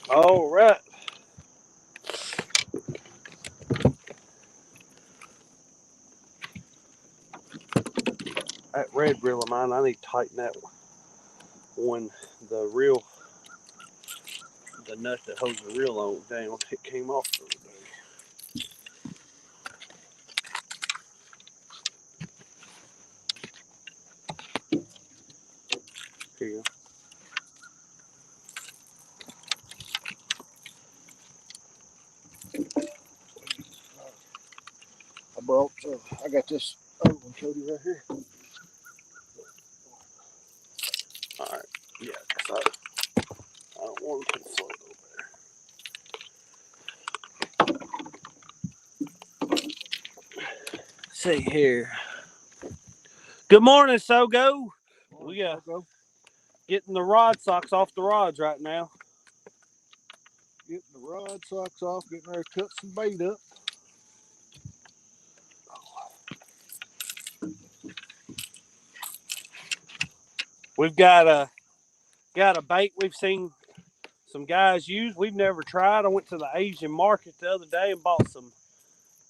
All right. That red reel of mine, I need to tighten that one. The reel, the nut that holds the reel on down, it came off the other day. Here you go. I got this other one, Cody, right here. All right. Yeah, because I don't want to float over there. See here. Good morning, Sogo. We getting the rod socks off the rods right now. Getting the rod socks off, getting ready to cut some bait up. We've got a bait we've seen some guys use. We've never tried. I went to the Asian market the other day and bought some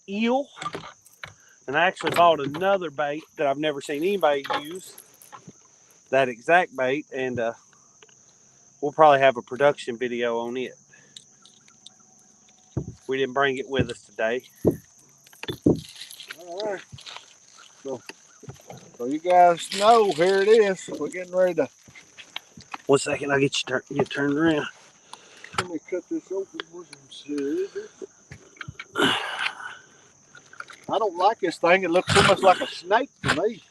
eel. And I actually bought another bait that I've never seen anybody use. That exact bait, and we'll probably have a production video on it. We didn't bring it with us today. All right. So you guys know, here it is. We're getting ready to. 1 second, I'll get you turned around. Let me cut this open with some scissors. I don't like this thing. It looks so much like a snake to me.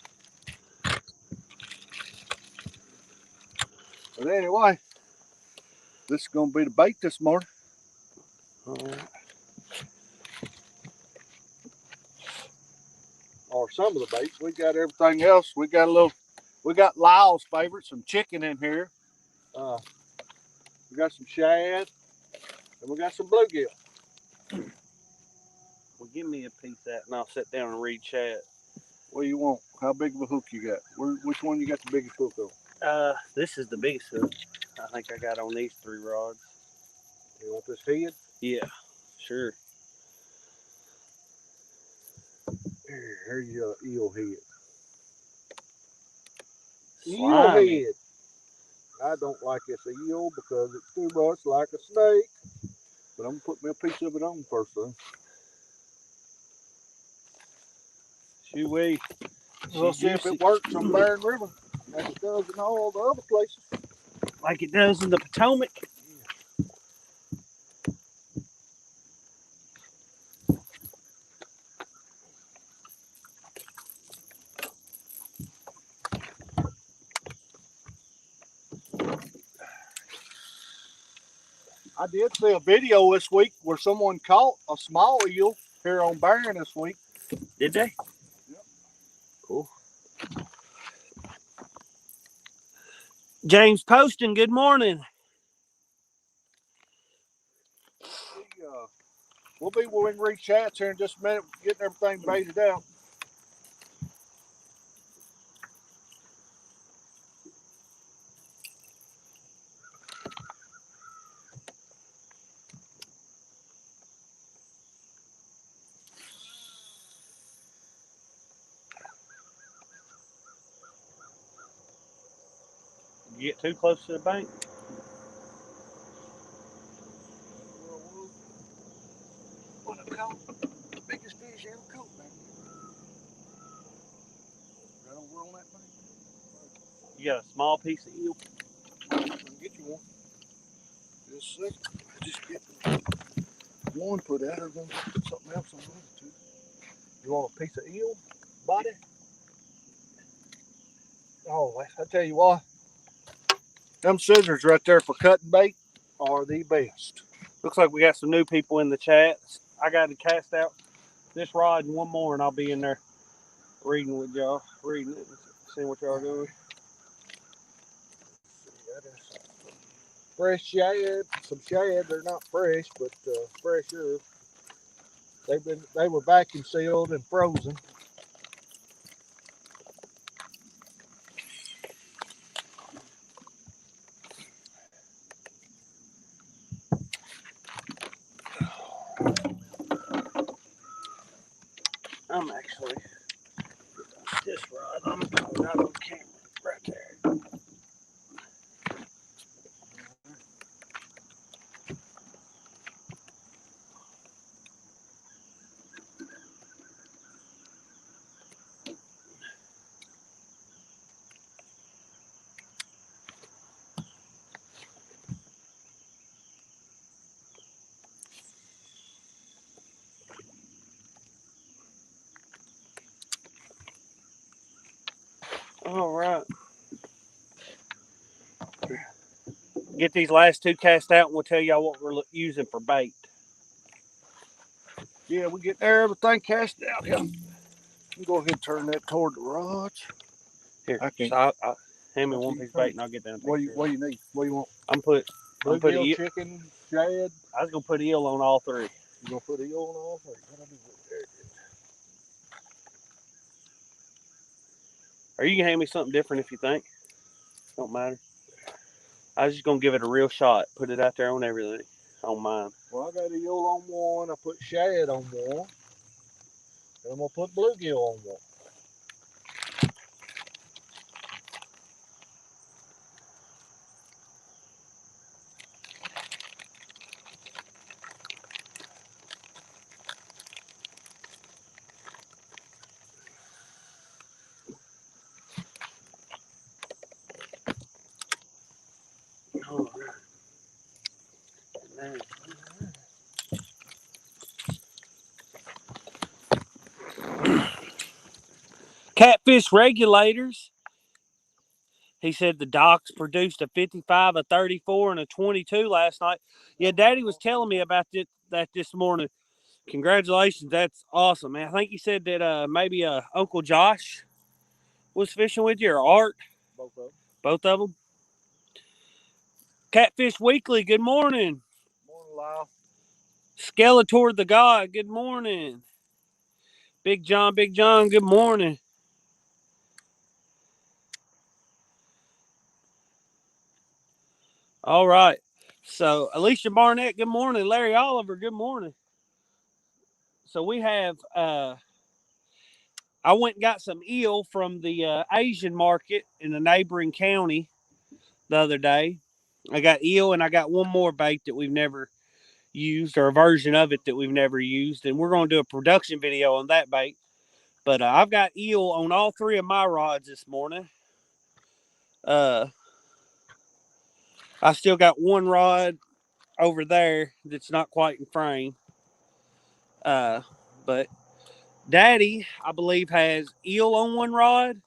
But anyway, this is going to be the bait this morning. All right. Or some of the baits. We got everything else. We got Lyle's favorite, some chicken in here. We got some shad, and we got some bluegill. Well, give me a piece of that, and I'll sit down and read chat. What do you want? How big of a hook you got? Which one you got the biggest hook on? This is the biggest hook I think I got on these 3 rods. You want this head? Yeah, sure. Here's your eel head. Slimy. Eel head. I don't like this eel because it's too much like a snake. But I'm going to put me a piece of it on first, though. Shoo-wee. We'll see if it works on Barren River like it does in all the other places. Like it does in the Potomac. I did see a video this week where someone caught a small eel here on Barren this week. Did they? Yep. Cool. James Poston, good morning. We'll be when we can reach chats here in just a minute, getting everything baited out. You get too close to the bank? What a caught the biggest fish ever caught, man. Right over on that bank. You got a small piece of eel? I can get you one. Just a second. I just get one put out. I'm going to put something else on it too. You want a piece of eel body? Oh, I tell you what. Them scissors right there for cutting bait are the best. Looks like we got some new people in the chat. I got to cast out this rod and one more, and I'll be in there reading with y'all, reading it, and seeing what y'all are doing. Fresh shad, some shad. They're not fresh, but fresher. They were vacuum sealed and frozen. I'm actually this rod. I'm going out on camera right there. All right. Get these last two cast out and we'll tell y'all what we're using for bait. Yeah, we get there, everything cast out. Yeah. You go ahead and turn that toward the rods. Here, I can't. so hand me one piece of bait and I'll get down. What do you need? What do you want? I'm put Bluegill, chicken, shad. I was gonna put eel on all three. You gonna put eel on all three? There it is. Or you can hand me something different if you think. Don't matter. I was just gonna give it a real shot. Put it out there on everything. On mine. Well, I got eel on one. I put shad on one. And I'm gonna put bluegill on one. All right. Catfish regulators. He said the docks produced a 55, a 34, and a 22 last night. Yeah, Daddy was telling me about that this morning. Congratulations, that's awesome, man. I think he said that maybe Uncle Josh was fishing with you, or Art. Both of them. Both of them. Catfish Weekly, good morning. Morning, Lyle. Skeletor the God, good morning. Big John, good morning. All right. So, Alicia Barnett, good morning. Larry Oliver, good morning. So, we have, I went and got some eel from the Asian market in the neighboring county the other day. I got eel and I got one more bait that we've never used, or a version of it that we've never used. And we're going to do a production video on that bait. But I've got eel on all three of my rods this morning. I still got one rod over there that's not quite in frame. But Daddy, I believe, has eel on one rod.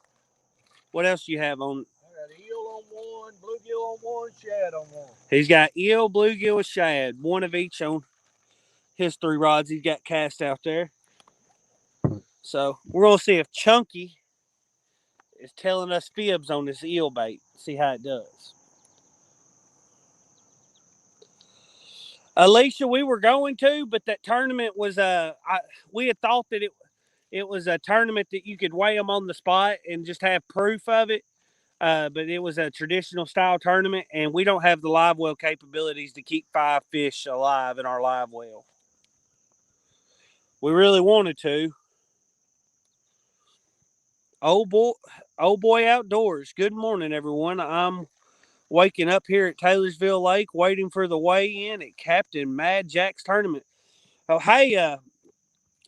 What else do you have on? I got eel on one, bluegill on one, shad on one. He's got eel, bluegill, and shad. One of each on his three rods he's got cast out there. So we're going to see if Chunky is telling us fibs on this eel bait. See how it does. Alicia, we were going to, but that tournament was we had thought that it was a tournament that you could weigh them on the spot and just have proof of it. But it was a traditional style tournament, and we don't have the live well capabilities to keep 5 fish alive in our live well. We really wanted to. Oh boy outdoors. Good morning, everyone. I'm waking up here at Taylorsville Lake, waiting for the weigh-in at Captain Mad Jack's tournament. Oh, hey,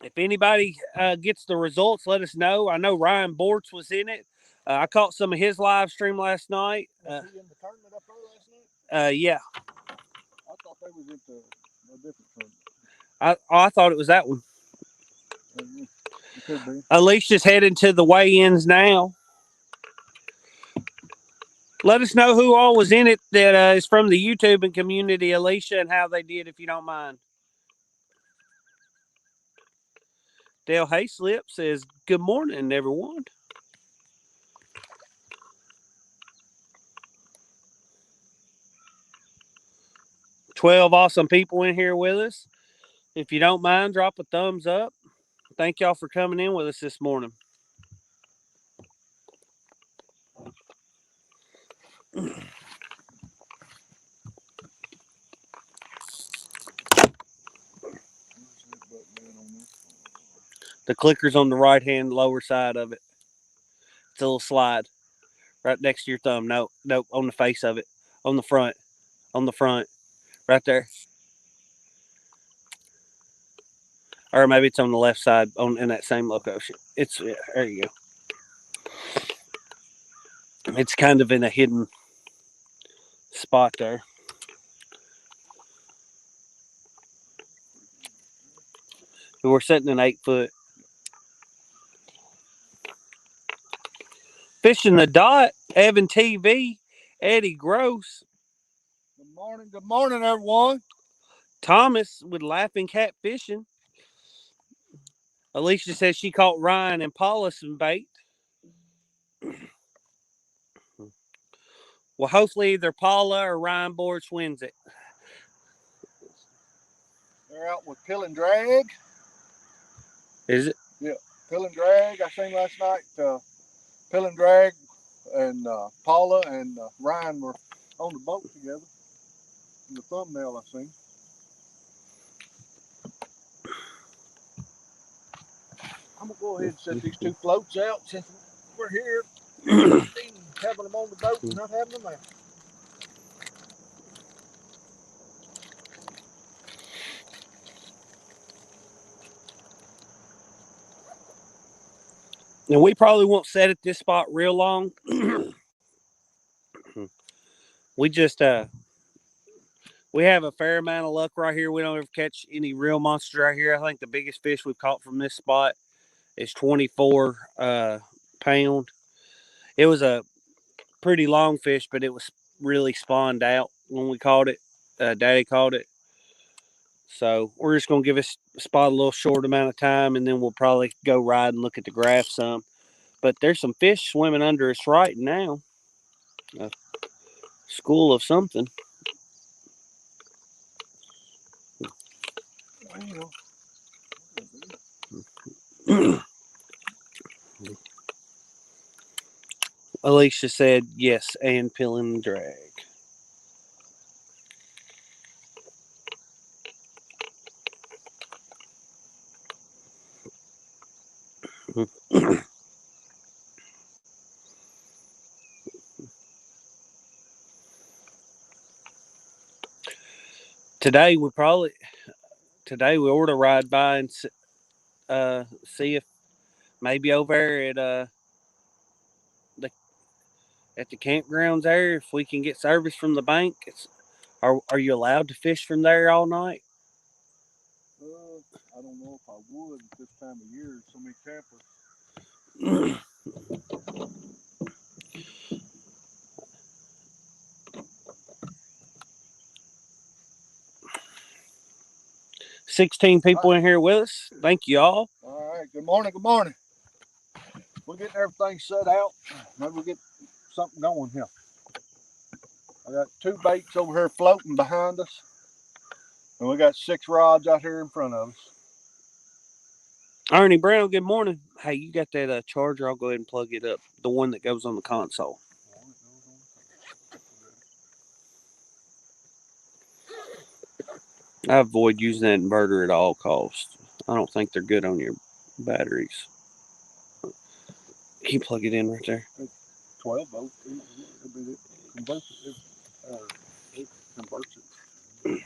if anybody gets the results, let us know. I know Ryan Bortz was in it. I caught some of his live stream last night. Was he in the tournament up there last night? Yeah. I thought they was into a different tournament. I thought it was that one. It could be. Alicia's heading to the weigh-ins now. Let us know who all was in it that is from the YouTube and community, Alicia, and how they did, if you don't mind. Dale Hayslip says, good morning, everyone. "12 awesome people in here with us. If you don't mind, drop a thumbs up. Thank y'all for coming in with us this morning." The clicker's on the right hand lower side of it. It's a little slide right next to your thumb. No, on the face of it. On the front. On the front. Right there. Or maybe it's on the left side in that same location. There you go. It's kind of in a hidden spot there. We're setting an 8-foot. Fishing the dot, Evan TV, Eddie Gross. Good morning, everyone. Thomas with Laughing Cat Fishing. Alicia says she caught Ryan and Paula some bait. Well, hopefully either Paula or Ryan Borch wins it. They're out with Pill and Drag. Is it? Yeah, Pill and Drag. I seen last night. Pill and Drag and Paula and Ryan were on the boat together. In the thumbnail I seen. I'm gonna go ahead and set these 2 floats out since we're here. Having them on the boat and not having them out. And we probably won't set at this spot real long. We just we have a fair amount of luck right here. We don't ever catch any real monsters right here. I think the biggest fish we've caught from this spot is 24 pound. It was a pretty long fish, but it was really spawned out when we caught it. Daddy caught it. So we're just going to give this spot a little short amount of time, and then we'll probably go ride and look at the graph some. But there's some fish swimming under us right now. A school of something. Alicia said yes, and Pill and Drag. Today we ought to ride by and see if maybe over there at the campgrounds there, if we can get service from the bank. Are you allowed to fish from there all night? I don't know if I would at this time of year. So many campers. 16 people in here with us. Thank you all. All right. Good morning. Good morning. We're getting everything set out. Maybe we'll get something going here. I got 2 baits over here floating behind us. And we got 6 rods out here in front of us. Ernie Brown, good morning. Hey, you got that charger? I'll go ahead and plug it up. The one that goes on the console. I avoid using that inverter at all costs. I don't think they're good on your batteries. Can you plug it in right there? 12 volts. It converts it.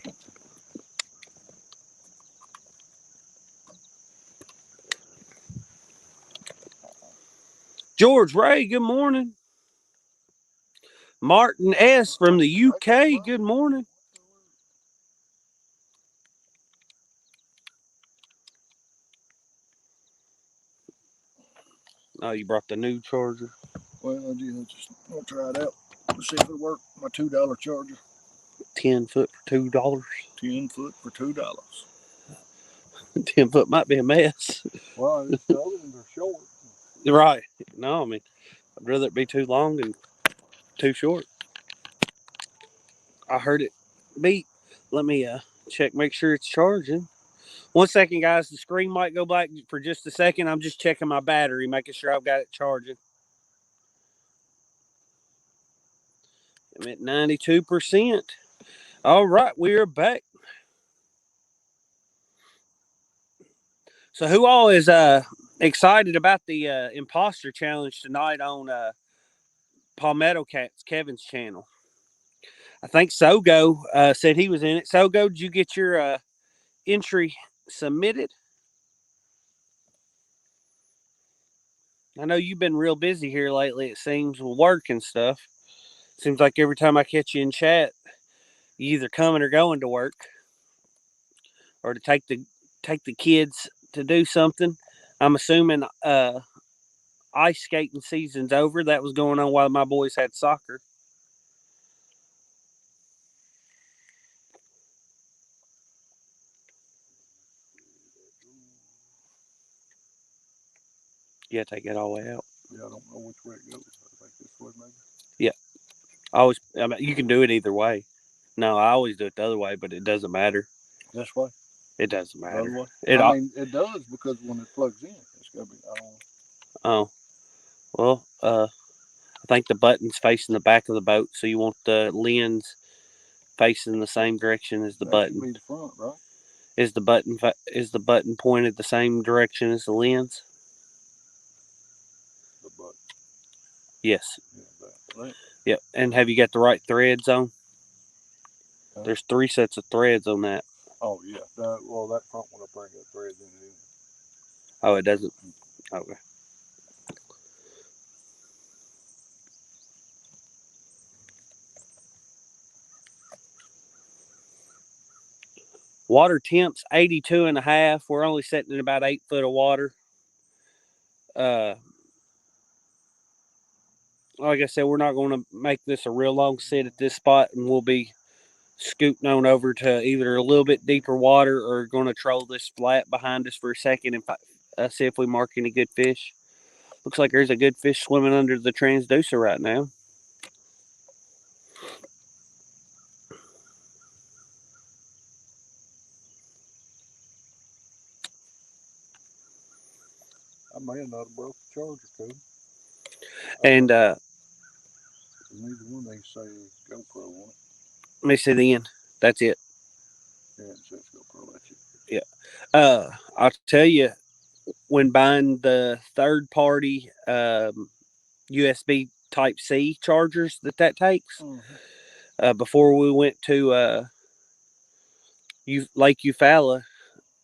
George Ray, good morning. Martin S. from the UK, good morning. Oh, you brought the new charger? Well, I'll just try it out. Let's see if it'll work. My $2 charger. 10 foot for $2. 10 foot for $2. 10 foot might be a mess. Well, the other ones are short. Right. No, I mean, I'd rather it be too long than too short. I heard it beep. Let me check, make sure it's charging. 1 second, guys. The screen might go black for just a second. I'm just checking my battery, making sure I've got it charging. I'm at 92%. All right, we are back. So who all is excited about the imposter challenge tonight on Palmetto Cats Kevin's channel? I think Sogo said he was in it. Sogo, did you get your entry submitted? I know you've been real busy here lately, it seems, with work and stuff. Seems like every time I catch you in chat, you either coming or going to work, or to take the kids to do something. I'm assuming ice skating season's over. That was going on while my boys had soccer. Yeah, take it all the way out. Yeah, I don't know which way it goes. I think this way maybe. Yeah, I mean, you can do it either way. No, I always do it the other way, but it doesn't matter. This way? It doesn't The other matter. way? It I mean, it does because when it plugs in, it's gonna be. I don't. Oh, well, I think the button's facing the back of the boat, so you want the lens facing the same direction as the That button. should be the front, right? Is the button pointed the same direction as the lens? The button. Yes. Yeah, that. Right. Yep. And have you got the right threads on? There's 3 sets of threads on that. Oh yeah. That front one up there got threads in it. Oh, it doesn't. Okay. Water temps 82.5. We're only sitting in about 8 foot of water. Like I said, we're not going to make this a real long sit at this spot, and we'll be scooting on over to either a little bit deeper water or going to troll this flat behind us for a second and see if we mark any good fish. Looks like there's a good fish swimming under the transducer right now. I may have not broke the charger too. And neither one they say GoPro on it. Let me see the end. That's it. Yeah, it says GoPro. That's it. Yeah. I'll tell you, when buying the third party USB Type C chargers that takes, before we went to Lake Eufaula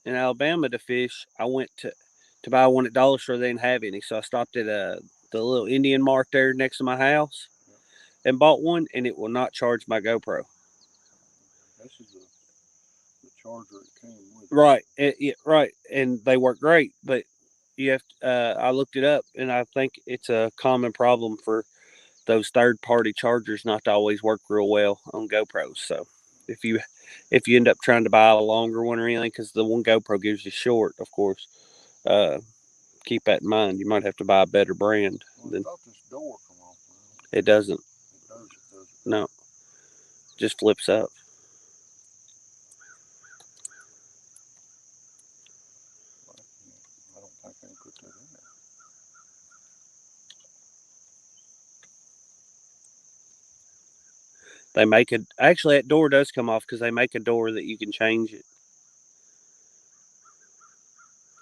in Alabama to fish, I went to buy one at Dollar Store. They didn't have any, so I stopped at the little Indian Mart there next to my house and bought one, and it will not charge my GoPro. This is the charger it came with. Right, right, and they work great, but you have to, I looked it up, and I think it's a common problem for those third-party chargers not to always work real well on GoPros. So if you end up trying to buy a longer one or anything, because the one GoPro gives you short, of course, keep that in mind. You might have to buy a better brand. Well, I thought this door come off. It doesn't. It does. It does. No, it just flips up. I don't think I can put that in there. They make it. Actually, that door does come off because they make a door that you can change it.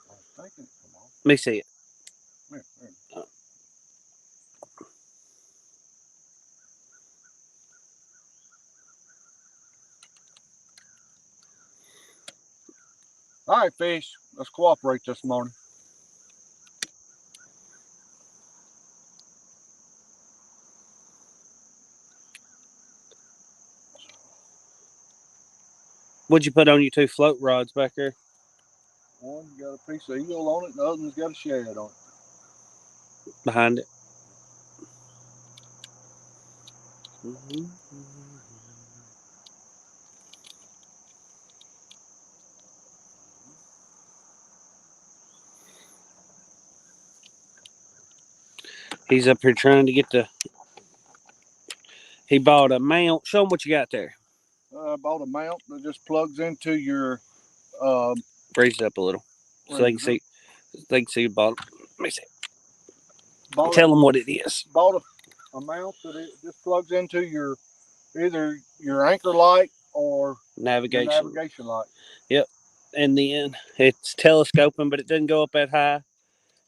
I was thinking it come off. Let me see it. Here. All right, fish. Let's cooperate this morning. What'd you put on your 2 float rods back there? One got a piece of eel on it, and the other one's got a shad on it. Behind it. He's up here trying to get the. He bought a mount. Show him what you got there. I bought a mount that just plugs into your. Raise it up a little so they can see. They can see the bottom. Let me see. Tell them what it is. Bought a mount that it just plugs into your either your anchor light or navigation light. Yep. and then it's telescoping, but it doesn't go up that high.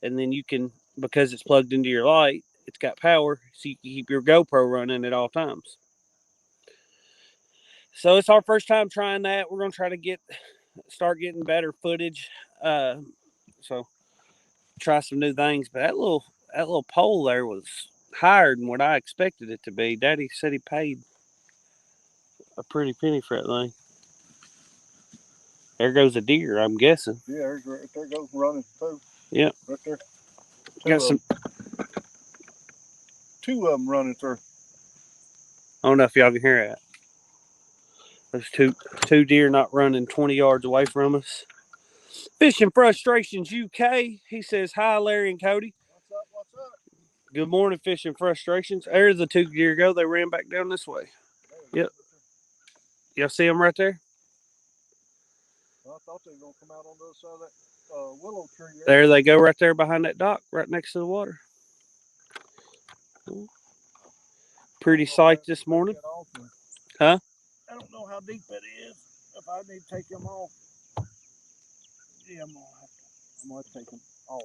And then you can, because it's plugged into your light, it's got power, so you can keep your GoPro running at all times. So it's our first time trying that. We're gonna try to start getting better footage. So try some new things. But that little pole there was higher than what I expected it to be. Daddy said he paid a pretty penny for that thing. There goes a deer, I'm guessing. Yeah, there goes running through. Yep. Right there. Two of them running through. I don't know if y'all can hear that. There's two deer not running 20 yards away from us. Fishing Frustrations UK. He says, hi, Larry and Cody. What's up? What's up? Good morning, Fishing Frustrations. There's the 2 deer go. They ran back down this way. Yep. Y'all see them right there? Well, I thought they were going to come out on the other side of that willow tree there. There they go right there behind that dock, right next to the water. Pretty sight this morning. Huh? I don't know how deep it is. If I need to take them off. Yeah, I'm going to take them off.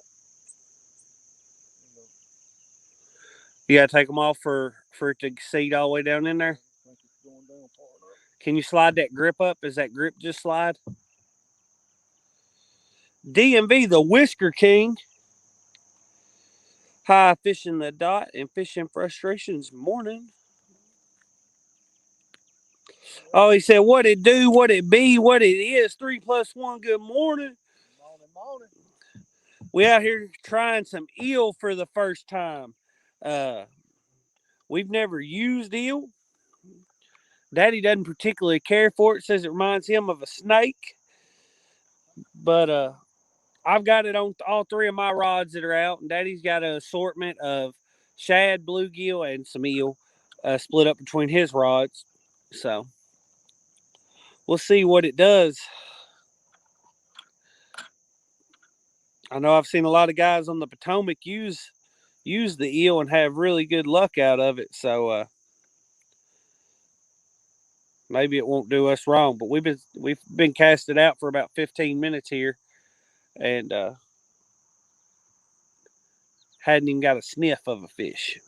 You got to take them off for it to seat all the way down in there? I think it's going down far enough. Can you slide that grip up? Is that grip just slide? DMV, the Whisker King. Hi, Fishing the Dot and Fishing Frustrations morning. Oh, he said, what it do, what it be, what it is. 3 + 1, good morning. Morning. We out here trying some eel for the first time. We've never used eel. Daddy doesn't particularly care for it. Says it reminds him of a snake. But I've got it on all 3 of my rods that are out. And Daddy's got an assortment of shad, bluegill, and some eel split up between his rods. So we'll see what it does. I know I've seen a lot of guys on the Potomac use the eel and have really good luck out of it. So maybe it won't do us wrong. But we've been casted out for about 15 minutes here, and hadn't even got a sniff of a fish.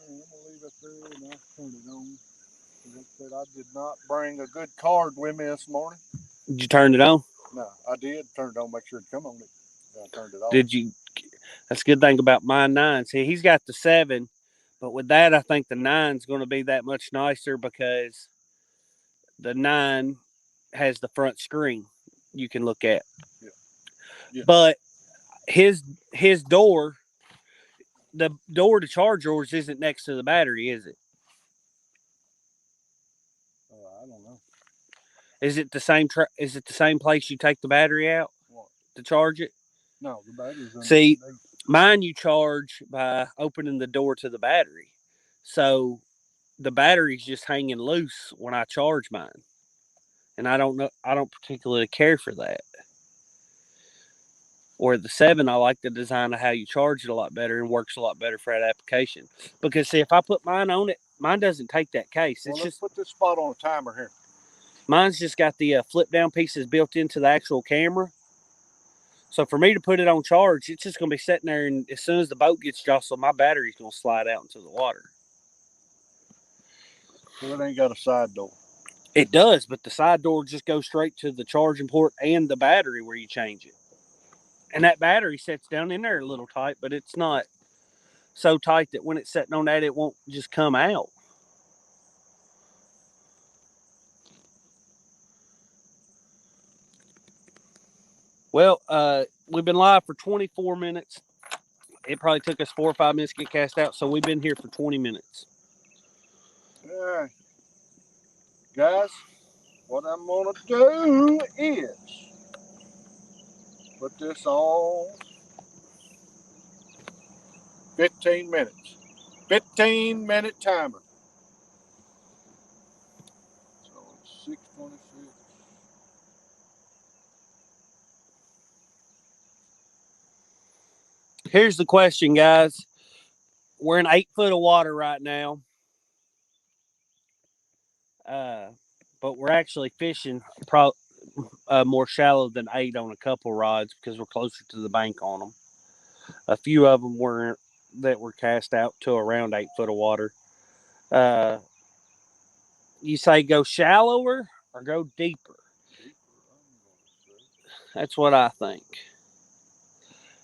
I'm going to leave it there and I'll turn it on. Like I said, I did not bring a good card with me this morning. Did you turn it on? No, I did. Turned it on, make sure it come on it. I turned it off. Did you? That's a good thing about my 9. See, he's got the 7, but with that, I think the 9's going to be that much nicer because the 9 has the front screen you can look at. Yeah. But his door, the door to charge yours isn't next to the battery, is it? I don't know. Is it the same? Is it the same place you take the battery out to charge it? No, the battery's under. See, mine you charge by opening the door to the battery, so the battery's just hanging loose when I charge mine, and I don't particularly care for that. Or the 7, I like the design of how you charge it a lot better and works a lot better for that application. Because see, if I put mine on it, mine doesn't take that case. Well, let's put this spot on a timer here. Mine's just got the flip down pieces built into the actual camera. So for me to put it on charge, it's just going to be sitting there, and as soon as the boat gets jostled, my battery's going to slide out into the water. So it ain't got a side door. It does, but the side door just goes straight to the charging port and the battery where you change it. And that battery sets down in there a little tight, but it's not so tight that when it's sitting on that, it won't just come out. Well, we've been live for 24 minutes. It probably took us 4 or 5 minutes to get cast out, so we've been here for 20 minutes. All right. Guys, what I'm going to do is put this on 15 minutes. 15-minute timer. Here's the question, guys. We're in 8 foot of water right now. But we're actually fishing more shallow than 8 on a couple rods because we're closer to the bank on them. A few of them were cast out to around 8 foot of water. You say go shallower or go deeper? That's what I think.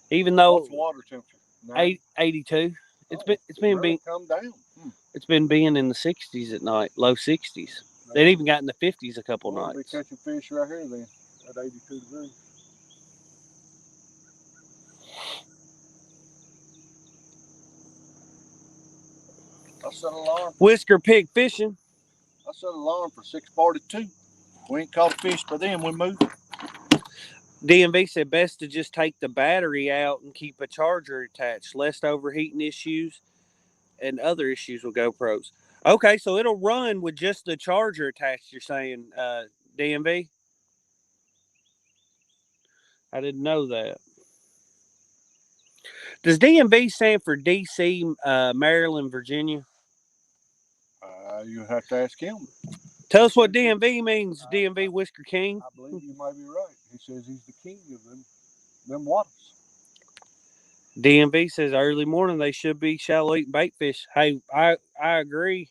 Even though what's water temperature? 82. It's been really come down. It's been being in the 60s at night, low 60s. It even got in the 50s a couple nights. We'll be catching fish right here then at 82 degrees. I set an alarm. Whisker Pig Fishing. I set an alarm for 6:42. We ain't caught a fish by then. We moved. DMV said best to just take the battery out and keep a charger attached. Less overheating issues and other issues with GoPros. Okay, so it'll run with just the charger attached, you're saying, DMV? I didn't know that. Does DMV stand for DC, Maryland, Virginia? You have to ask him. Tell us what DMV means, DMV Whisker King. I believe you might be right. He says he's the king of them waters. DMV says early morning they should be shallow eating bait fish. Hey, I agree.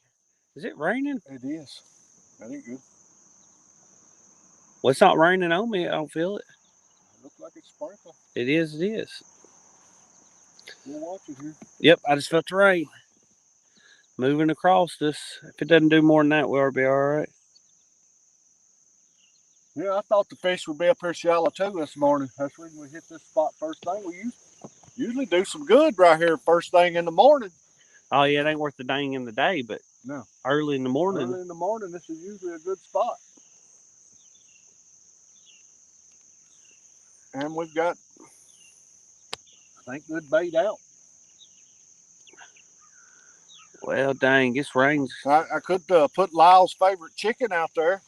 Is it raining? It is. That ain't good. Well, it's not raining on me. I don't feel it. It looks like it's sprinkling. It is. It is. We'll watch it here. Yep, I just felt the rain moving across this. If it doesn't do more than that, we'll be all right. Yeah, I thought the fish would be up here shallow too this morning. That's the reason we hit this spot first thing. We usually do some good right here first thing in the morning. Oh, yeah, it ain't worth the dang in the day, but no, early in the morning. Early in the morning, this is usually a good spot. And we've got, I think, good bait out. Well, dang, it's rains. I could put Lyle's favorite chicken out there.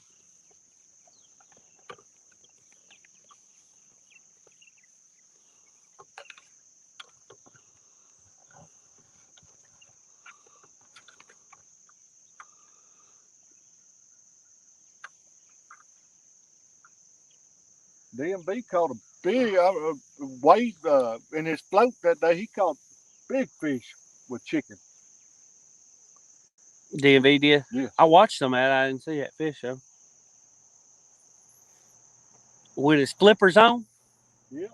DMV caught a big wave in his float that day. He caught big fish with chicken. DMV did? Yes. I watched some of that. I didn't see that fish, though. With his flippers on? Yeah.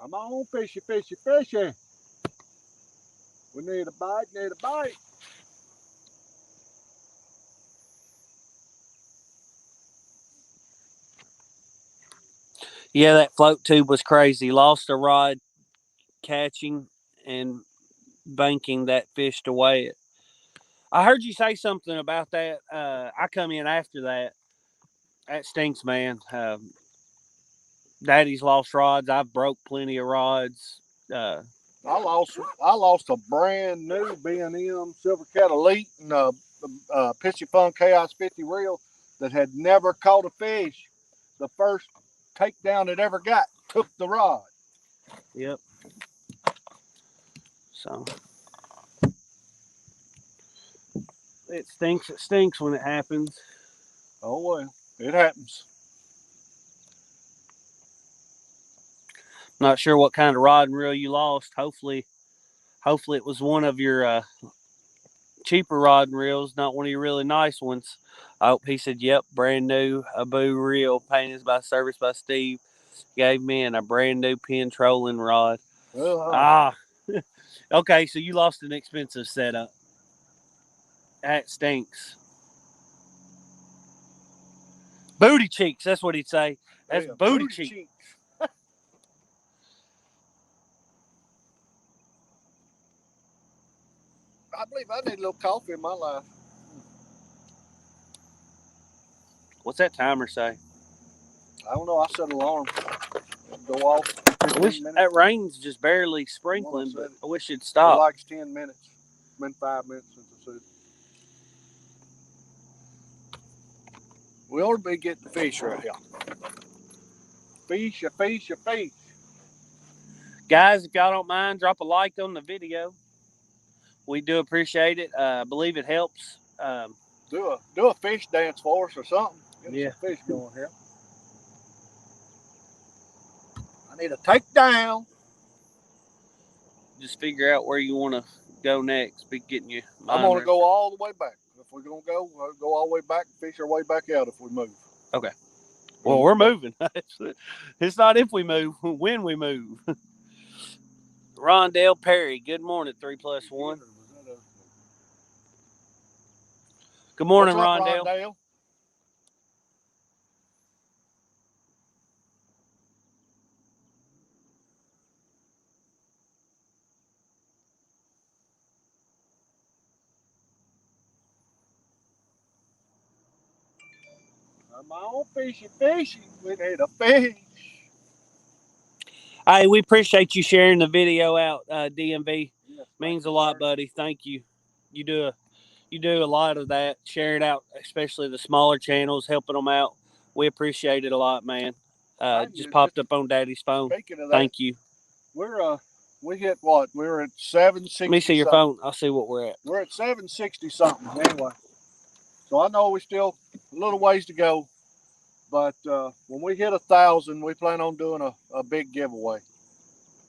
Come on, fishy, fishy, fishy. We need a bite, need a bite. Yeah, that float tube was crazy. Lost a rod catching and banking that fish to weigh it. I heard you say something about that. I come in after that. That stinks, man. Daddy's lost rods. I've broke plenty of rods. I lost a brand new B&M Silver Cat Elite and a Pitchy Fun Chaos 50 reel that had never caught a fish. The first takedown it ever got took the rod. Yep. So it stinks. It stinks when it happens. Oh well, it happens. Not sure what kind of rod and reel you lost. Hopefully it was one of your cheaper rod and reels, not one of your really nice ones. I hope he said, "Yep, brand new Abu reel, painted by Service by Steve. Gave me a brand new pin trolling rod." Okay, so you lost an expensive setup. That stinks. Booty cheeks, that's what he'd say. That's booty cheeks. I believe I need a little coffee in my life. What's that timer say? I don't know. I set an alarm. It'll go off. I wish that rain's just barely sprinkling, but I wish it'd stop. It likes 10 minutes. It's been 5 minutes since I said. We ought to be getting fish right here. Fish, a fish, a fish. Guys, if y'all don't mind, drop a like on the video. We do appreciate it. I believe it helps. Do a fish dance for us or something. Get some fish going here. I need a takedown. Just figure out where you want to go next. Be getting you. I'm going to go all the way back. If we're going to go, we'll go all the way back and fish our way back out if we move. Okay. Well, we're moving. It's not if we move, when we move. Rondell Perry, good morning, 3+1. Good morning, What's up, Rondell. Rondell? Come on, fishy. We need a fish. Hey, we appreciate you sharing the video out, DMV. Yes, means a lot, buddy. Thank you. You do a lot of that. Share it out, especially the smaller channels, helping them out. We appreciate it a lot, man. Just popped up on Daddy's phone. Speaking of that, thank you. We hit what? We're at 760. Let me see your phone. I'll see what we're at. We're at 760 something anyway. So I know we still a little ways to go, but when we hit 1,000, we plan on doing a big giveaway.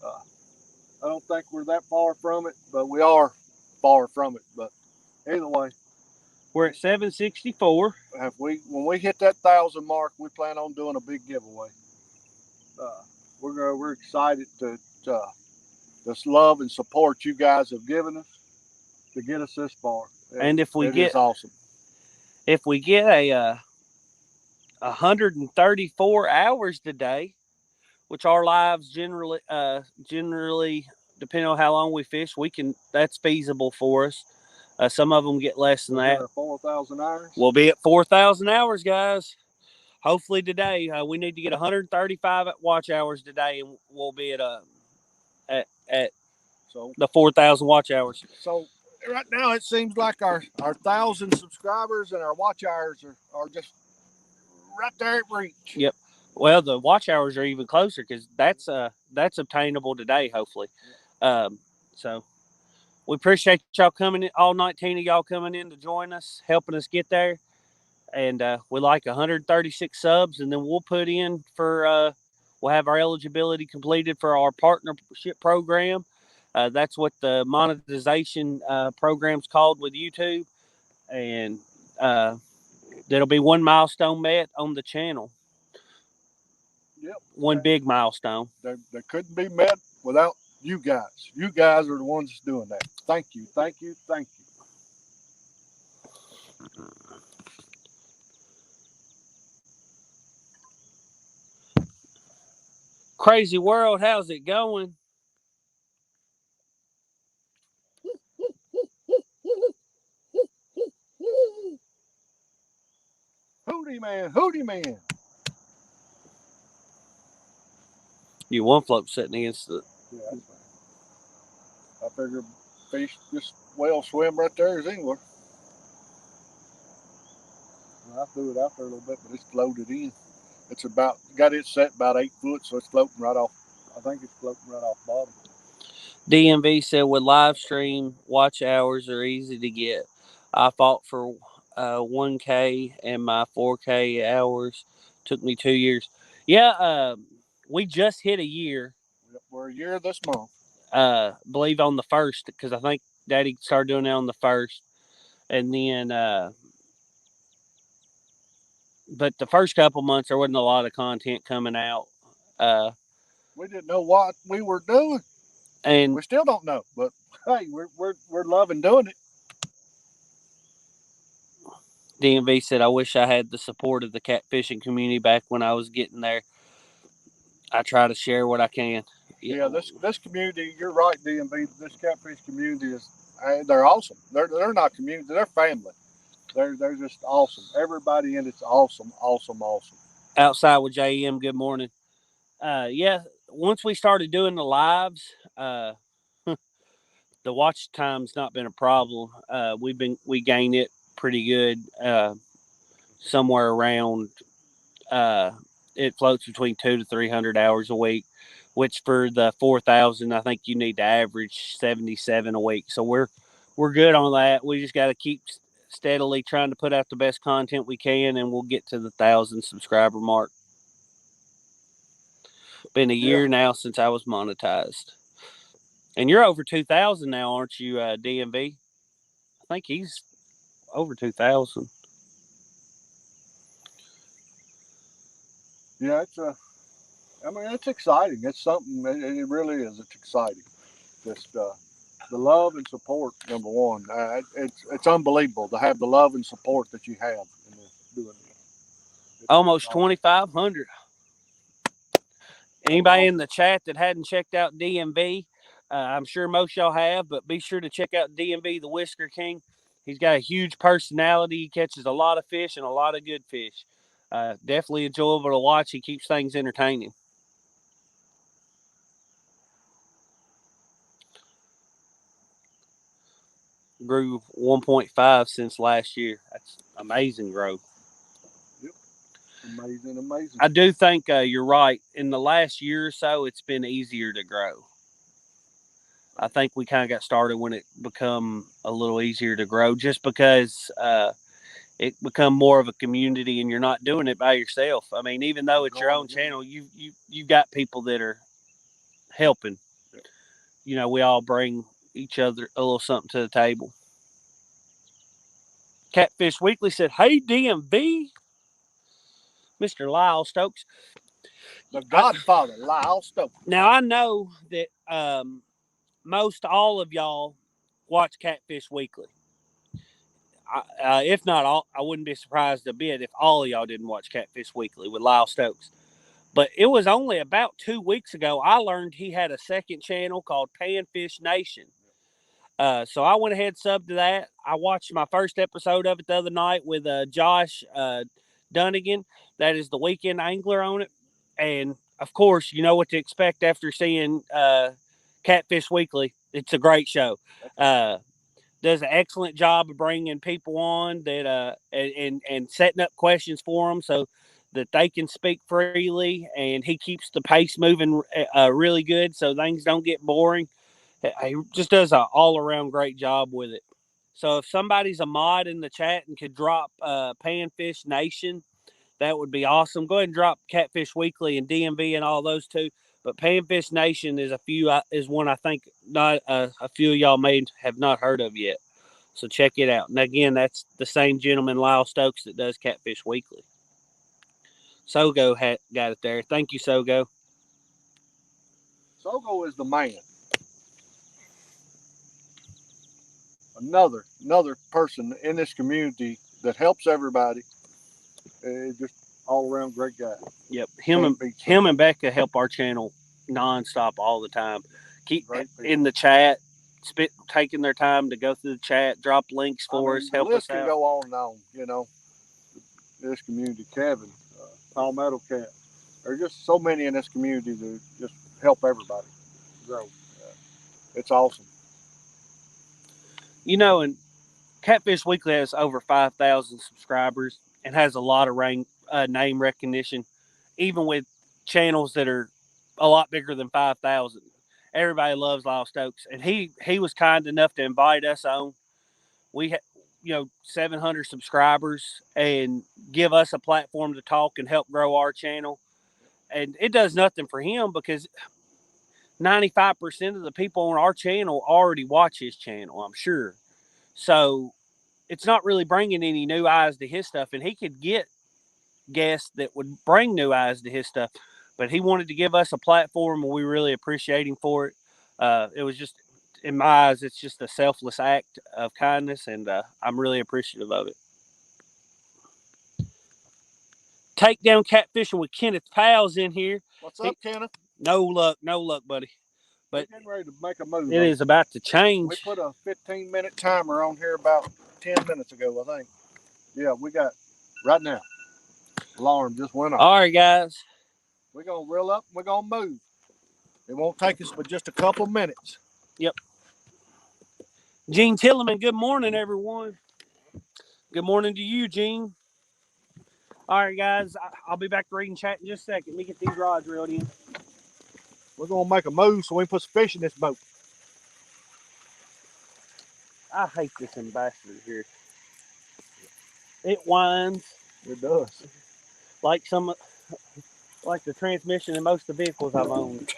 I don't think we're that far from it, but we are far from it. But either way, we're at 764. When we hit that 1,000 mark, we plan on doing a big giveaway. We're excited to this love and support you guys have given us to get us this far. And if we get awesome. If we get a 134 hours today, which our lives generally depending on how long we fish, that's feasible for us. Some of them get less than that. 4,000 hours. We'll be at 4,000 hours, guys. Hopefully today. We need to get 135 watch hours today, and we'll be at the 4,000 watch hours. So right now it seems like our 1,000 subscribers and our watch hours are just right there at reach. Yep. Well, the watch hours are even closer because that's obtainable today, hopefully. So we appreciate y'all coming in, all 19 of y'all coming in to join us, helping us get there. And we like 136 subs, and then we'll put in for we'll have our eligibility completed for our partnership program. That's what the monetization program's called with YouTube, and there'll be one milestone met on the channel. Yep. One big milestone. That couldn't be met without you guys. You guys are the ones that's doing that. Thank you, thank you, thank you. Crazy world, how's it going? Hootie man. You one float sitting against the. Yeah, that's fine. I figure fish just swim right there as anywhere. Well, I threw it out there a little bit, but it's floated in. It's got it set about 8 foot, so it's floating right off. I think it's floating right off the bottom. DMV said with live stream, watch hours are easy to get. I fought for 1K, and my 4K hours took me 2 years. Yeah, we just hit a year. We're a year this month. Believe on the 1st, because I think Daddy started doing it on the 1st. And then, but the first couple months, there wasn't a lot of content coming out. We didn't know what we were doing. And we still don't know, but hey, we're loving doing it. DMV said, I wish I had the support of the catfishing community back when I was getting there. I try to share what I can. Yeah, this community, you're right, DMV. This catfish community they're awesome. They're not community, they're family. They're just awesome. Everybody in it's awesome, awesome, awesome. Outside with JM, good morning. Yeah, once we started doing the lives, the watch time's not been a problem. We gain it pretty good, somewhere around. Uh, it floats between 200 to 300 hours a week, which for the 4,000, I think you need to average 77 a week. So we're good on that. We just got to keep steadily trying to put out the best content we can, and we'll get to the 1,000 subscriber mark. Been a year now since I was monetized. And you're over 2,000 now, aren't you, DMV? I think he's over 2,000. Yeah, I mean, it's exciting. It's something. It really is. It's exciting. Just the love and support. Number one, it's unbelievable to have the love and support that you have in doing this. Almost 2,500. Anybody in the chat that hadn't checked out DMV, I'm sure most y'all have, but be sure to check out DMV, the Whisker King. He's got a huge personality. He catches a lot of fish and a lot of good fish. Definitely enjoyable to watch. He keeps things entertaining. Grew 1.5 since last year. That's amazing growth. Yep. Amazing, amazing. I do think you're right. In the last year or so, it's been easier to grow. I think we kind of got started when it become a little easier to grow, just because it become more of a community, and you're not doing it by yourself. I mean, even though it's your own channel, you've got people that are helping. You know, we all bring each other a little something to the table. Catfish Weekly said, "Hey DMV, Mr. Lyle Stokes, the Godfather, Lyle Stokes." Now I know that most all of y'all watch Catfish Weekly. If not all, I wouldn't be surprised a bit if all of y'all didn't watch Catfish Weekly with Lyle Stokes. But it was only about 2 weeks ago I learned he had a second channel called Panfish Nation. So I went ahead and subbed to that. I watched my first episode of it the other night with Josh Dunnigan. That is the weekend angler on it. And, of course, you know what to expect after seeing Catfish Weekly. It's a great show. Does an excellent job of bringing people on that and setting up questions for them so that they can speak freely. And he keeps the pace moving really good so things don't get boring. He just does an all-around great job with it. So if somebody's a mod in the chat and could drop Panfish Nation, that would be awesome. Go ahead and drop Catfish Weekly and DMV and all those two. But Panfish Nation is one I think not a few of y'all may have not heard of yet. So check it out. And again, that's the same gentleman, Lyle Stokes, that does Catfish Weekly. Sogo got it there. Thank you, Sogo. Sogo is the man. Another person in this community that helps everybody. Just all around great guy. Yep, him and Becca help our channel nonstop all the time. Keep in the chat, taking their time to go through the chat, drop links for us, help us out. The list can go on and on. You know, this community, Kevin, Palmetto Cat. There's just so many in this community that just help everybody grow. It's awesome. You know, and Catfish Weekly has over 5,000 subscribers and has a lot of name recognition, even with channels that are a lot bigger than 5,000. Everybody loves Lyle Stokes, and he was kind enough to invite us on. We had 700 subscribers and give us a platform to talk and help grow our channel. And it does nothing for him because 95% of the people on our channel already watch his channel, I'm sure. So it's not really bringing any new eyes to his stuff, and he could get guests that would bring new eyes to his stuff, but he wanted to give us a platform, and we really appreciate him for it. It was just, in my eyes, it's just a selfless act of kindness, and I'm really appreciative of it. Takedown Catfishing with Kenneth Powell's in here. What's up, Kenneth? No luck, buddy. But we're getting ready to make a move. It is about to change. We put a 15-minute timer on here about 10 minutes ago, I think. Yeah, we got right now. Alarm just went off. All right, guys. We're gonna reel up. We're gonna move. It won't take us but just a couple minutes. Yep. Gene Tillman, good morning, everyone. Good morning to you, Gene. All right, guys. I'll be back to reading chat in just a second. Let me get these rods reeled in. We're gonna make a move so we can put some fish in this boat. I hate this ambassador here. It whines. It does. Like the transmission in most of the vehicles I've owned.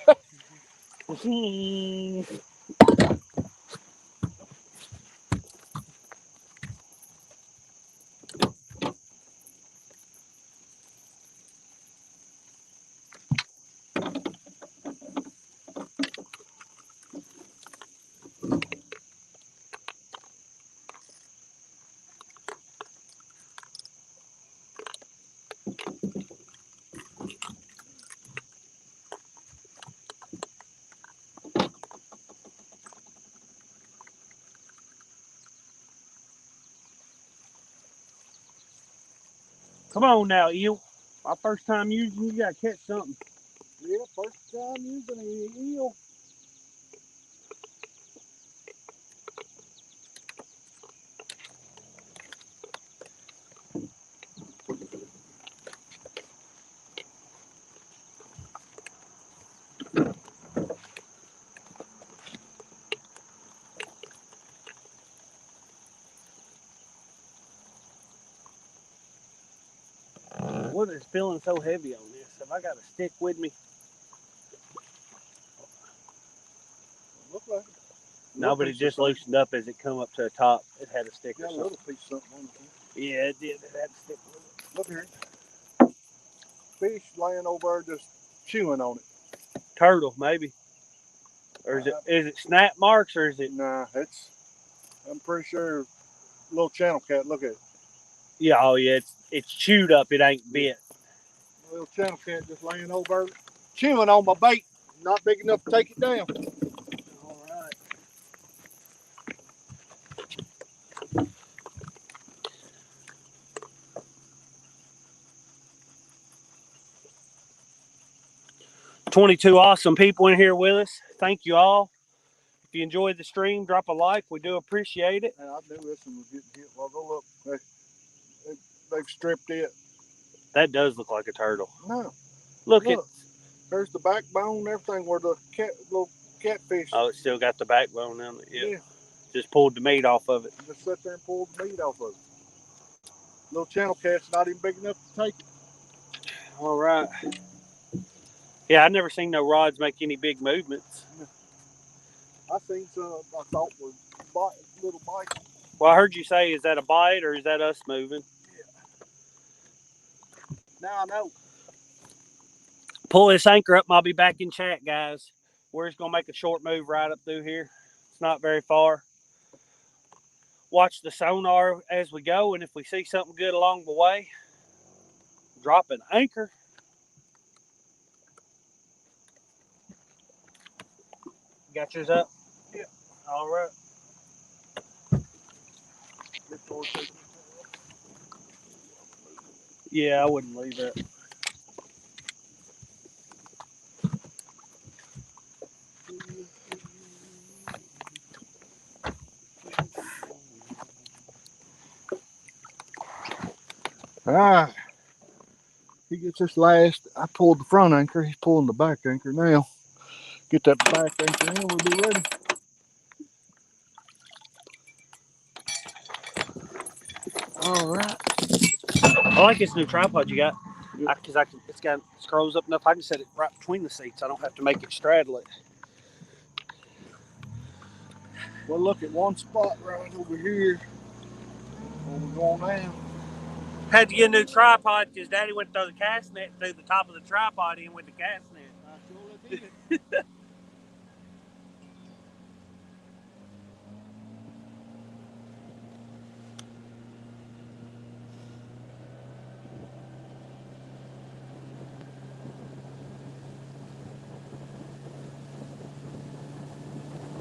Come on now, eel. My first time using you gotta catch something. Yeah, first time using an eel. What is feeling so heavy on this? Have I got a stick with me? Look like it. No, but it just loostened up as it come up to the top. It had a stick or Got a something. little piece of something on it. Yeah, it did. It had a stick with it. Look here. Fish laying over there just chewing on it. Turtle, maybe. Or is it snap marks or is it? Nah, I'm pretty sure little channel cat. Look at it. Yeah, oh yeah, it's chewed up. It ain't bit. Little channel cat just laying over there, chewing on my bait. Not big enough to take it down. All right. "22 awesome people in here with us. Thank you all. If you enjoyed the stream, drop a like. We do appreciate it. And I knew this one was getting hit. Well, go look. They've stripped it. That does look like a turtle. No. Look. There's the backbone and everything where the little catfish. Oh, it still got the backbone on it. Yeah. Just pulled the meat off of it. Just sit there and pull the meat off of it. Little channel cat's not even big enough to take it. All right. Yeah, I've never seen no rods make any big movements. I seen some I thought was little bites. Well, I heard you say, is that a bite or is that us moving? Yeah. Now I know. Pull this anchor up and I'll be back in chat, guys. We're just going to make a short move right up through here. It's not very far. Watch the sonar as we go, and if we see something good along the way, drop an anchor. Got yours up? Yeah. All right. Yeah, I wouldn't leave it. Ah, he gets this last. I pulled the front anchor. He's pulling the back anchor now. Get that back anchor in. We'll be ready. All right. I like this new tripod you got. Yep. It's got scrolls up enough. I can set it right between the seats. I don't have to make it straddle it. We'll look at one spot right over here. Where we're going now. Had to get a new tripod because Daddy went to throw the cast net through the top of the tripod in with the cast net. I sure did.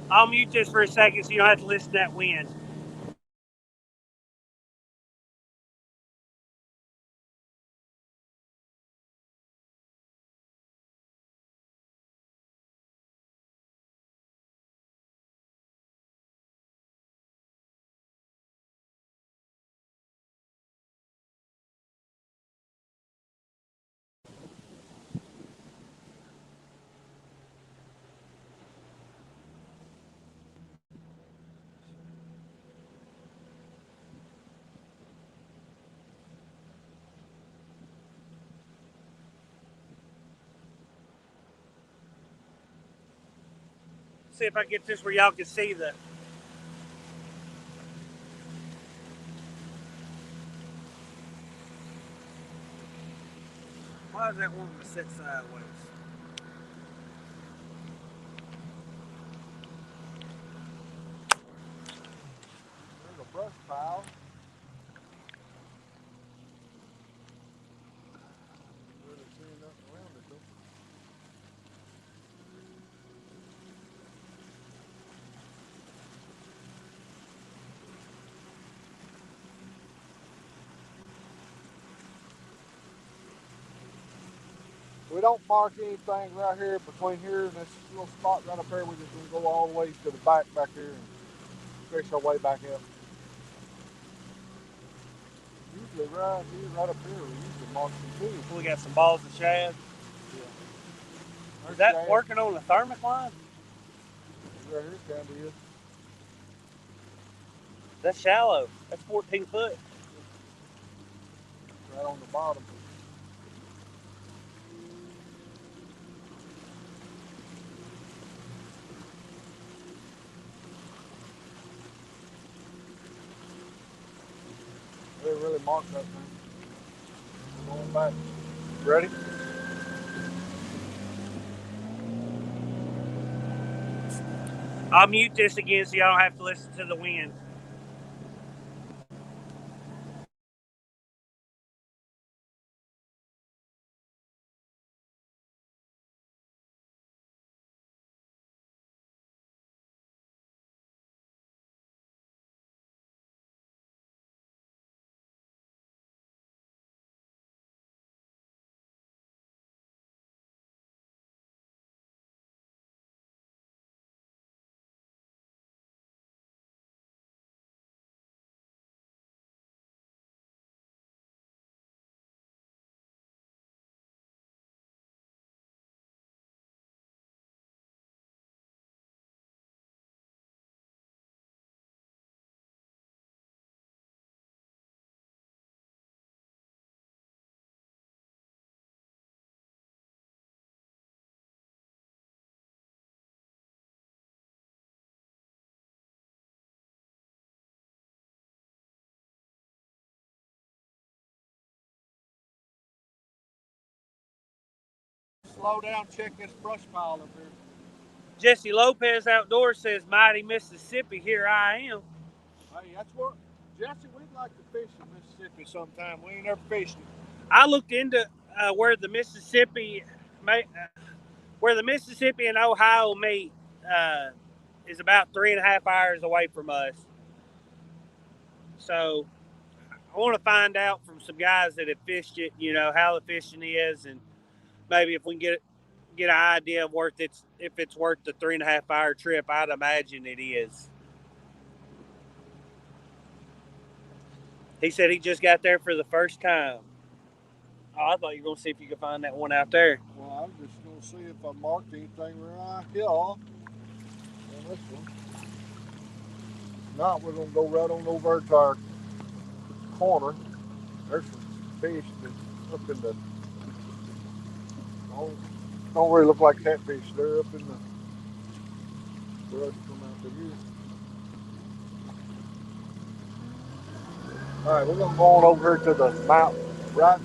I'll mute this for a second so you don't have to listen to that wind. See if I can get this where y'all can see the. Why is that one to sit sideways? There's a brush pile. Really seeing nothing around it though. We don't mark anything right here between here and this little spot right up here. We're just gonna go all the way to the back here and fish our way back up. Usually right here, right up here, we usually mark some fish. We got some balls of shad. Yeah. Is that shad. working on the thermic line? Right here kind of is. That's shallow. That's 14 foot. Right on the bottom. They really marked that thing. We're going back. Ready? I'll mute this again so y'all don't have to listen to the wind. Slow down, check this brush pile up here. Jesse Lopez Outdoors says, Mighty Mississippi, here I am. Hey, that's what, Jesse, we'd like to fish in Mississippi sometime. We ain't never fished it. I looked into where the Mississippi and Ohio meet is about 3.5 hours away from us. So I want to find out from some guys that have fished it, how the fishing is, and maybe if we can get an idea of if it's worth the 3.5 hour trip. I'd imagine it is. He said he just got there for the first time. Oh, I thought you were going to see if you could find that one out there. Well, I'm just going to see if I marked anything right here on this one. If not, we're going to go right on over to our corner. There's some fish that's up in the, don't really look like catfish. They're up in the brush from out there. All right, we're going to go on over here to the mountain, right?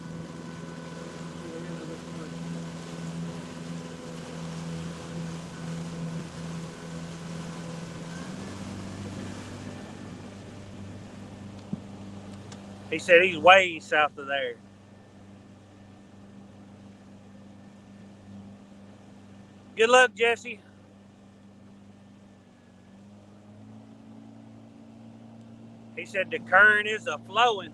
He said he's way south of there. Good luck, Jesse. He said the current is a flowing.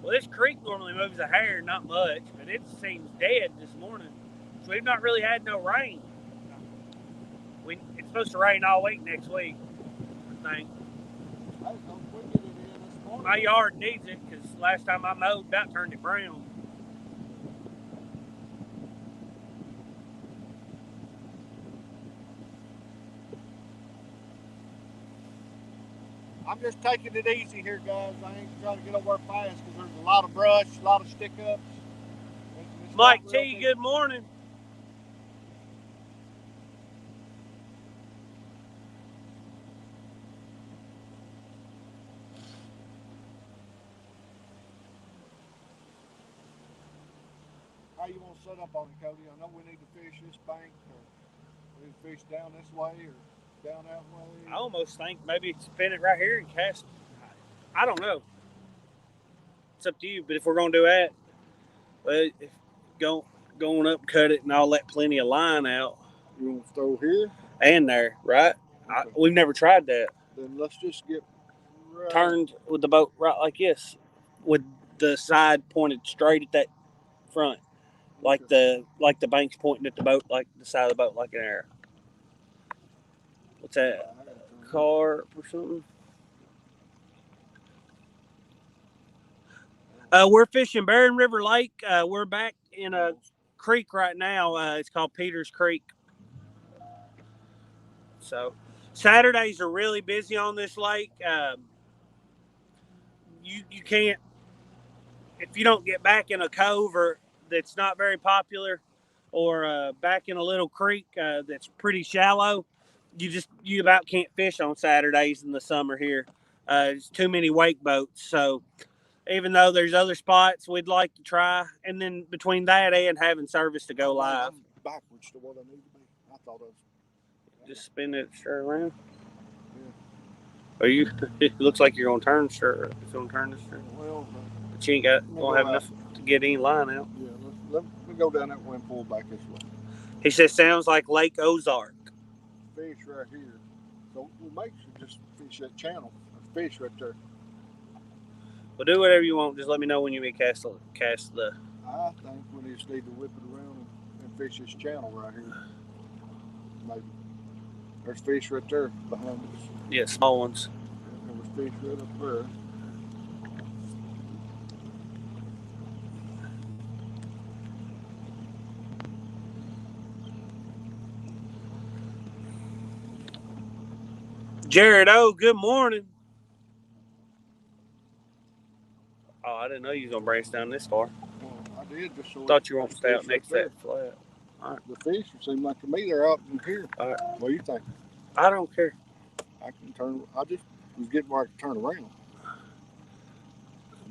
Well, this creek normally moves a hair, not much, but it seems dead this morning. So we've not really had no rain. It's supposed to rain all week next week, I think. My yard needs it because last time I mowed, about turned it brown. I'm just taking it easy here, guys. I ain't trying to get over fast because there's a lot of brush, a lot of stick-ups. Mike T, good morning. how you want to set up on it, Cody? I know we need to fish this bank, or we need to fish down this way, or down that way. I almost think maybe spin it right here and cast. I don't know. It's up to you. But if we're gonna do that, well, if going up, cut it, and I'll let plenty of line out. You want to throw here and there, right? Okay. We've never tried that. Then let's just get turned with the boat right like this, with the side pointed straight at that front, like the bank's pointing at the boat, like the side of the boat, like an arrow. What's that? Carp or something? We're fishing Barren River Lake. We're back in a creek right now. It's called Peters Creek. So Saturdays are really busy on this lake. You can't, if you don't get back in a cove or that's not very popular, or back in a little creek that's pretty shallow, you about can't fish on Saturdays in the summer here. There's too many wake boats. So even though there's other spots we'd like to try, and then between that and having service to go live. I'm backwards to what I need to be. I thought I was. Just spin it straight around. Yeah. Are you? It looks like you're gonna turn straight. It's gonna turn this straight. Well, but you ain't gonna have enough to get any line out. Yeah, let me go down that way and pull back this way. He says sounds like Lake Ozark. Fish right here. So we might just fish that channel. There's fish right there. Well, do whatever you want. Just let me know when you may cast the. I think we just need to whip it around and fish this channel right here. Maybe. There's fish right there behind us. Yeah, small ones. There was fish right up there. Jared O, good morning. Oh, I didn't know you was gonna bring us down this far. Well, I did just so. Thought you were gonna stay out next to that flat. All right. The fish seem like to me they're out in here. All right. What do you think? I don't care. I can turn. I just was getting ready to turn around.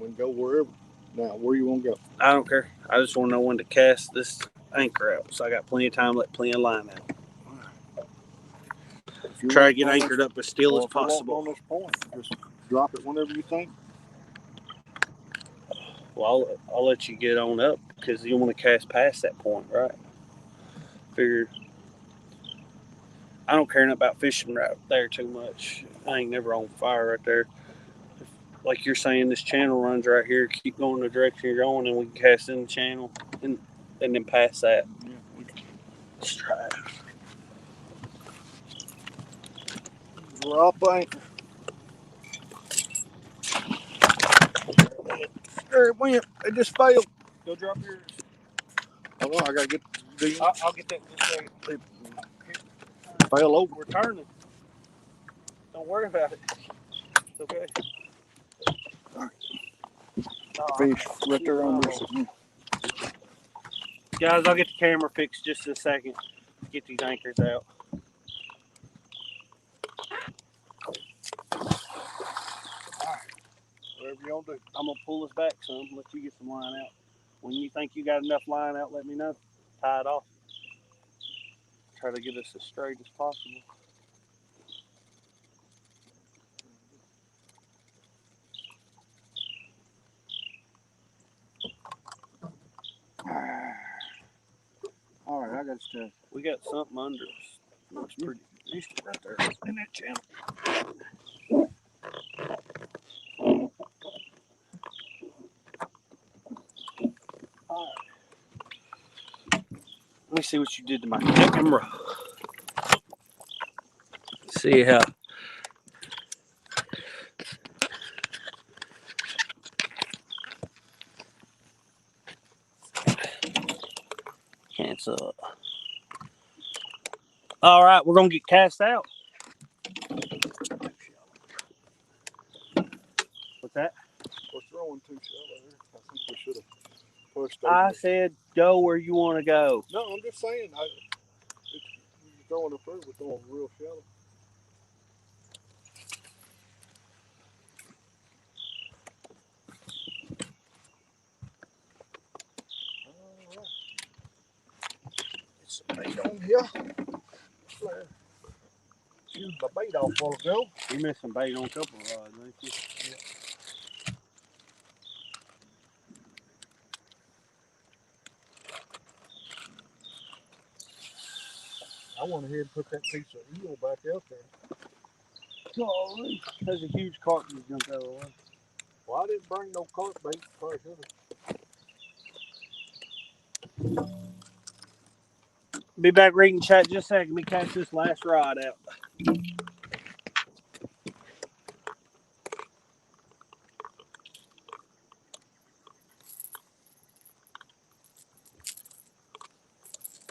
We can go wherever. Now, where you want to go? I don't care. I just want to know when to cast this anchor out, so I got plenty of time to let plenty of line out. Try to get anchored up as still as possible. On this point, just drop it whenever you think. Well, I'll let you get on up because you want to cast past that point, right? Figure. I don't care about fishing right there too much. I ain't never on fire right there. Like you're saying, this channel runs right here. Keep going the direction you're going, and we can cast in the channel and then pass that. Yeah, we can. Let's try it. Drop anchor. There it went. It just failed. Go drop yours. Hold on, I gotta get the. I'll get that. Just Fell over. We're turning. Don't worry about it. It's okay. All right. Fish right there on this. Guys, I'll get the camera fixed just in a second. Get these anchors out. Whatever you want to do. I'm going to pull us back some, let you get some line out. When you think you got enough line out, let me know. Tie it off. Try to get us as straight as possible. All right, I got stuff. We got something under us. Looks pretty decent right there in that channel. All right. Let me see what you did to my camera. See how. Cancel. All right, we're gonna get cast out. What's that? We're throwing too shallow here. I think we should have pushed. I said go where you want to go. No, I'm just saying. You're throwing up there, we're throwing real shallow. here. Shoot my bait off a while ago. You missed some bait on a couple of rods, ain't you? Yeah. I went ahead and put that piece of eel back out there. Golly, there's a huge carp that jumped out of the water. Well, I didn't bring no carp bait. Probably should have. Be back reading chat just a second. Me catch this last rod out.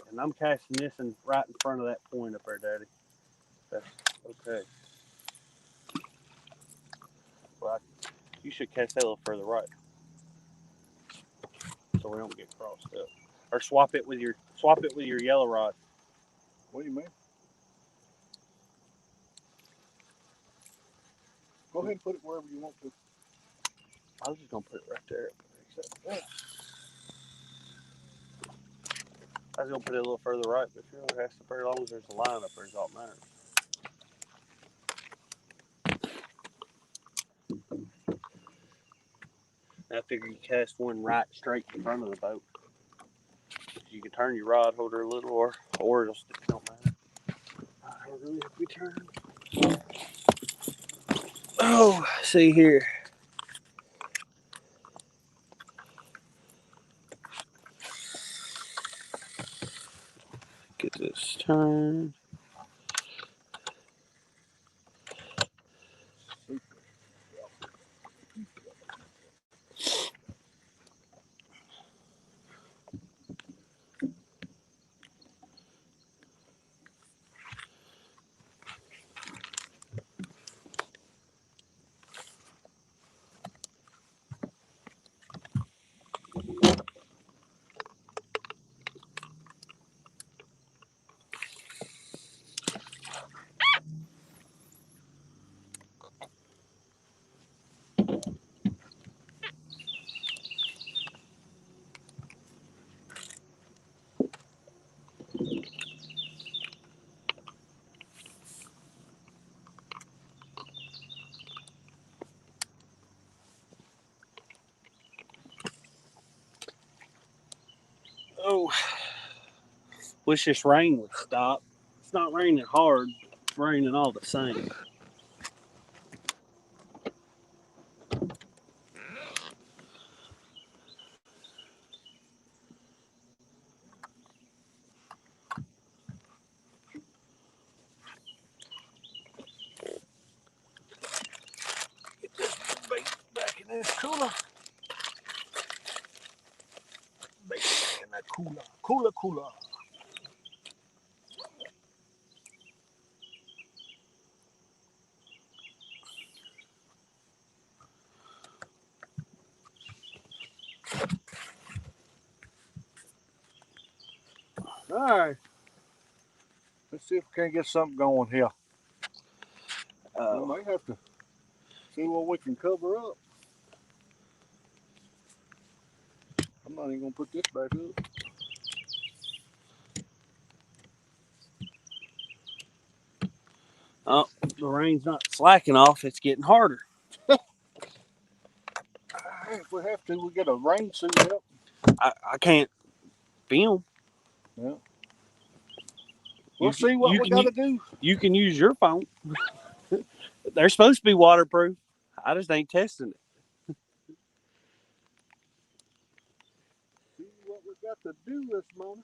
And I'm casting this in right in front of that point up there, Daddy. That's okay. Well, you should cast that a little further right, so we don't get crossed up. Or swap it with your yellow rod. What do you mean? Go ahead and put it wherever you want to. I was just gonna put it right there. Yeah. I was gonna put it a little further right, but you don't have to put it as long as there's a line up there is all that matters. I figure you cast one right straight in front of the boat. You can turn your rod holder a little, or it'll stick. Don't matter. I don't really have to be turned. Oh, see here. Get this turned. Oh, wish this rain would stop. It's not raining hard. It's raining all the same. Get this bait back in this cooler. Bait back in that cooler. Cooler. All right. Let's see if we can get something going here. We might have to see what we can cover up. I'm not even gonna put this back up. Oh, the rain's not slacking off. It's getting harder. If we have to, we get a rain suit up. I can't film. Yeah. We'll see what we got to do. You can use your phone. They're supposed to be waterproof. I just ain't testing it. See what we got to do this morning.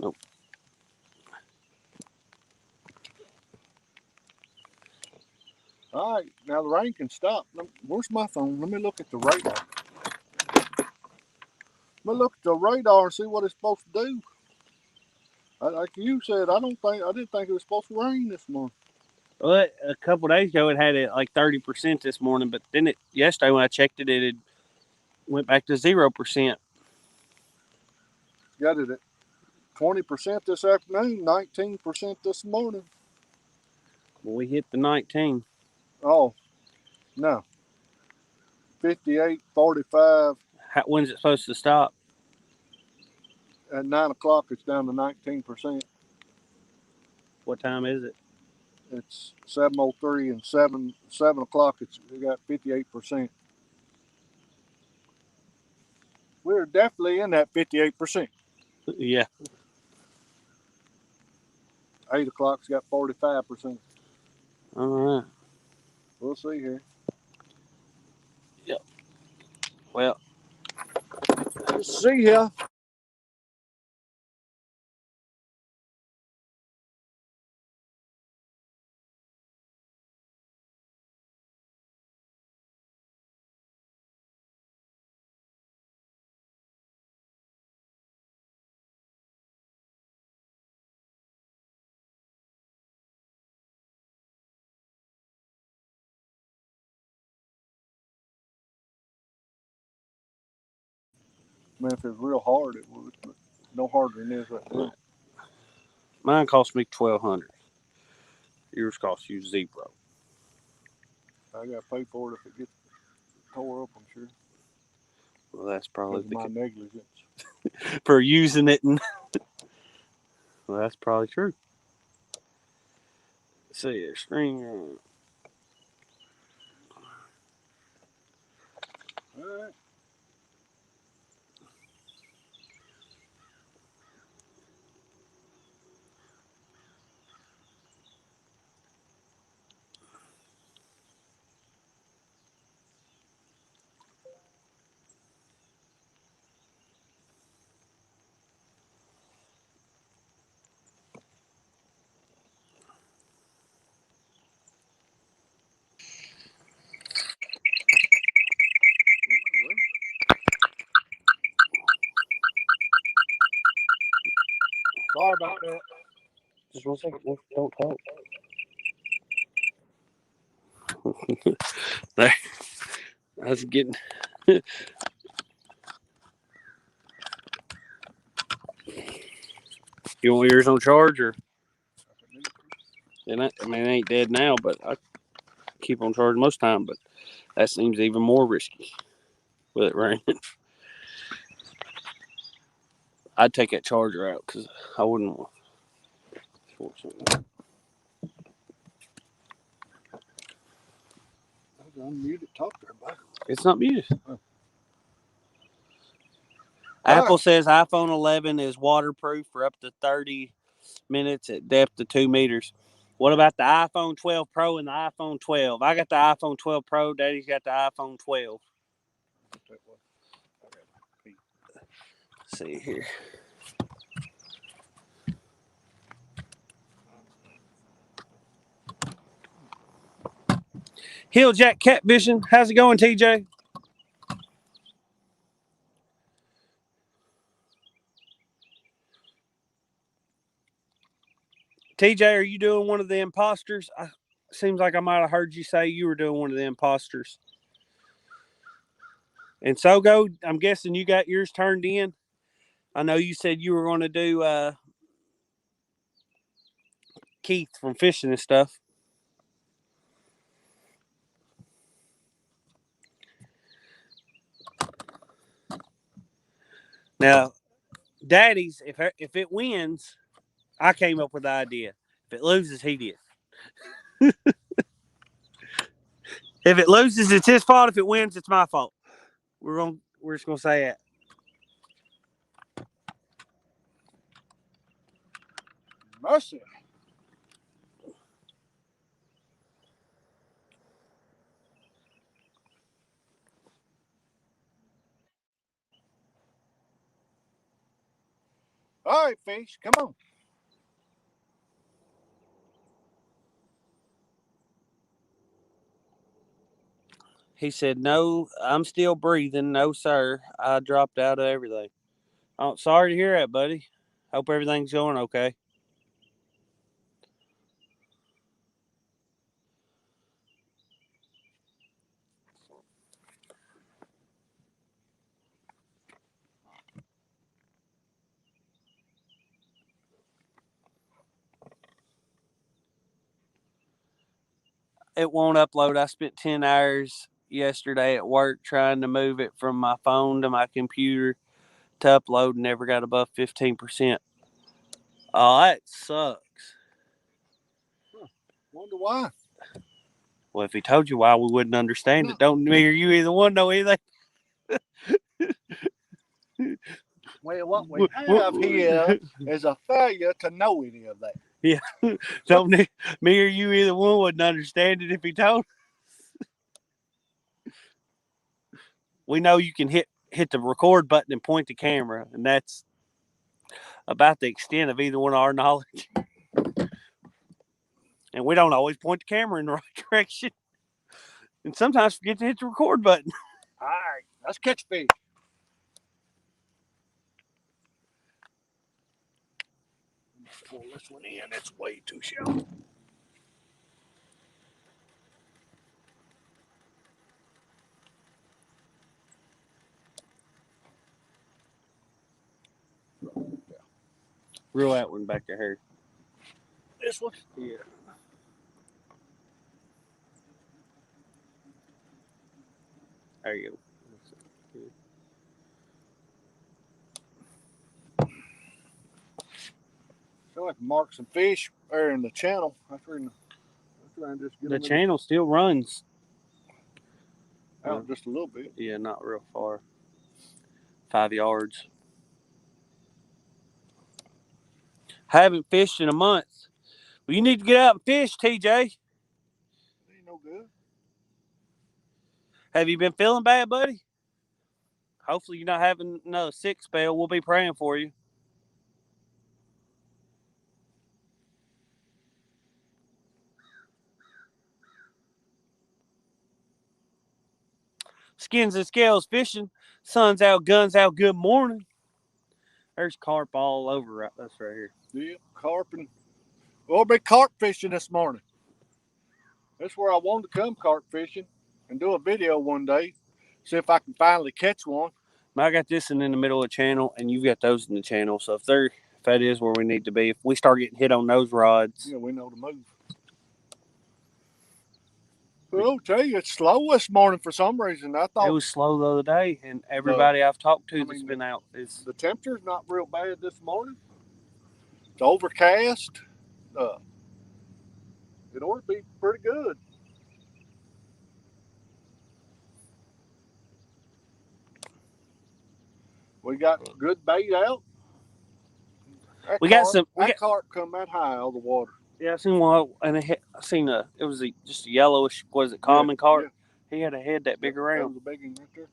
Nope. All right, now the rain can stop. Where's my phone? Let me look at the radar. Let me look at the radar and see what it's supposed to do. Like you said, I didn't think it was supposed to rain this morning. Well, a couple of days ago, it had it like 30% this morning, but then yesterday when I checked it, it went back to 0%. Got it at 20% this afternoon, 19% this morning. Well, we hit the 19. Oh, no. 58.45. When's it supposed to stop? At 9 o'clock, it's down to 19%. What time is it? It's 7:03, and 7 o'clock, it got 58%. We're definitely in that 58%. Yeah. 8 o'clock's got 45%. All right. We'll see here. Yep. Well, let's see here. Man, if it was real hard, it would, but no harder than this right now. Mine cost me $1,200. Yours cost you $0. I got to pay for it if it gets tore up, I'm sure. Well, that's probably my negligence for using it, and well, that's probably true. Let's see, string. All right. Sorry about that. Just 1 second. Don't talk. There. I was getting. You want yours on charge, or? I mean, it ain't dead now, but I keep on charging most time. But that seems even more risky with it raining. I'd take that charger out because I wouldn't want. Unmuted. Talk to everybody. It's not muted. Apple says iPhone 11 is waterproof for up to 30 minutes at depth of 2 meters. What about the iPhone 12 Pro and the iPhone 12? I got the iPhone 12 Pro. Daddy's got the iPhone 12. Let's see here. Hilljack Catfishing. How's it going, TJ? TJ, are you doing one of the imposters? Seems like I might have heard you say you were doing one of the imposters. And Sogo, I'm guessing you got yours turned in. I know you said you were going to do Keith from fishing and stuff. Now, Daddy's, if it wins, I came up with the idea. If it loses, he did. If it loses, it's his fault. If it wins, it's my fault. We're just gonna say that. Mercy. All right, fish, come on. He said, "No, I'm still breathing. No, sir. I dropped out of everything." Oh, sorry to hear that, buddy. Hope everything's going okay. It won't upload. I spent 10 hours yesterday at work trying to move it from my phone to my computer to upload and never got above 15%. Oh, that sucks. Wonder why. Well, if he told you why, we wouldn't understand No. it. Don't me or you either one know anything. Well, what we have here is a failure to know any of that. Yeah. Don't me or you either one wouldn't understand it if he told. We know you can hit the record button and point the camera, and that's about the extent of either one of our knowledge. And we don't always point the camera in the right direction. And sometimes forget to hit the record button. All right, let's catch fish. Pull this one in. It's way too shallow. Reel that one back to her. This one? Yeah. There you go. Feel like mark some fish there in the channel. Just get The channel still runs out just a little bit. Yeah, not real far. 5 yards. Haven't fished in a month. Well, you need to get out and fish, TJ. Ain't no good. Have you been feeling bad, buddy? Hopefully you're not having another sick spell. We'll be praying for you. Skins and Scales Fishing. Sun's out, guns out, good morning. There's carp all over us right here. Yeah, carp and we'll be carp fishing this morning. That's where I wanted to come carp fishing and do a video one day. See if I can finally catch one. I got this in the middle of the channel, and you've got those in the channel. So if that is where we need to be, if we start getting hit on those rods, yeah, we know to move. Well, I'll tell you, it's slow this morning for some reason. I thought it was slow the other day, and everybody I've talked to that's been out is the temperature's not real bad this morning. It's overcast. It ought to be pretty good. We got good bait out. That carp come that high out of the water. Yeah, I seen one, and it was just a yellowish, common carp? Yeah. He had a head that big around. That was a big one right there.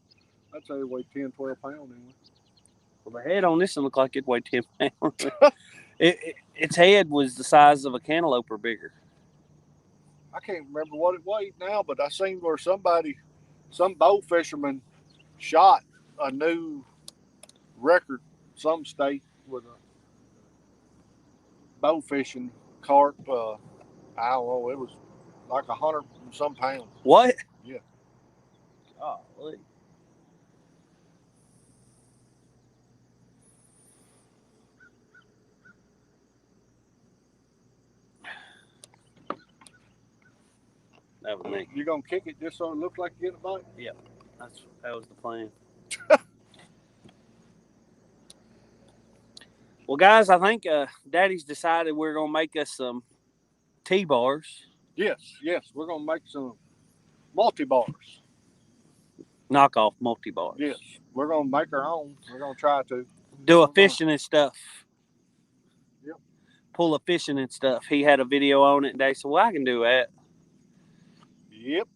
I'd say it weighed 10, 12 pounds anyway. Well, the head on this one looked like it weighed 10 pounds. Its head was the size of a cantaloupe or bigger. I can't remember what it weighed now, but I seen where some bow fisherman shot a new record, some state with a bow fishing carp. I don't know, it was like 100 and some pounds. What? Yeah. Golly. That was me. You gonna kick it just so it looks like you're getting a bite? Yeah, that was the plan. Well, guys, I think Daddy's decided we're gonna make us some T-bars. Yes, we're gonna make some multi-bars. Knockoff multi-bars. Yes, we're gonna make our own. We're gonna try to do a fishing and stuff. Yep. Pull a fishing and stuff. He had a video on it, and they said, "Well, I can do that." Yep.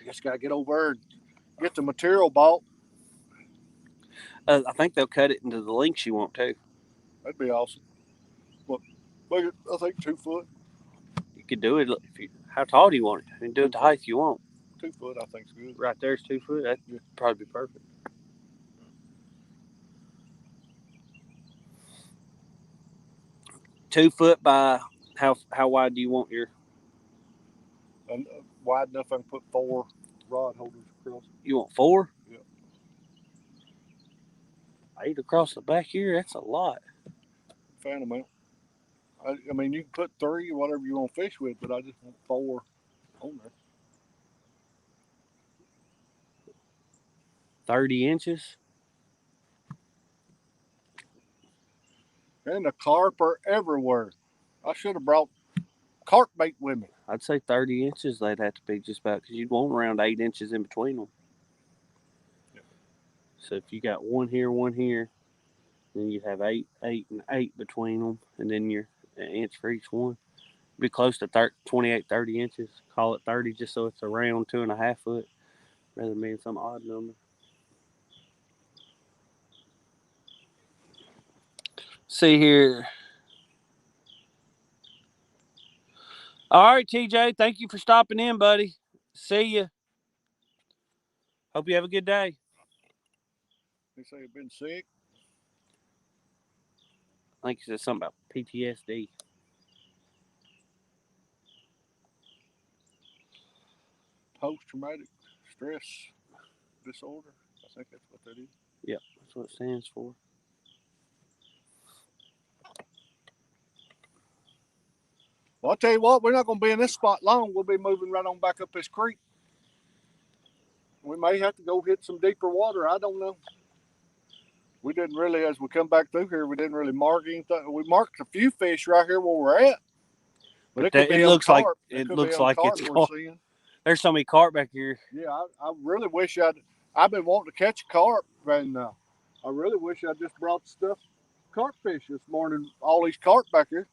Just gotta get over and get the material bought. I think they'll cut it into the lengths you want to. That'd be awesome. Well, I think 2 foot. You could do it if you. How tall do you want it? I mean, do it the height you want. 2 foot, I think's good. Right there's 2 foot. That'd probably be perfect. $2 foot by how wide do you want your? Wide enough I can put 4 rod holders across. You want 4? Yeah. 8 across the back here. That's a lot. Fan amount. I mean, you can put 3, whatever you want to fish with, but I just want 4 on there. 30 inches. And the carp are everywhere. I should have brought carp bait with me. I'd say 30 inches they'd have to be just about, because you'd want around 8 inches in between them. Yep. So if you got one here, then you'd have 8, 8, and 8 between them, and then you're an inch for each one. Be close to 28, 30 inches. Call it 30 just so it's around 2.5 foot rather than being some odd number. See here. All right, TJ, thank you for stopping in, buddy. See you. Hope you have a good day. They say you've been sick. I think he said something about PTSD. Post-traumatic stress disorder. I think that's what that is. Yep, that's what it stands for. Well, I'll tell you what, we're not going to be in this spot long. We'll be moving right on back up this creek. We may have to go hit some deeper water. I don't know. We didn't really, as we come back through here, we didn't really mark anything. We marked a few fish right here where we're at. But it looks like it's we're seeing. There's so many carp back here. Yeah, I really wish I've been wanting to catch a carp, and I really wish I just brought stuff carp fish this morning. All these carp back here.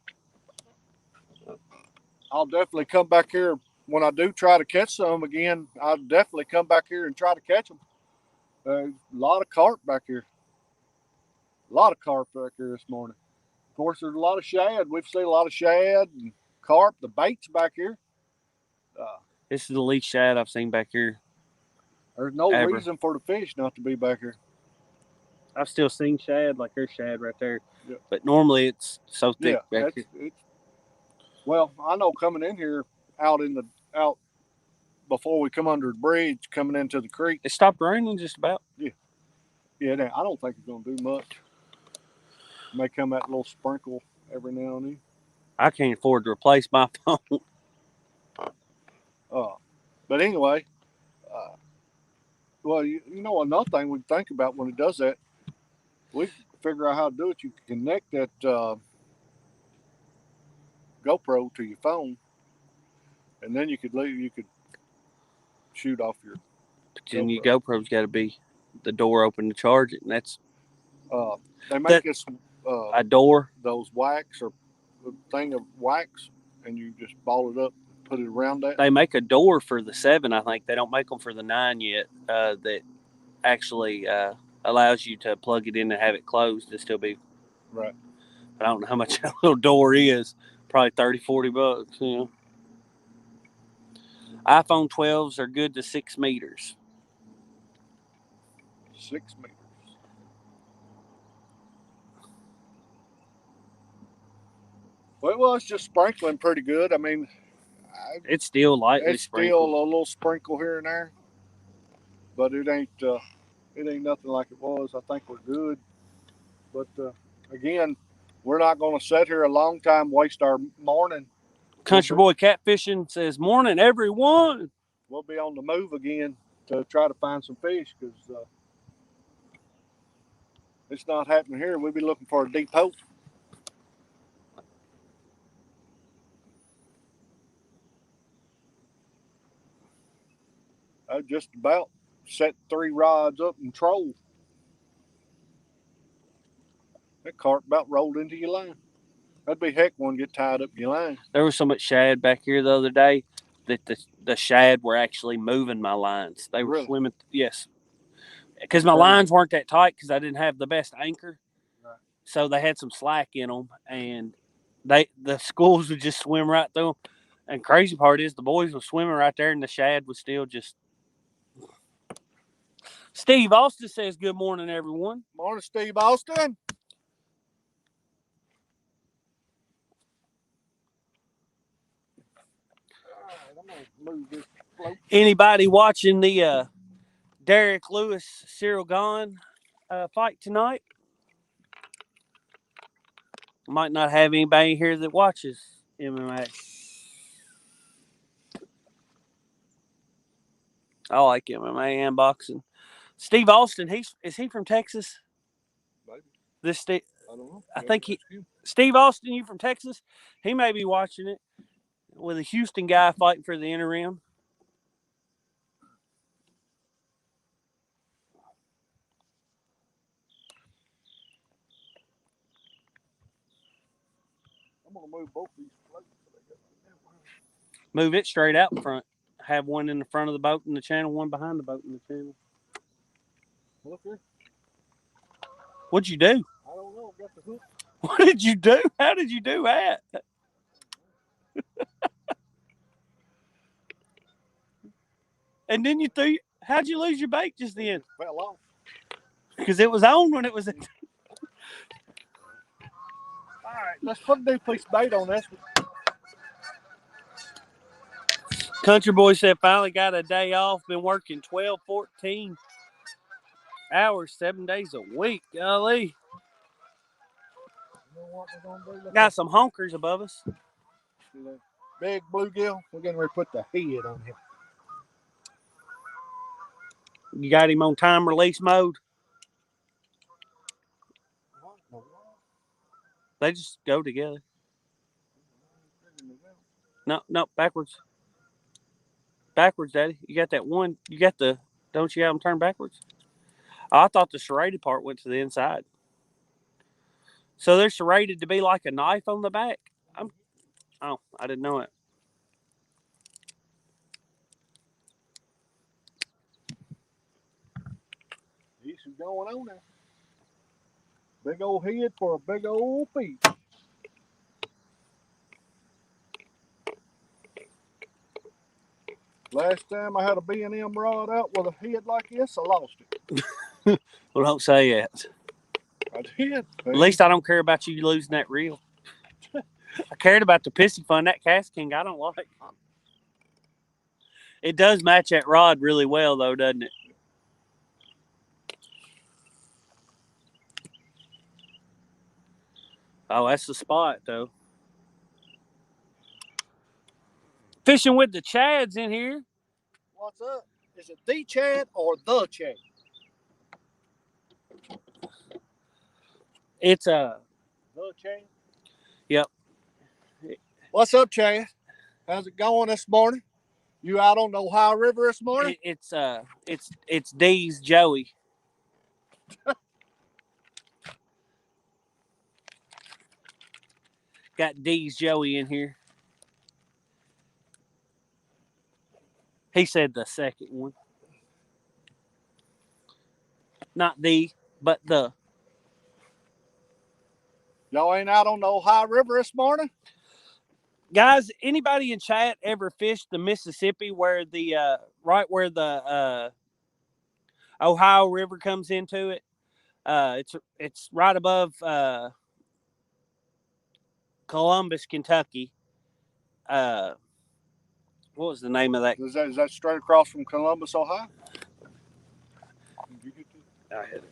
I'll definitely come back here when I do try to catch some again. I'll definitely come back here and try to catch them. A lot of carp back here. A lot of carp back here this morning. Of course, there's a lot of shad. We've seen a lot of shad and carp. The bait's back here. This is the least shad I've seen back here. There's no reason for the fish not to be back here. I've still seen shad, like there's shad right there. Yep. But normally it's so thick back here. Well, I know coming in here out before we come under the bridge, coming into the creek. It stopped raining just about. Yeah. Yeah, I don't think it's going to do much. It may come that little sprinkle every now and then. I can't afford to replace my phone. But anyway, well, you know, another thing we think about when it does that, we figure out how to do it. You can connect that GoPro to your phone, and then you could shoot off your. But then your GoPro's got to be the door open to charge it, and that's. They make us a door. Those wax or a thing of wax, and you just ball it up, put it around that. They make a door for the 7, I think. They don't make them for the 9 yet. That actually allows you to plug it in and have it closed and still be right. But I don't know how much that little door is. Probably $30-$40. You know. iPhone 12s are good to 6 meters. 6 meters. Well, it's just sprinkling pretty good. I mean, it's still lightly sprinkled. It's still a little sprinkle here and there, but it ain't nothing like it was. I think we're good. But again, we're not going to sit here a long time, waste our morning. Country Boy Catfishing says, "Morning, everyone." We'll be on the move again to try to find some fish because it's not happening here. We'll be looking for a deep hole. I just about set 3 rods up and troll. That carp about rolled into your line. That'd be heck one get tied up in your line. There was so much shad back here the other day that the shad were actually moving my lines. They were swimming. Yes. Because my lines weren't that tight because I didn't have the best anchor. Right. So they had some slack in them, and the schools would just swim right through them. And crazy part is the boys were swimming right there, and the shad was still just. Steve Austin says, "Good morning, everyone." Morning, Steve Austin. Anybody watching the Derek Lewis Cyril Gahn fight tonight? Might not have anybody here that watches MMA. I like MMA and boxing. Steve Austin, is he from Texas? Maybe. This Steve, I don't know. I think Steve Austin, you from Texas? He may be watching it with a Houston guy fighting for the interim. I'm gonna move both these floats. Move it straight out in front. Have one in the front of the boat in the channel, one behind the boat in the channel. Look here. What'd you do? I don't know. Got the hook. What did you do? How did you do that? And then you threw. How'd you lose your bait just then? It fell off. Because it was on when it was. All right, let's put a new piece of bait on this one. Country boy said finally got a day off. Been working 12, 14 hours, 7 days a week. Golly. You know what we're gonna do? Got some honkers above us. Big bluegill. We're getting ready to put the head on him. You got him on time release mode? They just go together. No, backwards. Backwards, Daddy. You got that one. You got the. Don't you have them turn backwards? Oh, I thought the serrated part went to the inside. So they're serrated to be like a knife on the back? I didn't know it. This is going on there. Big old head for a big old fish. Last time I had a B&M rod out with a head like this, I lost it. Well, don't say that. I did. At least I don't care about you losing that reel. I cared about the pissy fun. That Cast King I don't like. It does match that rod really well, though, doesn't it? Oh, that's the spot, though. Fishing with the Chads in here. What's up? Is it the Chad or the Chad? It's the Chad. Yep. What's up, Chad? How's it going this morning? You out on the Ohio River this morning? It's D's Joey. Got D's Joey in here. He said the second one. Not the, but the. Y'all ain't out on the Ohio River this morning? Guys, anybody in chat ever fished the Mississippi where the right where the Ohio River comes into it? It's right above Columbus, Kentucky. What was the name of that? Is that straight across from Columbus, Ohio? Did you get to? I hit it.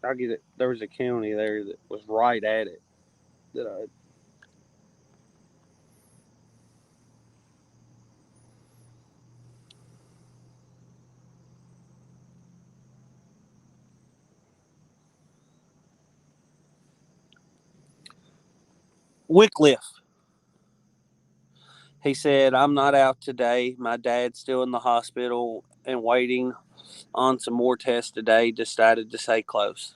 I'll get it. There was a county there that was right at it. Wycliffe. He said, I'm not out today. My dad's still in the hospital and waiting on some more tests today. Decided to stay close.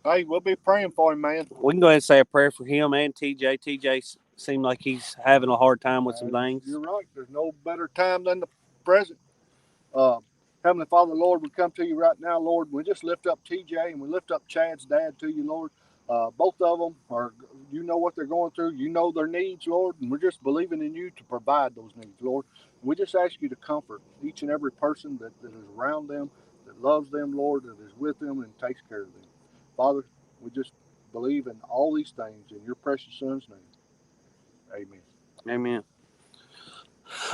Hey, we'll be praying for him, man. We can go ahead and say a prayer for him and TJ. TJ seemed like he's having a hard time with some things. You're right. There's no better time than the present. Heavenly Father, Lord, we come to you right now, Lord. We just lift up TJ and we lift up Chad's dad to you, Lord. Both of them are, you know what they're going through. You know their needs, Lord, and we're just believing in you to provide those needs, Lord. We just ask you to comfort each and every person that is around them, that loves them, Lord, that is with them and takes care of them. Father, we just believe in all these things in your precious Son's name. Amen. Amen.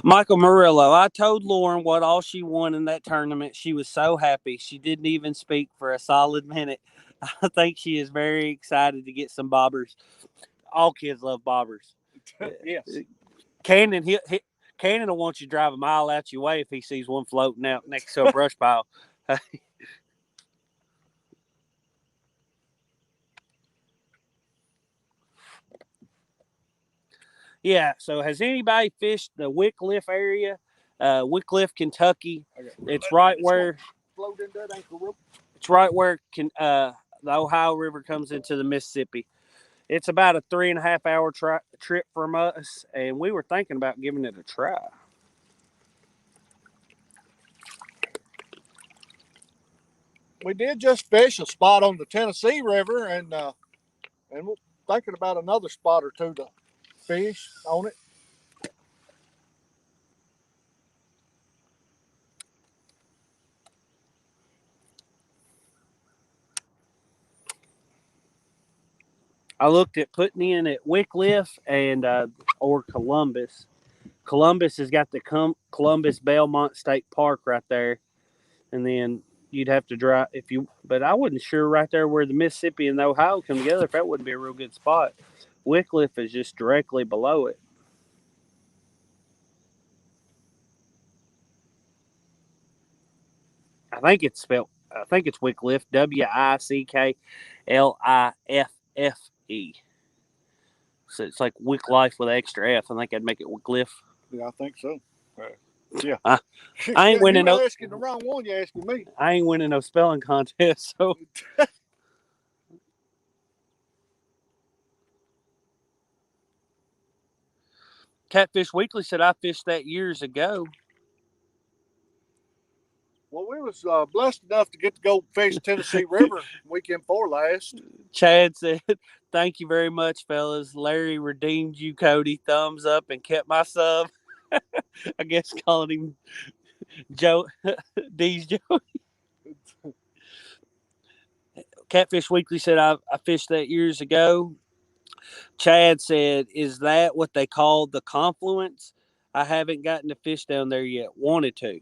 Michael Murillo, I told Lauren what all she won in that tournament. She was so happy. She didn't even speak for a solid minute. I think she is very excited to get some bobbers. All kids love bobbers. Yes. Cannon, Cannon will want you to drive a mile out your way if he sees one floating out next to a brush pile. Yeah, so has anybody fished the Wycliffe area? Wycliffe, Kentucky. It's right where the Ohio River comes into the Mississippi. It's about a 3.5 hour trip from us, and we were thinking about giving it a try. We did just fish a spot on the Tennessee River, and we're thinking about another spot or two to fish on it. I looked at putting in at Wycliffe and or Columbus. Columbus has got the Columbus Belmont State Park right there, and then you'd have to drive if you. But I wasn't sure right there where the Mississippi and the Ohio come together if that wouldn't be a real good spot. Wycliffe is just directly below it. I think it's spelled. I think it's Wycliffe. Wickliffe. So it's like Wycliffe with an extra F. I think I'd make it Wycliffe. Yeah, I think so. Yeah. I ain't winning no. Asking the wrong one. You asking me. I ain't winning no spelling contest. So. Catfish Weekly said I fished that years ago. Well, we was blessed enough to get to go fish Tennessee River weekend before last. Chad said, "Thank you very much, fellas. Larry redeemed you, Cody. Thumbs up and kept my sub." I guess calling him Joe D's Joe. Catfish Weekly said I fished that years ago. Chad said, "Is that what they call the confluence? I haven't gotten to fish down there yet. Wanted to."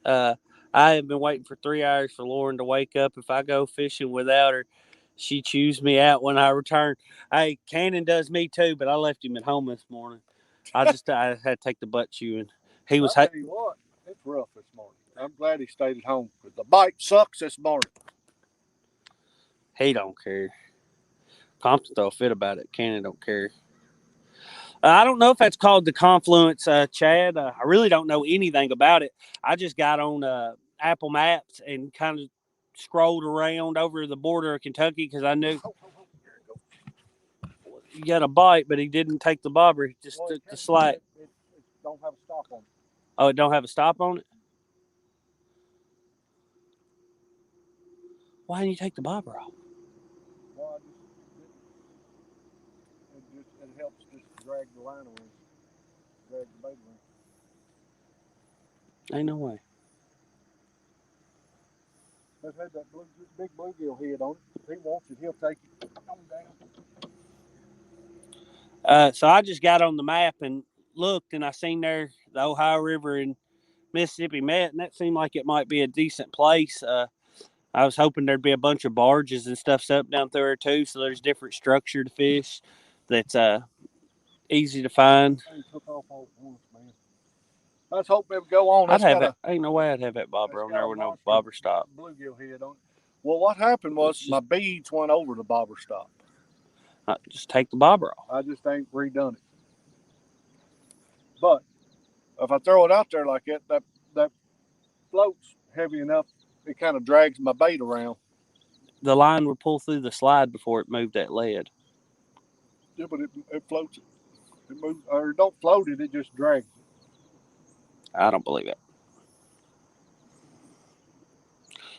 I have been waiting for 3 hours for Lauren to wake up. If I go fishing without her, she chews me out when I return. Hey, Cannon does me too, but I left him at home this morning. I had to take the butt chewing. He was. I'll tell you what, it's rough this morning. I'm glad he stayed at home because the bite sucks this morning. He don't care. Compton throw a fit about it. Cannon don't care. I don't know if that's called the confluence, Chad. I really don't know anything about it. I just got on Apple Maps and kind of scrolled around over the border of Kentucky because I knew you got a bite, but he didn't take the bobber. He just took the slack. It don't have a stop on it. Oh, it don't have a stop on it? Why didn't you take the bobber off? Well, it helps just drag the line around, drag the bait around. Ain't no way. Let's have that big bluegill head on it. If he wants it, he'll take it on down. So I just got on the map and looked, and I seen there the Ohio River and Mississippi met, and that seemed like it might be a decent place. I was hoping there'd be a bunch of barges and stuff set up down through there too, so there's different structure to fish that's easy to find. Took off all once, man. Let's hope it would go on. Ain't no way I'd have that bobber on there with no bobber stop. Bluegill head on it. Well, what happened was my beads went over the bobber stop. Just take the bobber off. I just ain't redone it. But if I throw it out there like that float's heavy enough, it kind of drags my bait around. The line would pull through the slide before it moved that lead. Yeah, but it floats it. It moves, or it don't float it, it just drags it. I don't believe it.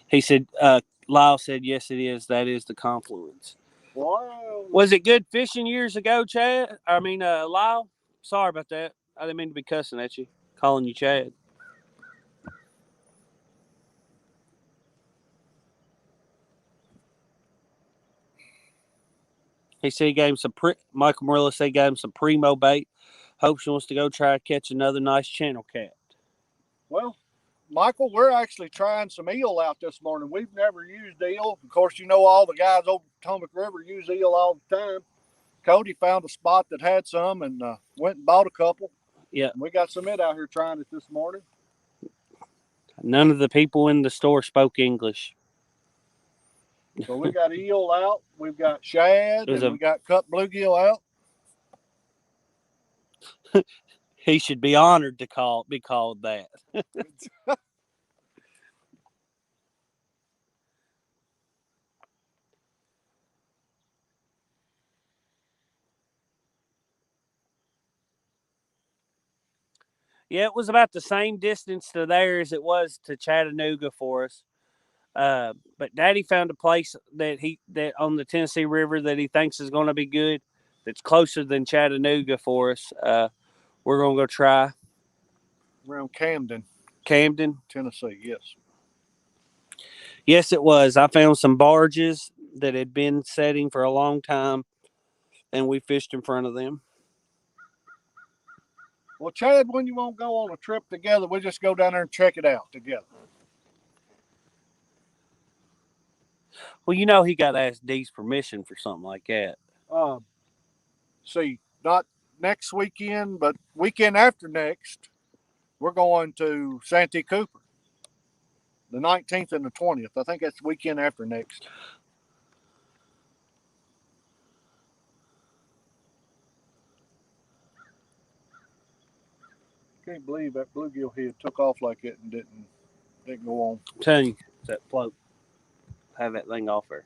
He said, Lyle said, yes, it is. That is the confluence. Wow. Was it good fishing years ago, Chad? I mean, Lyle? Sorry about that. I didn't mean to be cussing at you, calling you Chad. He said he gave him some, Michael Murillo said he gave him some primo bait. Hopes he wants to go try to catch another nice channel cat. Well, Michael, we're actually trying some eel out this morning. We've never used eel. Of course, you know all the guys over Potomac River use eel all the time. Cody found a spot that had some and went and bought a couple. Yeah. We got some out here trying it this morning. None of the people in the store spoke English. So we got eel out, we've got shad, and we got cut bluegill out. He should be honored to be called that. Yeah, it was about the same distance to there as it was to Chattanooga for us. But Daddy found a place that on the Tennessee River that he thinks is going to be good. That's closer than Chattanooga for us. We're going to go try Around Camden, Tennessee. Yes. Yes, it was. I found some barges that had been setting for a long time, and we fished in front of them. Well, Chad, when you won't go on a trip together, we just go down there and check it out together. Well, you know he got to ask Dee's permission for something like that. See, not next weekend, but weekend after next, we're going to Santee Cooper. The 19th and the 20th. I think that's the weekend after next. Can't believe that bluegill head took off like it and didn't go on. I'm telling you, that float. Have that thing off there.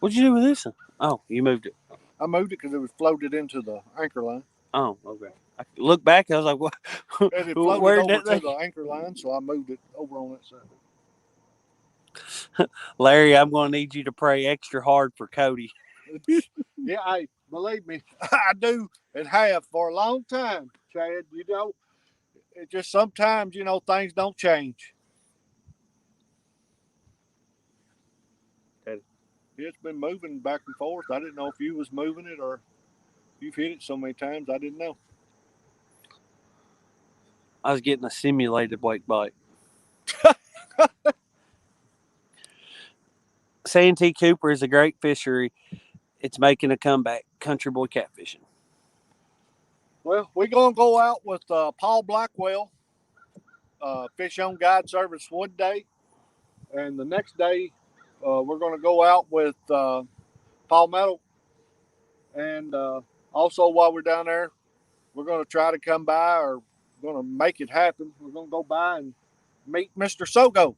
What'd you do with this one? Oh, you moved it. I moved it because it was floated into the anchor line. Oh, okay. I looked back, I was like, what? And it floated over to the anchor line, so I moved it over on that side. Larry, I'm going to need you to pray extra hard for Cody. Yeah, believe me, I do and have for a long time, Chad. You know, it just sometimes, things don't change. It's been moving back and forth. I didn't know if you was moving it or you've hit it so many times. I didn't know. I was getting a simulated wake bite. Santee Cooper is a great fishery. It's making a comeback. Country boy catfishing. Well, we're going to go out with Paul Blackwell, Fish on Guide Service one day. And the next day, we're going to go out with Paul Meadow. And also, while we're down there, we're going to try to come by, or going to make it happen. We're going to go by and meet Mr. Sogo.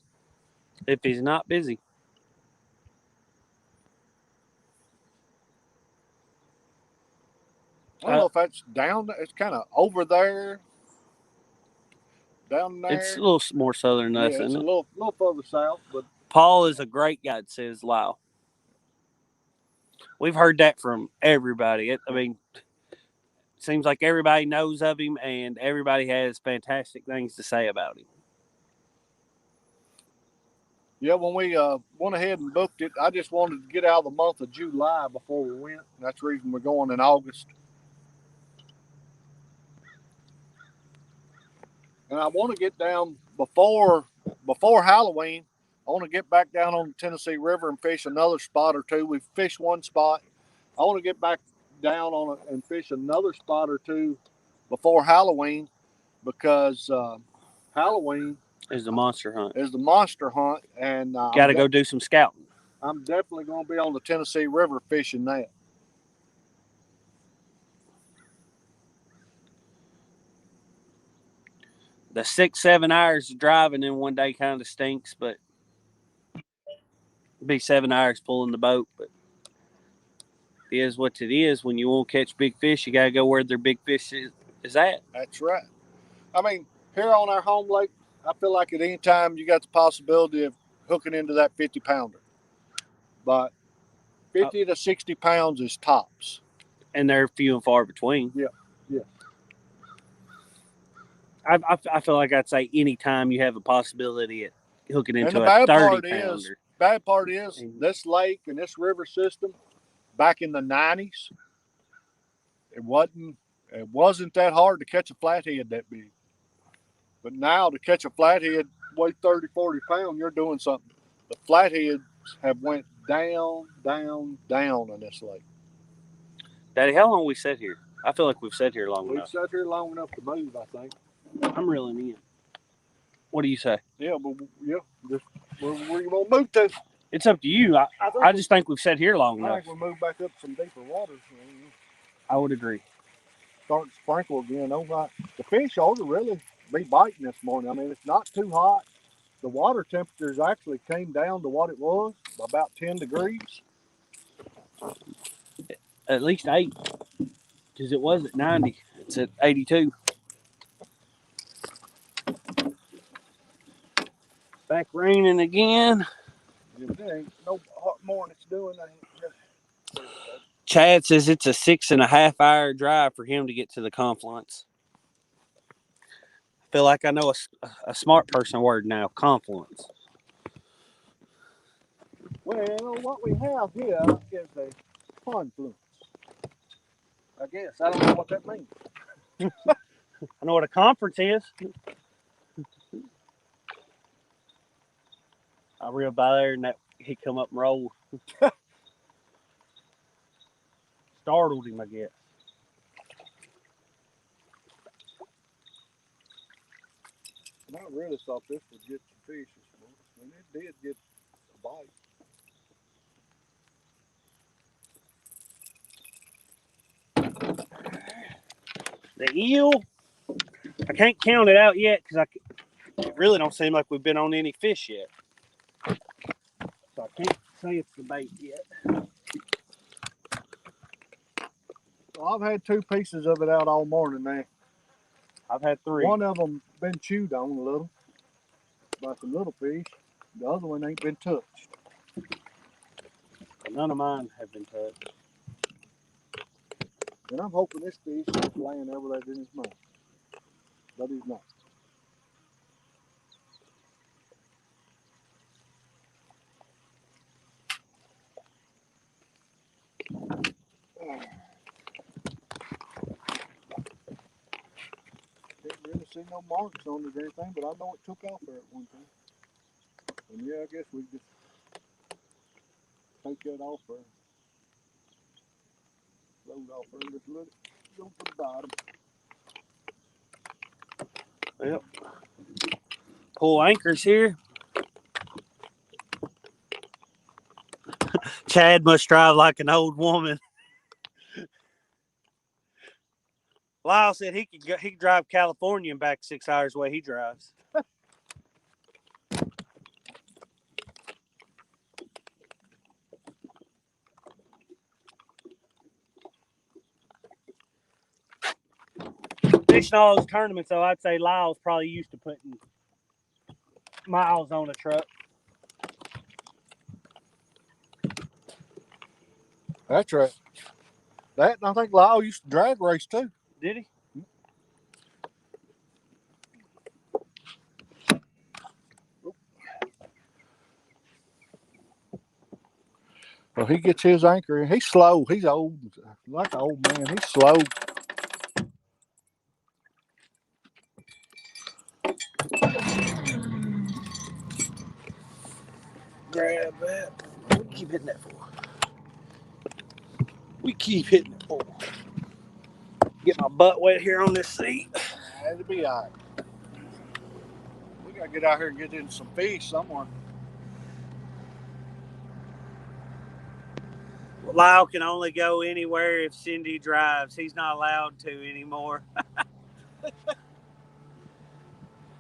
If he's not busy. I don't know if that's down. It's kind of over there. Down there. It's a little more southern than us, it's isn't it? A little further south. But Paul is a great guide, says Lyle. We've heard that from everybody. I mean, it seems like everybody knows of him, and everybody has fantastic things to say about him. Yeah, when we went ahead and booked it, I just wanted to get out of the month of July before we went. That's the reason we're going in August. And I want to get down before Halloween. I want to get back down on the Tennessee River and fish another spot or two. We've fished one spot. I want to get back down on it and fish another spot or two before Halloween, because Halloween is the monster hunt. And got to go do some scouting. I'm definitely going to be on the Tennessee River fishing that. The 6-7 hours of driving in one day kind of stinks, but it'd be 7 hours pulling the boat. But it is what it is. When you want to catch big fish, you got to go where their big fish is at. That's right. I mean, here on our home lake, I feel like at any time you got the possibility of hooking into that 50-pounder. But 50 to 60 pounds is tops. And they're few and far between. Yeah. I feel like I'd say any time you have a possibility at hooking into a 30-pounder. Bad part is this lake and this river system, back in the 90s, it wasn't that hard to catch a flathead that big. But now to catch a flathead weigh 30, 40 pounds, you're doing something. The flathead flukes have went down, down, down in this lake. Daddy, how long we sat here? I feel like we've sat here long We've enough. sat here long enough to move, I think. I'm reeling in. What do you say? Yeah, but yeah, just where you want to move to? It's up to you. I just think we've sat here long I enough. think we'll move back up some deeper waters. I would agree. Start to sprinkle again. The fish ought to really be biting this morning. I mean, it's not too hot. The water temperatures actually came down to what it was, about 10 degrees. At least 8, because it was at 90. It's at 82. Back raining again. If there ain't no hot morning it's doing, Chad says it's a 6.5 hour drive for him to get to the confluence. I feel like I know a smart person word now, confluence. Well, what we have here is a confluence. I guess. I don't know what that means. I know what a conference is. I reeled by there and he come up and rolled. Startled him, I guess. I really thought this would get some fish this morning, and it did get a bite. The eel, I can't count it out yet because it really don't seem like we've been on any fish yet. So I can't say it's the bait yet. Well, I've had 2 pieces of it out all morning now. I've had 3. One of them been chewed on a little by some little fish. The other one ain't been touched. None of mine have been touched. And I'm hoping this fish is laying over there in his mouth. But he's not. Didn't really see no marks on it or anything, but I know it took off there at one time. And yeah, I guess we just take that off there. Load off there and just let it go to the bottom. Yep. Pull anchors here. Chad must drive like an old woman. Lyle said he could drive California and back 6 hours the way he drives. Fishing all those tournaments, though, I'd say Lyle's probably used to putting miles on a truck. That's right. That, and I think Lyle used to drag race too. Did he? Well, he gets his anchor in. He's slow. He's old, like an old man. He's slow. Grab that. We keep hitting that for. We keep hitting it for. Get my butt wet here on this seat. That'll be all right. We got to get out here and get in some fish somewhere. Lyle can only go anywhere if Cindy drives. He's not allowed to anymore.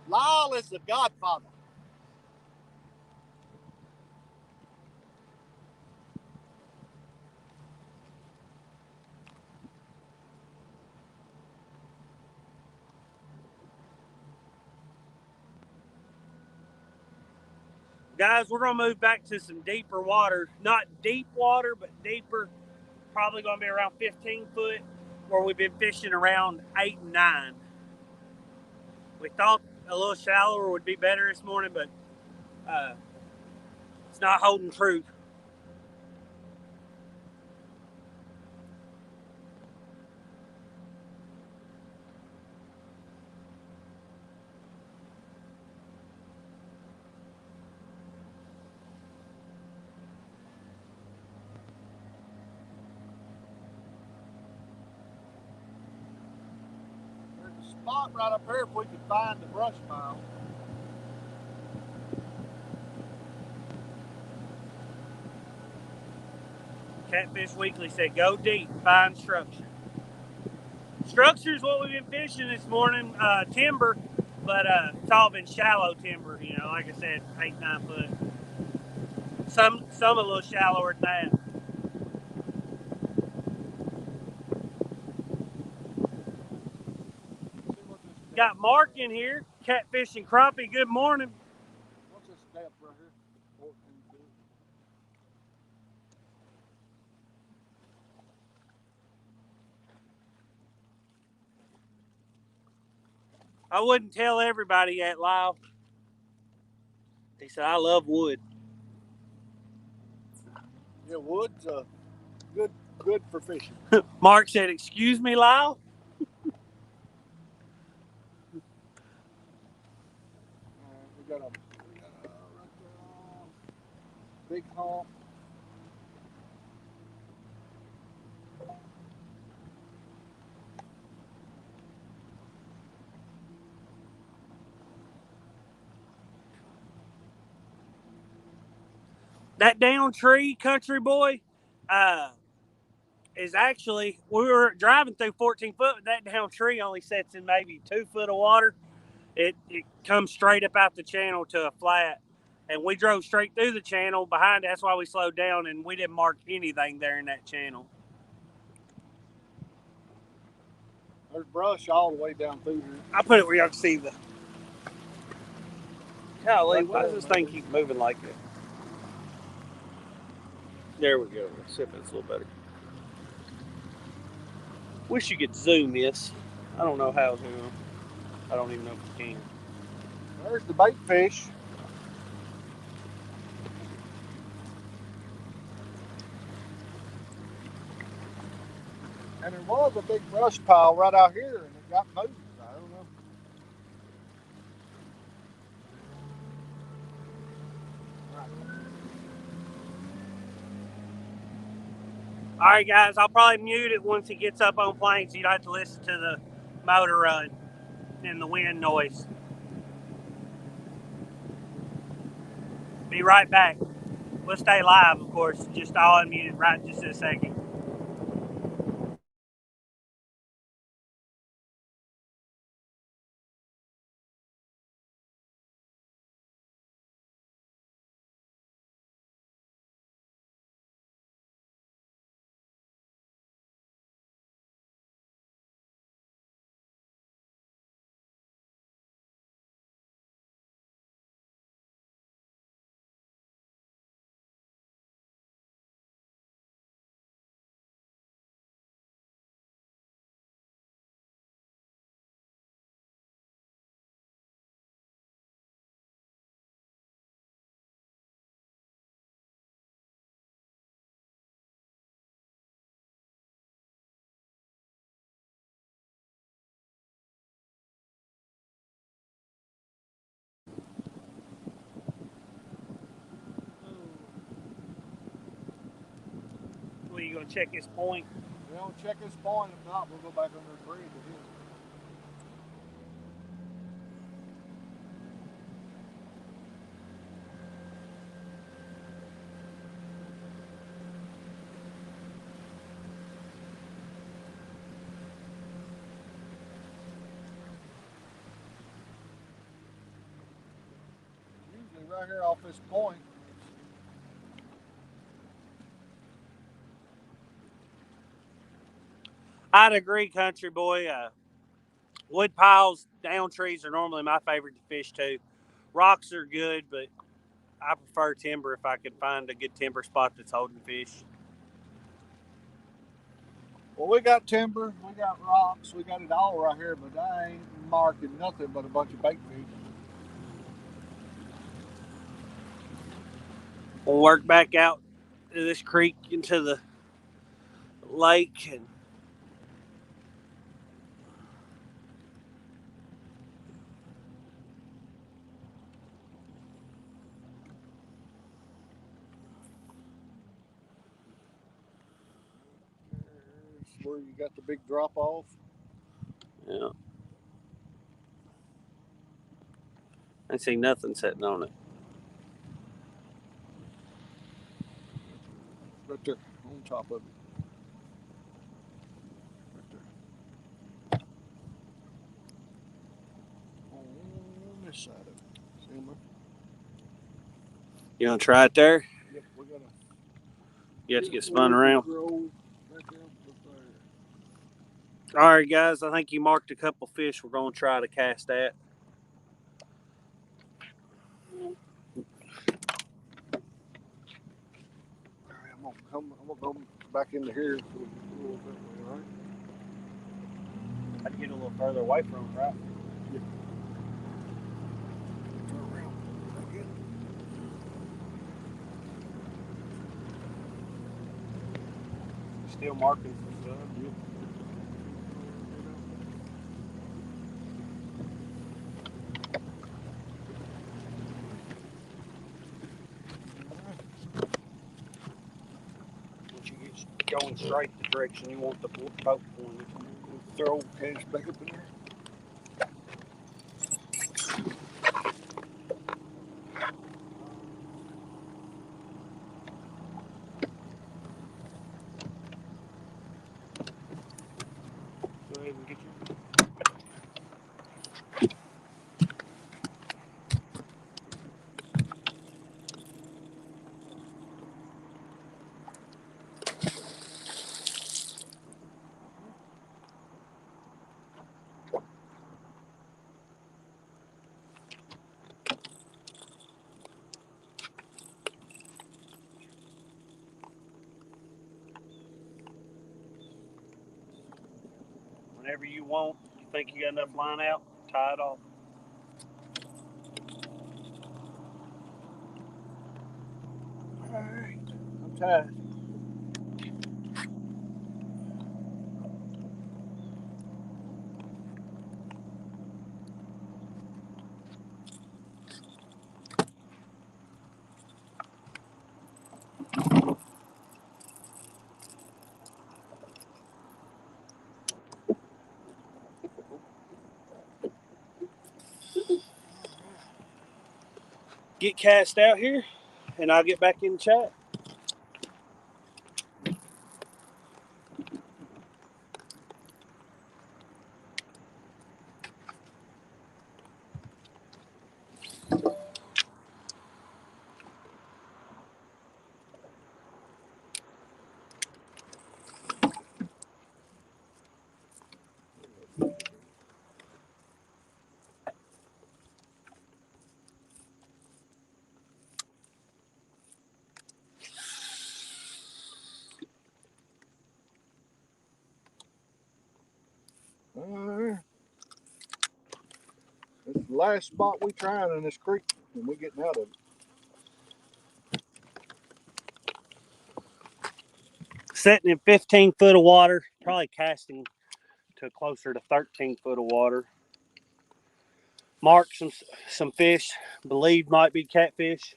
Lyle is the godfather. Guys, we're going to move back to some deeper water. Not deep water, but deeper. Probably going to be around 15 foot, where we've been fishing around 8 and 9. We thought a little shallower would be better this morning, but it's not holding true. spot right up here if we could find the brush pile. Catfish Weekly said, go deep, find structure. Structure is what we've been fishing this morning, timber, but it's all been shallow timber, you know, like I said, 8-9 foot. Some a little shallower than that. Got Mark in here, catfishing crappie. Good morning. What's this depth right here? 14 feet. I wouldn't tell everybody that, Lyle. He said, I love wood. Yeah, wood's good for fishing. Mark said, excuse me, Lyle? We got a big hump. That down tree, country boy, is actually, we were driving through 14 foot, but that down tree only sets in maybe 2 foot of water. It comes straight up out the channel to a flat. And we drove straight through the channel behind it. That's why we slowed down, and we didn't mark anything there in that channel. There's brush all the way down through here. I put it where y'all can see the. Golly, Right why there, does this maybe. thing keep moving like that? There we go. Let's see if it's a little better. Wish you could zoom this. I don't know how to. I don't even know if you can. There's the bait fish. And there was a big brush pile right out here, and it got moved. I don't know. All right, guys. I'll probably mute it once he gets up on plane, so you don't have to listen to the motor run and the wind noise. Be right back. We'll stay live, of course. Just I'll unmute it right just in a second. Well, you gonna check his point? We don't check this point. If not, we'll go back under the bridge again. Usually right here off this point. I'd agree, country boy. Wood piles, down trees are normally my favorite to fish too. Rocks are good, but I prefer timber if I can find a good timber spot that's holding fish. Well, we got timber, we got rocks, we got it all right here, but I ain't marking nothing but a bunch of bait fish. We'll work back out to this creek into the lake and There's where you got the big drop off. yeah. I see nothing sitting on it. Right there, on top of it. Right there. On this side of it. See him there? You gonna try it there? Yep, we gotta. You have to get spun around. Right there. All right, guys. I think you marked a couple fish. We're gonna try to cast at. I'm gonna go back into here a little bit, right? I'd get a little further away from it, right? Yeah. Turn around again. Still marking some stuff. Yep. Once you get going straight the direction you want the boat pointed. Throw cash back up in there. Go ahead and get your. Whenever you want, you think you got enough line out, tie it off. All right, I'm tired. Get cast out here, and I'll get back in the chat. All right. This is the last spot we trying in this creek, and we getting out of it. Setting in 15 foot of water, probably casting to closer to 13 foot of water. Mark some fish, believed might be catfish.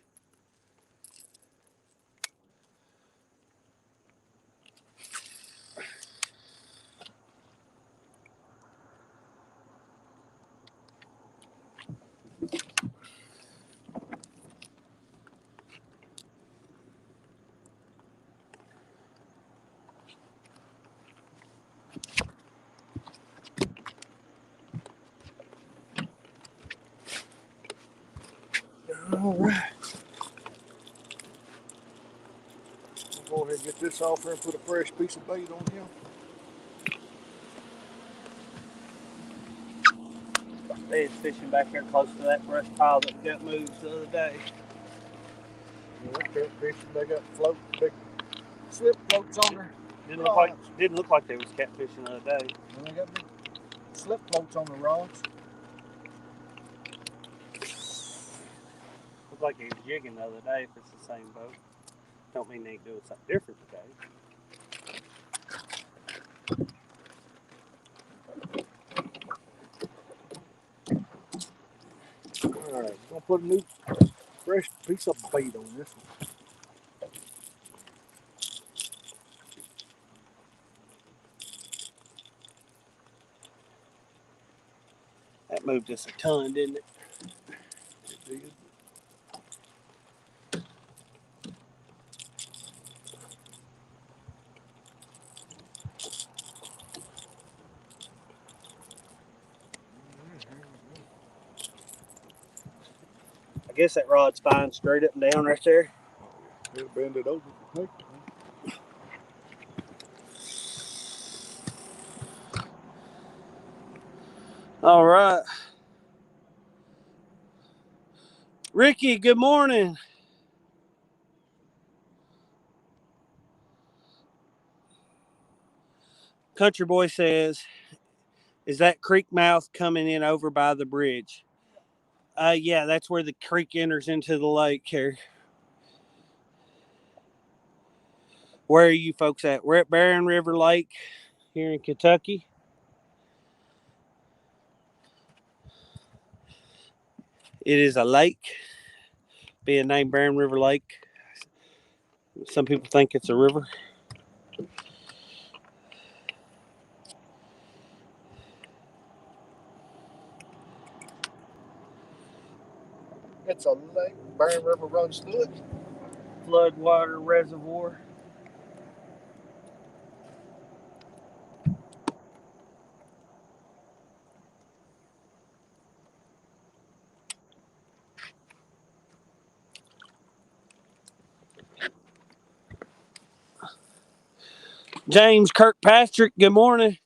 All right. I'll go ahead and get this off here and put a fresh piece of bait on him. They was fishing back here close to that brush pile that got moved the other day. Yeah, they got big slip floats on there. Didn't look like they was catfishing the other day. And they got big slip floats on the rods. Looked like he was jigging the other day if it's the same boat. Don't mean they ain't doing something different today. All right, gonna put a new fresh piece of bait on this one. That moved us a ton, didn't it? guess that rod's fine straight up and down right there. It'll bend it over. All right. Ricky, good morning. Country Boy says, is that creek mouth coming in over by the bridge? Yeah, that's where the creek enters into the lake here. Where are you folks at? We're at Barren River Lake here in Kentucky. It is a lake, being named Barren River Lake. Some people think it's a river. It's a lake. Barren River runs through it. Floodwater reservoir. James Kirkpatrick, good morning.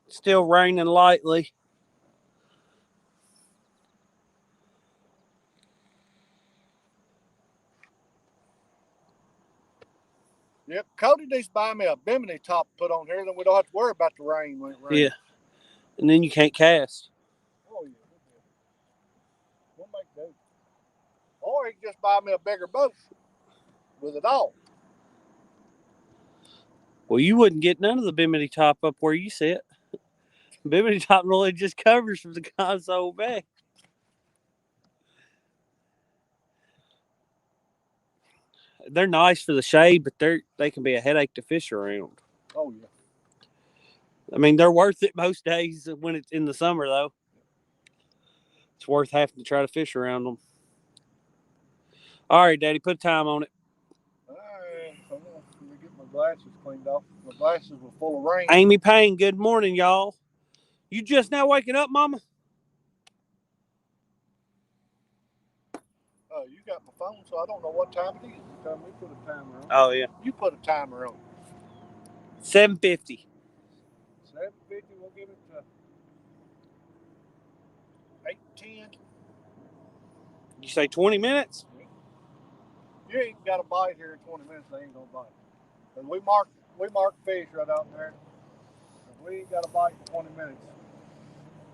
Still raining lightly. Yep, Cody needs to buy me a bimini top to put on here, then we don't have to worry about the rain when it rains. Yeah. And then you can't cast. Oh, yeah. We'll make do. Or he can just buy me a bigger boat with it all. Well, you wouldn't get none of the bimini top up where you sit. Bimini top really just covers from the console back. They're nice for the shade, but they can be a headache to fish around. Oh, yeah. I mean, they're worth it most days when it's in the summer, though. It's worth having to try to fish around them. All right, Daddy, put a time on it. All right. Hold on. Let me get my glasses cleaned off. My glasses were full of rain. Amy Payne, good morning, y'all. You just now waking up, Mama? Oh, you got my phone, so I don't know what time it is. You tell me put a timer on. Oh, yeah. You put a timer on. 7:50. 7:50, we'll give it to 8:10. You say 20 minutes? You ain't got a bite here in 20 minutes, they ain't gonna bite. Cause we mark fish right out there. If we ain't got a bite in 20 minutes,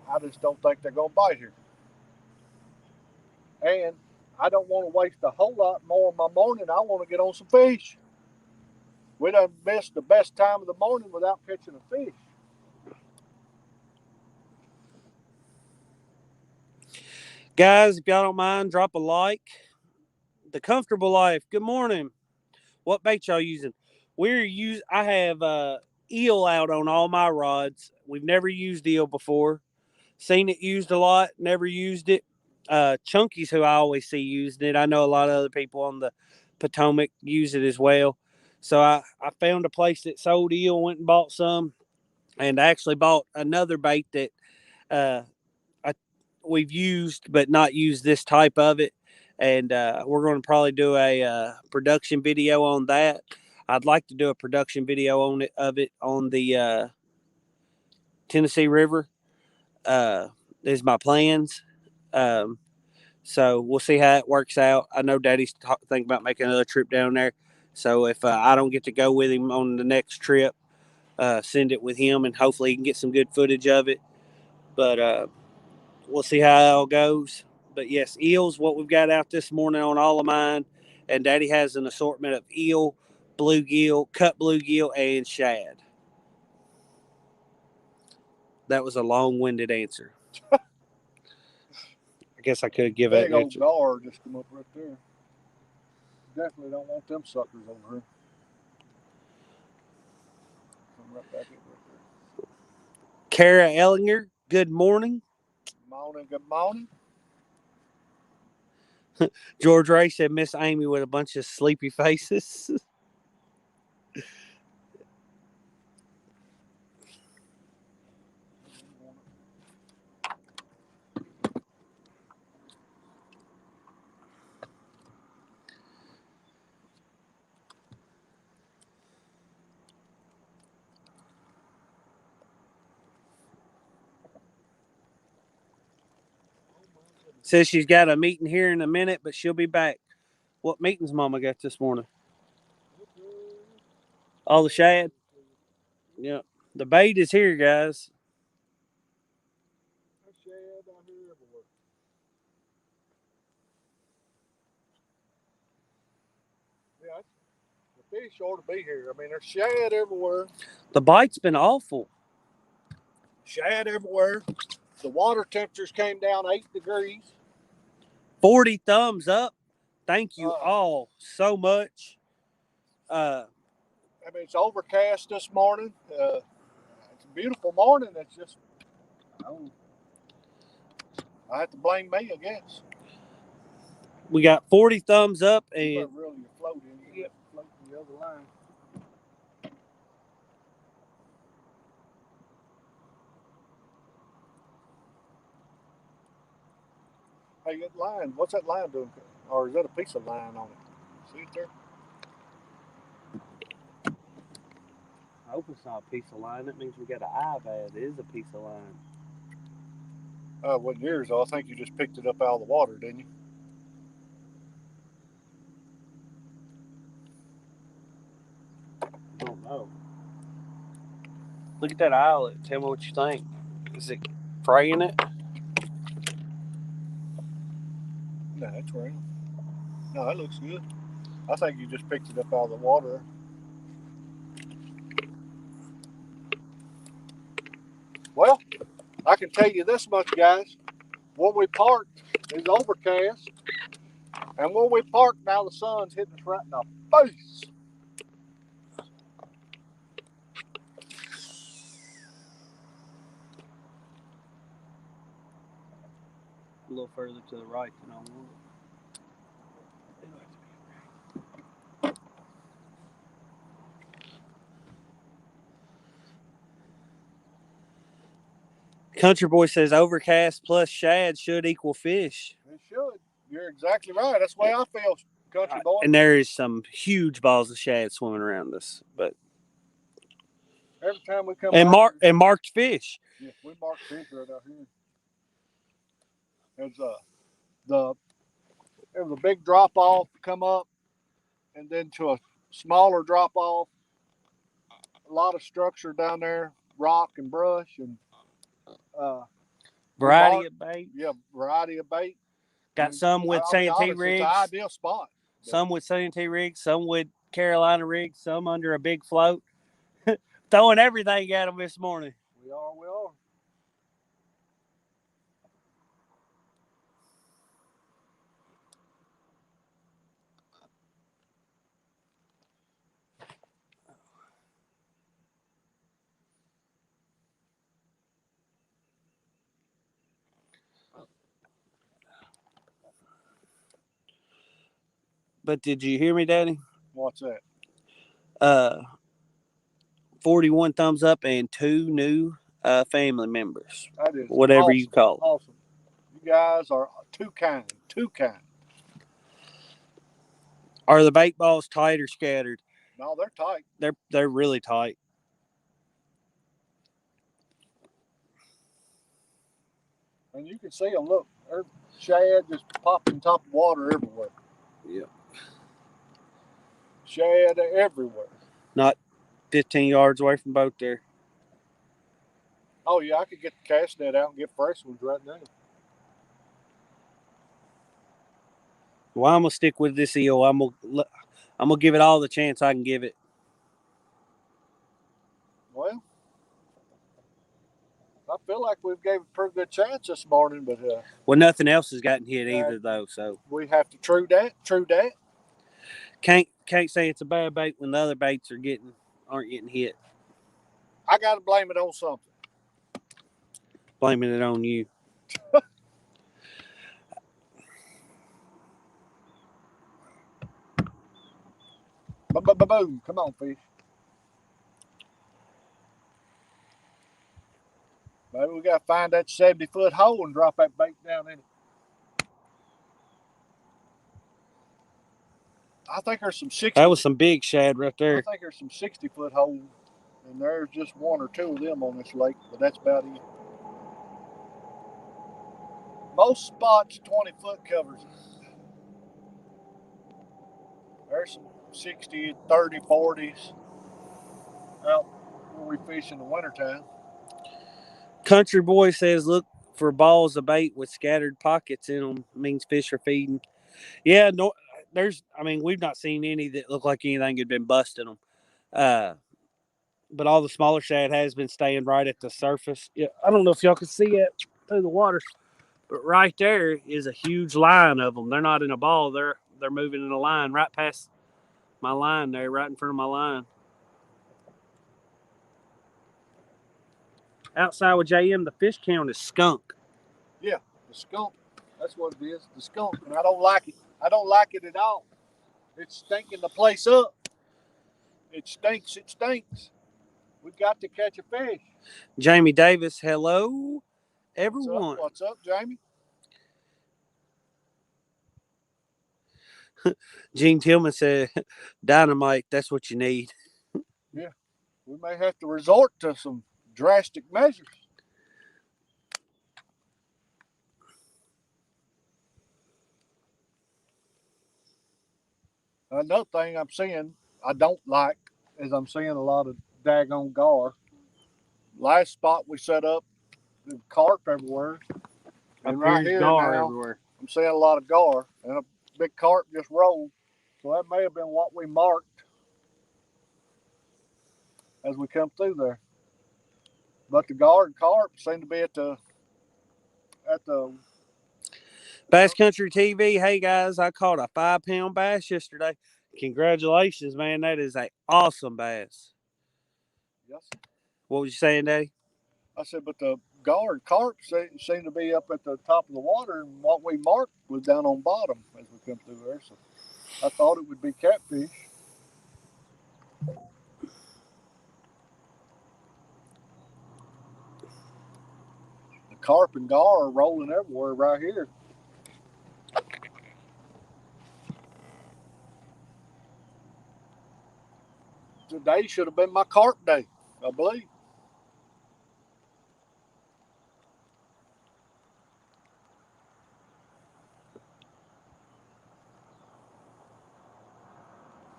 I just don't think they're gonna bite here. And I don't want to waste a whole lot more of my morning. I want to get on some fish. We done missed the best time of the morning without catching a fish. Guys, if y'all don't mind, drop a like. The Comfortable Life, good morning. What bait y'all using? I have eel out on all my rods. We've never used eel before. Seen it used a lot, never used it. Chunky's who I always see using it. I know a lot of other people on the Potomac use it as well. So I found a place that sold eel, went and bought some, and I actually bought another bait that we've used but not used this type of it. And we're going to probably do a production video on that. I'd like to do a production video on it on the Tennessee River. Is my plans. So we'll see how it works out. I know Daddy's thinking about making another trip down there. So if I don't get to go with him on the next trip, send it with him, and hopefully he can get some good footage of it. But we'll see how it all goes. But yes, eels, what we've got out this morning on all of mine. And Daddy has an assortment of eel, bluegill, cut bluegill, and shad. That was a long-winded answer. I guess I could give that Big an old answer. gar just come up right there. Definitely don't want them suckers over here. Come right back in right there. Kara Ellinger, good morning. Morning, good morning. George Ray said Miss Amy with a bunch of sleepy faces. Says she's got a meeting here in a minute, but she'll be back. What meetings Mama got this morning? All the shad? Yeah. The bait is here, guys. There's shad out here everywhere. Yeah, the fish ought to be here. I mean, there's shad everywhere. The bite's been awful. Shad everywhere. The water temperatures came down 8 degrees. 40 thumbs up. Thank you all so much. I mean, it's overcast this morning. It's a beautiful morning. It's just, I have to blame me, I guess. We got 40 thumbs up and you really float in. You float in the other line. Hey, that line, what's that line doing? Or is that a piece of line on it? See it there? I hope it's not a piece of line. That means we got an eye bad. It is a piece of line. It wasn't yours, though. I think you just picked it up out of the water, didn't you? I don't know. Look at that eyelet. Tell me what you think. Is it fraying it? No, it's round. No, that looks good. I think you just picked it up out of the water. Well, I can tell you this much, guys. Where we parked is overcast. And where we parked now, the sun's hitting us right in the face. A little further to the right than I want. Country Boy says overcast plus shad should equal fish. It should. You're exactly right. That's the way I feel, Country Boy. And there is some huge balls of shad swimming around us. But every time we come and marked fish. Yeah, we marked fish right out here. There was a big drop off, come up, and then to a smaller drop off. A lot of structure down there, rock and brush, and variety of bait. Yeah, variety of bait. Got some with Santee rigs. It's an ideal spot. Some with Santee rigs, some with Carolina rigs, some under a big float. Throwing everything at them this morning. We are. But did you hear me, Daddy? What's that? 41 thumbs up and 2 new family members. That is whatever awesome. You call it. Awesome. You guys are too kind. Too kind. Are the bait balls tight or scattered? No, they're tight. They're really tight. And you can see them. Look, there's shad just popping top of water everywhere. Yeah. Shad everywhere. Not 15 yards away from boat there. Oh yeah, I could get the cast net out and get fresh ones right now. Well, I'm gonna stick with this eel. I'm gonna give it all the chance I can give it. Well, I feel like we've gave a pretty good chance this morning, but well, nothing else has gotten hit either, though. So we have to true that. Can't say it's a bad bait when the other baits aren't getting hit. I gotta blame it on something. Blaming it on you. Boom! Come on, fish. Maybe we gotta find that 70-foot hole and drop that bait down in it. I think there's some 60. That was some big shad right there. I think there's some 60-foot holes, and there's just 1 or 2 of them on this lake, but that's about it. Most spots 20-foot covers it. There's some 60, 30, 40s out where we fish in the wintertime. Country Boy says, look for balls of bait with scattered pockets in them. Means fish are feeding. Yeah, no, we've not seen any that look like anything had been busting them. But all the smaller shad has been staying right at the surface. Yeah, I don't know if y'all can see it through the water, but right there is a huge line of them. They're not in a ball. They're moving in a line right past my line there, right in front of my line. Outside with JM, the fish count is skunk. Yeah, the skunk. That's what it is. The skunk, and I don't like it. I don't like it at all. It's stinking the place up. It stinks. It stinks. We've got to catch a fish. Jamie Davis, hello, everyone. What's up, Jamie? Gene Tillman said, dynamite, that's what you need. Yeah, we may have to resort to some drastic measures. Another thing I'm seeing I don't like is I'm seeing a lot of daggone gar. Last spot we set up, the carp everywhere. And right here gar now, everywhere. I'm seeing a lot of gar, and a big carp just rolled. So that may have been what we marked as we come through there. But the gar and carp seem to be at the Bass Country TV. Hey guys, I caught a 5-pound bass yesterday. Congratulations, man. That is an awesome bass. Yes. What was you saying, Daddy? I said, but the gar and carp seem to be up at the top of the water, and what we marked was down on bottom as we come through there. So I thought it would be catfish. The carp and gar are rolling everywhere right here. Today should have been my carp day, I believe.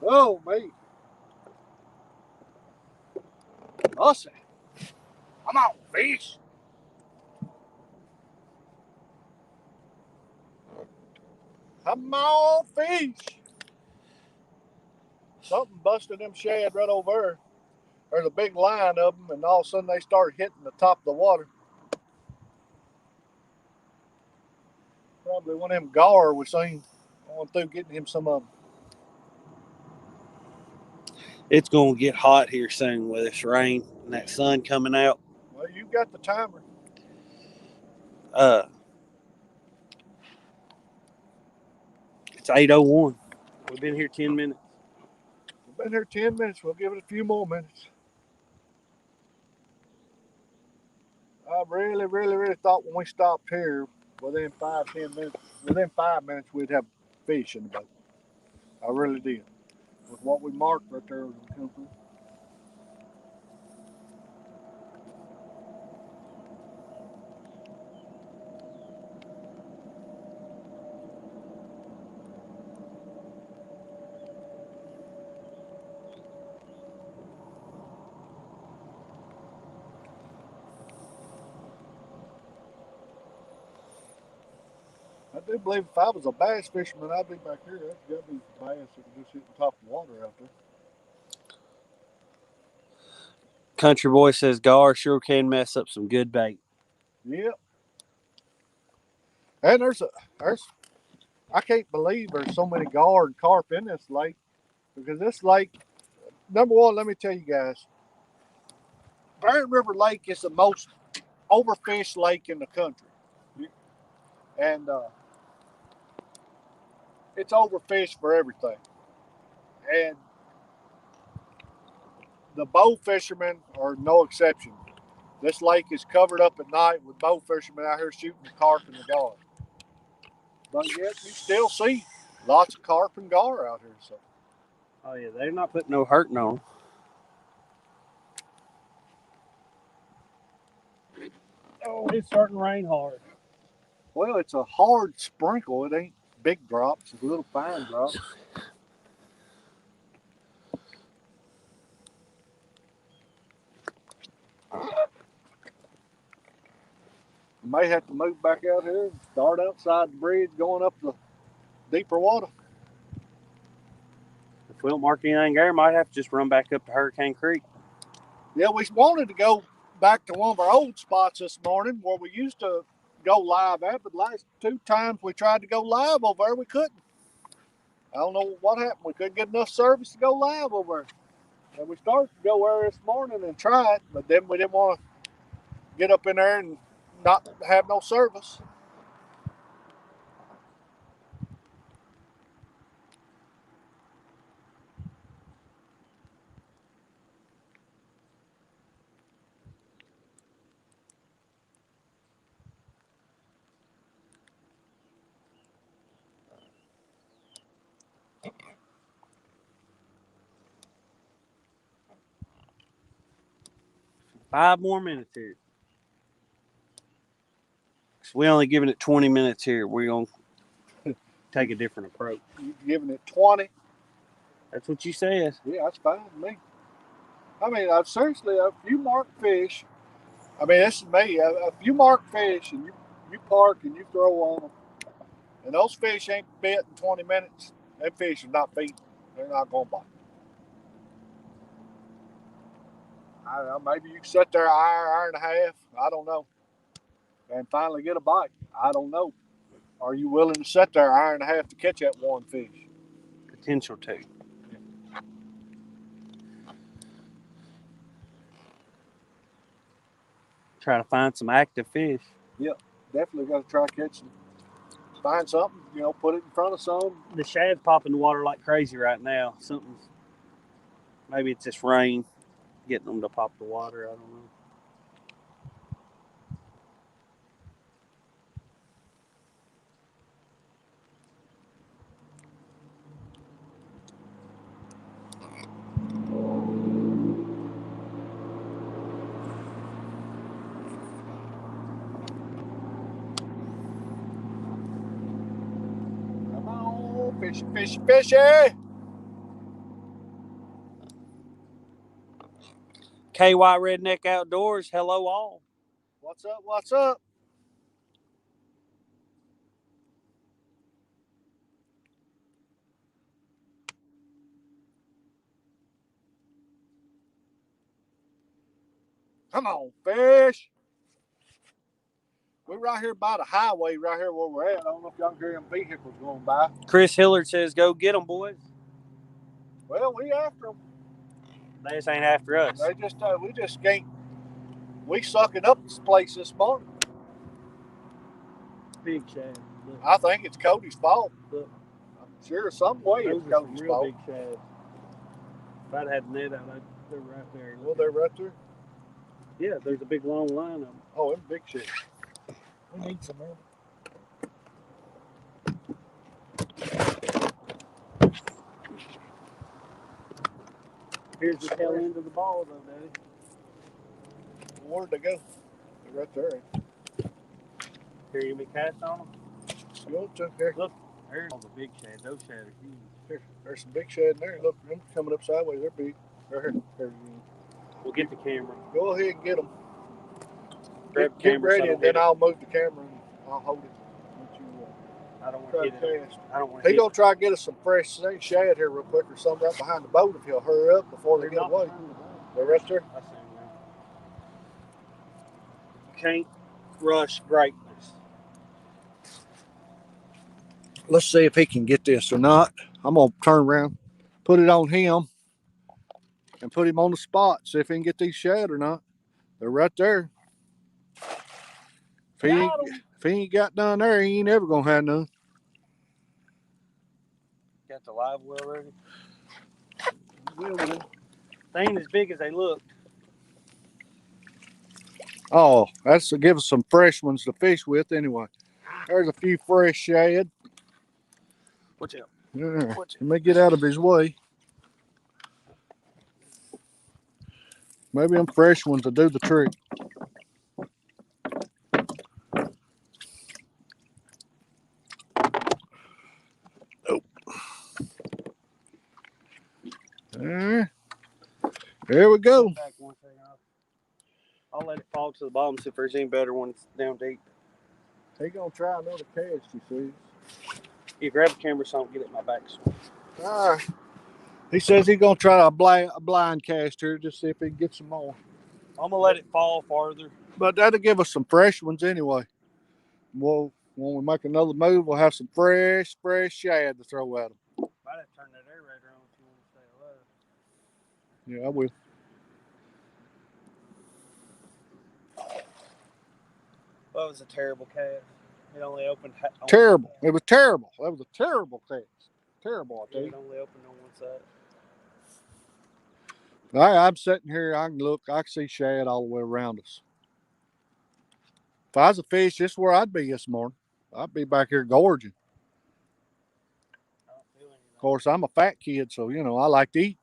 Whoa, me. Awesome. Come on, fish. Come on, fish. Something busted them shad right over there. There's a big line of them, and all of a sudden they start hitting the top of the water. Probably one of them gar was seen going through getting him some of them. It's going to get hot here soon with this rain and that sun coming out. Well, you got the timer. It's 8:01. We've been here 10 minutes. We've been here 10 minutes. We'll give it a few more minutes. I really, really, really thought when we stopped here, within 5 minutes, we'd have fish in the boat. I really did. With what we marked right there as we come through. I do believe if I was a bass fisherman, I'd be back here. That's got to be bass that can just hit the top of the water out there. Country Boy says gar sure can mess up some good bait. Yep. And I can't believe there's so many gar and carp in this lake, because this lake, number one, let me tell you guys, Barron River Lake is the most overfished lake in the country. And it's overfished for everything. And the bow fishermen are no exception. This lake is covered up at night with bow fishermen out here shooting the carp and the gar. But yet you still see lots of carp and gar out here. So. Oh, yeah, they're not putting no hurting on. Oh, it's starting to rain hard. Well, it's a hard sprinkle. It ain't big drops, it's little fine drops. You may have to move back out here and start outside the bridge going up the deeper water. If we don't mark anything there, might have to just run back up to Hurricane Creek. Yeah, we wanted to go back to one of our old spots this morning where we used to go live at, but last 2 times we tried to go live over there, we couldn't. I don't know what happened. We couldn't get enough service to go live over there. And we started to go there this morning and try it, but then we didn't want to get up in there and not have no service. Five more minutes here. So we only giving it 20 minutes here. We're going to take a different approach. You giving it 20? That's what you said. Yeah, that's fine with me. I mean, seriously, if you mark fish, I mean, this is me. If you mark fish and you park and you throw on them, and those fish ain't bit in 20 minutes, them fish are not feeding. They're not going to bite. I don't know, maybe you can sit there an hour and a half, I don't know, and finally get a bite. I don't know. Are you willing to sit there an hour and a half to catch that one fish? Potential to. Try to find some active fish. Yep, definitely got to try catching. Find something, put it in front of some. The shad's popping the water like crazy right now. Maybe it's just rain getting them to pop the water. I don't know. Come on, fishy, fishy, fishy. KY Redneck Outdoors, hello all. What's up, what's up? Come on, fish. We're right here by the highway, right here where we're at. I don't know if y'all can hear them vehicles going by. Chris Hillard says, go get them, boys. Well, we after them. They just ain't after us. We just can't. We sucking up this place this morning. Big shad. Look. I think it's Cody's fault. Look. I'm sure some way Those it's Cody's real fault. big shads. If I'd had the net out, they're right there. Well, they're right there. Yeah, there's a big long line of them. Oh, them big shit. We need some more. Here's the tail end of the ball, though, Daddy. Where'd they go? They're right there. Here, you me cast on them? Go to here. Look, there's all the big shad. Those shad are huge. Here, there's some big shad in there. Look, them coming up sideways. They're big. Right here. Here. We'll get the camera. Go ahead and get them. Get ready, and then I'll move the camera and I'll hold it. I don't want to hit it. I don't want to. He's gonna try to get us some fresh shad here real quick, or something right behind the boat if he'll hurry up before they get away. They're right there. I see them. You can't rush greatness. Let's see if he can get this or not. I'm gonna turn around, put it on him, and put him on the spot. See if he can get these shad or not. They're right there. If he ain't got none there, he ain't ever gonna have none. Got the live well ready? They ain't as big as they look. Oh, that's to give us some fresh ones to fish with anyway. There's a few fresh shad. Watch out. Yeah. Let me get out of his way. Maybe them fresh ones will do the trick. There we go. Back one second. I'll let it fall to the bottom, see if there's any better ones down deep. He gonna try another cast, you see. You grab the camera so I don't get it in my back. All right. He says he's gonna try a blind cast here, just see if he can get some more. I'm gonna let it fall farther. But that'll give us some fresh ones anyway. Well, when we make another move, we'll have some fresh shad to throw at them. Might have to turn that aerator on if you want to stay alive. Yeah, I will. That was a terrible cast. It only opened. Terrible. It was terrible. That was a terrible cast. Terrible, I tell you. It only opened on one side. I'm sitting here. I can look. I can see shad all the way around us. If I was a fish, this is where I'd be this morning. I'd be back here gorging. Of course, I'm a fat kid, so, you know, I like to eat.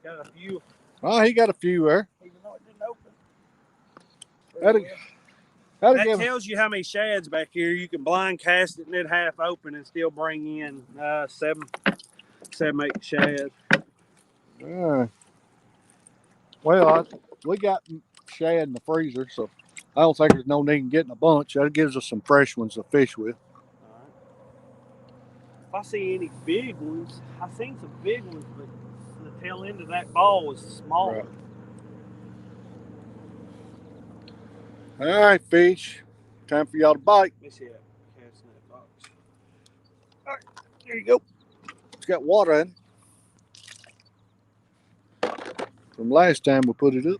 Got a few. Oh, he got a few there. Even though it didn't open. That tells you how many shads back here. You can blind cast it and it half open and still bring in 7, 8 shad. Well, we got shad in the freezer, so I don't think there's no need in getting a bunch. That gives us some fresh ones to fish with. All right. If I see any big ones, I've seen some big ones, but the tail end of that ball was smaller. Right. All right, fish. Time for y'all to bite. Let me see that cast in that box. All right, there you go. It's got water in it. From last time we put it up.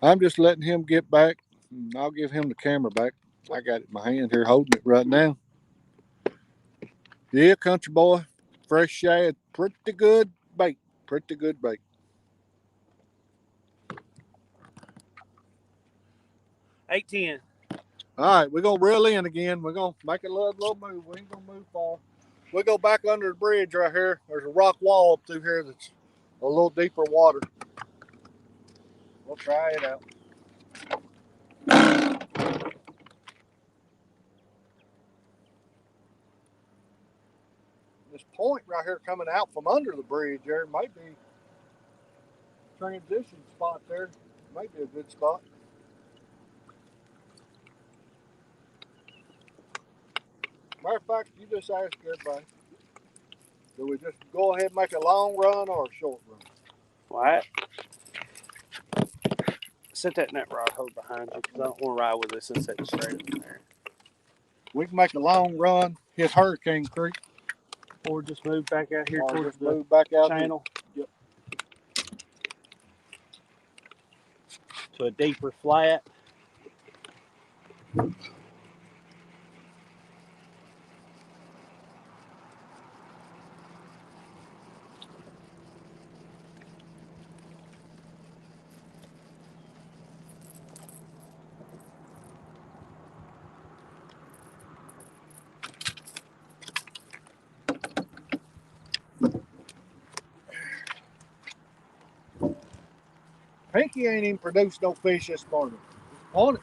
I'm just letting him get back. And I'll give him the camera back. I got it in my hand here holding it right now. Yeah, country boy. Fresh shad. Pretty good bait. Pretty good bait. $8.10. All right, we're going to reel in again. We're going to make a little move. We ain't going to move far. We'll go back under the bridge right here. There's a rock wall up through here that's a little deeper water. We'll try it out. This point right here coming out from under the bridge there might be transition spot there. Might be a good spot. Matter of fact, you just asked everybody. Do we just go ahead and make a long run or a short run? What? Set that net rod hold behind you because I don't want to ride with this and set it straight up there. We can make a long run, hit Hurricane Creek. Or just move back out here towards the move back out channel. Yep. To a deeper flat. Pinky ain't even produced no fish this morning. On it.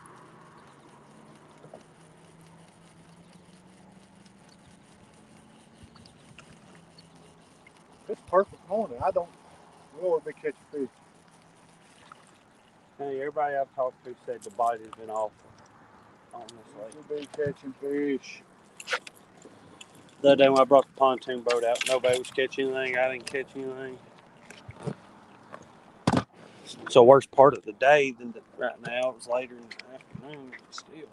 It's perfect morning. I don't really be catching fish. Hey, everybody I've talked to said the bite has been awful on this lake. We'll be catching fish. The other day when I brought the pontoon boat out, nobody was catching anything. I didn't catch anything. It's the worst part of the day than right now. It was later in the afternoon, but still.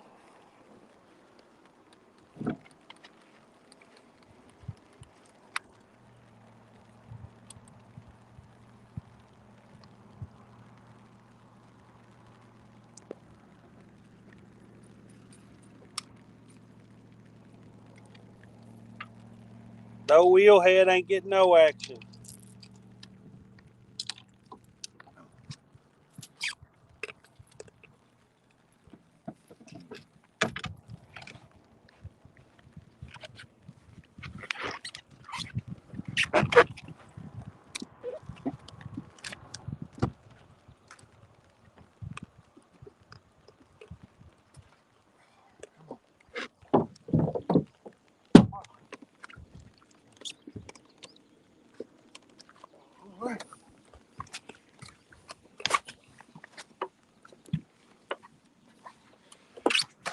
No wheelhead ain't getting no action.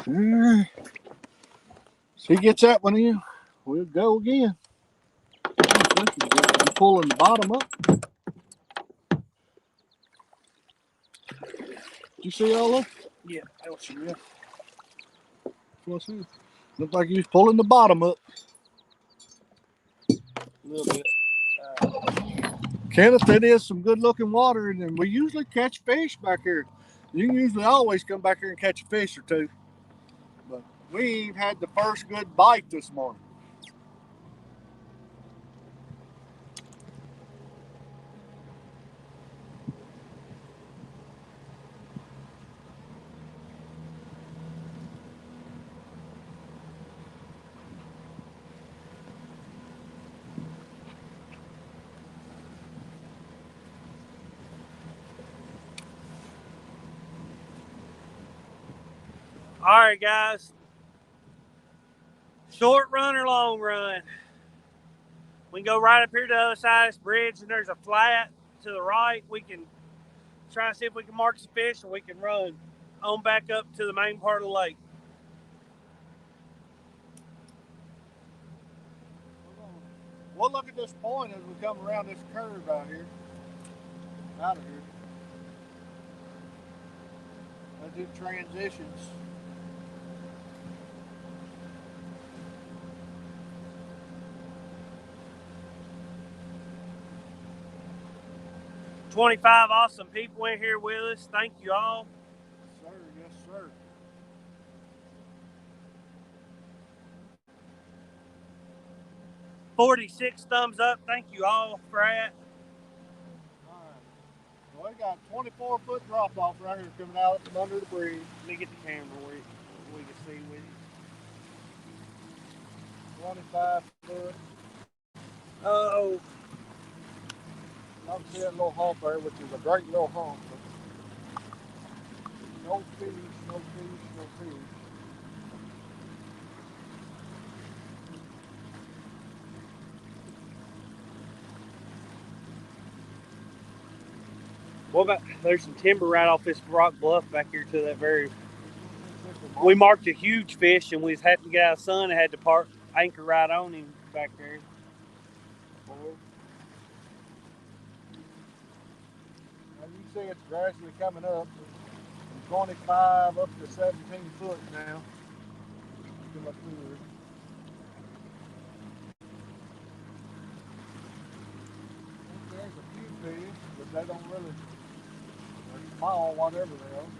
Alright. If he gets that one in, we'll go again. I'm pulling the bottom up. Did you see all that? Yeah, that was Yeah. What's this? Looked like he was pulling the bottom up. a little bit. Kenneth, that is some good looking water, and we usually catch fish back here. You can usually always come back here and catch a fish or two. But we ain't had the first good bite this morning. All right, guys. Short run or long run? We can go right up here to the other side of this bridge, and there's a flat to the right. We can try to see if we can mark some fish, or we can run on back up to the main part of the lake. We'll look at this point as we come around this curve out here. Out of here. As it transitions. $25 awesome people in here with us. Thank you all. Yes, sir. Yes, sir. $46 thumbs up. Thank you all for that. All right. Well, we got 24-foot drop off right here coming out from under the bridge. Let me get the camera where we can see with you. 25 foot. Oh. I can see that little hump there, which is a great little hump. No fish, no fish, no fish. What about, there's some timber right off this rock bluff back here to that very. We marked a huge fish, and we was having to get out of the sun and had to park anchor right on him back there. As you see, it's gradually coming up from 25 up to 17 foot now. Too much fluid. There's a few fish, but they don't really, they're small, whatever they are.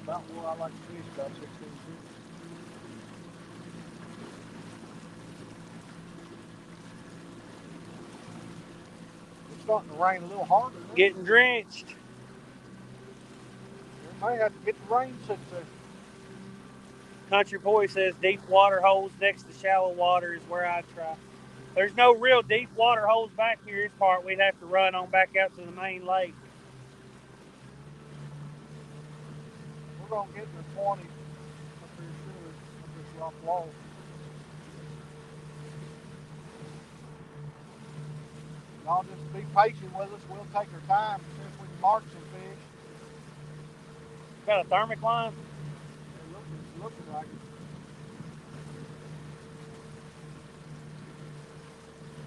About where I like to fish, about 16 feet. It's starting to rain a little harder now. Getting drenched. We may have to get the rain set there. Country Boy says deep water holes next to shallow water is where I try. There's no real deep water holes back here. This part we'd have to run on back out to the main lake. We're going to get to 20 up here sure, up this rock wall. Y'all just be patient with us. We'll take our time and see if we can mark some fish. Got a thermic line? It's looking like it.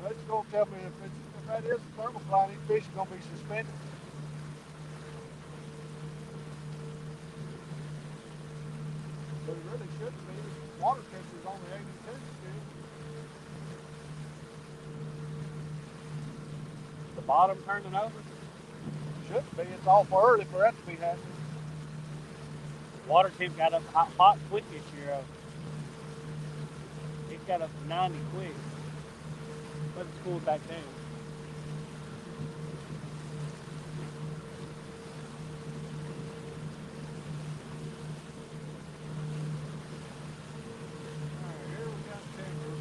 Well, it's going to tell me if that is a thermal line, these fish are going to be suspended. But it really shouldn't be. The water temperature's only 82 still. The bottom turning over? Shouldn't be. It's awful early for that to be happening. Water temp got up hot quick this year. It got up to 90 quick. But it's cooled back down. Alright, here we got timber.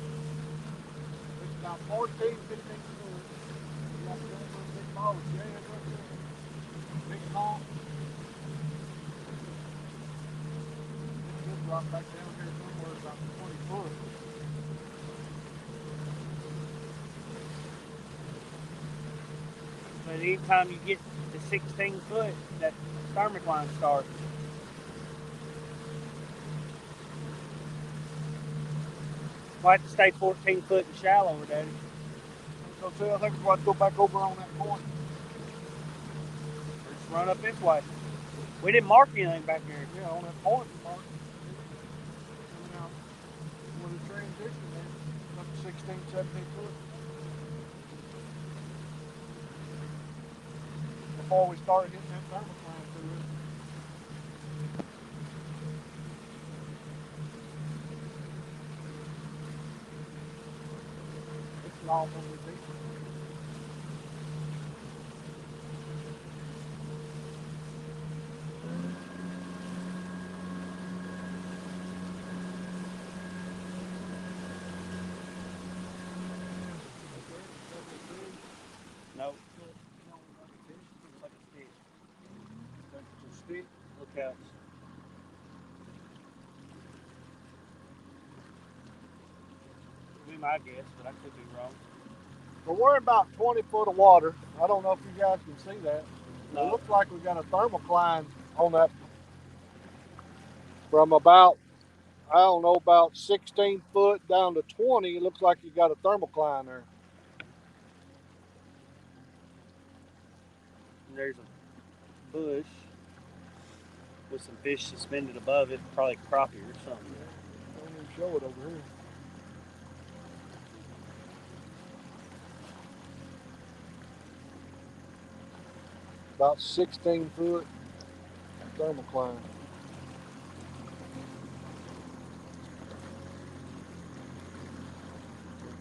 It's about 14, 15 foot. We got timber, big balls, yeah, right there. Big hump. This rock back down here somewhere about 20 foot. But anytime you get to 16 foot, that thermocline starts. Might have to stay 14 foot and shallower, Daddy. So see, I think we're going to go back over on that point. Or just run up this way. We didn't mark anything back there. Yeah, on that point mark. Now, with the transition there, up to 16, 17 foot. Before we started hitting that thermocline through it. It's long when we beat. No. Looks like a stick. That's a stick. Look out. Be my guess, but I could be wrong. But we're about 20 foot of water. I don't know if you guys can see that. No. It looks like we got a thermocline on that from about, I don't know, about 16 foot down to 20. It looks like you got a thermocline there. And there's a bush with some fish suspended above it, probably crappie or something. Don't even show it over here. About 16 foot thermocline.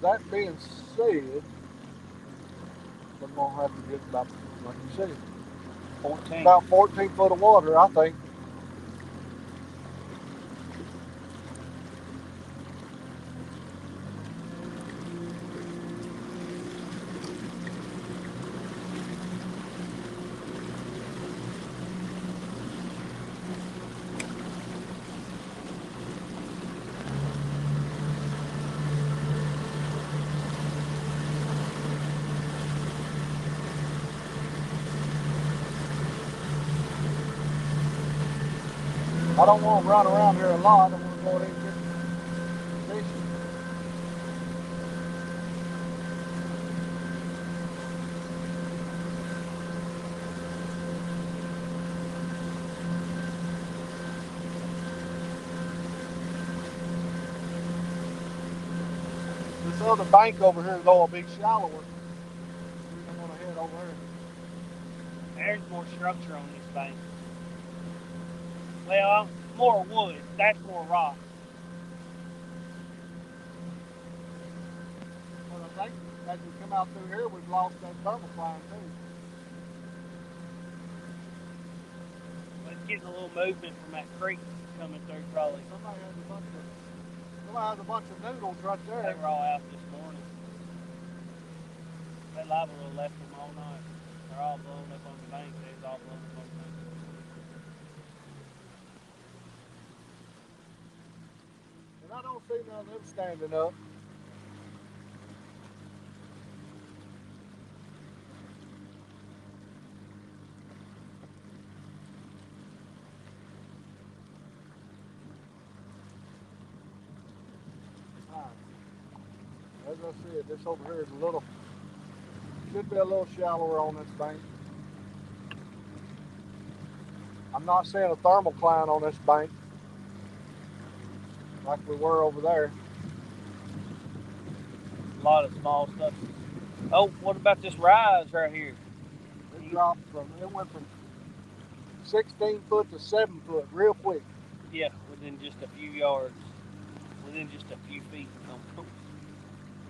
That being said, we're gonna have to get about, like you said, 14. about 14 foot of water, I think. I don't want to run around here a lot. I want to go ahead and get fishing. This other bank over here is all a bit shallower. I'm going to head over there. There's more structure on this bank. Well, more wood. That's more rock. But I think as we come out through here, we've lost that thermocline too. But it's getting a little movement from that creek coming through, probably. Somebody has a bunch of noodles right there. They were all out this morning. That lava will left them all night. They're all blown up on the bank. They's all blown up on the bank. And I don't see none of them standing up. As I said, this over here is a little, should be a little shallower on this bank. I'm not seeing a thermocline on this bank like we were over there. A lot of small stuff. Oh, what about this rise right here? It dropped it went from 16 foot to 7 foot real quick. Yeah, within just a few yards. Within just a few feet.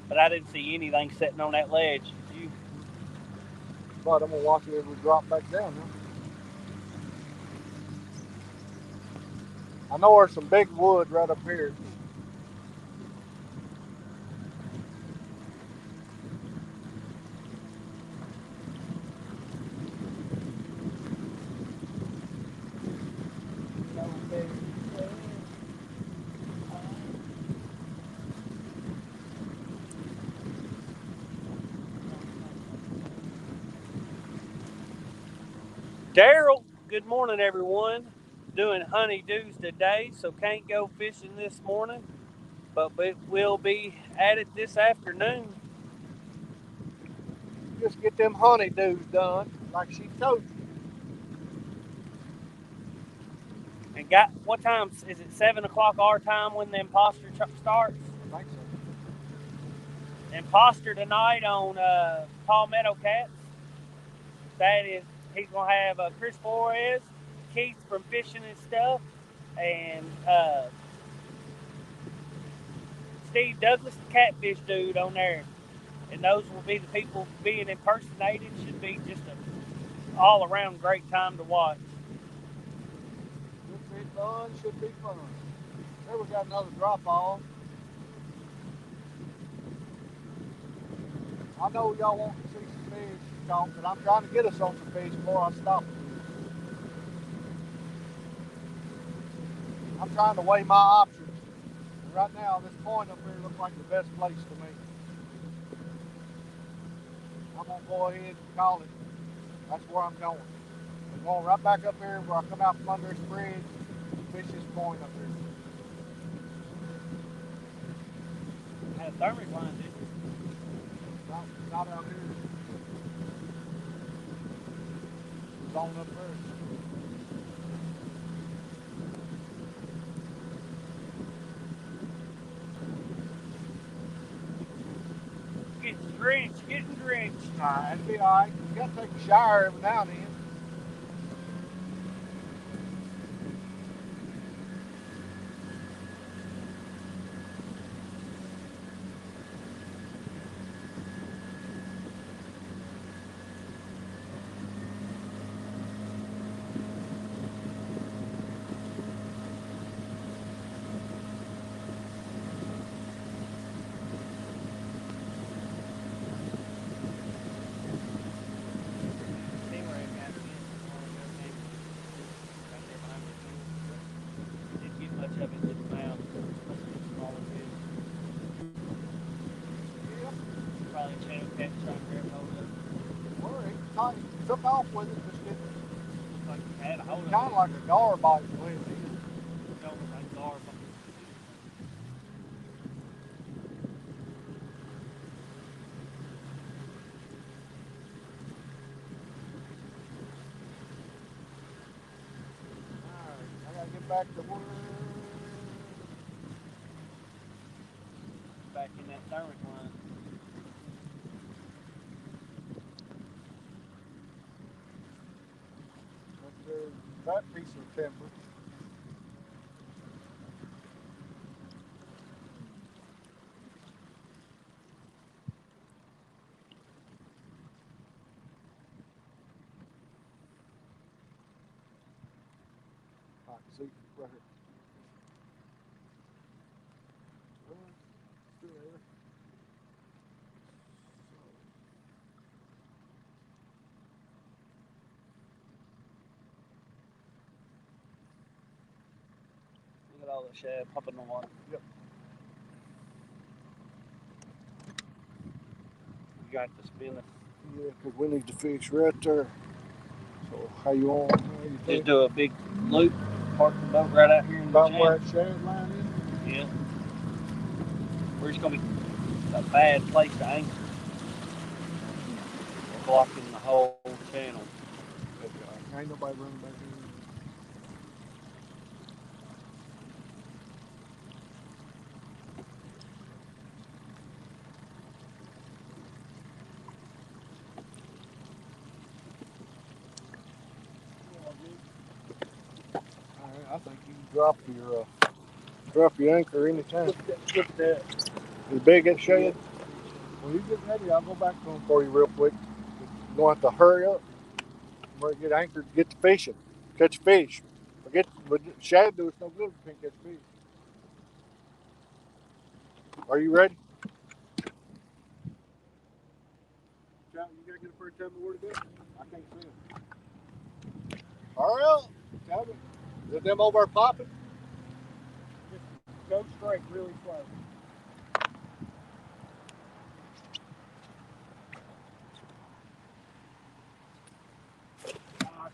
But I didn't see anything sitting on that ledge. Did you? But I'm going to watch it as we drop back down now. I know there's some big wood right up here. Daryl, good morning, everyone. Doing honeydews today, so can't go fishing this morning, but we'll be at it this afternoon. Just get them honeydews done, like she told you. And got what time is it? 7 o'clock our time when the imposter starts. I think so. Imposter tonight on Palmetto Cats. That is, he's gonna have Chris Flores, Keith from Fishing and Stuff, and Steve Douglas, the catfish dude, on there. And those will be the people being impersonated. Should be just an all around great time to watch. Should be fun, should be fun. There we got another drop off. I know y'all want to see some fish talk, but I'm trying to get us on some fish before I stop. I'm trying to weigh my options. And right now, this point up here looks like the best place to me. I'm gonna go ahead and call it. That's where I'm going. I'm going right back up here where I come out from under this bridge and fish this point up here. Had a thermic line, didn't you? Not out here. It's on up there. Getting drenched. It'll be alright. You gotta take a shower every now and then. Didn't get much of it in his mouth. Smaller fish. Probably a channel catch trying to grab hold of it. Well, he tight. Took off with it, just didn't. Looks like he had a hold of it. Kind of like a gar bite the way it is. It's almost like garb. Alright, I gotta get back to work. Back in that thermic line. That piece of timber. I can see right here. Still there. Look at all the shad popping in the water. Yep. You got the spinner. Yeah, because we need the fish right there. So how you want? How you Just think? do a big loop, park the boat right out here in the About where channel. that shad line is? Yeah. We're just gonna be a bad place to anchor. We're blocking the whole channel. Okay. Ain't nobody running back in. Alright, I think you can drop your anchor anytime. Look at that. Is big that shad? Well, you get ready. I'll go back to them for you real quick. You're going to have to hurry up. We're going to get anchored, get to fishing, catch fish. But shad do us no good if we can't catch fish. Are you ready? You gotta get a first tell me where to go. I can't see them. Hurry up. Tell me. Is them over there popping? Just go straight really slow. I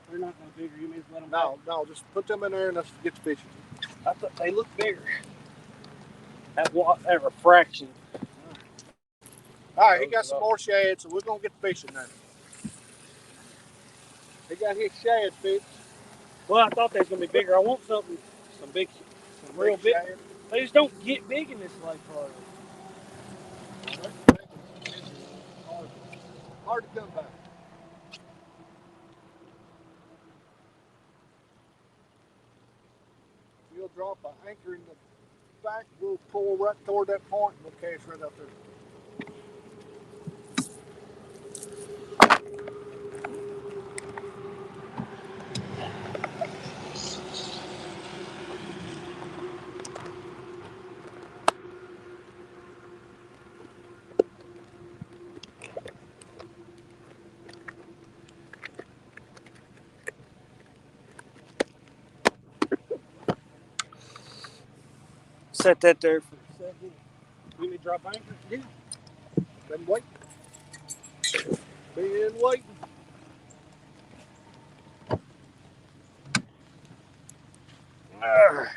They're not no bigger. You may just let them No, just put them in there and let's get the fishing. I thought they look bigger. At what? At a fraction. All right, he got some more shad, so we're gonna get the fishing now. He got his shad fixed. Well, I thought they was gonna be bigger. I want some big, some real big. They just don't get big in this lake part. Hard to come by. We'll drop an anchor in the back. We'll pull right toward that point and we'll cast right up there. Set that there for a second. We need to drop anchor? Yeah. Been waiting. Been waiting. We're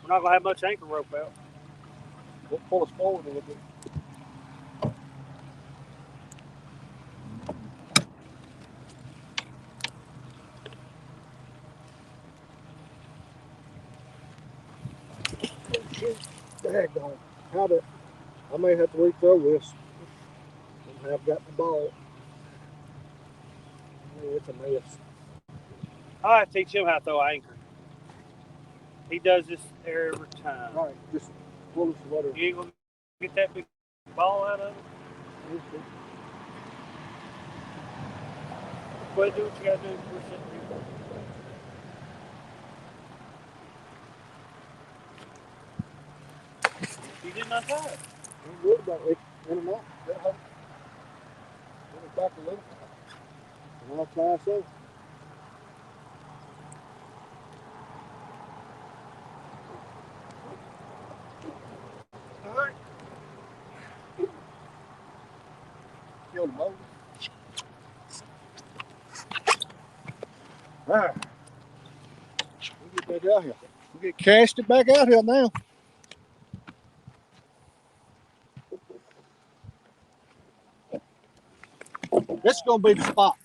not gonna have much anchor rope out. We'll pull us forward a little bit. Daggone. I may have to re-throw this. I have got the ball. It's a mess. I have to teach him how to throw an anchor. He does this every time. All right, just pull us whatever. You ain't gonna get that big ball out of it? Go ahead, do what you gotta do before sitting here. You didn't untie it. I'm worried about it. In and out. Put it back a little. And I'll try so. All right. Kill the motor. All right. We'll get that out here. We'll get casted back out here now. This is going to be the spot.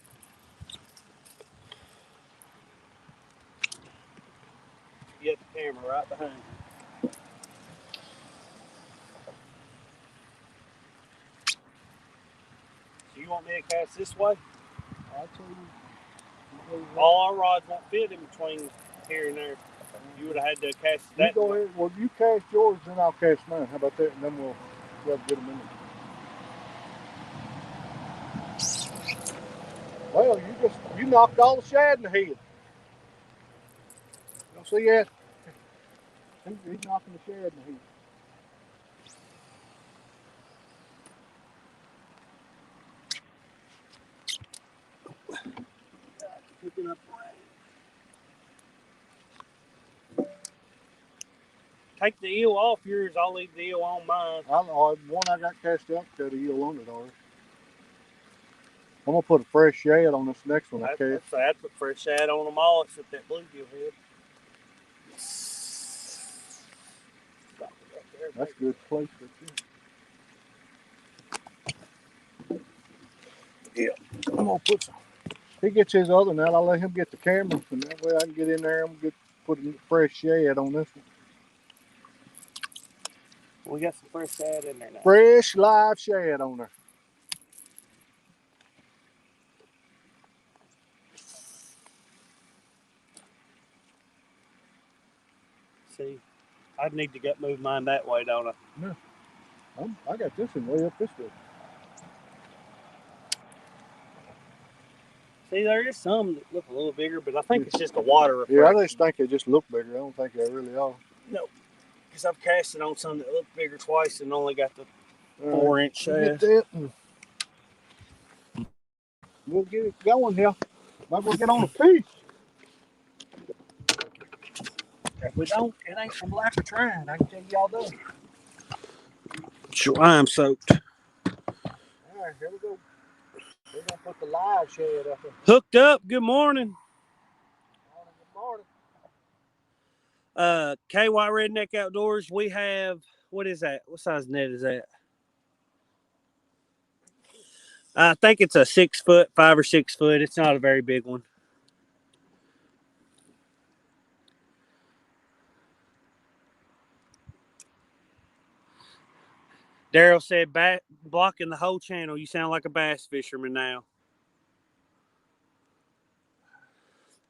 You got the camera right behind you. So you want me to cast this way? I'll tell you. All our rods won't fit in between here and there. You would have had to cast that. You go ahead. Well, you cast yours, then I'll cast mine. How about that? And then we'll get them in there. Well, you knocked all the shad in the head. Y'all see that? He's knocking the shad in the head. Picking up. Take the eel off yours. I'll leave the eel on mine. One I got cast out, got the eel on it already. I'm gonna put a fresh shad on this next one. I'd put fresh shad on them all except that bluegill head. That's a good place for you. Yeah, I'm gonna put some. He gets his other now. I'll let him get the camera, and that way I can get in there and put a fresh shad on this one. We got some fresh shad in there now. Fresh live shad on there. See, I'd need to move mine that way, don't I? No, I got this one way up this way. See, there is some that look a little bigger, but I think it's just a water refraction. Yeah, I just think they just look bigger. I don't think they really are. No, because I've cast it on some that look bigger twice and only got the 4-inch shad. Get that and we'll get it going here. Might we'll get on a fish. If we don't, it ain't from lack of trying. I can tell y'all that. Sure, I'm soaked. All right, here we go. We're going to put the live shed up here. Hooked up. Good morning. Good morning. KY Redneck Outdoors. We have, what is that? What size net is that? I think it's a 6 foot, 5 or 6 foot. It's not a very big one. Daryl said, blocking the whole channel. You sound like a bass fisherman now.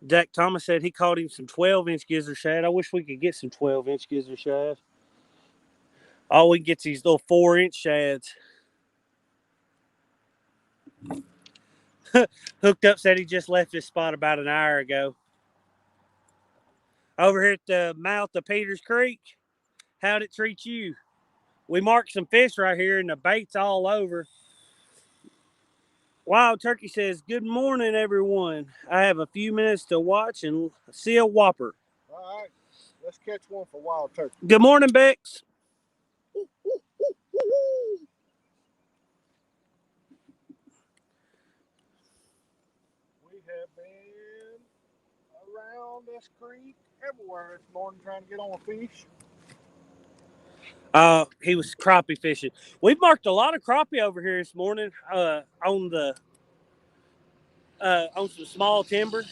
Jack Thomas said he caught him some 12-inch gizzard shad. I wish we could get some 12-inch gizzard shad. All we can get is these little 4-inch shads. Hooked Up said he just left this spot about an hour ago. Over here at the mouth of Peters Creek, how'd it treat you? We marked some fish right here and the bait's all over. Wild Turkey says, good morning, everyone. I have a few minutes to watch and see a whopper. All right, let's catch one for Wild Turkey. Good morning, Bex. We have been around this creek everywhere this morning trying to get on a fish. He was crappie fishing. We've marked a lot of crappie over here this morning on some small timber.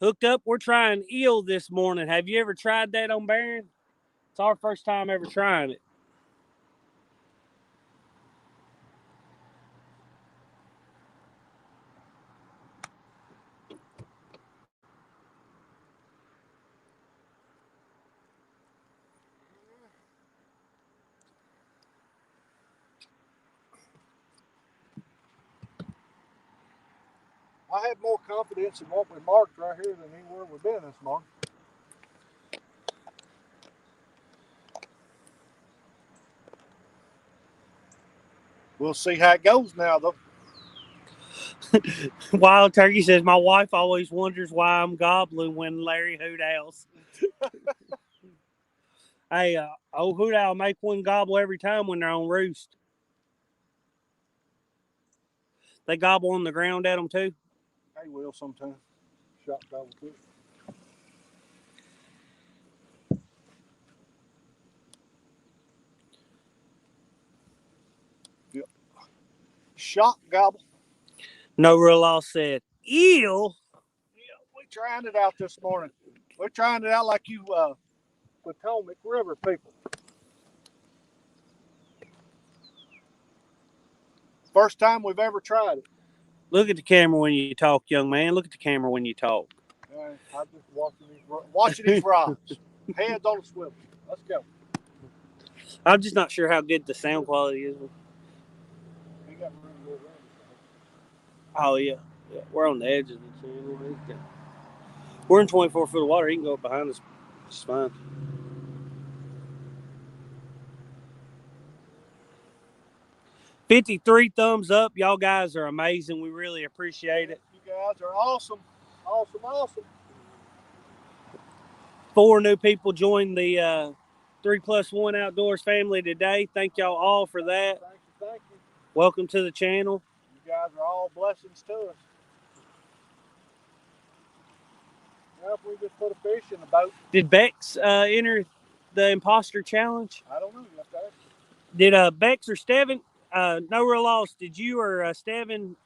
Hooked Up, we're trying eel this morning. Have you ever tried that on Barron? It's our first time ever trying it. I have more confidence in what we marked right here than anywhere we've been this morning. We'll see how it goes now, though. Wild Turkey says, my wife always wonders why I'm gobbling when Larry Hoot owls. Hey, old Hoot Owl make one gobble every time when they're on roost. They gobble on the ground at them too. They will sometime. Shot double too. Yep. Shot gobble. No Real Law said, eel? Yeah, we trying it out this morning. We're trying it out like you Potomac River people. First time we've ever tried it. Look at the camera when you talk, young man. Look at the camera when you talk. I'm just watching these rods. Heads on a swivel. Let's go. I'm just not sure how good the sound quality is. Oh, yeah. We're on the edge of the channel. We're in 24 foot of water. He can go behind us. It's fine. $53 thumbs up. Y'all guys are amazing. We really appreciate it. You guys are awesome. Awesome. 4 new people joined the 3+1 Outdoors family today. Thank y'all all for that. Thank you. Welcome to the channel. You guys are all blessings to us. Well, if we just put a fish in the boat. Did Bex enter the imposter challenge? I don't know. You have to ask. Did Bex or Steven? No Real Loss. Did you or Steven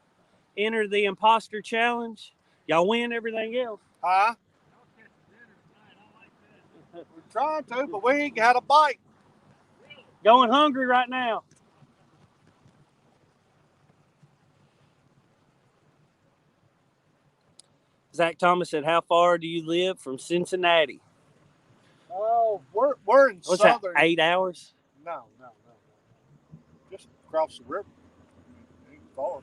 enter the imposter challenge? Y'all win everything else. Huh? We're trying to, but we ain't got a bite. Going hungry right now. Zach Thomas said, "How far do you live from Cincinnati?" Oh, we're in What's southern. that? 8 hours? No. Just across the river. Ain't far.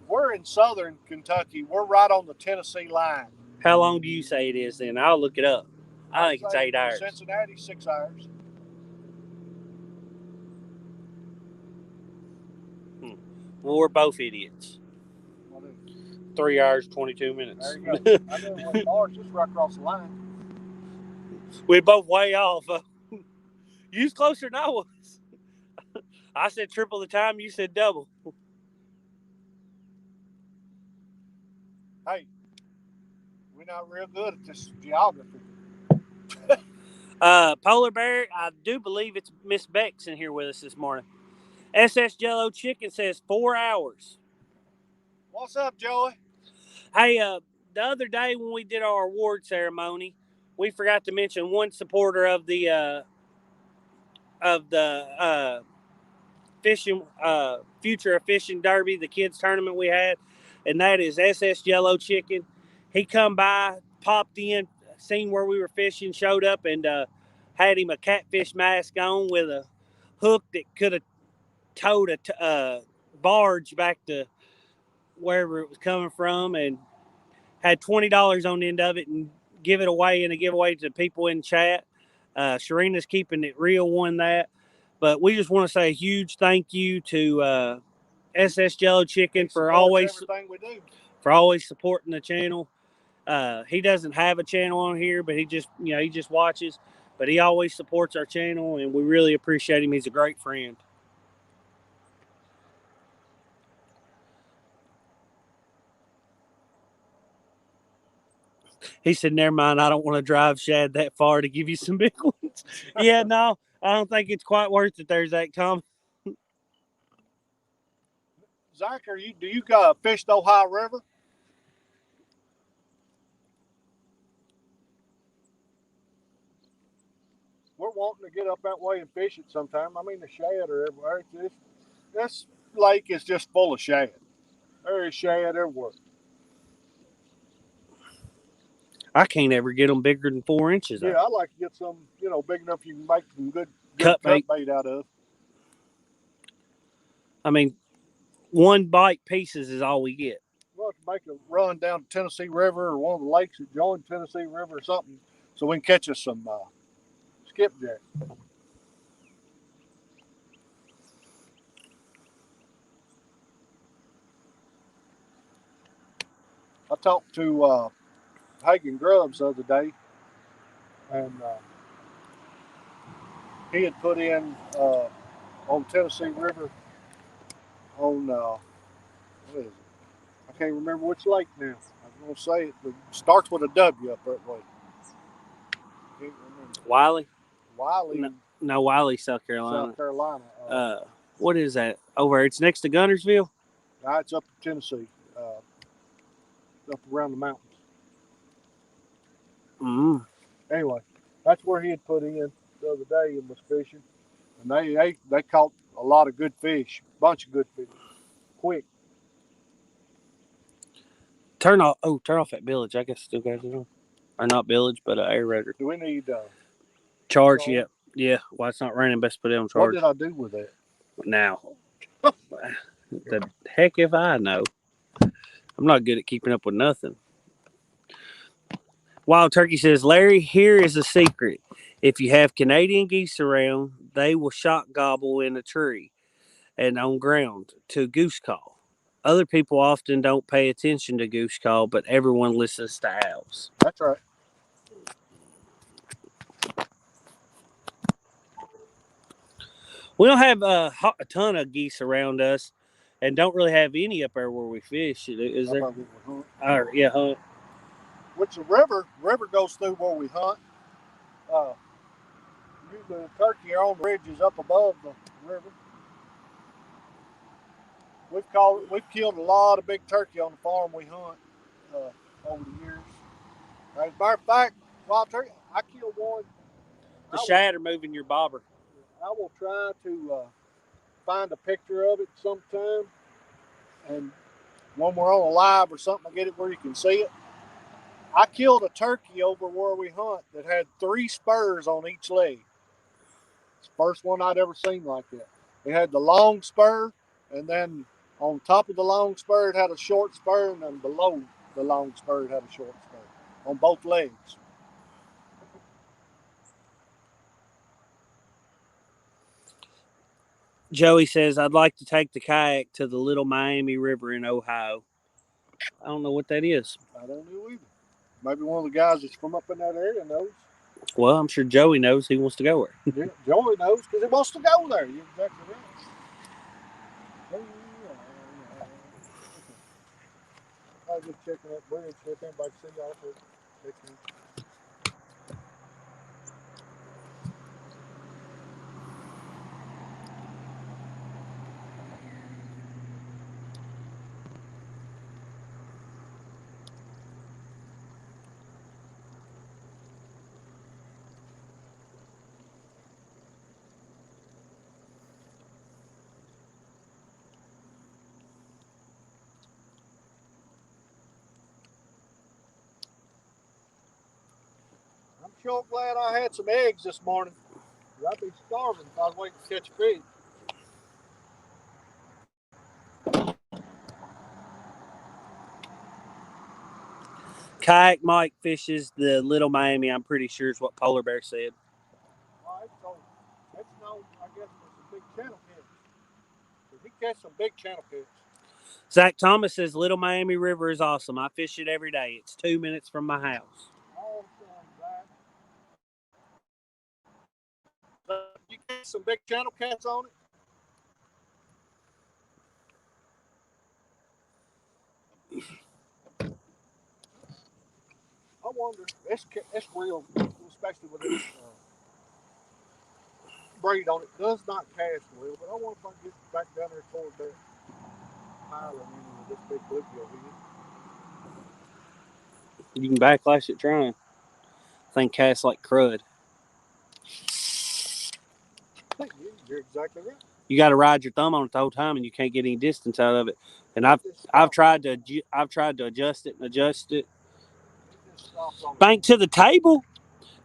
We're in southern Kentucky. We're right on the Tennessee line. How long do you say it is? Then I'll look it up. I think it's 8 hours. Cincinnati, 6 hours. Well, we're both idiots. What is it? 3 hours, 22 minutes. There you go. I know it went far. It's just right across the line. We're both way off. You was closer than I was. I said triple the time. You said double. Hey, we're not real good at this geography. Polar Bear, I do believe it's Miss Beck's in here with us this morning. SS Jello Chicken says 4 hours. What's up, Joey? Hey, the other day when we did our award ceremony, we forgot to mention one supporter of the fishing future of fishing derby, the kids tournament we had, and that is SS Jello Chicken. He come by, popped in, seen where we were fishing, showed up, and had him a catfish mask on with a hook that could have towed a barge back to wherever it was coming from, and had $20 on the end of it and give it away in a giveaway to people in chat. Sharina's keeping it real, won that. But we just want to say a huge thank you to SS Jello Chicken for always supporting the channel. He doesn't have a channel on here, but he just watches. But he always supports our channel, and we really appreciate him. He's a great friend. He said, "Never mind, I don't want to drive Shad that far to give you some big ones." Yeah, no, I don't think it's quite worth it there, Zach Tom. Zach, do you fish the Ohio River? We're wanting to get up that way and fish it sometime. I mean, the shad are everywhere. This lake is just full of shad. There is shad everywhere. I can't ever get them bigger than 4 inches. Yeah, I like to get some, big enough you can make some good cut bait out of. I mean, one bite pieces is all we get. We'll have to make a run down the Tennessee River or one of the lakes that join Tennessee River or something so we can catch us some skipjack. I talked to Hagen Grubbs the other day, and he had put in on Tennessee River on what is it? I can't remember which lake now. I was going to say it, but it starts with a W up that way. Can't remember. Wiley? Wiley? No, Wiley, South Carolina. South Carolina. What is that? Over, it's next to Guntersville? No, it's up in Tennessee. Up around the mountains. Anyway, that's where he had put in the other day and was fishing. And they caught a lot of good fish, a bunch of good fish, quick. Turn off that village. I guess still got it on. Or not village, but aerator. Do we need charge? Yeah. Why it's not raining? Best put it on charge. What did I do with that? Now, the heck if I know. I'm not good at keeping up with nothing. Wild Turkey says, Larry, here is a secret. If you have Canadian geese around, they will shock gobble in a tree and on ground to goose call. Other people often don't pay attention to goose call, but everyone listens to owls. That's right. We don't have a ton of geese around us, and don't really have any up there where we fish. Is there? Hunt. Which the river goes through where we hunt. Usually the turkey are on the ridges up above the river. We've killed a lot of big turkey on the farm we hunt over the years. As a matter of fact, wild turkey, I killed one. The shad are moving your bobber. I will try to find a picture of it sometime and when we're on a live or something, I get it where you can see it. I killed a turkey over where we hunt that had 3 spurs on each leg. It's the first one I'd ever seen like that. It had the long spur, and then on top of the long spur, it had a short spur, and then below the long spur, it had a short spur on both legs. Joey says, I'd like to take the kayak to the Little Miami River in Ohio. I don't know what that is. I don't know either. Maybe one of the guys that's from up in that area knows. Well, I'm sure Joey knows he wants to go there. Yeah, Joey knows because he wants to go there. You're exactly right. I was just checking that bridge, see if anybody see y'all for next. I'm sure glad I had some eggs this morning. I'd be starving if I was waiting to catch a fish. Kayak Mike fishes the Little Miami, I'm pretty sure is what Polar Bear said. All right, so that's known, I guess, for some big channel fish. He catch some big channel fish. Zach Thomas says Little Miami River is awesome. I fish it every day. It's 2 minutes from my house. Awesome, Zach. You catch some big channel cats on it? I wonder. It's real, especially with this braid on it. Does not cast well, but I wonder if I can get back down there toward that piling in with this big bluegill here. You can backlash it trying. Thing casts like crud. You're exactly right. You got to ride your thumb on it the whole time, and you can't get any distance out of it. And I've tried to adjust it and adjust it. Bank to the table.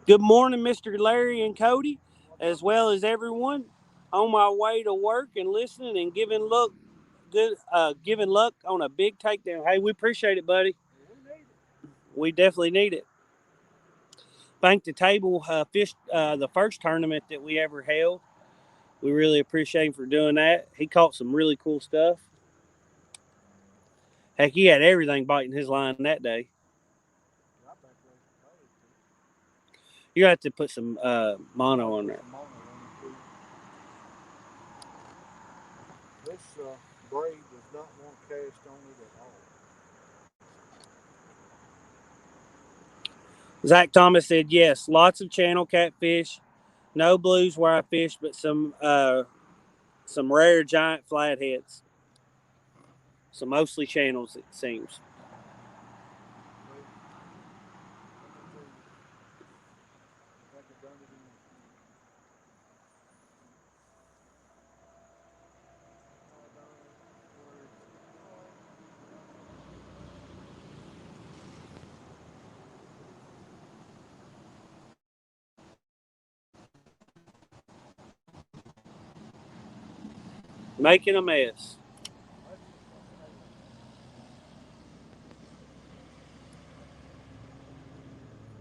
Good morning, Mr. Larry and Cody, as well as everyone on my way to work and listening and giving luck on a big takedown. Hey, we appreciate it, buddy. We definitely need it. Bank the table fished the first tournament that we ever held. We really appreciate him for doing that. He caught some really cool stuff. Heck, he had everything biting his line that day. You have to put some mono on there. This braid does not want to cast on it at all. Zach Thomas said, yes, lots of channel catfish. No blues where I fish, but some rare giant flatheads. So mostly channels, it seems. Making a mess.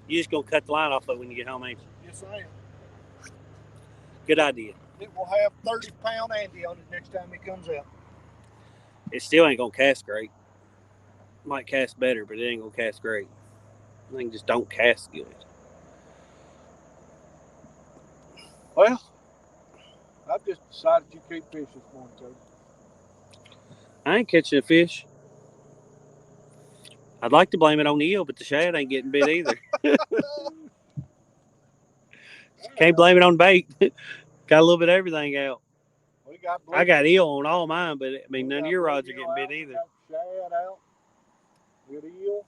You just gonna cut the line off of it when you get home, ain't you? Yes, I am. Good idea. It will have 30-pound Andy on it next time he comes out. It still ain't gonna cast great. Might cast better, but it ain't gonna cast great. I think just don't cast good. Well, I've just decided you keep fish this morning, Cody. I ain't catching a fish. I'd like to blame it on the eel, but the shad ain't getting bit either. Can't blame it on bait. Got a little bit of everything out. I got eel on all mine, but I mean, none of your rods are getting bit either. Got shad out. Good eel.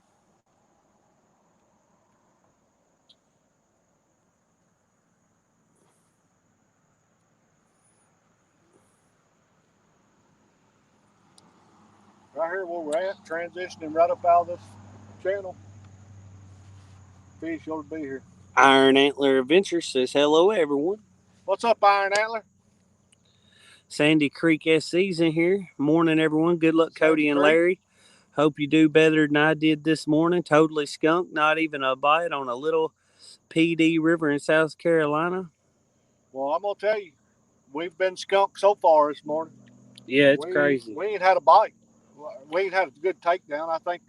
Right here where we're at, transitioning right up out of this channel. Fish ought to be here. Iron Antler Adventure says hello, everyone. What's up, Iron Antler? Sandy Creek SC's in here. Morning, everyone. Good luck, Sandy Cody and Creek. Larry. Hope you do better than I did this morning. Totally skunked, not even a bite on a little PD river in South Carolina. Well, I'm gonna tell you, we've been skunked so far this morning. Yeah, it's crazy. We ain't had a bite. We ain't had a good takedown. I think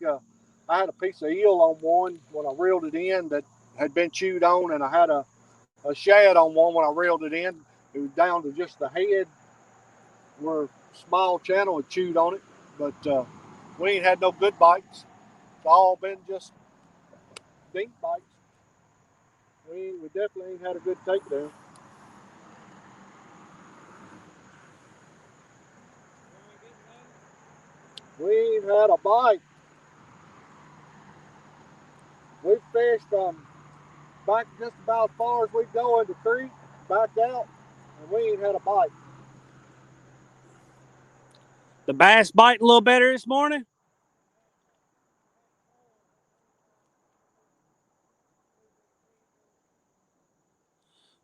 I had a piece of eel on one when I reeled it in that had been chewed on, and I had a shad on one when I reeled it in. It was down to just the head where small channel had chewed on it, but we ain't had no good bites. It's all been just dink bites. We definitely ain't had a good takedown. We ain't had a bite. We fished back just about as far as we go in the creek, back out, and we ain't had a bite. The bass biting a little better this morning?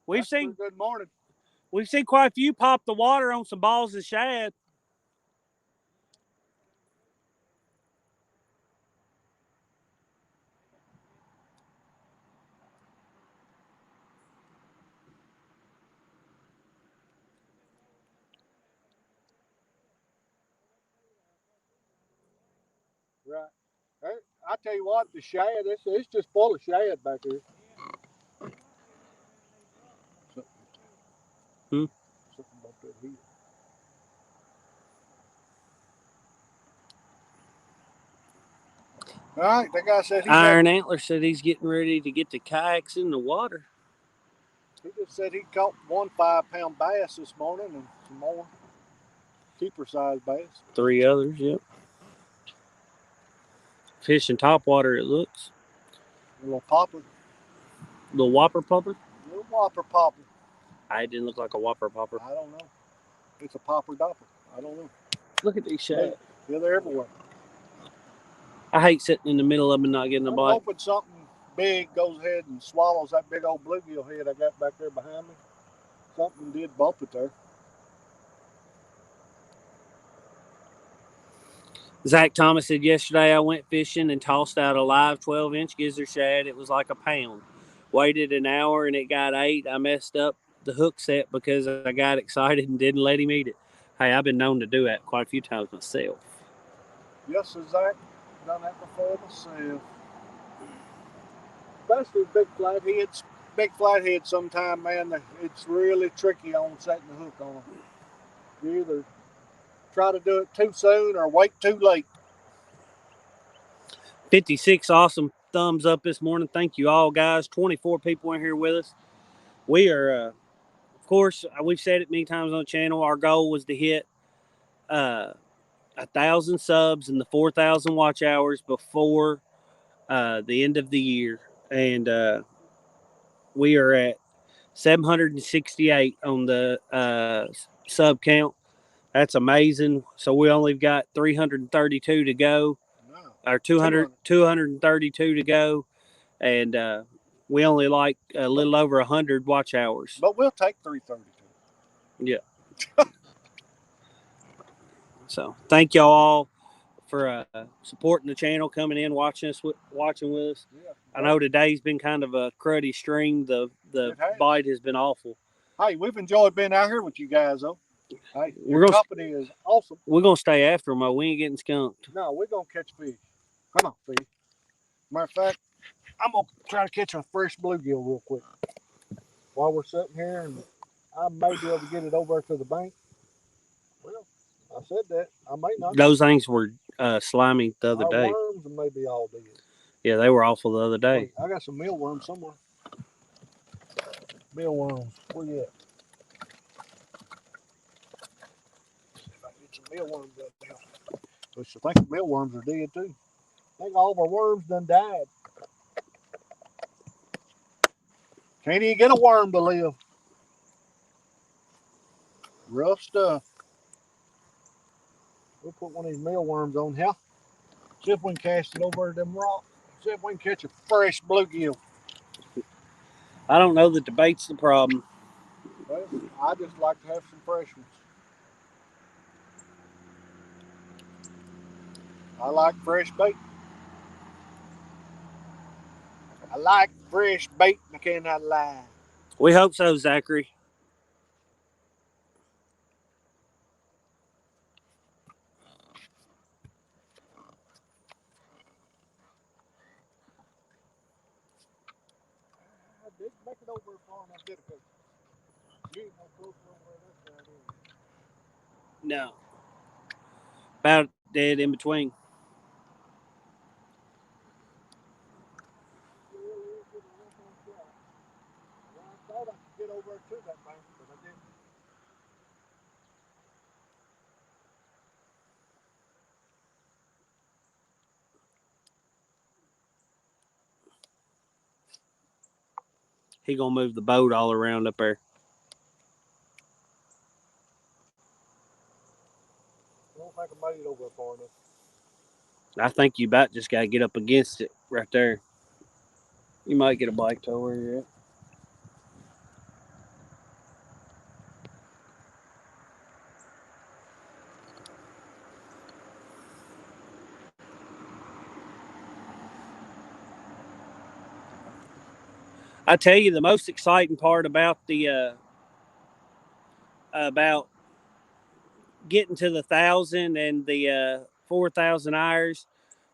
We've seen good morning. We've seen quite a few pop the water on some balls of shad. Right. Hey, I tell you what, the shad, it's just full of shad back here. Hmm. Something about that heat. All right, that guy said Iron Antler said he's getting ready to get the kayaks in the water. He just said he caught 1 5-pound bass this morning and some more keeper size bass. 3 others, yep. Fishing topwater, it looks. A little popper. Little whopper popper? A little whopper popper. It didn't look like a whopper popper. I don't know. It's a popper dopper. I don't know. Look at these shad. Yeah, they're everywhere. I hate sitting in the middle of them and not getting a bite. I'm hoping something big goes ahead and swallows that big old bluegill head I got back there behind me. Something did bump it there. Zach Thomas said, yesterday I went fishing and tossed out a live 12-inch gizzard shad. It was like a pound. Waited an hour and it got 8. I messed up the hook set because I got excited and didn't let him eat it. Hey, I've been known to do that quite a few times myself. Yes, sir, Zach. Done that before myself. Especially big flatheads sometime, man. It's really tricky on setting the hook on them. You either try to do it too soon or wait too late. 56 awesome thumbs up this morning. Thank you all, guys. 24 people in here with us. We are, of course, we've said it many times on the channel. Our goal was to hit 1,000 subs and the 4,000 watch hours before the end of the year. And we are at 768 on the sub count. That's amazing. So we only got 332 to go, or 232 to go, and we only like a little over 100 watch hours. But we'll take 332. Yeah. So thank y'all all for supporting the channel, coming in, watching with us. Yeah, I know today's been kind of a cruddy stream. The bite has been awful. Hey, we've enjoyed being out here with you guys, though. Hey, your company is awesome. We're going to stay after them, though. We ain't getting skunked. No, we're going to catch fish. Come on, fish. Matter of fact, I'm going to try to catch a fresh bluegill real quick. While we're sitting here, and I may be able to get it over to the bank. Well, I said that. I may not. Those things were slimy the other day. Our worms may be all dead. Yeah, they were awful the other day. Wait, I got some mealworms somewhere. Mealworms. Where you at? See if I can get some mealworms up there. Which I think the mealworms are dead too. I think all of our worms done died. Can't even get a worm to live. Rough stuff. We'll put one of these mealworms on here. See if we can cast it over them rocks. See if we can catch a fresh bluegill. I don't know that the bait's the problem. Well, I just like to have some fresh ones. I like fresh bait. I like fresh bait, and I cannot lie. We hope so, Zachary. I did make it over far enough, did it? You ain't no closer over there, that's right. No. About dead in between. I thought I could get over to that bank, but I didn't. He gonna move the boat all around up there. I don't think I made it over far enough. I think you about just gotta get up against it right there. You might get a bike toe where you're at. I tell you, the most exciting part about the about getting to the 1,000 and the 4,000 hours,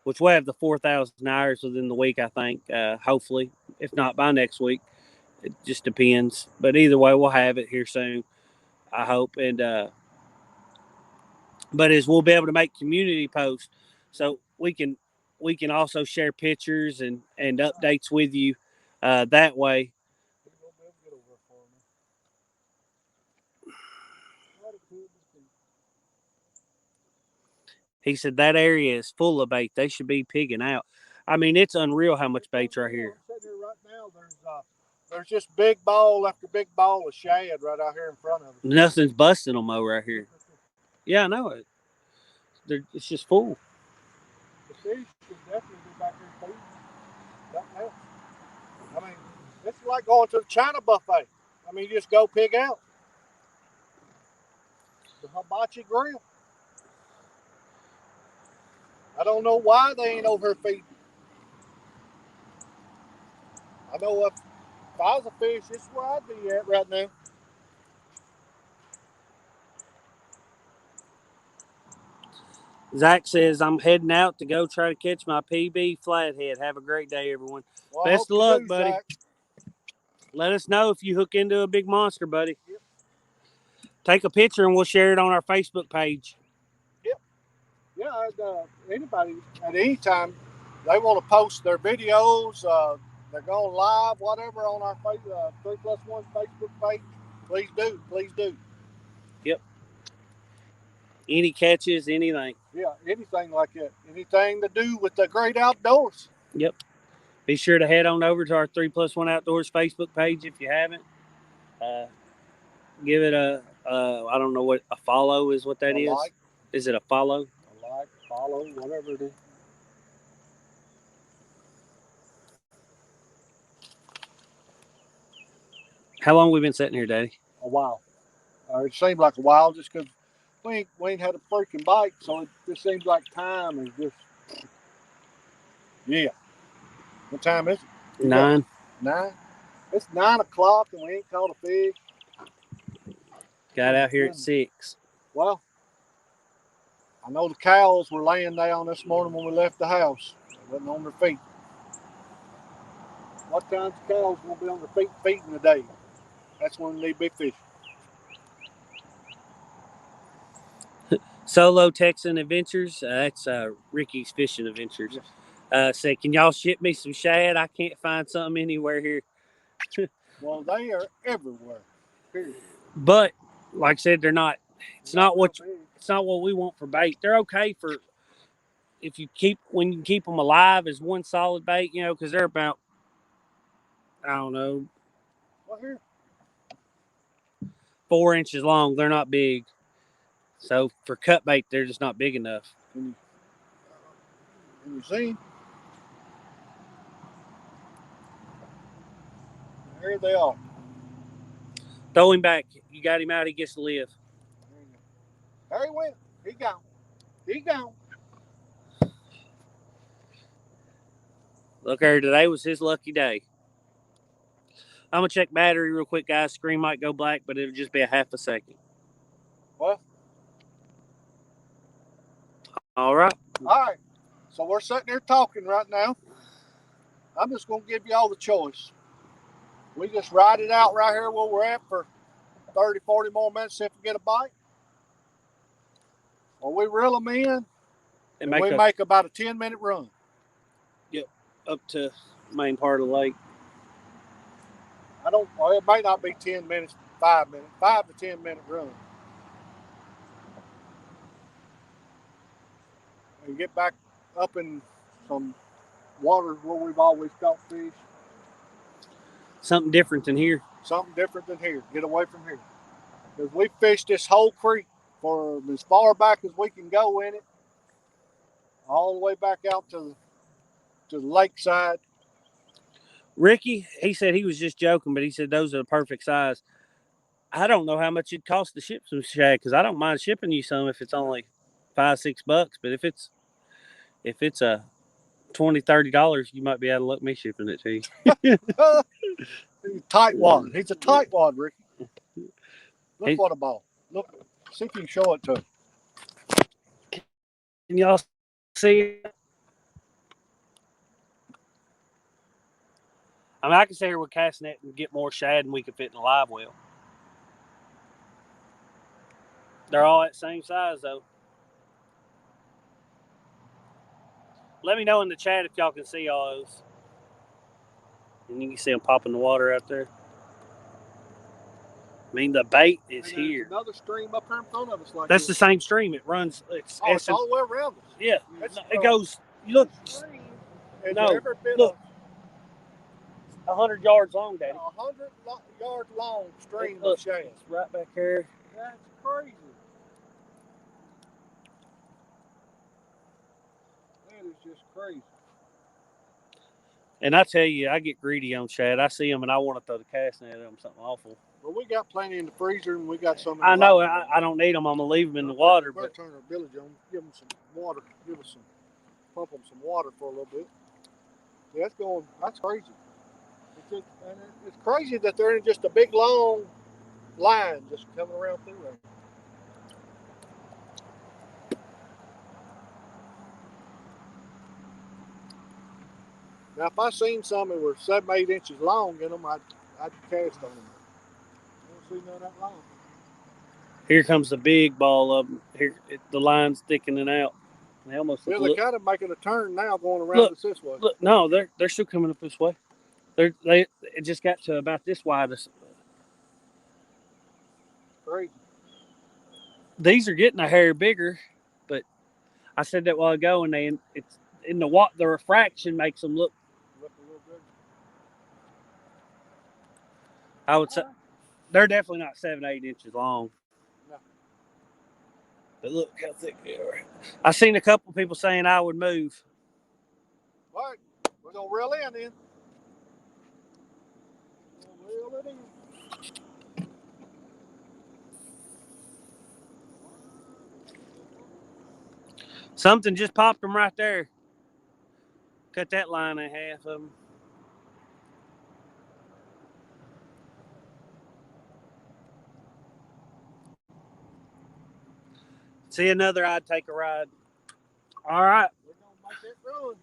which we'll have the 4,000 hours within the week, I think. Hopefully, if not by next week, it just depends. But either way, we'll have it here soon, I hope. And but as we'll be able to make community posts, so we can also share pictures and updates with you that way. We won't be able to get over far enough. What a cool thing. He said that area is full of bait. They should be pigging out. I mean, it's unreal how much bait's right here. I'm sitting here right now. There's just big ball after big ball of shad right out here in front of us. Nothing's busting them though right here. Yeah, I know it. It's just full. The fish should definitely be back here feeding. Nothing else. I mean, it's like going to the China buffet. I mean, you just go pig out. The hibachi grill. I don't know why they ain't over here feeding. I know if I was a fish, this is where I'd be at right now. Zach says I'm heading out to go try to catch my PB flathead. Have a great day, everyone. Well, Best of luck, do, buddy. Zach. Let us know if you hook into a big monster, buddy. Yep. Take a picture and we'll share it on our Facebook page. Yep. Yeah, anybody at any time they want to post their videos, they're going live, whatever, on our 3+1 Facebook page. Please do. Please do. Yep. Any catches, anything. Yeah, anything like that. Anything to do with the great outdoors. Yep. Be sure to head on over to our 3+1 Outdoors Facebook page if you haven't. Give it I don't know what a follow is. What that is? Like. Is it a follow? A like, follow, whatever it is. How long have we been sitting here, Daddy? A while. It seemed like a while just because we ain't had a freaking bite, so it just seems like time is just. Yeah. What time is it? 9. 9? It's 9 o'clock and we ain't caught a fish. Got out here at 6. Well, I know the cows were laying down this morning when we left the house. They wasn't on their feet. What time's the cows gonna be on their feet feeding today? That's when they need big fish. Solo Texan Adventures. That's Ricky's Fishing Adventures. Say, can y'all ship me some shad? I can't find something anywhere here. Well, they are everywhere. Period. But like I said, they're not. It's not what we want for bait. They're okay for if you when you keep them alive as one solid bait, because they're about, I don't know, What here? 4 inches long. They're not big. So for cut bait, they're just not big enough. Can you see? There they are. Throw him back. You got him out. He gets to live. There he went. He gone. He gone. Look there, today was his lucky day. I'm going to check battery real quick, guys. Screen might go black, but it'll just be a half a second. What? All right. All right. So we're sitting here talking right now. I'm just going to give you all the choice. We just ride it out right here where we're at for 30, 40 more minutes, see if we get a bite. Or we reel them in and we make about a 10-minute run. Yep, up to main part of the lake. Well, it may not be 10 minutes, 5 minutes, 5 to 10 minute run. And get back up in some waters where we've always caught fish. Something different than here. Something different than here. Get away from here. Because we fished this whole creek for as far back as we can go in it, all the way back out to the lakeside. Ricky, he said he was just joking, but he said those are the perfect size. I don't know how much it costs to ship some shad, because I don't mind shipping you some if it's only $5-6. But if it's a $20-$30, you might be able to look me shipping it to you. Tightwad. He's a tightwad, Ricky. Look what a ball. Look, see if you can show it to him. Can y'all see it? I mean, I can sit here with cast net and get more shad than we could fit in a live well. They're all that same size, though. Let me know in the chat if y'all can see all those. And you can see them popping the water out there. I mean, the bait is here. Another stream up here in front of us. That's the same stream. It runs. It's all the way around us. Yeah. It goes. You look. No. Look. 100 yards long, Daddy. 100 yard long stream of shad. It's right back here. That's crazy. That is just crazy. And I tell you, I get greedy on shad. I see them and I want to throw the cast net at them, something awful. Well, we got plenty in the freezer and we got some in the I know. I don't need them. I'm going to leave them in the water. But turn our village on. Give them some water. Pump them some water for a little bit. Yeah, that's crazy. It's crazy that they're in just a big long line just coming around through there. Now, if I seen some that were 7-8 inches long in them, I'd cast on them. I don't see none of that long. Here comes the big ball of them. Here, the line's thickening out. They almost they're kind of making a turn now, going around us this way. Look, no, they're still coming up this way. It just got to about this wide. Crazy. These are getting a hair bigger, but I said that a while ago, and it's in the refraction makes them look a little bigger. I would say they're definitely not 7-8 inches long. No. But look how thick they are. I seen a couple people saying I would move. All right, we're gonna reel in then. Reel it in. Something just popped them right there. Cut that line in half of them. See another, I'd take a ride. All right. We're going to make that run.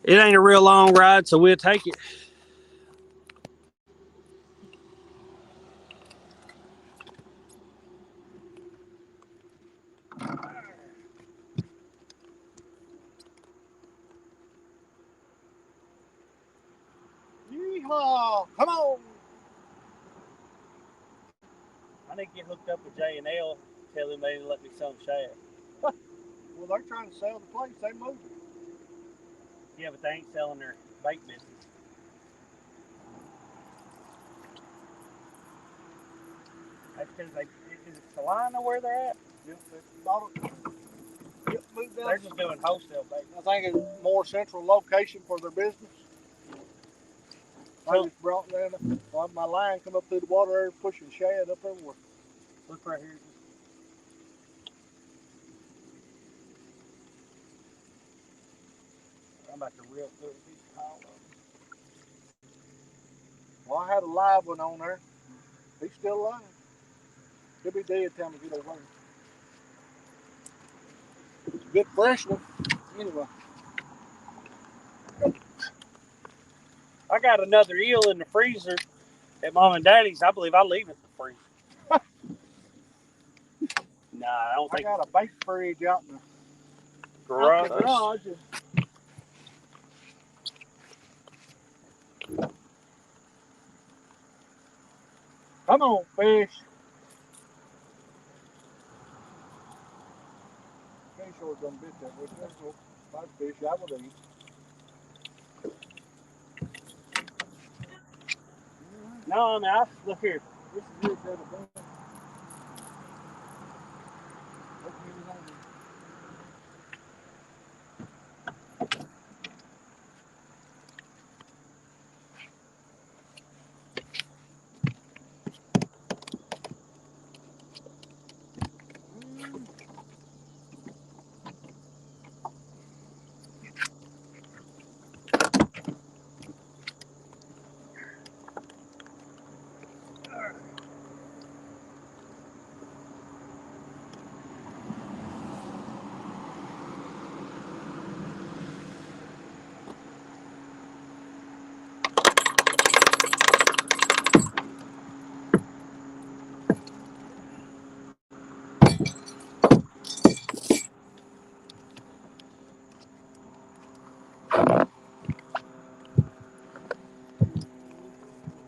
It ain't a real long ride, so we'll take it. Yeehaw! Come on! I need to get hooked up with J&L. Tell them they didn't let me sell them shad. Well, they're trying to sell the place. They moved it. Yeah, but they ain't selling their bait business. That's because Is it Salina where they're at? Yep, moved down. They're just doing wholesale bait. I think it's a more central location for their business. I just brought down my line come up through the water there, pushing shad up everywhere. Look right here. I'm about to reel through a piece of hollow. Well, I had a live one on there. He's still alive. He'll be dead time we get over there. Good fresh one. Anyway. I got another eel in the freezer at Mom and Daddy's. I believe I'll leave it in the freezer. Nah, I don't think. I got a bait fridge out in the Garage. Come on, fish. Can't sure gonna bit that with that. Five fish, I would eat. No, now look here. This is your set of bone.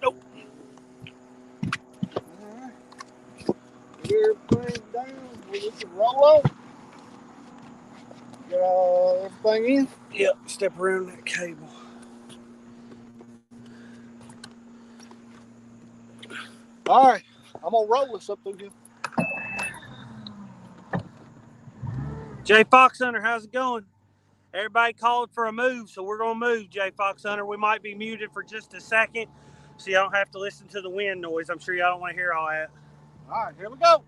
Nope. Alright. Get everything down. We can roll on. Get everything in. Yep, step around that cable. Alright, I'm gonna roll this up through here. Jay Fox Hunter, how's it going? Everybody called for a move, so we're gonna move, Jay Fox Hunter. We might be muted for just a second, so y'all don't have to listen to the wind noise. I'm sure y'all don't want to hear all that. Alright, here we go.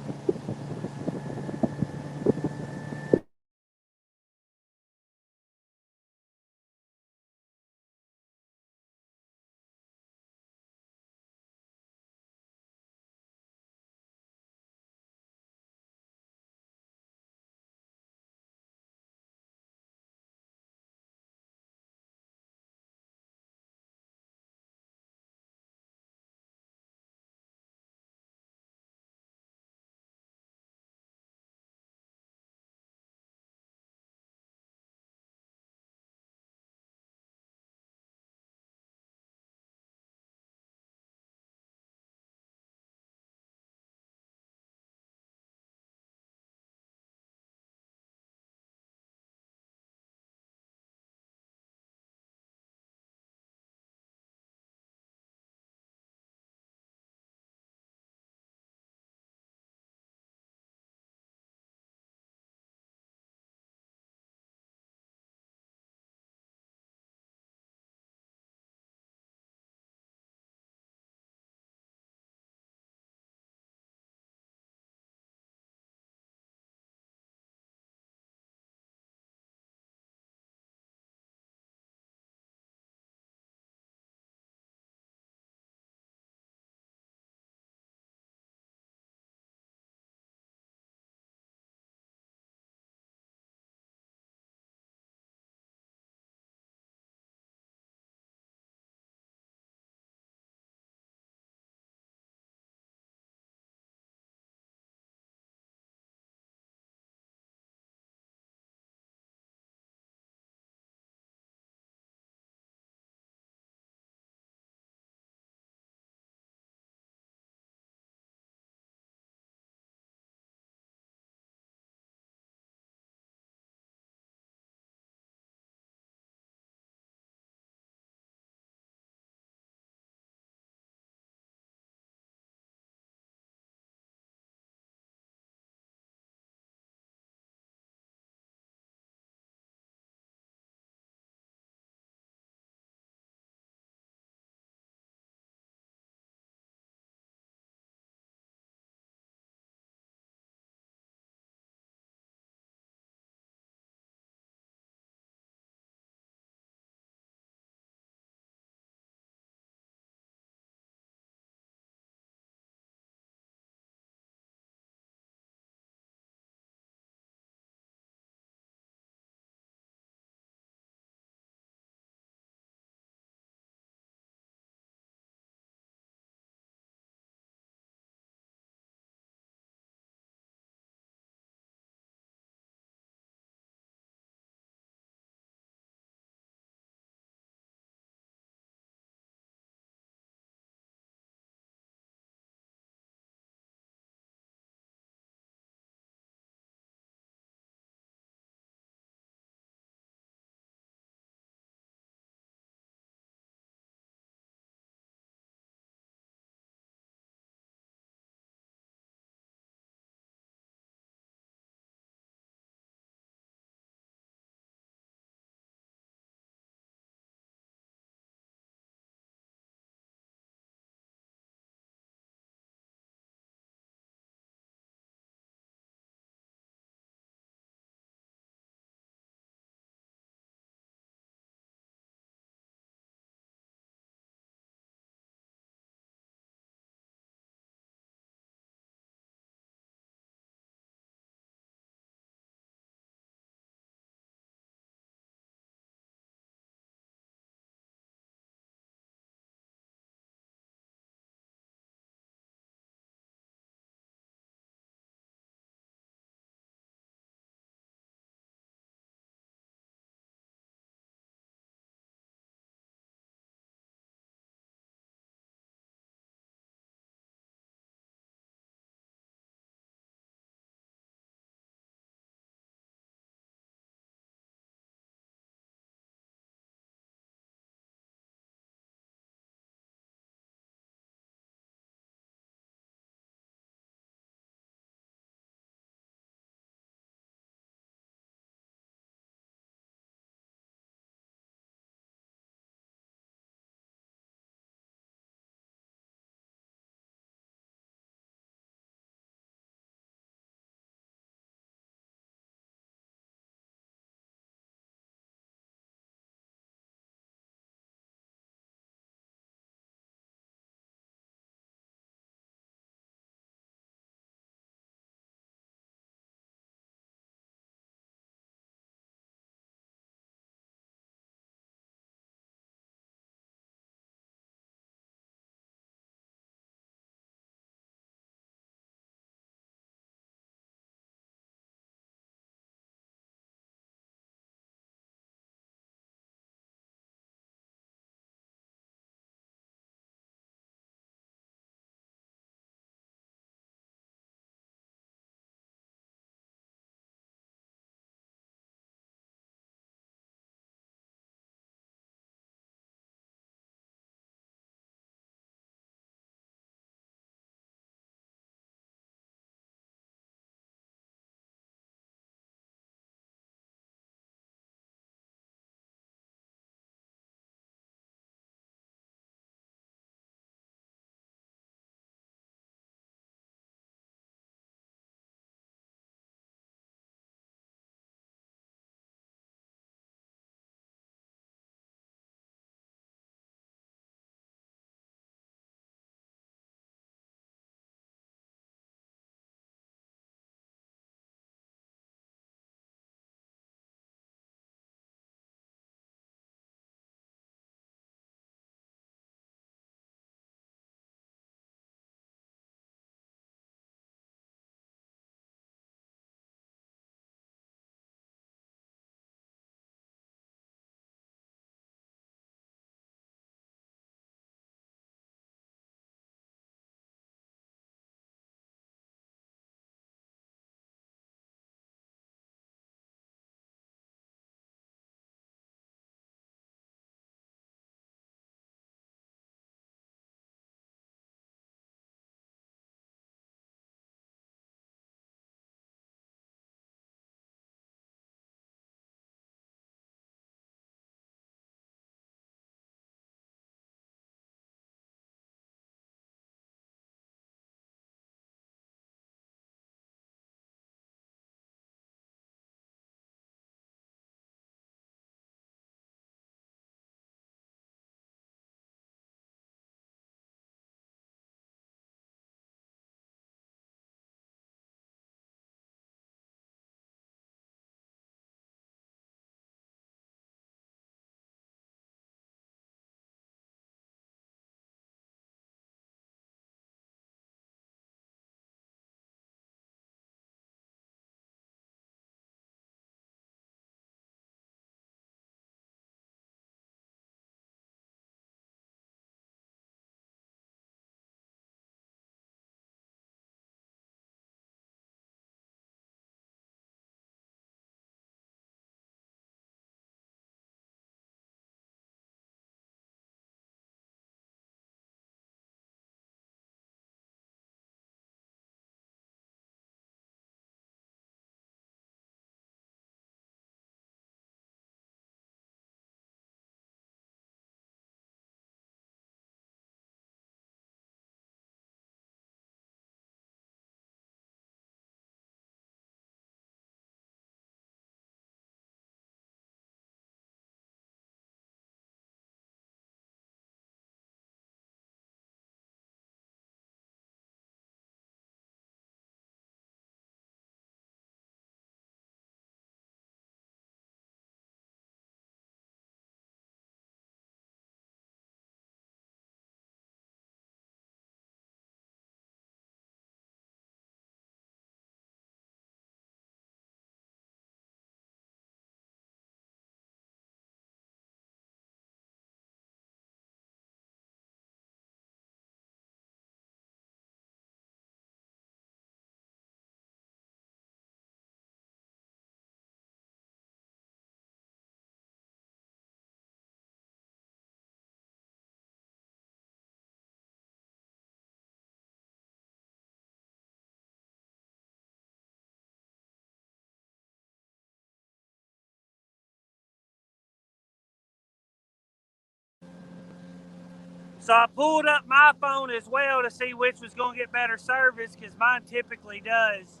So I pulled up my phone as well to see which was going to get better service, because mine typically does.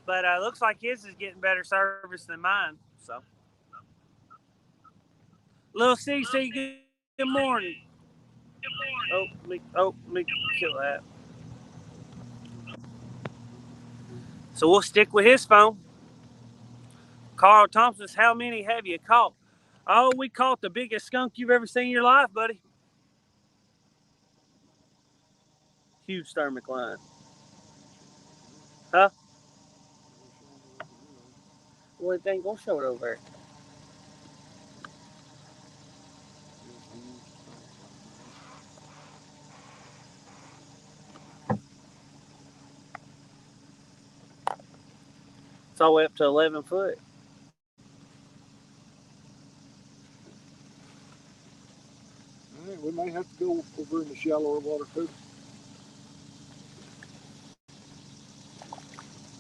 But looks like his is getting better service than mine. So, Little CC, good morning. Let me kill that. So we'll stick with his phone. Carl Thompson, how many have you caught? Oh, we caught the biggest skunk you've ever seen in your life, buddy. Huge thermocline. Huh? Well, it ain't gonna show it over there. It's all the way up to 11 foot. All right, we may have to go over in the shallower water too.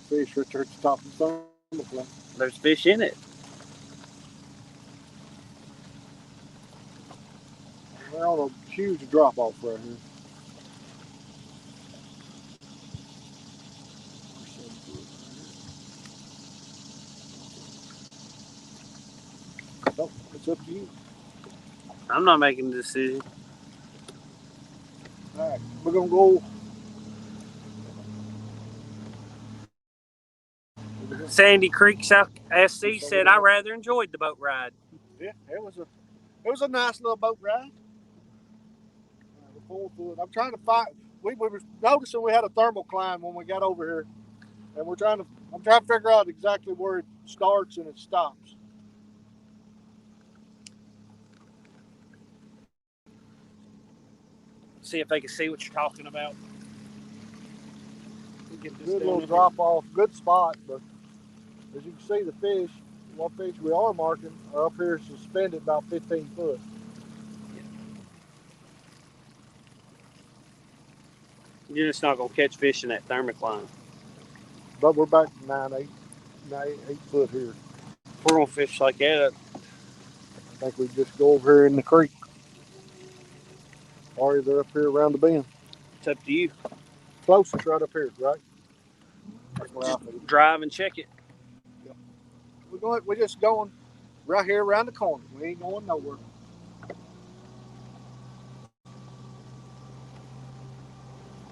Fish right there at the top of the thermocline. There's fish in it. We're on a huge drop off right here. So it's up to you. I'm not making the decision. All right, we're gonna go. Sandy Creek South SC said I rather enjoyed the boat ride. Yeah, it was a nice little boat ride. I'm trying to find. We were noticing we had a thermocline when we got over here, and I'm trying to figure out exactly where it starts and it stops. See if they can see what you're talking about. Good little drop off, good spot, but as you can see, the fish, what fish we are marking, are up here suspended about 15 foot. You're just not gonna catch fish in that thermocline. But we're back to 8 foot here. We're gonna fish like that. I think we just go over here in the creek. Or they're up here around the bend. It's up to you. Closest right up here, right? Just drive and check it. Yep. We're just going right here around the corner. We ain't going nowhere.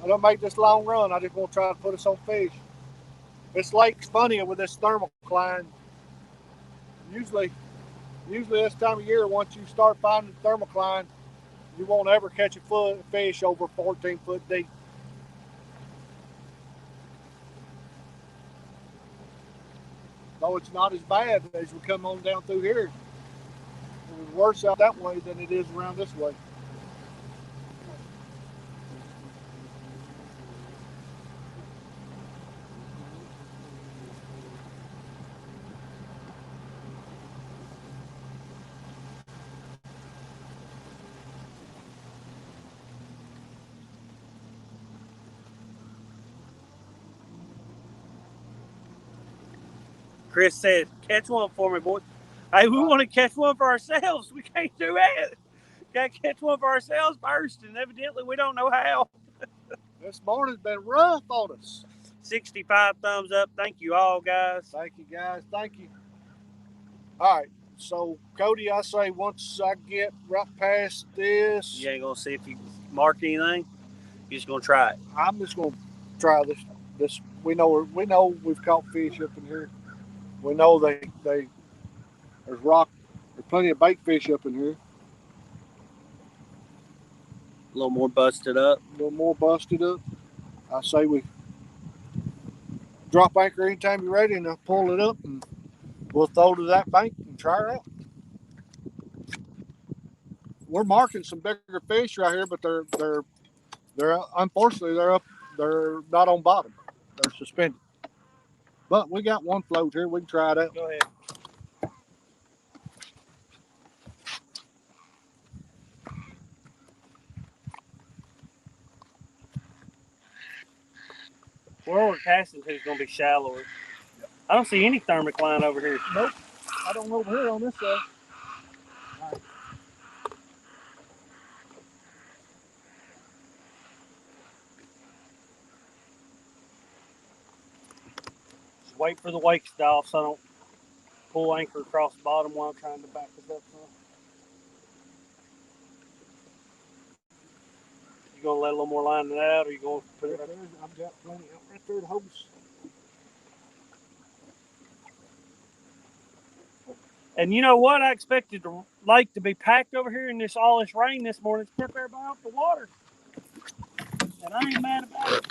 I don't make this long run. I just want to try to put us on fish. This lake's funny with this thermocline. Usually this time of year, once you start finding the thermocline, you won't ever catch a fish over 14 foot deep. Though it's not as bad as we come on down through here. It was worse out that way than it is around this way. Chris said, catch one for me, boys. Hey, we want to catch one for ourselves. We can't do that. Got to catch one for ourselves first, and evidently we don't know how. This morning's been rough on us. 65 thumbs up. Thank you all, guys. Thank you, guys. Thank you. All right. So, Cody, I say once I get right past this... You ain't going to see if you mark anything? You're just going to try it? I'm just going to try this. We know we've caught fish up in here. We know there's plenty of bait fish up in here. A little more busted up. I say we drop anchor anytime you're ready, and I'll pull it up, and we'll throw to that bank and try her out. We're marking some bigger fish right here, but they're unfortunately they're not on bottom. They're suspended. But we got one float here. We can try it out. Go ahead. Where we're casting to is going to be shallower. I don't see any thermocline over here. Nope. I don't know over here on this side. All right. Wait for the wakes to die off so I don't pull anchor across the bottom while I'm trying to back this up. You gonna let a little more line than that, or you gonna put it? I've got plenty out right there to hose. And you know what? I expected the lake to be packed over here, and all this rain this morning kept everybody off the water. And I ain't mad about it.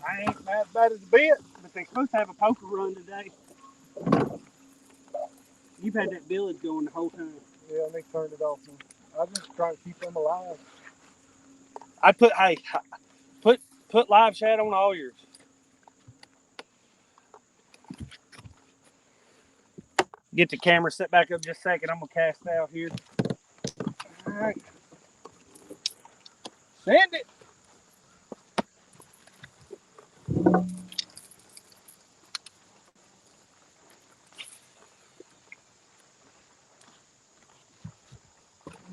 I ain't mad about it a bit. But they're supposed to have a poker run today. You've had that village going the whole time. Yeah, they turned it off. I just try to keep them alive. I put live chat on all yours. Get the camera set back up just a second. I'm gonna cast out here. All right. Send it.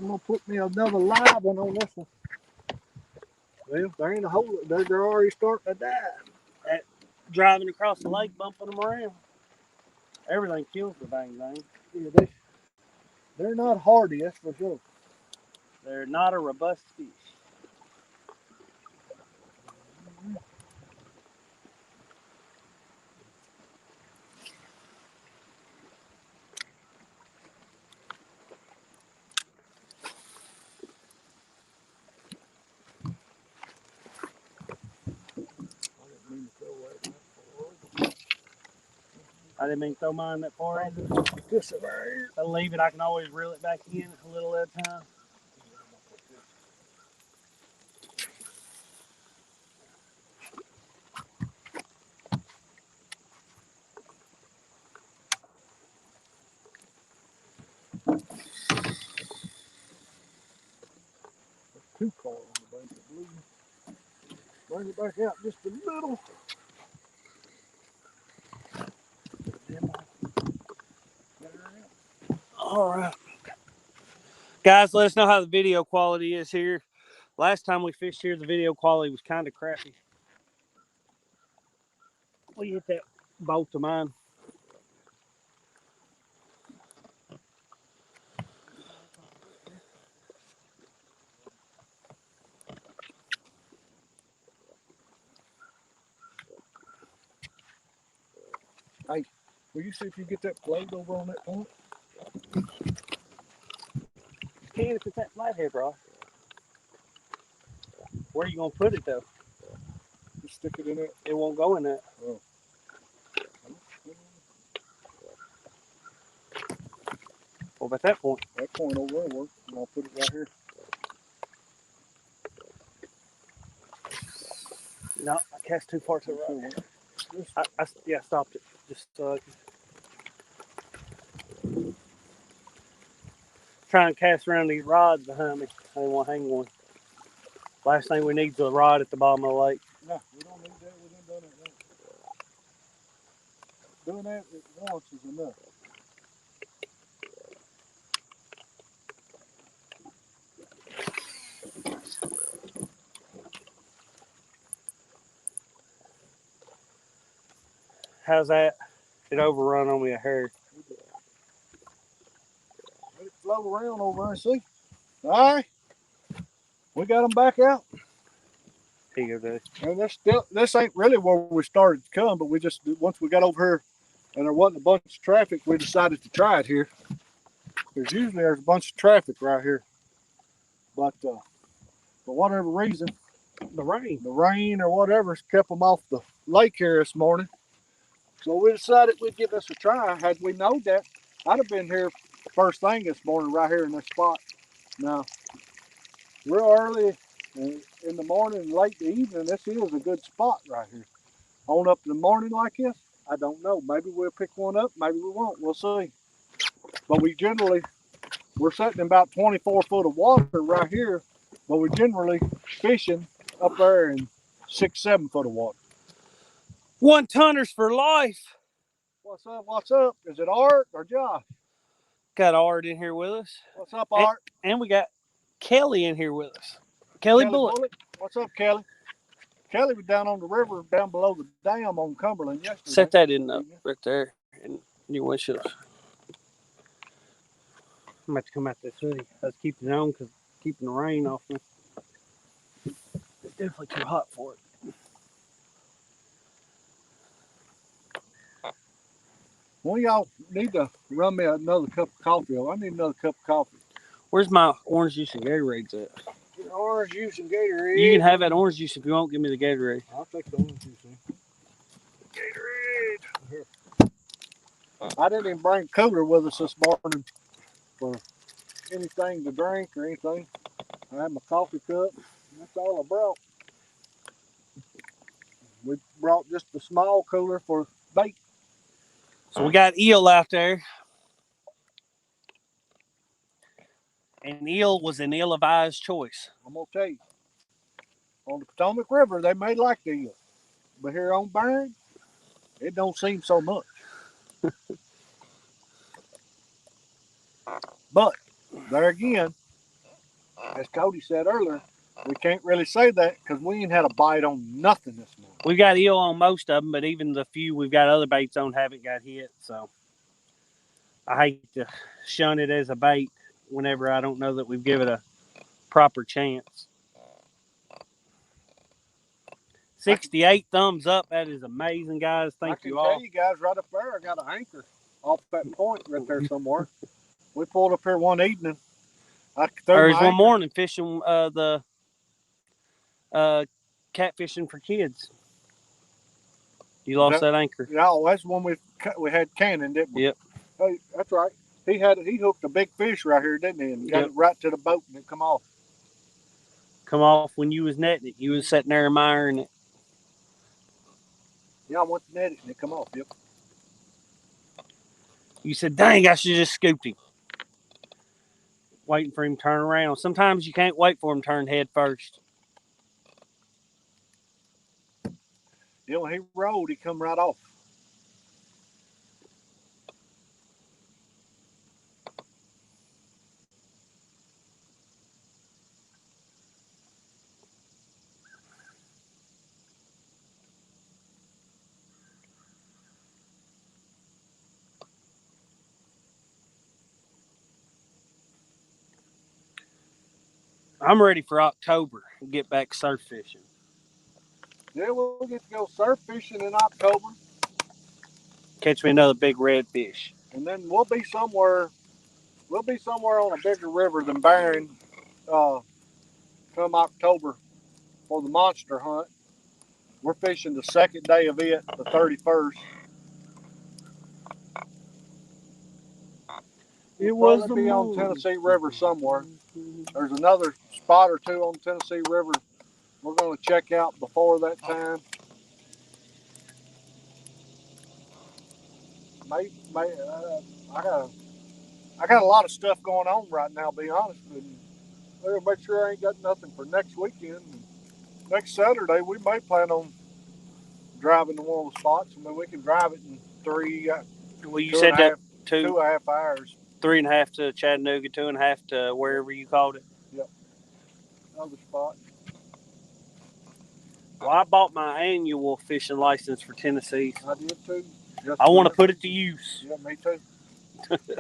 I'm gonna put me another live one on this one. Well, there ain't a hole. They're already starting to die. Driving across the lake, bumping them around. Everything kills the dang thing. Yeah, they're not hardy, that's for sure. They're not a robust fish. I didn't mean to throw mine that far in. I'll leave it. I can always reel it back in a little at a time. Two car on the bank of blue. Bring it back out just a little. All right. Guys, let us know how the video quality is here. Last time we fished here, the video quality was kind of crappy. We hit that bolt of mine. Hey, will you see if you get that float over on that point? Can if it's that flathead, bro. Where are you gonna put it though? Just stick it in it. It won't go in that. Oh. What about that point? That point over there works. I'm gonna put it right here. No, I cast too far to the right. I stopped it. Just try and cast around these rods behind me. I didn't want to hang one. Last thing we need is a rod at the bottom of the lake. No, we don't need that. We done done it once. Doing that once is enough. How's that? It overrun on me a hair. Let it float around over there, see? All right. We got them back out. Here you go, dude. And this ain't really where we started to come, but we just, once we got over here and there wasn't a bunch of traffic, we decided to try it here. Because usually there's a bunch of traffic right here. But for whatever reason, The rain or whatever's kept them off the lake here this morning. So we decided we'd give this a try. Had we known that, I'd have been here first thing this morning right here in this spot. Now, real early in the morning, late in the evening, this is a good spot right here. On up in the morning like this, I don't know. Maybe we'll pick one up, maybe we won't. We'll see. But we're sitting in about 24 foot of water right here, but we're generally fishing up there in 6-7 foot of water. 1-tonners for life. What's up? What's up? Is it Art or Josh? Got Art in here with us. What's up, Art? And we got Kelly in here with us. Kelly Bullock. What's up, Kelly? Kelly was down on the river, down below the dam on Cumberland yesterday. Set that in right there, and you want to. I'm about to come out this hoodie. I was keeping it on because keeping the rain off me. It's definitely too hot for it. Well, y'all need to run me another cup of coffee. I need another cup of coffee. Where's my orange juice and Gatorades at? Get orange juice and Gatorade. You can have that orange juice if you won't give me the Gatorade. I'll take the orange juice. Gatorade. Here. I didn't even bring a cooler with us this morning for anything to drink or anything. I had my coffee cup. That's all I brought. We brought just a small cooler for bait. So we got eel out there. And eel was an ill-advised choice. I'm going to tell you. On the Potomac River, they may like the eel. But here on Burn, it don't seem so much. But, there again, as Cody said earlier, we can't really say that because we ain't had a bite on nothing this morning. We've got eel on most of them, but even the few we've got other baits on haven't got hit. So I hate to shun it as a bait whenever I don't know that we've given it a proper chance. 68 thumbs up. That is amazing, guys. Thank you all. I can tell you guys right up there, I got an anchor off that point right there somewhere. We pulled up here one evening. There's one morning fishing the catfishing for kids. You lost that anchor. Yeah, that's when we had cannon, didn't we? Yep. Hey, that's right. He hooked a big fish right here, didn't he? And got it right to the boat and it come off. Come off when you was netting it. You was sitting there admiring it. Yeah, I went to net it and it come off. Yep. You said, "Dang, I should just scooped him." Waiting for him to turn around. Sometimes you can't wait for him to turn head first. Yeah, when he rolled, he come right off. I'm ready for October and get back surf fishing. Yeah, we'll get to go surf fishing in October. Catch me another big redfish. And then we'll be somewhere on a bigger river than Barron come October for the monster hunt. We're fishing the second day of it, the 31st. It was be on Tennessee River somewhere. There's another spot or two on Tennessee River we're going to check out before that time. I got a lot of stuff going on right now, to be honest with you. I'll make sure I ain't got nothing for next weekend. Next Saturday, we may plan on driving to one of the spots, and then we can drive it in Well, you said that 2.5 hours. 3.5 to Chattanooga, 2.5 to wherever you called it. Yep. Another spot. Well, I bought my annual fishing license for Tennessee. I did too. I want to put it to use. Yeah, me too.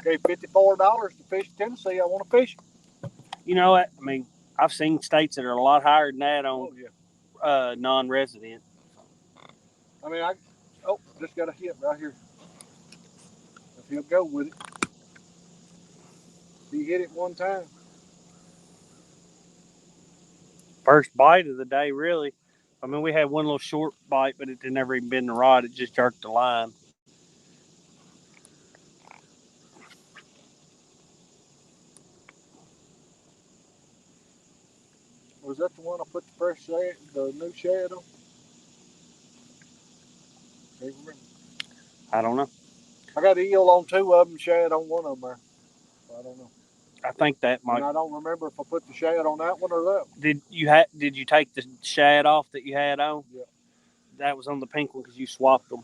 Gave $54 to fish Tennessee. I want to fish. You know what? I mean, I've seen states that are a lot higher than that on non-resident. I mean, just got a hit right here. If he'll go with it. He hit it one time. First bite of the day, really. I mean, we had one little short bite, but it didn't ever even bend the rod. It just jerked the line. Was that the one I put the new shad on? I don't know. I got eel on 2 of them, shad on 1 of them there. I don't know. I think that might. And I don't remember if I put the shad on that one or that one. Did you take the shad off that you had on? Yeah. That was on the pink one because you swapped them.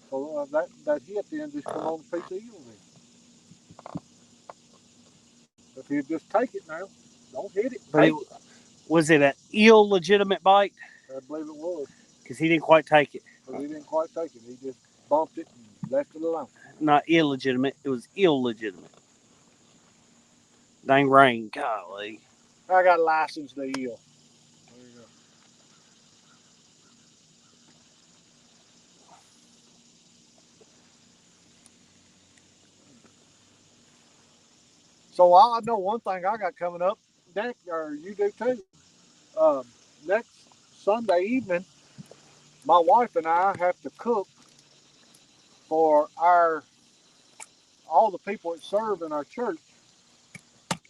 So that hit then just come on a piece of eel then. If you just take it now, don't hit it. Was it an illegitimate bite? I believe it was. Because he didn't quite take it. Because he didn't quite take it. He just bumped it and left it alone. Not illegitimate. It was illegitimate. Dang rain. Golly. I got a license to eel. There you go. So I know one thing I got coming up next, or you do too. Next Sunday evening, my wife and I have to cook for all the people that serve in our church,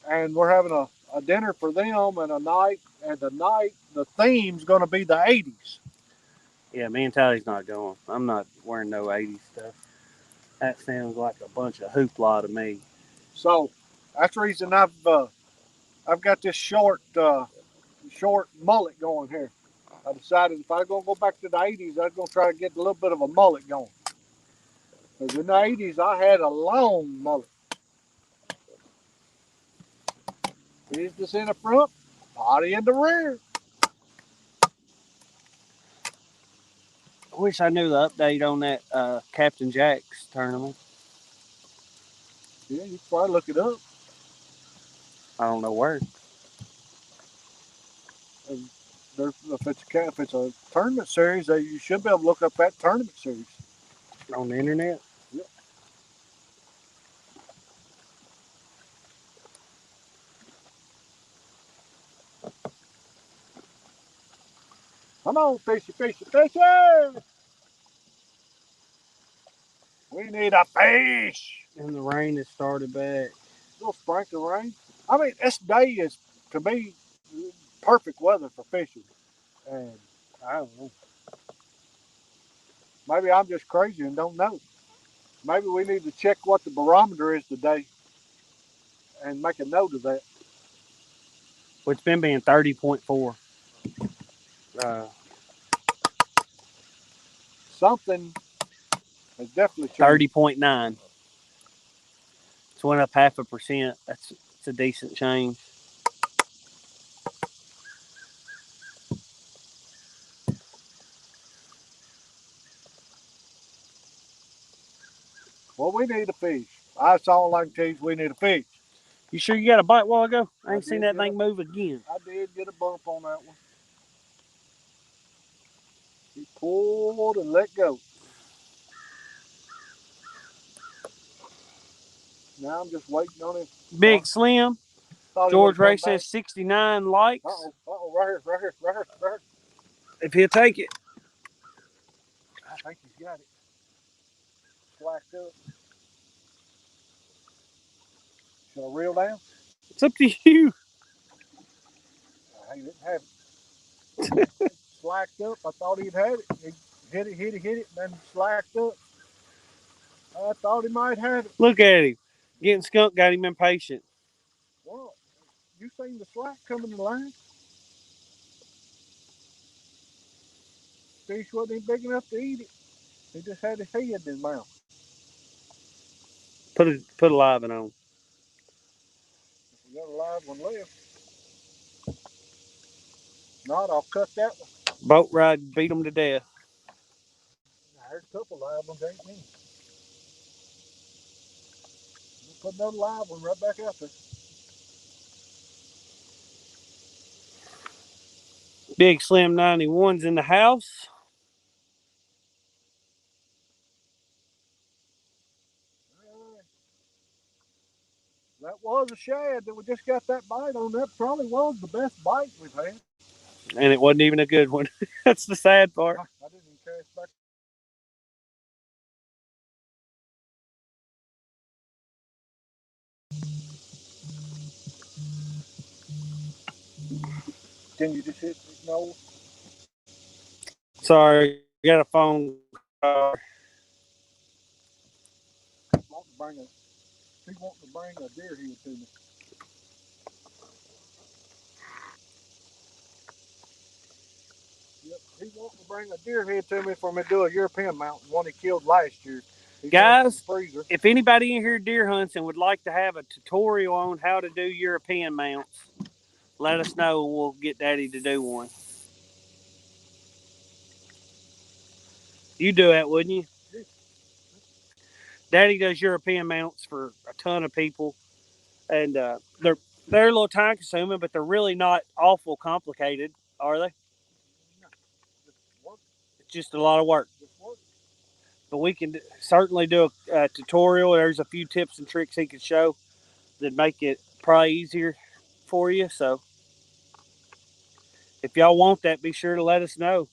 and we're having a dinner for them and a night. And the theme's going to be the '80s. Yeah, me and Tally's not going. I'm not wearing no 80s stuff. That sounds like a bunch of hoopla to me. So that's the reason I've got this short mullet going here. I decided if I was going to go back to the '80s, I was going to try to get a little bit of a mullet going. Because in the '80s, I had a long mullet. Business in the front, body in the rear. I wish I knew the update on that Captain Jack's tournament. Yeah, you can probably look it up. I don't know where. And if it's a tournament series, you should be able to look up that tournament series. On the internet? Yep. Come on, fishy, fishy, fishy! We need a fish! And the rain has started back. Little sprinkle rain. I mean, this day is, to me, perfect weather for fishing. And I don't know. Maybe I'm just crazy and don't know. Maybe we need to check what the barometer is today and make a note of that. Well, it's been being 30.4. Something has definitely changed. 30.9. It's went up 0.5%. It's a decent change. Well, we need a fish. That's all I can tell you is we need a fish. You sure you got a bite a while ago? I ain't I seen did that get thing move again. I did get a bump on that one. He pulled and let go. Now I'm just waiting on him. Big Slim. George Ray says 69 likes. Uh-oh, right here, right here, right here, right here. If he'll take it. I think he's got it. Slacked up. Should I reel down? It's up to you. He didn't have it. Slacked up. I thought he'd had it. He hit it, then slacked up. I thought he might have it. Look at him. Getting skunk got him impatient. Well, you seen the slack coming in line? Fish wasn't even big enough to eat it. He just had his head in his mouth. Put a live one on. We got a live one left. Not, I'll cut that one. Boat ride beat them to death. There's a couple live ones, ain't me. We'll put another live one right back out there. Big Slim 91's in the house. That was a shad that we just got that bite on. That probably was the best bite we've had. And it wasn't even a good one. That's the sad part. I didn't even cast back. Can you just hit no? Sorry, got a phone call. He wanting to bring a deer head to me. Yep, he wanting to bring a deer head to me for me to do a European mount, one he killed last year. Guys, if anybody in here deer hunts and would like to have a tutorial on how to do European mounts, let us know and we'll get Daddy to do one. You do that, wouldn't you? Daddy does European mounts for a ton of people, and they're a little time consuming, but they're really not awful complicated, are they? It's just a lot of work. But we can certainly do a tutorial. There's a few tips and tricks he can show that make it probably easier for you. So if y'all want that, be sure to let us know.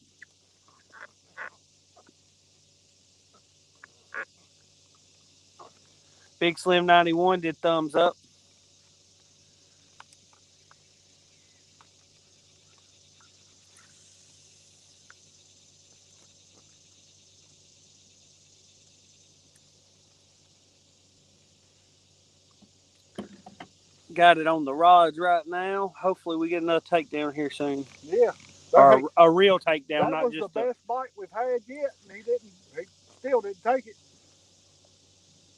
Big Slim 91 did thumbs up. Got it on the rods right now. Hopefully we get another takedown here soon. Yeah. Or a real takedown, that not was just the best bite we've had yet, and he still didn't take it.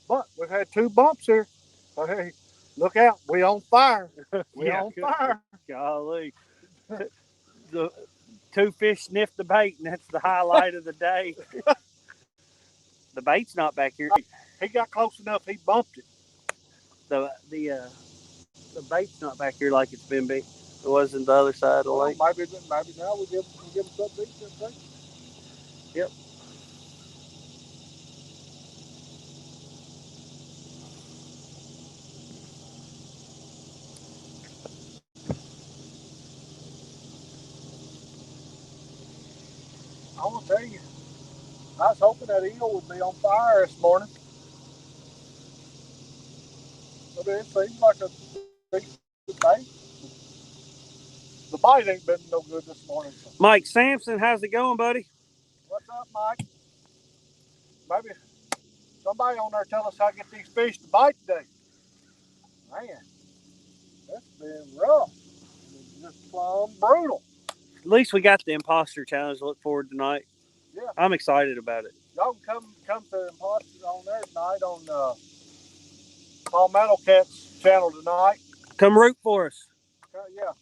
But we've had 2 bumps here. So hey, look out, we on fire. We yeah, on fire. Golly. The 2 fish sniffed the bait, and that's the highlight of the day. The bait's not back here. He got close enough, he bumped it. The bait's not back here like it's been big. It wasn't the other side of the lake. Maybe now we give him some beach. Yep. I want to tell you, I was hoping that eel would be on fire this morning. But it seems like a decent bait. The bite ain't been no good this morning. So. Mike Sampson, how's it going, buddy? What's up, Mike? Maybe somebody on there tell us how to get these fish to bite today. Man, that's been rough. It's just plumb brutal. At least we got the imposter challenge to look forward to tonight. Yeah. I'm excited about it. Y'all can come to imposters on there tonight on Palmetto Cat's channel tonight. Come root for us. Yeah.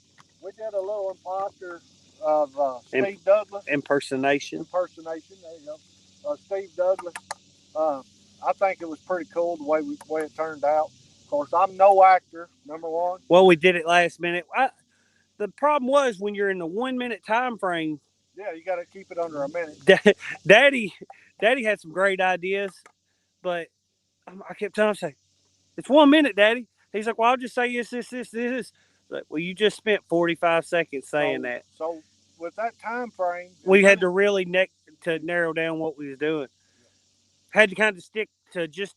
We did a little imposter of Steve Douglas. Impersonation. There you go. Steve Douglas. I think it was pretty cool the way it turned out. Of course, I'm no actor, number one. Well, we did it last minute. The problem was when you're in the 1 minute time frame. Yeah, you got to keep it under a minute. Daddy had some great ideas, but I kept telling him, it's 1 minute, Daddy. He's like, well, I'll just say this. Like, well, you just spent 45 seconds saying that. So with that time frame, we had to really narrow down what we was doing. Had to kind of stick to just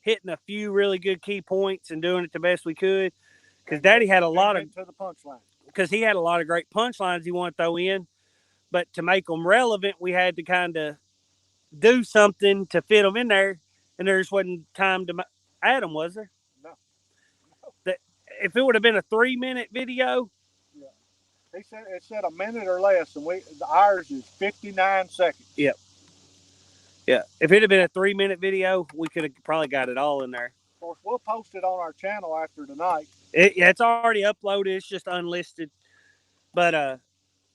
hitting a few really good key points and doing it the best we could. Because Daddy had a lot of to the punchline. Because he had a lot of great punchlines he wanted to throw in, but to make them relevant, we had to kind of do something to fit them in there. And there just wasn't time to add them, was there? No. If it would have been a 3-minute video. Yeah. It said a minute or less, and ours is 59 seconds. Yep. Yeah. If it had been a 3-minute video, we could have probably got it all in there. Of course, we'll post it on our channel after tonight. It's already uploaded. It's just unlisted. But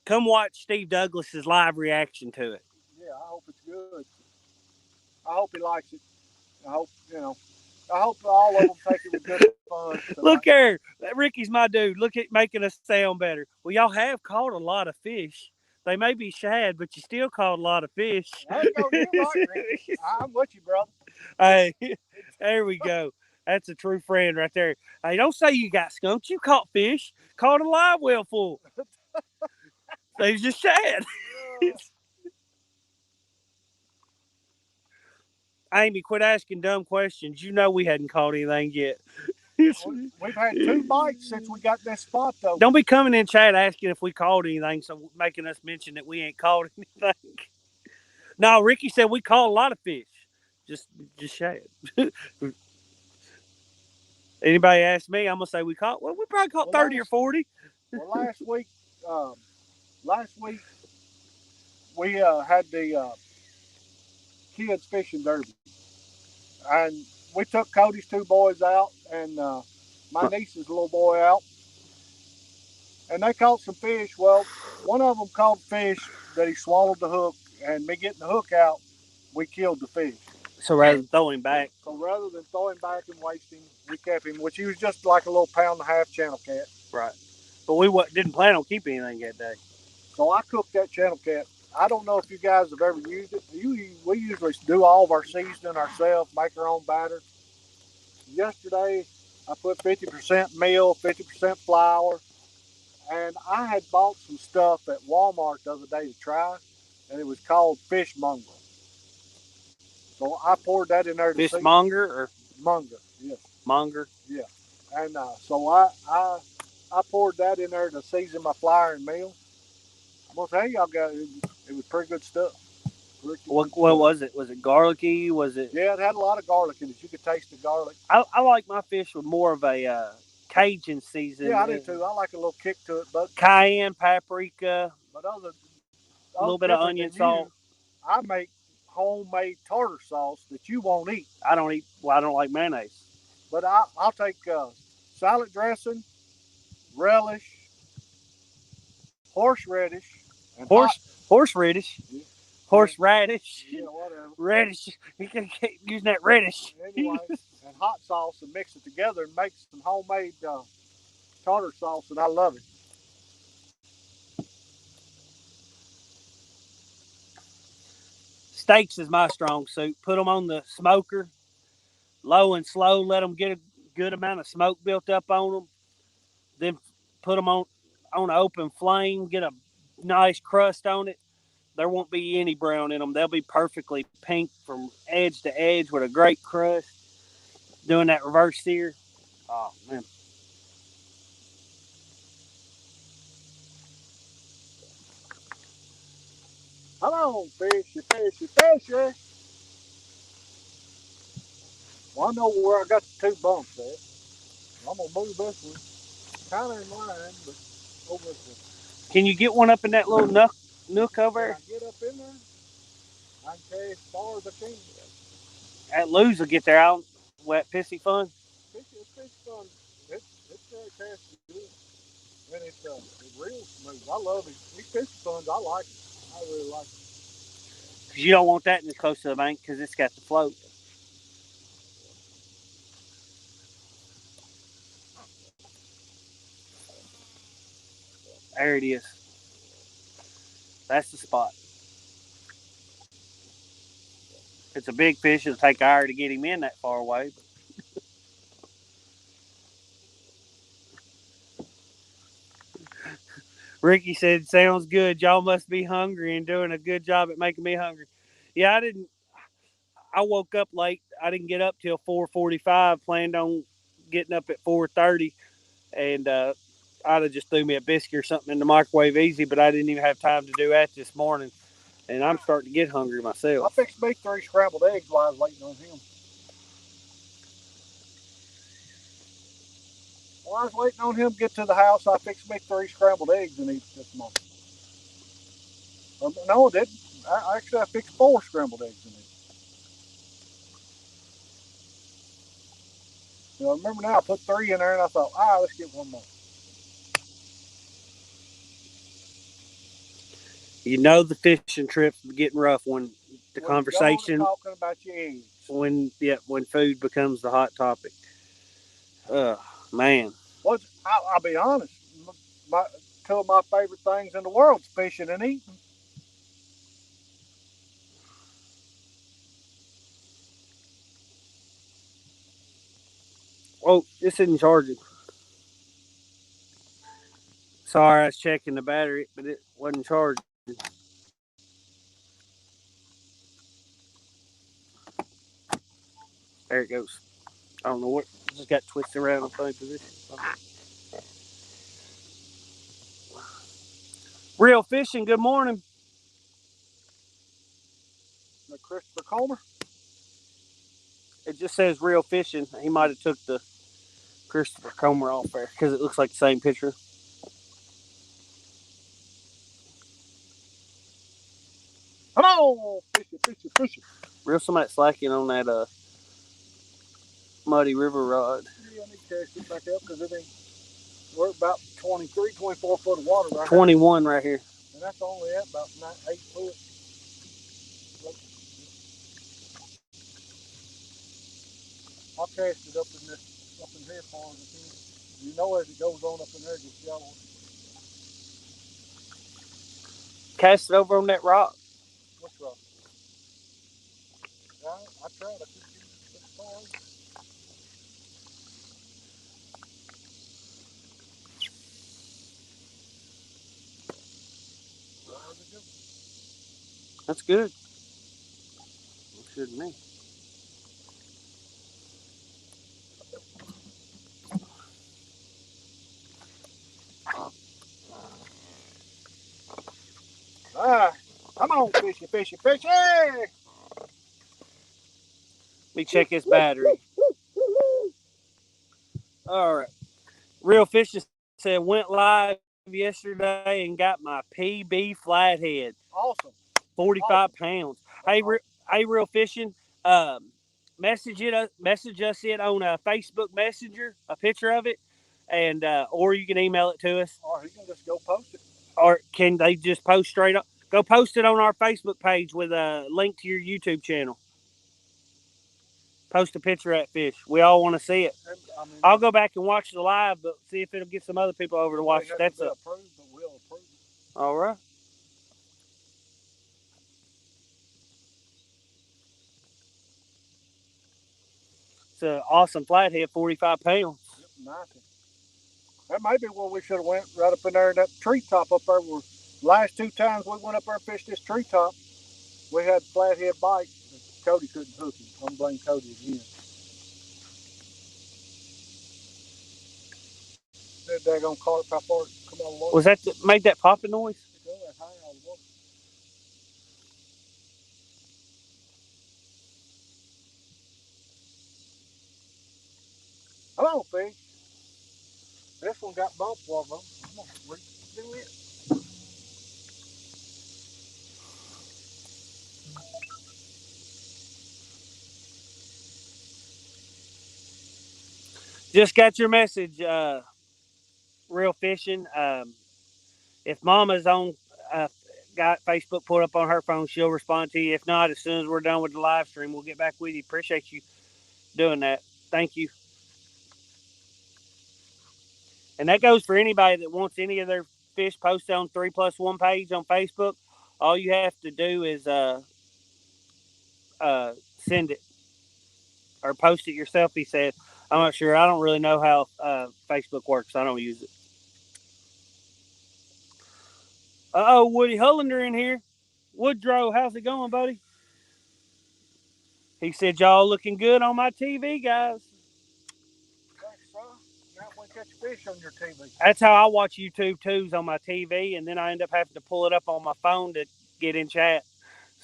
come watch Steve Douglas's live reaction to it. Yeah, I hope it's good. I hope he likes it. I hope all of them take it with good fun. Look here. Ricky's my dude. Look at making us sound better. Well, y'all have caught a lot of fish. They may be shad, but you still caught a lot of fish. There you go. You're right, Ricky. I'm with you, brother. Hey, there we go. That's a true friend right there. Hey, don't say you got skunked. You caught fish. Caught a live well full. They was just shad. Amy, quit asking dumb questions. You know we hadn't caught anything yet. We've had 2 bites since we got this spot, though. Don't be coming in chat asking if we caught anything, so making us mention that we ain't caught anything. No, Ricky said we caught a lot of fish. Just shad. Anybody ask me, I'm gonna say we probably caught 30 or 40. Well, last week we had the kids fishing derby, and we took Cody's 2 boys out and my niece's little boy out, and they caught some fish. Well, one of them caught fish that he swallowed the hook and me getting the hook out, we killed the fish. So rather than throw him back. So rather than throw him back and waste him, we kept him, which he was just like a little 1.5 pound channel cat. Right. But we didn't plan on keeping anything that day. So I cooked that channel cat. I don't know if you guys have ever used it. We usually do all of our seasoning ourselves, make our own batter. Yesterday, I put 50% meal, 50% flour, and I had bought some stuff at Walmart the other day to try, and it was called fishmonger. So I poured that in there to Fishmonger or monger, yes. Monger, yeah. And so I poured that in there to season my flour and meal. I'm gonna tell y'all guys, it was pretty good stuff. What was it? Was it garlicky? Was it? Yeah, it had a lot of garlic in it. You could taste the garlic. I like my fish with more of a Cajun season. Yeah, I do too. I like a little kick to it, but cayenne, paprika, but a little bit of onion salt. I make homemade tartar sauce that you won't eat. I don't eat. Well, I don't like mayonnaise. But I'll take salad dressing, relish, horseradish, and horseradish. Yeah. Horseradish. Yeah, whatever. Radish. You can keep using that radish. Anyway, and hot sauce and mix it together and make some homemade tartar sauce, and I love it. Steaks is my strong suit. Put them on the smoker, low and slow. Let them get a good amount of smoke built up on them. Then put them on an open flame. Get a nice crust on it. There won't be any brown in them. They'll be perfectly pink from edge to edge with a great crust. Doing that reverse sear. Oh, man. Come on, fishy, fishy, fishy. Well, I know where I got the 2 bumps at. I'm going to move this one. Kind of in line, but over this one. Can you get one up in that little nook over there? Can I get up in there? I can carry as far as I can. At Lou's will get there out. Wet pissy fun. Fish fun. It's fantastic good. And it's real smooth. I love it. These fish funds, I like it. I really like it. Because you don't want that in close to the bank because it's got the float. There it is. That's the spot. It's a big fish. It'll take an hour to get him in that far away. Ricky said, sounds good. Y'all must be hungry and doing a good job at making me hungry. Yeah, I woke up late. I didn't get up till 4:45. Planned on getting up at 4:30. And I'd have just threw me a biscuit or something in the microwave easy, but I didn't even have time to do that this morning. And I'm starting to get hungry myself. I fixed me 3 scrambled eggs while I was waiting on him. While I was waiting on him to get to the house, I fixed me 3 scrambled eggs and eat this morning. No, I didn't. I fixed 4 scrambled eggs and eat. I remember now, I put 3 in there and I thought, let's get 1 more. You know the fishing trip's getting rough when the conversation talking about your eggs. When food becomes the hot topic. Man. Well, I'll be honest. 2 of my favorite things in the world is fishing and eating. Oh, this isn't charging. Sorry, I was checking the battery, but it wasn't charging. There it goes. I don't know what. Just got twisted around in funny position. Real fishing. Good morning. Christopher Comer. It just says real fishing. He might have took the Christopher Comer off there because it looks like the same picture. Come on, fishy. Real some of that slacking on that muddy river rod. Yeah, I need to cast it back up because it ain't. We're about 23, 24 foot of water right 21 right here. And that's only at about 8 foot. I'll cast it up in here for him. You know, as it goes on up in there, just yellow. Cast it over on that rock. What's wrong? I tried. I couldn't get it this far. That's good. Shouldn't me. Come on, fishy, fishy, fishy! Let me check his battery. All right. Real Fishing said went live yesterday and got my PB flathead. Awesome. 45 pounds. Hey, Real Fishing, message us it on a Facebook Messenger, a picture of it, and or you can email it to us. Or you can just go post it. Or can they just post straight up? Go post it on our Facebook page with a link to your YouTube channel. Post a picture of that fish. We all want to see it. I'll go back and watch the live, but see if it'll get some other people over to watch it. That's it. All right. It's an awesome flathead, 45 pounds. Yep, nice. That may be where we should have went, right up in there in that treetop up there. Where last 2 times we went up there and fished this treetop, we had flathead bite. Cody couldn't hook him. I'm gonna blame Cody again. That daggone carp how far it come out of the water. Was that made that popping noise? It go that high out of the water. Hello, fish. This one got bump water. I'm gonna redo it. Just got your message, Real Fishing. If Mama's on, got Facebook put up on her phone, she'll respond to you. If not, as soon as we're done with the live stream, we'll get back with you. Appreciate you doing that. Thank you. And that goes for anybody that wants any of their fish posted on 3+1 page on Facebook. All you have to do is send it or post it yourself. He said, "I'm not sure. I don't really know how Facebook works. I don't use it." Woody Hullender in here. Woodrow, how's it going, buddy? He said, "Y'all looking good on my TV, guys." Thanks, son. Now we catch fish on your TV. That's how I watch YouTube too, on my TV, and then I end up having to pull it up on my phone to get in chat.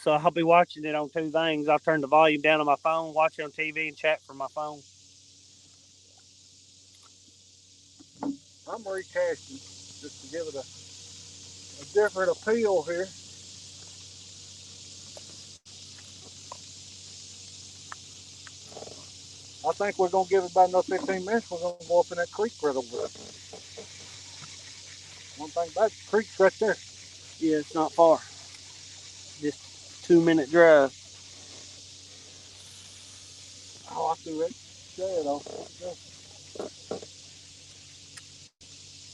So I'll be watching it on 2 things. I'll turn the volume down on my phone, watch it on TV, and chat from my phone. I'm recasting just to give it a different appeal here. I think we're going to give it about another 15 minutes. We're going to go up in that creek right over there. One thing about it, the creek's right there. Yeah, it's not far. Just 2-minute drive. Oh, I threw that shad off.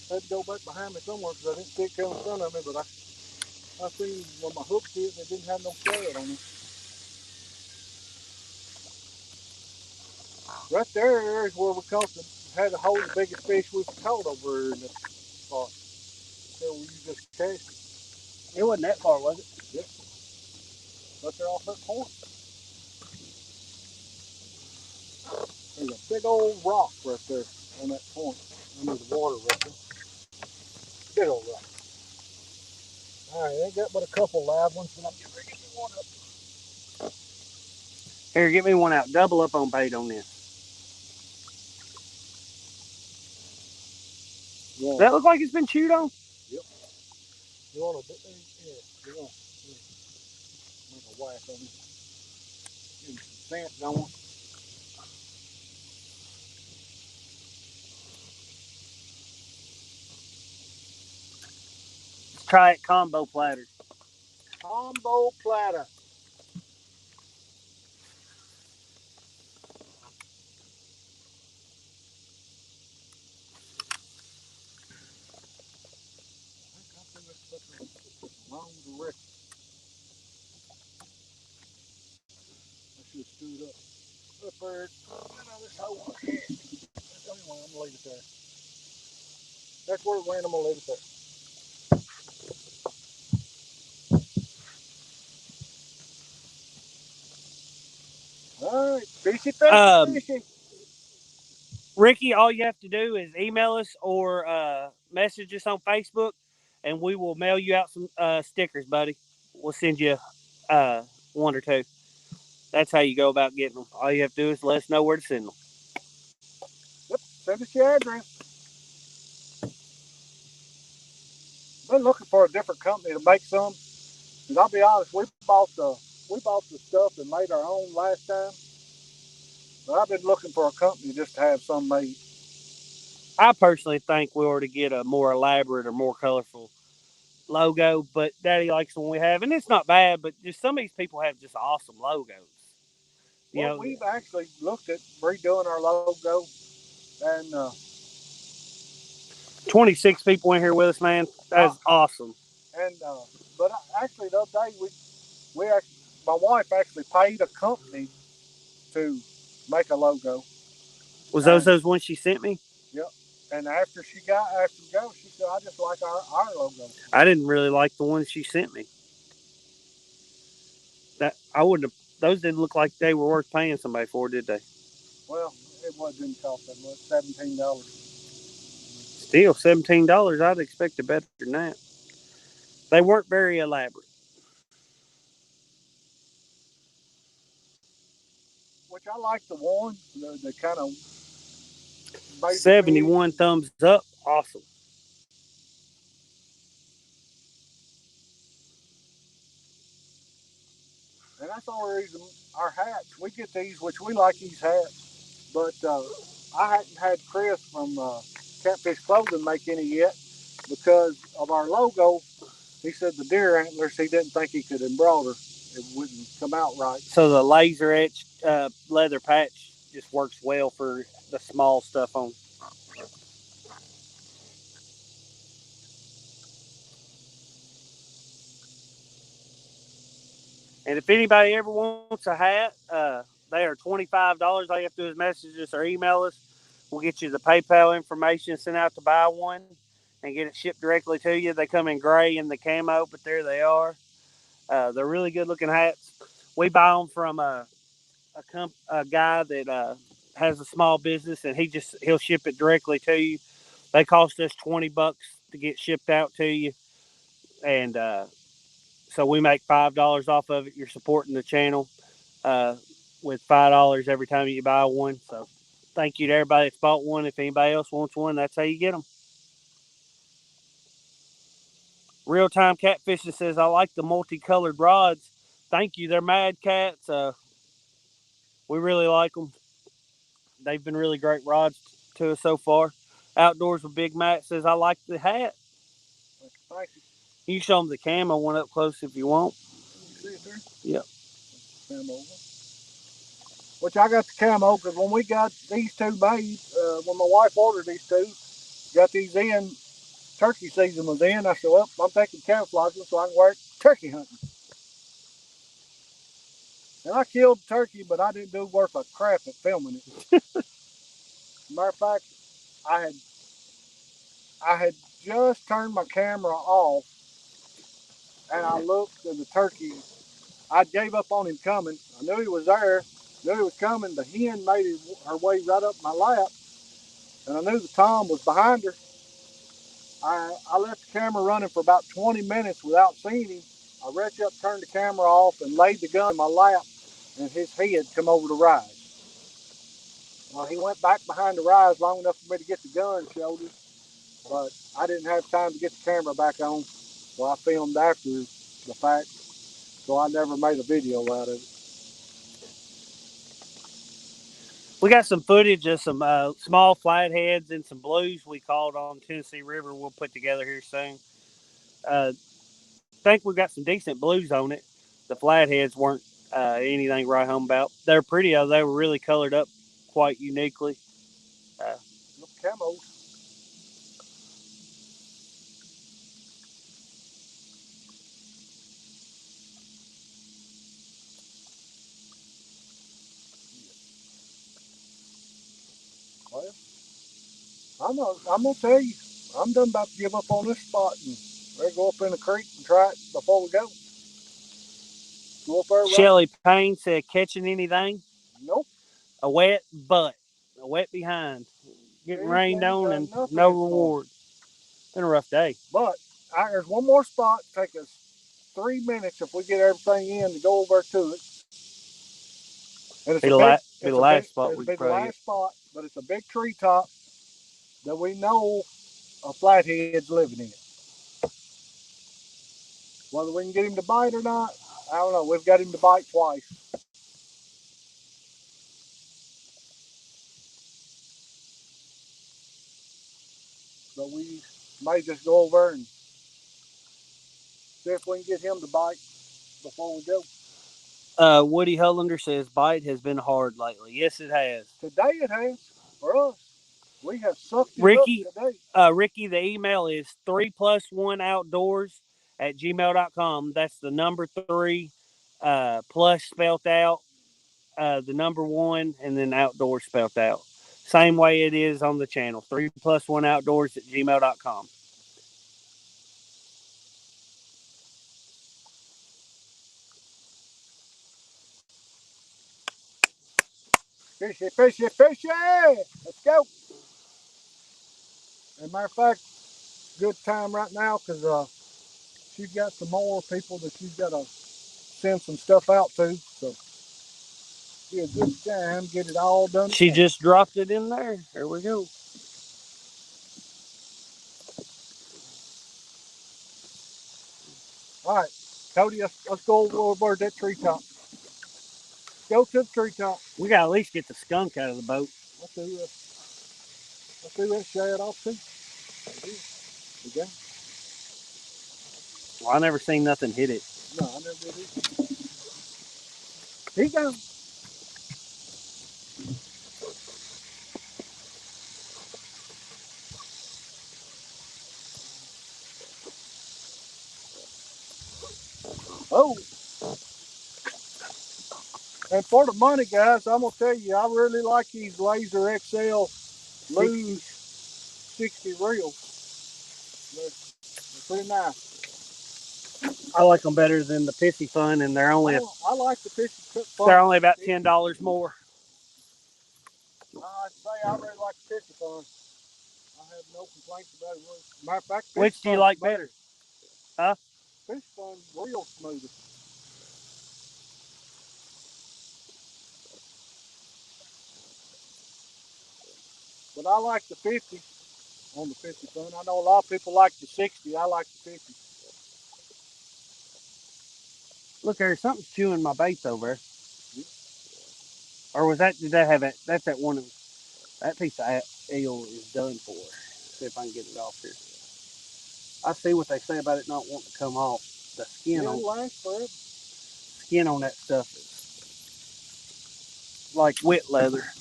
I had to go back behind me somewhere because I didn't see it come in front of me, but I seen where my hook hit and it didn't have no shad on it. Right there is where we had to hold the biggest fish we've caught over in this spot. So you just cast it. It wasn't that far, was it? Yep. Right there off that point. There's a big old rock right there on that point under the water right there. Big old rock. Alright, ain't got but a couple live ones, but I'm getting ready to get one up. Here, get me one out. Double up on bait on this. Yeah. Does that look like it's been chewed on? Yep. You want to, yeah, you want to make a whack on it. Get some scent going. Let's try it combo platter. Combo platter. for this whole head. Anyway, I'm gonna leave it there. That's where it went. I'm gonna leave it there. All right, fishy, fishy, fishy. Ricky, all you have to do is email us or message us on Facebook, and we will mail you out some stickers, buddy. We'll send you one or two. That's how you go about getting them. All you have to do is let us know where to send them. Yep, send us your address. Been looking for a different company to make some. Cause I'll be honest, we bought the stuff and made our own last time. But I've been looking for a company just to have some made. I personally think we ought to get a more elaborate or more colorful logo, but Daddy likes the one we have, and it's not bad. But just some of these people have just awesome logos. You Well, know, we've actually looked at redoing our logo, and 26 people in here with us, man. uh, That's awesome. and but actually the other day we actually, my wife actually paid a company to make a logo, Was and those ones she sent me? yep. And after we go, she said, "I just like our logo." I didn't really like the ones she sent me. That I wouldn't have. Those didn't look like they were worth paying somebody for, did they? Well, didn't cost that much, $17. Still, $17. I'd expect it better than that. They weren't very elaborate. Which I like the one, the kind of baby fish, 71 thumbs up. Awesome. and that's the only reason our hats. We get these, which we like these hats, but I hadn't had Chris from Catfish Clothing make any yet because of our logo. He said the deer antlers he didn't think he could embroider. It wouldn't come out right. So the laser etched leather patch just works well for the small stuff on. And if anybody ever wants a hat, they are $25. All you have to do is message us or email us. We'll get you the PayPal information sent out to buy one and get it shipped directly to you. They come in gray and the camo, but there they are. They're really good looking hats. We buy them from a guy that has a small business, and he'll ship it directly to you. They cost us $20 to get shipped out to you, and so we make $5 off of it. You're supporting the channel uh, with $5 every time you buy one. So thank you to everybody that's bought one. If anybody else wants one, that's how you get them. Real Time Catfishing says, I like the multicolored rods. Thank you. They're Mad Cats. We really like them. They've been really great rods to us so far. Outdoors with Big Matt says, I like the hat. Thank you. You can show them the camo one up close if you want. You see it there? Yep. Camo. Which I got the camo because when we got these two made, when my wife ordered these two, got these in, turkey season was in. I said, well, I'm taking camouflage so I can wear it turkey hunting. And I killed the turkey, but I didn't do worth a crap at filming it. Matter of fact, I had I had just turned my camera off, and I looked, and the turkey. I gave up on him coming. I knew he was there. Knew he was coming. The hen made her way right up my lap, and I knew the tom was behind her. I left the camera running for about 20 minutes without seeing him. I reached up, turned the camera off, and laid the gun in my lap, and his head come over the rise. Well, he went back behind the rise long enough for me to get the gun shouldered, but I didn't have time to get the camera back on, so I filmed after the fact, so I never made a video out of it. We got some footage of some small flatheads and some blues we caught on Tennessee River. We'll put together here soon. Think we got some decent blues on it. The flatheads weren't anything to write home about. They're pretty though. They were really colored up quite uniquely. Uh, Camos. I'm gonna tell you, I'm done about to give up on this spot and ready to go up in the creek and try it before we go. Go up there right. Shelly Payne said, catching anything? Nope. A wet butt, a wet behind, getting Fish rained ain't on got and nothing no this morning. reward. Been a rough day. But there's one more spot. Take us 3 minutes if we get everything in to go over to it. And it's Be a big, the last spot it'll we be could the probably get. last spot, but it's a big treetop that we know a flathead's living in. Whether we can get him to bite or not, I don't know. We've got him to bite twice. But we may just go over and see if we can get him to bite before we go. Woody Hullander says bite has been hard lately. Yes, it has. Today it has for us. We have sucked it Ricky, up today. Ricky, the email is 3+1outdoors@gmail.com. That's the number 3, plus spelt out, the number 1, and then outdoors spelt out. Same way it is on the channel. 3+1outdoors@gmail.com. Fishy, fishy, fishy! Let's go. As a matter of fact, good time right now because she's got some more people that she's got to send some stuff out to. So be a good time, get it all done. She just dropped it in there. There we go. All right, Cody, let's go over that treetop. Go to the treetop. We got to at least get the skunk out of the boat. Let's do that shad off too. We got it. Well, I never seen nothing hit it. No, I never did either. He goes. Oh. And for the money, guys, I'm going to tell you, I really like these Laser XL Lose 60 reels. They're pretty nice. I like them better than the Pissy Fun, and they're only I like the Pissy Fun. they're only about $10 more. I'd say I really like the Pissy Fun. I have no complaints about it. Matter of fact, Which do you like better? Huh? Pissy Fun real smoother. But I like the 50 on the Pissy Fun. I know a lot of people like the 60. I like the 50. Look, there's something chewing my baits over there. Or was that, did that have that? That's that one, that piece of eel is done for. See if I can get it off here. I see what they say about it not wanting to come off. The skin on that stuff is like wet leather.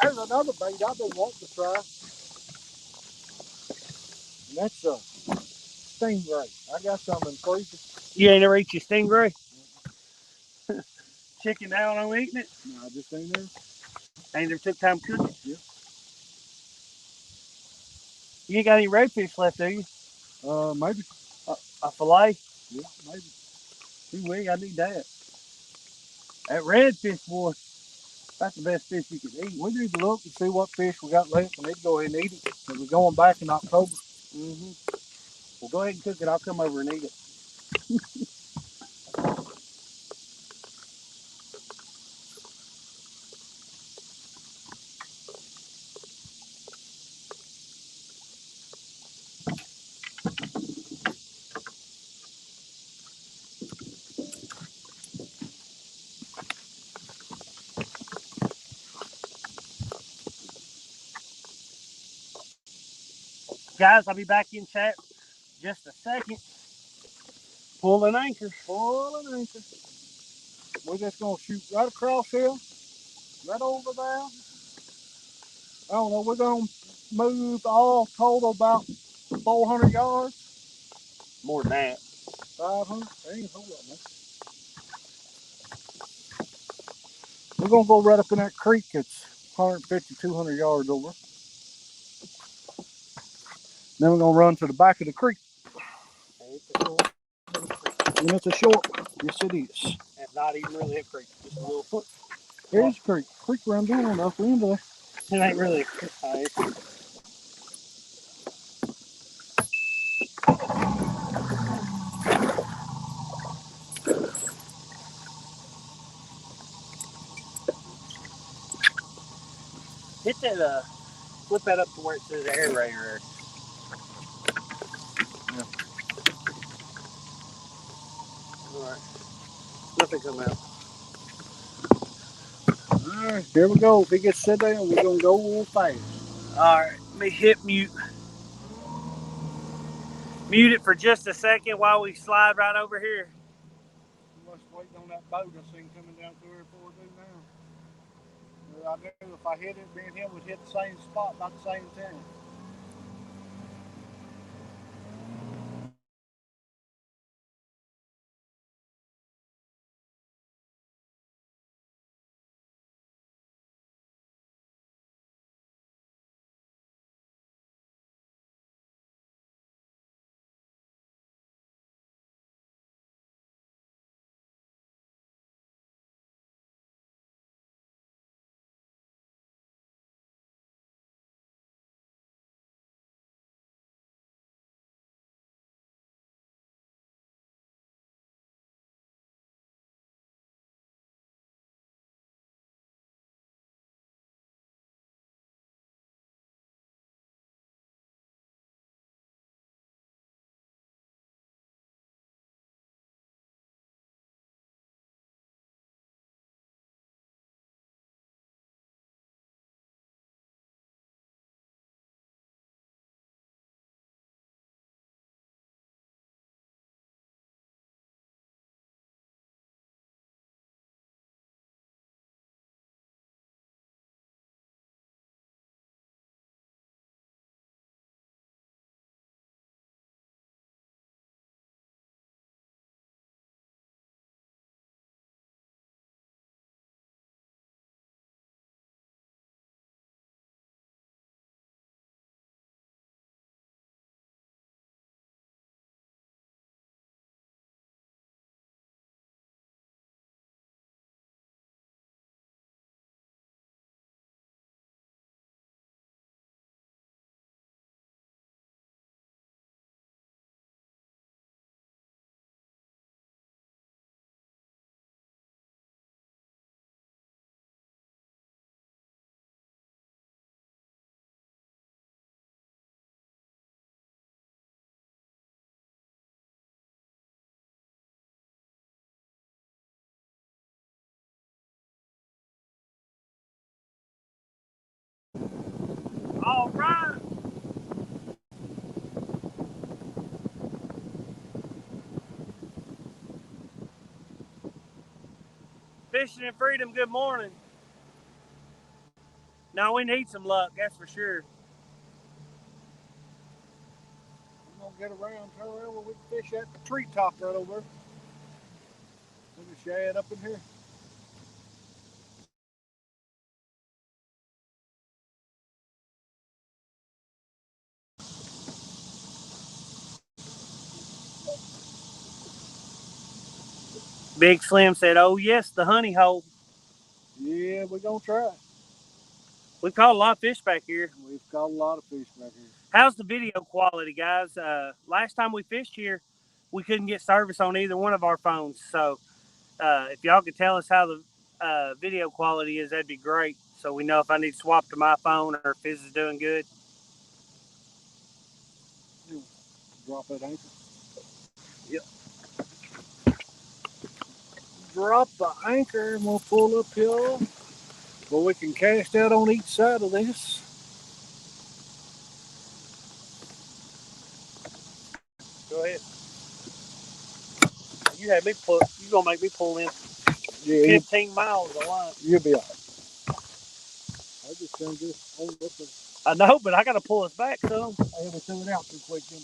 There's another bait I've been wanting to try. And that's a stingray. I got some in freezer. You ain't never eat your stingray? Chicken out on eating it? No, I just ain't there. Ain't never took time cooking it? Yeah. You ain't got any redfish left, do you? Maybe. A fillet? Yeah, maybe. Ooh, I need that. That redfish, boy, that's the best fish you can eat. We need to look and see what fish we got left and then go ahead and eat it. Because we're going back in October. Mm-hmm. Well, go ahead and cook it. I'll come over and eat it. Guys, I'll be back in chat just a second. Pull an anchor. Pull an anchor. We're just going to shoot right across here, right over there. I don't know, we're going to move all total about 400 yards. More than that. 500. Ain't a whole lot, man. We're going to go right up in that creek. It's 150, 200 yards over. Then we're gonna run to the back of the creek. And it's a short. Yes, it is. And not even really a creek, just a little foot. There's a creek. Creek run down on the upper end of there. It ain't really a creek. Hit that, flip that up to where it says aerator. Yeah. Alright. Nothing come out. Alright, here we go. If it gets set down, we're gonna go fast. Alright, let me hit mute. Mute it for just a second while we slide right over here. We must wait on that boat I seen coming down through here before we do now. I knew if I hit it, me and him would hit the same spot about the same time. Alright. Fishing and freedom, good morning. Now we need some luck, that's for sure. We're gonna get around, turn around where we can fish at the treetop right over there. Look at shad up in here. Big Slim said, oh yes, the honey hole. Yeah, we're gonna try. We've caught a lot of fish back here. We've caught a lot of fish back here. How's the video quality, guys? Last time we fished here, we couldn't get service on either one of our phones. So if y'all could tell us how the video quality is, that'd be great. So we know if I need to swap to my phone or if his is doing good. Drop that anchor. Yep. Drop the anchor and we'll pull uphill. Well, we can cast out on each side of this. Go ahead. You gonna make me pull in 15 miles of line. You'll be all right. I just done this on this. I know, but I gotta pull us back some. I had to throw it out too quick. I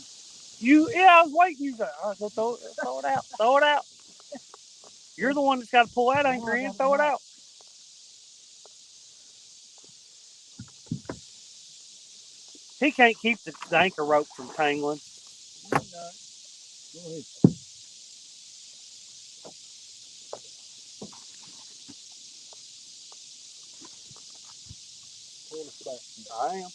was waiting. You said, all right, go throw it out. Throw it out. You're the one that's got to pull that anchor in. Throw it out. He can't keep the anchor rope from tangling. Go ahead. Pull us back. I am.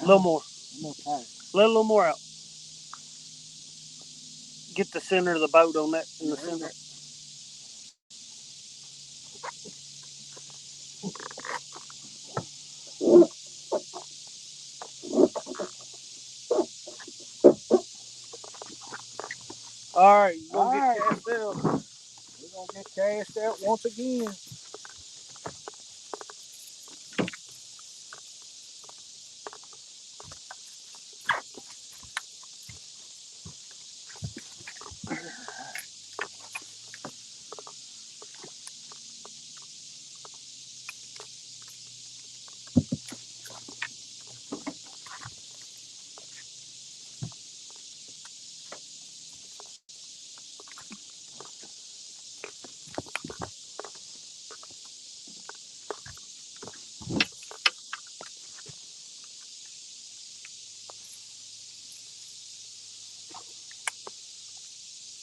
A little more. More tight. Little more out. Get the center of the boat on that in the center. All right, you're gonna get cast out. We're gonna get cast out once again.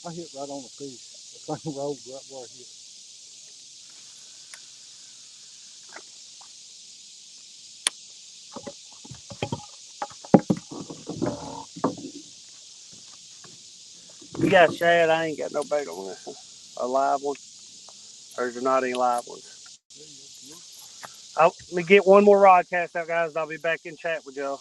I hit right on the fish. The thing rolled right where I hit. You got shad? I ain't got no bait on this one. A live one? Or is there not any live ones? Let me get one more rod cast out, guys, and I'll be back in chat with y'all.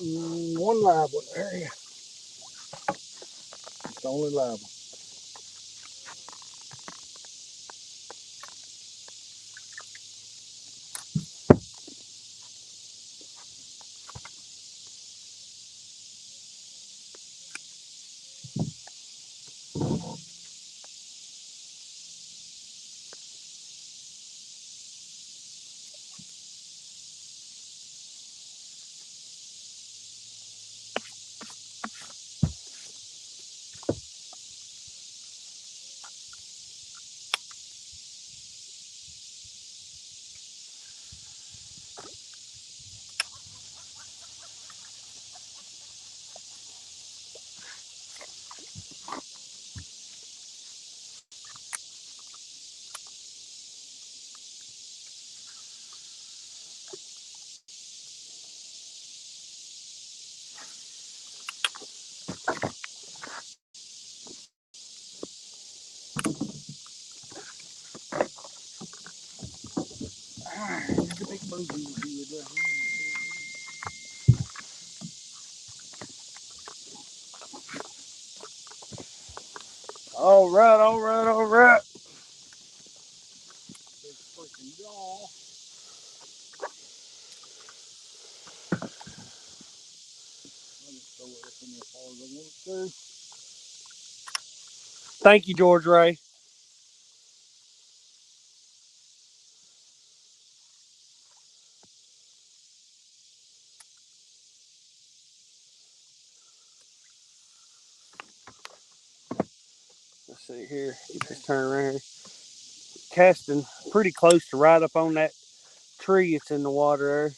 One live one there. It's the only live one. It's a big movie here. All right, all right, all right. Big freaking jaw. I'll just throw it up in there as far as I want to. Thank you, George Ray. Let's see here. Get this turn around here. Casting pretty close to right up on that tree that's in the water there.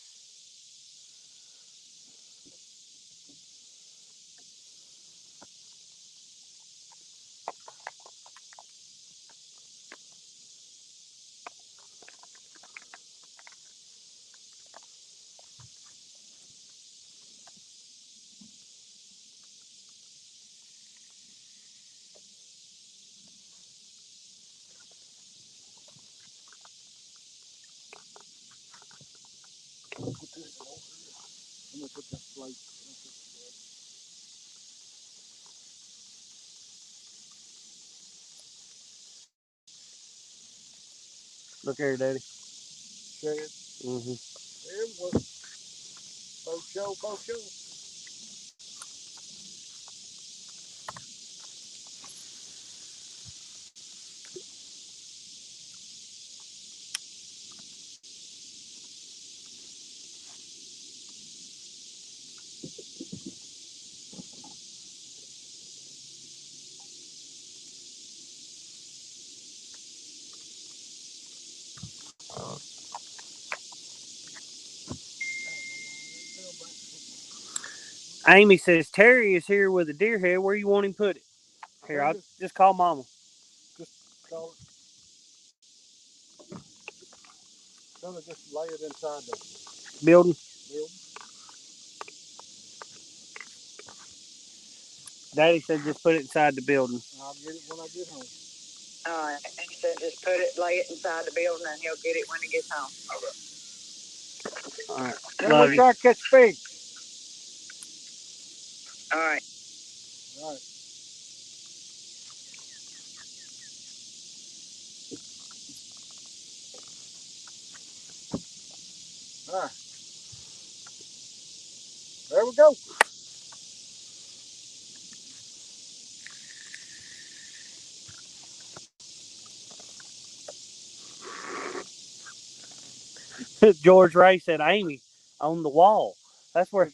Put this in over here. I'm gonna put this float. Look here, Daddy. Shad. Mm-hmm. There was For sure, for sure. Amy says Terry is here with a deer head. Where you want him put it? Here, I'll just call Mama. Just call it. Gonna just lay it inside the Building. building. Daddy said just put it inside the building. I'll get it when I get home. All right. He said just put it, lay it inside the building, and he'll get it when he gets home. All right. Then we'll try to catch fish. All right. All right. All right. There we go. George Ray said Amy on the wall. That's where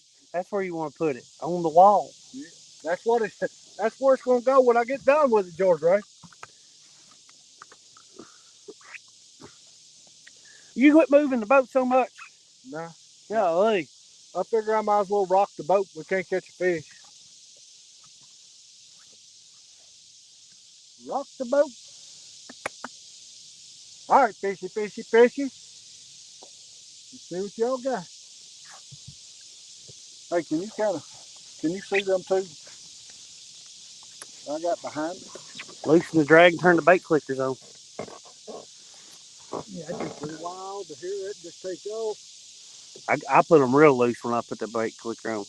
you want to put it, on the wall. Yeah. That's where it's gonna go when I get done with it, George, right? You quit moving the boat so much. Nah. Golly. I figure I might as well rock the boat. We can't catch a fish. Rock the boat. All right, fishy, fishy, fishy. Let's see what y'all got. Hey, can you see them two I got behind me? Loosen the drag and turn the bait clickers on. Yeah, it takes a while to hear it just take off. I put them real loose when I put the bait clicker on.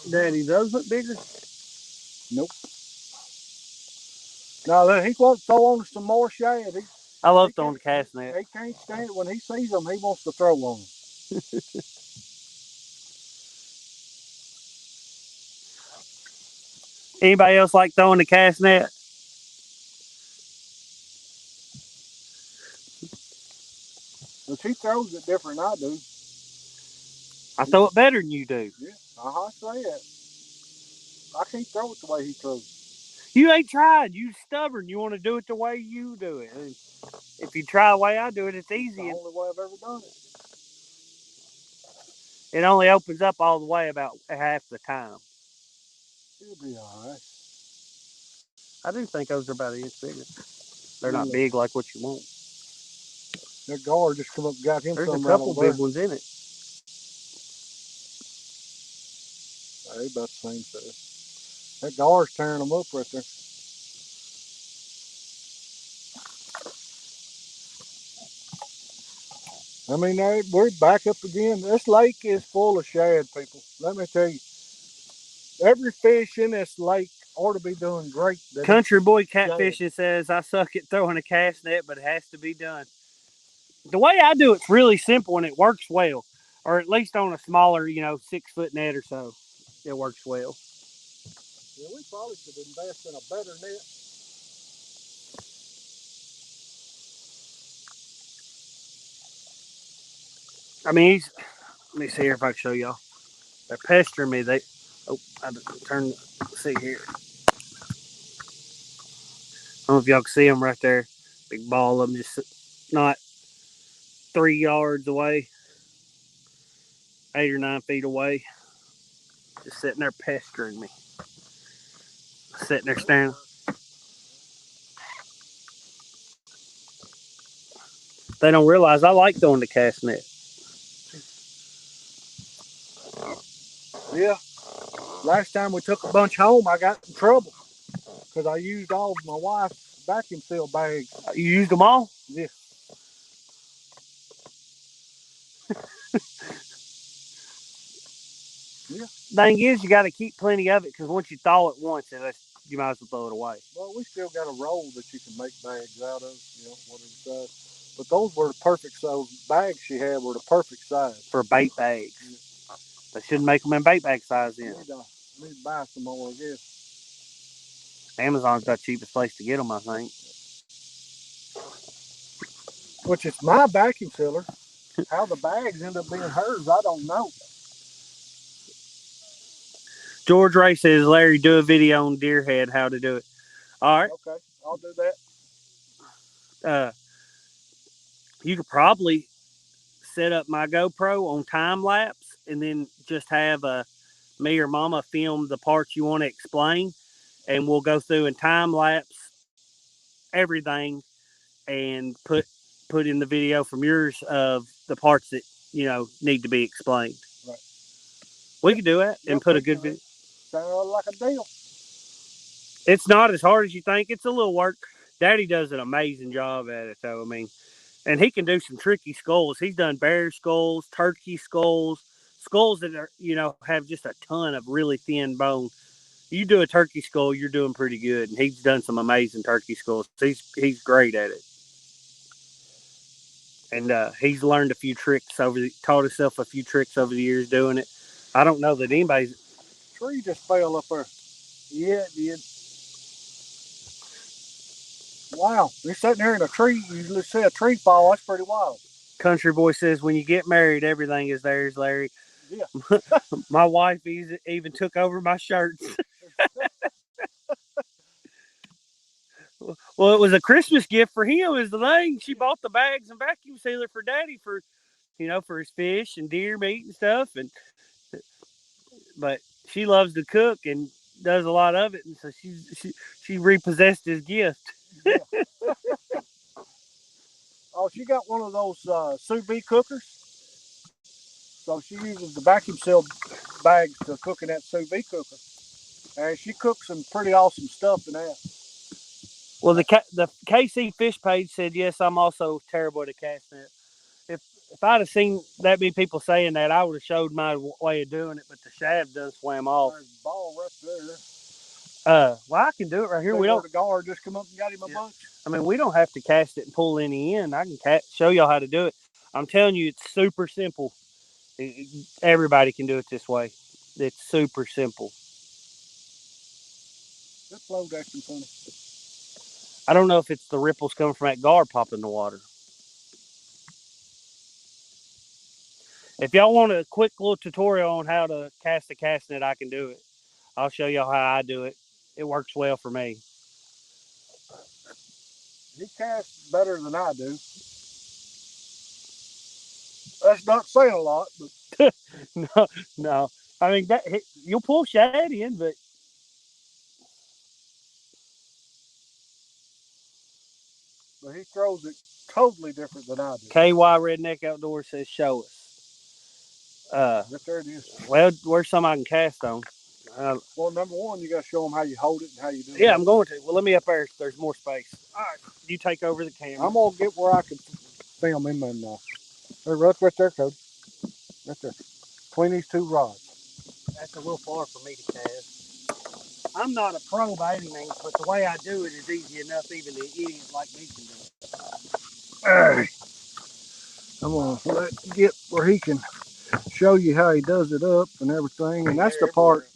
Daddy, those look bigger? Nope. No, he wants to throw on some more shad. I love throwing the cast net. He can't stand it. When he sees them, he wants to throw on them. Anybody else like throwing the cast net? But he throws it different than I do. I throw it better than you do. Yeah, I say it. I can't throw it the way he throws. You ain't tried. You stubborn. You want to do it the way you do it. And if you try the way I do it, it's easy. It's the only way I've ever done it. It only opens up all the way about half the time. It'll be all right. I do think those are about an inch bigger. They're not big like what you want. That guard just come up and got him There's some a right couple over big there. ones in it. They about the same size. That guard's tearing them up right there. I mean, we're back up again. This lake is full of shad, people. Let me tell you. Every fish in this lake ought to be doing great. Country Boy Catfishing says, I suck at throwing a cast net, but it has to be done. The way I do it's really simple and it works well. Or at least on a smaller, 6 foot net or so. It works well. Yeah, we probably should invest in a better net. I mean, let me see here if I can show y'all. They're pestering me. I turn, see here. I don't know if y'all can see them right there. Big ball of them just not 3 yards away, 8 or 9 feet away. Just sitting there pestering me. Sitting there staring. They don't realize I like throwing the cast net. Yeah. Last time we took a bunch home, I got in trouble because I used all of my wife's vacuum seal bags. You used them all? Yeah. Yeah. Thing is, you got to keep plenty of it because once you thaw it once, you might as well throw it away. Well, we still got a roll that you can make bags out of, whatever size. But those were the perfect size. Bags she had were the perfect size. For bait bags. Yeah. They shouldn't make them in bait bag size then. I need to buy some more, I guess. Amazon's the cheapest place to get them, I think. Which is my vacuum sealer. How the bags end up being hers, I don't know. George Ray says, Larry, do a video on deer head, how to do it. All right. Okay, I'll do that. You could probably set up my GoPro on time lapse and then just have me or Mama film the parts you want to explain, and we'll go through and time lapse everything and put in the video from yours of the parts that need to be explained. Right. We could do that and put a good video. Sound like a deal. It's not as hard as you think. It's a little work. Daddy does an amazing job at it, though. I mean, and he can do some tricky skulls. He's done bear skulls, turkey skulls, skulls that are have just a ton of really thin bone. You do a turkey skull, you're doing pretty good. And he's done some amazing turkey skulls. He's great at it. And he's learned a few tricks taught himself a few tricks over the years doing it. I don't know that anybody's. Tree just fell up there. Yeah, it did. Wow, you're sitting there in a tree. You usually see a tree fall. That's pretty wild. Country Boy says, when you get married, everything is theirs, Larry. Yeah. My wife even took over my shirts. Well, it was a Christmas gift for him, is the thing. She bought the bags and vacuum sealer for Daddy for his fish and deer meat and stuff. But she loves to cook and does a lot of it, and so she repossessed his gift. Yeah. Oh, she got one of those sous vide cookers. So she uses the vacuum seal bags to cook in that sous vide cooker. And she cooks some pretty awesome stuff in that. Well, the KC Fish page said, yes, I'm also terrible at a cast net. If I'd have seen that many people saying that, I would have showed my way of doing it, but the shaft done swam off. There's a ball right there. Well, I can do it right here. We don't. The guard just come up and got him a bunch. I mean, we don't have to cast it and pull any in. I can show y'all how to do it. I'm telling you, it's super simple. Everybody can do it this way. It's super simple. That float acting funny. I don't know if it's the ripples coming from that guard popping the water. If y'all want a quick little tutorial on how to cast a cast net, I can do it. I'll show y'all how I do it. It works well for me. He casts better than I do. That's not saying a lot, but No. I mean, you'll pull shad in, but he throws it totally different than I do. KY Redneck Outdoors says, show us. Right there it is. Well, where's some I can cast on? Well, number one, you got to show them how you hold it and how you do it. Yeah, I'm going to. Well, let me up there. There's more space. All right, you take over the camera. I'm going to get where I can film him. And right there, Cody. Right there. Between these two rods. That's a little far for me to cast. I'm not a pro by any means, but the way I do it is easy enough even an idiot like me can do it. Right. I'm going to get where he can show you how he does it up and everything. And that's the part.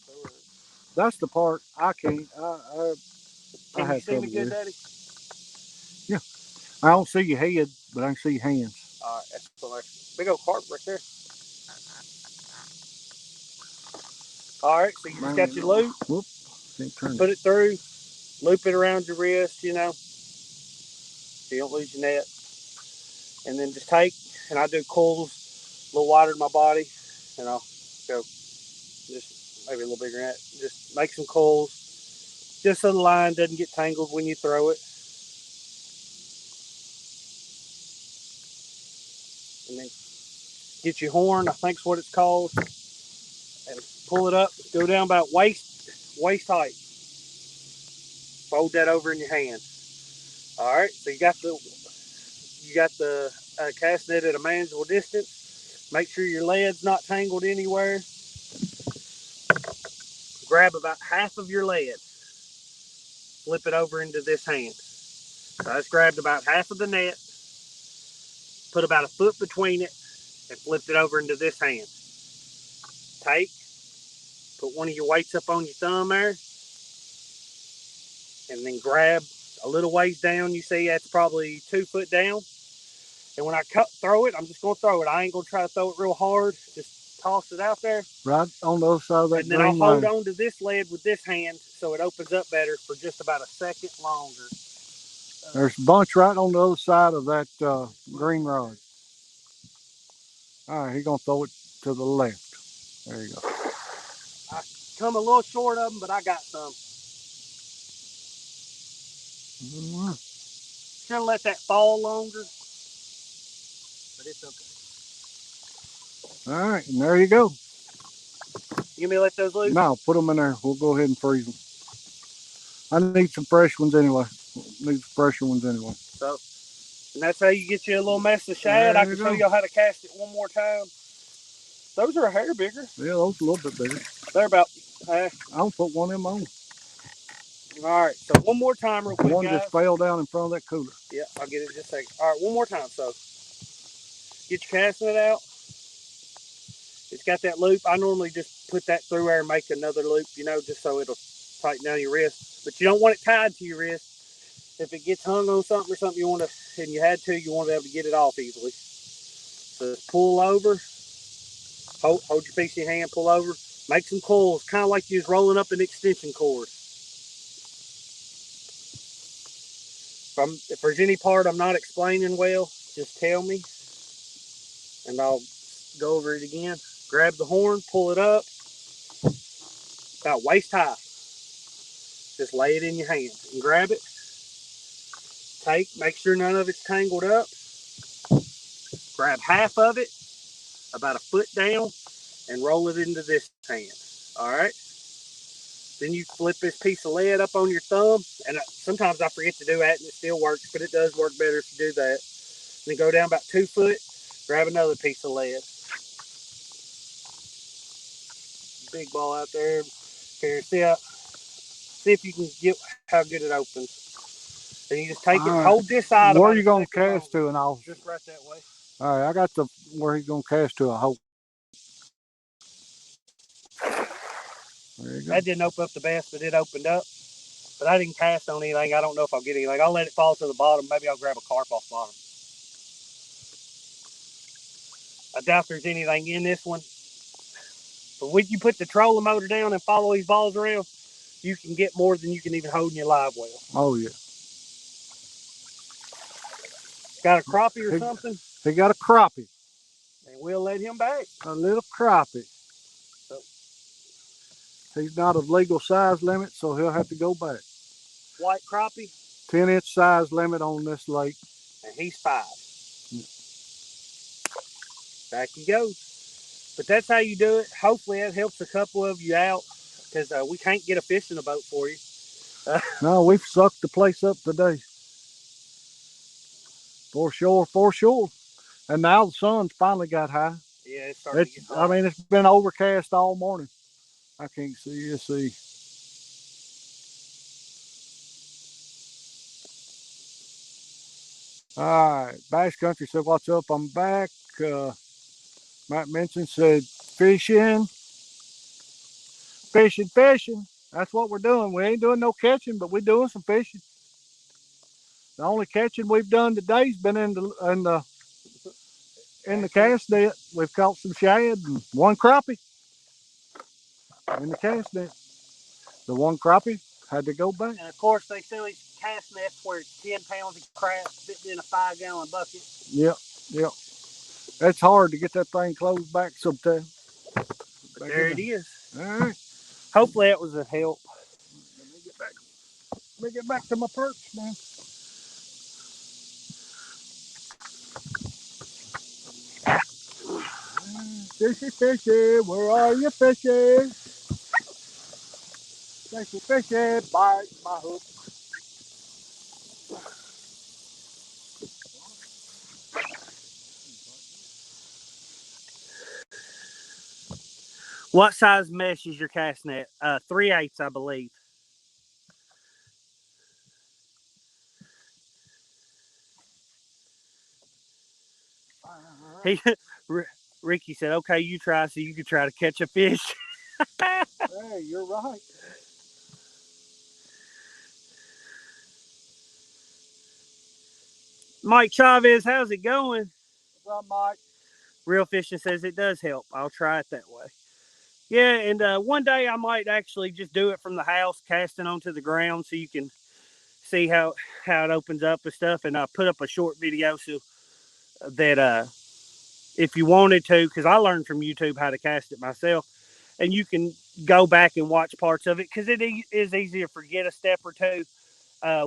That's the part I can't. Can you see me good, Daddy? Yeah. I don't see your head, but I can see your hands. All right, that's cool. Big old carp right there. All right, so you just got your loop. Whoop. Put it through. Loop it around your wrist, so you don't lose your net. And then just take, and I do coils a little wider than my body, and I'll go just maybe a little bigger than that. Just make some coils, just so the line doesn't get tangled when you throw it. And then get your horn, I think's what it's called, and pull it up, go down about waist height. Fold that over in your hand. All right, so you got the cast net at a manageable distance. Make sure your lead's not tangled anywhere. Grab about half of your lead. Flip it over into this hand. So I just grabbed about half of the net, put about a foot between it, and flipped it over into this hand. Take, put one of your weights up on your thumb there, and then grab a little ways down. You see that's probably 2 foot down. And when I throw it, I'm just going to throw it. I ain't going to try to throw it real hard. Just toss it out there. Right on the other side of that and then I'll green hold line. on to this lead with this hand so it opens up better for just about a second longer. There's a bunch right on the other side of that green rod. All right, he's going to throw it to the left. There you go. I come a little short of them, but I got some. Should have let that fall longer, but it's okay. All right, and there you go. You want me to let those loose? No, put them in there. We'll go ahead and freeze them. I need some fresh ones anyway. Need some fresher ones anyway. So, and that's how you get you a little mess of shad. I can show you how to cast it one more time. Those are a hair bigger. Yeah, those are a little bit bigger. They're about. I'll put one of them on. All right, so one more time real quick, one guys. just fell down in front of that cooler. Yeah, I'll get it in just a second. All right, one more time. So, get your casting it out. It's got that loop. I normally just put that through there and make another loop, you know, just so it'll tighten down your wrist. But you don't want it tied to your wrist. If it gets hung on something or something you want to, and you had to, you want to be able to get it off easily. So just pull over. Hold your piece in your hand, pull over. Make some coils, kind of like you was rolling up an extension cord. If there's any part I'm not explaining well, just tell me, and I'll go over it again. Grab the horn, pull it up, about waist high. Just lay it in your hand and grab it. Make sure none of it's tangled up. Grab half of it, about a foot down, and roll it into this hand. All right. Then you flip this piece of lead up on your thumb, and sometimes I forget to do that, and it still works, but it does work better if you do that. Then go down about 2 foot, grab another piece of lead. Big ball out there. Here, see if you can get how good it opens. Then you just take it, hold this side. Where are you going to cast to? And I'll just right that way. All right, I got the where he's going to cast to. I hope. There you go. That didn't open up the best, but it opened up. But I didn't cast on anything. I don't know if I'll get anything. I'll let it fall to the bottom. Maybe I'll grab a carp off the bottom. I doubt there's anything in this one. But when you put the trolling motor down and follow these balls around, you can get more than you can even hold in your live well. Oh, yeah. Got a crappie or something? He got a crappie. And we'll let him back. A little crappie. So, he's not of legal size limit, so he'll have to go back. White crappie? 10-inch size limit on this lake. And he's 5. Back he goes. But that's how you do it. Hopefully that helps a couple of you out, because we can't get a fish in a boat for you. No, we've sucked the place up today. For sure, for sure. And now the sun's finally got high. Yeah, it's starting to get hot. I mean, it's been overcast all morning. I can't see. Let's see. All right. Bass Country said, "What's up? I'm back." Matt Mention said, "Fishing. Fishing, fishing. That's what we're doing. We ain't doing no catching, but we're doing some fishing. The only catching we've done today's been in the cast net. We've caught some shad and one crappie in the cast net. The one crappie had to go back. And of course, they sell these cast nets where it's 10 pounds of crap sitting in a 5-gallon bucket. Yep, yep. It's hard to get that thing closed back sometimes. But there it is. All right. Hopefully that was a help. Let me get back to my perch, man. Fishy, fishy, where are you, fishy? Fishy, fishy, bite my hook. What size mesh is your cast net? 3/8, I believe. He, Ricky said, "Okay, you try so you can try to catch a fish." Hey, you're right. Mike Chavez, how's it going? What's up, Mike? Real Fishing says it does help. I'll try it that way. Yeah, and one day I might actually just do it from the house, casting onto the ground, so you can see how it opens up and stuff. And I put up a short video so that if you wanted to, because I learned from YouTube how to cast it myself, and you can go back and watch parts of it because it is easy to forget a step or two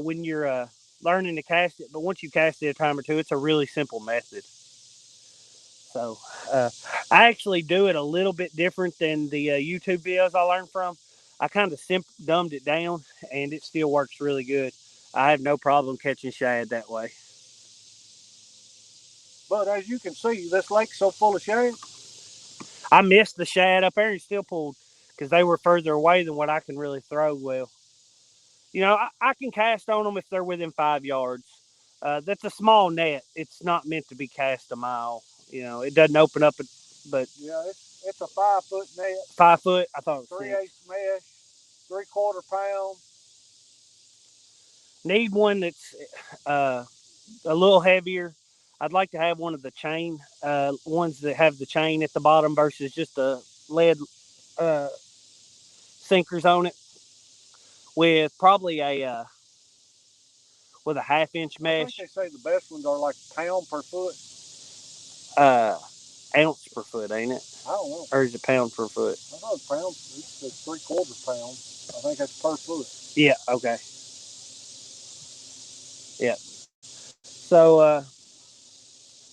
when you're learning to cast it. But once you cast it a time or two, it's a really simple method. So I actually do it a little bit different than the YouTube videos I learned from. I kind of dumbed it down, and it still works really good. I have no problem catching shad that way. But as you can see, this lake's so full of shad. I missed the shad up there and still pulled because they were further away than what I can really throw well. You know, I can cast on them if they're within 5 yards. That's a small net. It's not meant to be cast a mile. You know, it doesn't open up, but Yeah, it's a 5-foot net. 5 foot. I thought it was 3/8 mesh, 3/4 pound. Need one that's a little heavier. I'd like to have one of the chain ones that have the chain at the bottom versus just the lead uh, sinkers on it, with probably a with a 1/2 inch I think mesh. they say the best ones are like a pound per foot. Uh, Ounce per foot, ain't it? I don't know. Or is it pound per foot? I know it's pound. It's 3/4 pound. I think that's per foot. Yeah. Okay. Yeah. So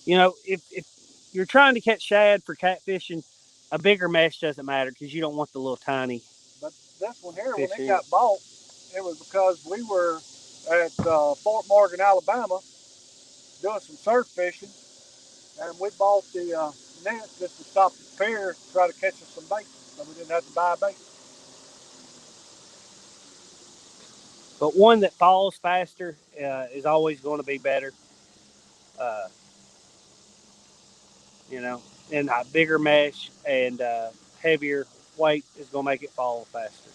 you know, if you're trying to catch shad for catfishing, a bigger mesh doesn't matter because you don't want the little tiny. But this one here, Fish when it in. got bought, it was because we were at Fort Morgan, Alabama, doing some surf fishing, and we bought the net just to stop the pier, try to catch us some bait, so we didn't have to buy bait. But one that falls faster is always going to be better. Uh, you know, and a bigger mesh and heavier weight is going to make it fall faster.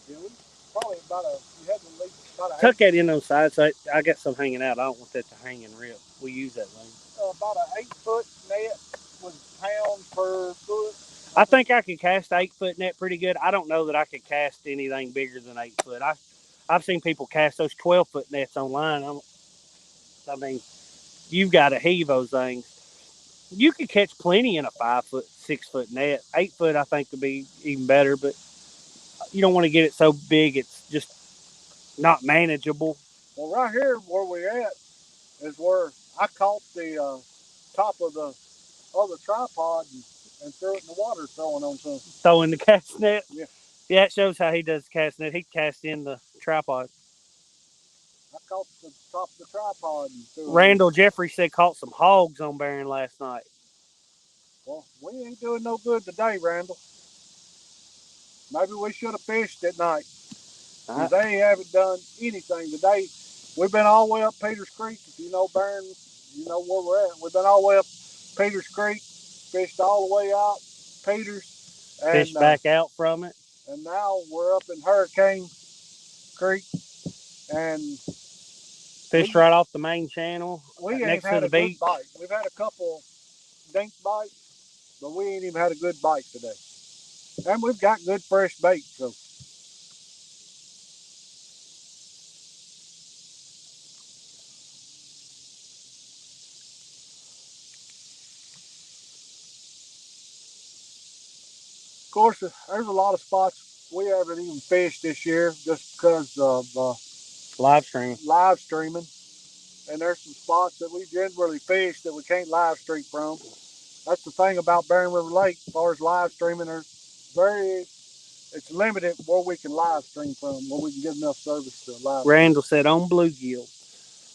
Yeah, we probably we had at least about a Tuck that in on sides. So I got some hanging out. I don't want that to hang and rip. We use that thing. about an 8-foot net was pound per foot. I think I could cast 8-foot net pretty good. I don't know that I could cast anything bigger than 8 foot. I've seen people cast those 12-foot nets online. I mean, you've got to heave those things. You could catch plenty in a 5 foot, 6 foot net. 8 foot, I think, would be even better, but you don't want to get it so big it's just not manageable. Well, right here where we're at is where I caught the top of the other tripod and threw it in the water, throwing on some. Throwing the cast net. Yeah. Yeah, it shows how he does the cast net. He casts in the tripod. I caught the top of the tripod and threw it. Randall Jeffrey said caught some hogs on Barron last night. Well, we ain't doing no good today, Randall. Maybe we should have fished at night. They haven't done anything today. We've been all the way up Peters Creek. If you know Barron, you know where we're at. We've been all the way up Peters Creek, fished all the way out Peters, and Fished back out from it. And now we're up in Hurricane Creek, and fished right off the main channel. We ain't next had to the a beach. good bite. We've had a couple dink bites, but we ain't even had a good bite today. And we've got good fresh bait, so. Of course, there's a lot of spots we haven't even fished this year just because of live streaming. And there's some spots that we generally fish that we can't live stream from. That's the thing about Barron River Lake as far as live streaming. It's limited where we can live stream from, where we can get enough service to live. Randall said on bluegill.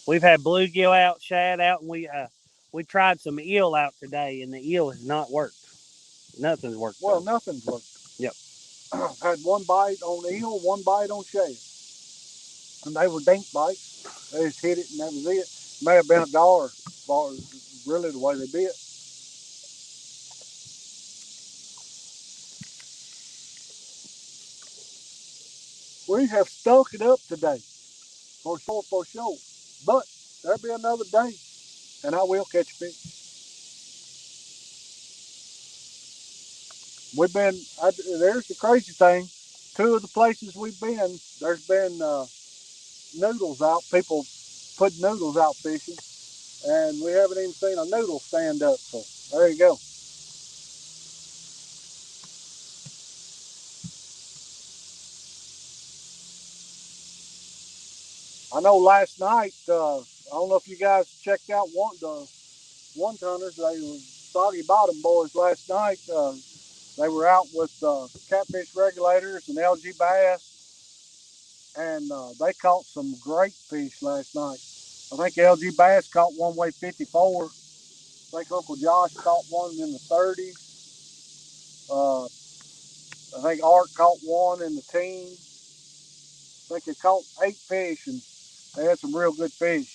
We've had bluegill out, shad out, and We tried some eel out today, and the eel has not worked. Nothing's worked. Well, nothing's worked. Yep. Had one bite on eel, one bite on shad. And they were dink bites. They just hit it and that was it. May have been a gar as far as really the way they bit. We have stunk it up today. For sure, for sure. But there'll be another day and I will catch fish. There's the crazy thing. Two of the places we've been, there's been noodles out, people put noodles out fishing, and we haven't even seen a noodle stand up. So there you go. I know last night, I don't know if you guys checked out the one tonners. They were Soggy Bottom boys last night. They were out with catfish regulators and LG bass, and they caught some great fish last night. I think LG bass caught one weighed 54. I think Uncle Josh caught one in the 30s. I think Art caught one in the teens. I think they caught 8 fish, and they had some real good fish.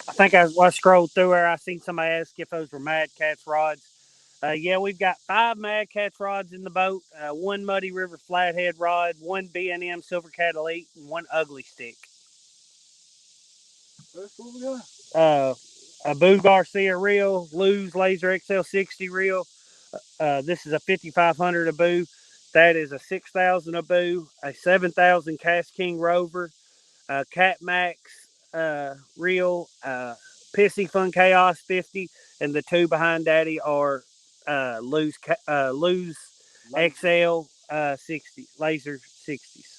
I think I scrolled through there. I seen somebody ask if those were Mad Cat's rods. Yeah, we've got 5 Mad Cat's rods in the boat, 1 Muddy River Flathead rod, 1 B&M Silver Cat Elite, and 1 Ugly Stick. That's what we got. A Boo Garcia reel, Lou's Laser XL60 reel. This is a 5500 a Boo. That is a 6000 a Boo, a 7000 Cast King Rover, Cat Max reel, Pissy Fun Chaos 50, and the 2 behind Daddy are Lou's XL 60 Laser 60s.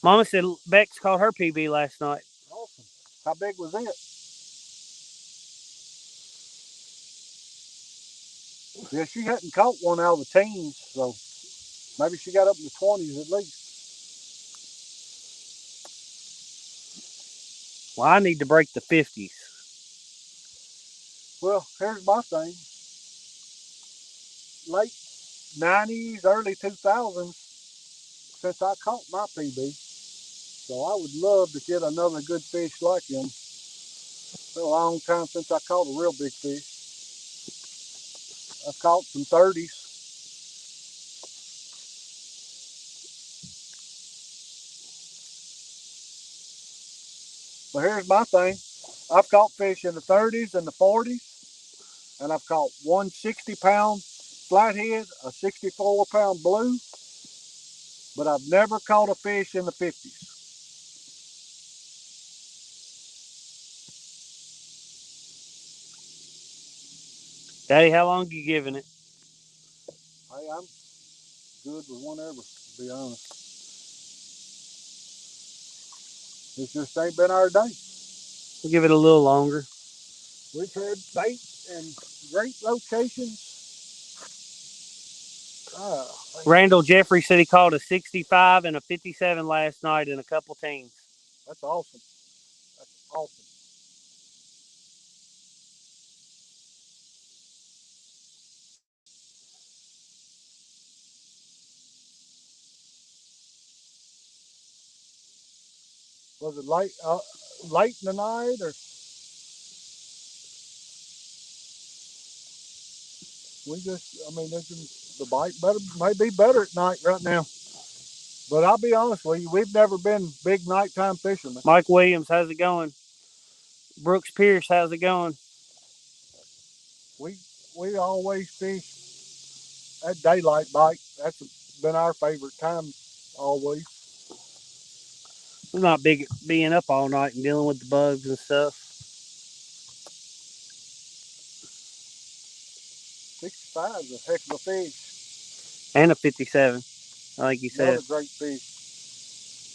Mama said Bex caught her PB last night. Awesome. How big was it? Yeah, she hadn't caught one out of the teens, so maybe she got up in the 20s at least. Well, I need to break the 50s. Well, here's my thing. Late 90s, early 2000s, since I caught my PB. So I would love to get another good fish like him. It's been a long time since I caught a real big fish. I've caught some 30s. But here's my thing. I've caught fish in the 30s and the 40s, and I've caught 160-pound flathead, a 64-pound blue, but I've never caught a fish in the 50s. Daddy, how long you giving it? Hey, I'm good with whatever, to be honest. It just ain't been our day. We'll give it a little longer. We've had bait and great locations. Randall Jeffrey said he caught a 65 and a 57 last night in a couple teams. That's awesome. That's awesome. Was it late in the night or the bite may be better at night right now. But I'll be honest with you, we've never been big nighttime fishermen. Mike Williams, how's it going? Brooks Pierce, how's it going? We always fish at daylight bite. That's been our favorite time always. I'm not big at being up all night and dealing with the bugs and stuff. 65 is a heck of a fish. And a 57, I think he said. Another great fish.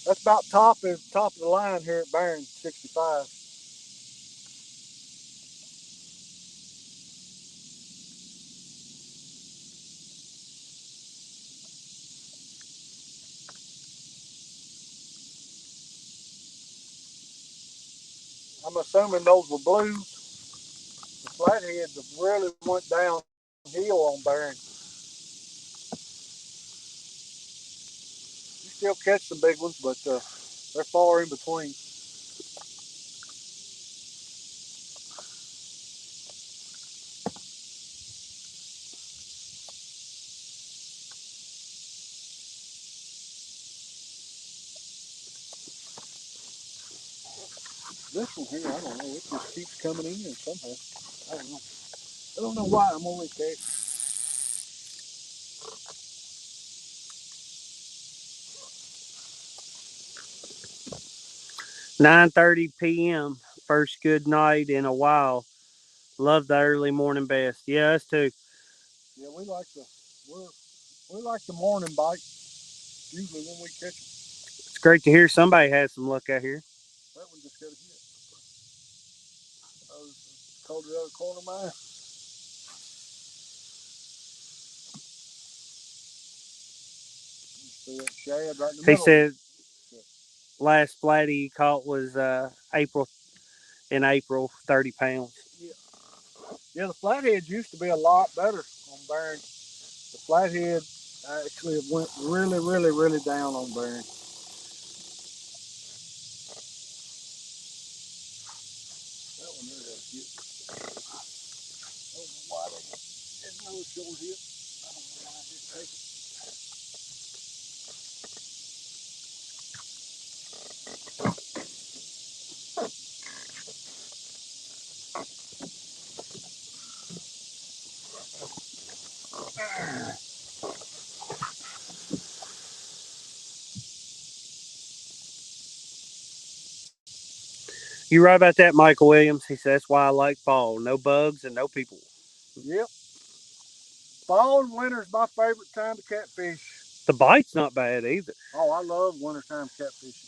That's about top of the line here at Barron, 65. I'm assuming those were blues. The flatheads really went downhill on Barron. You still catch some big ones, but they're far in between. This one here, I don't know. It just keeps coming in somehow. I don't know. I don't know why I'm only catching. 9:30 p.m. First good night in a while. Love the early morning best. Yeah, us too. Yeah, we like the morning bite. Usually when we catch them. It's great to hear somebody has some luck out here. That one just got a hit. I was called the other corner of my eye. See that shad right in the He middle of said it. last flatty he caught was April, 30 pounds. Yeah, the flatheads used to be a lot better on Barron. The flathead actually went really down on Barron. That one there has hit. I don't know why they didn't know it's going to hit. I don't know why I didn't take it. You right about that, Michael Williams. He said that's why I like fall. No bugs and no people. Yep. Fall and winter is my favorite time to catfish. The bite's not bad either. Oh, I love wintertime catfishing.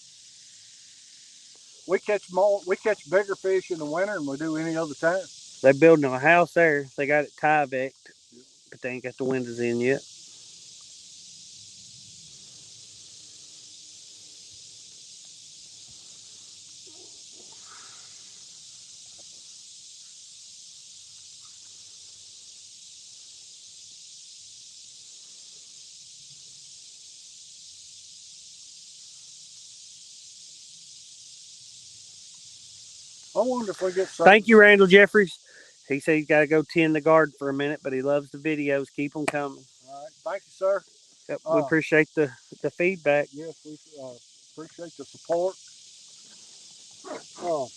We catch bigger fish in the winter than we do any other time. They're building a house there. They got it Tyveked, but they ain't got the windows in yet. I wonder if we get something. Thank you, Randall Jeffries. He said he's got to go tend the garden for a minute, but he loves the videos. Keep them coming. All right. Thank you, sir. Yep, we appreciate the feedback. Yes, we appreciate the support. Oh,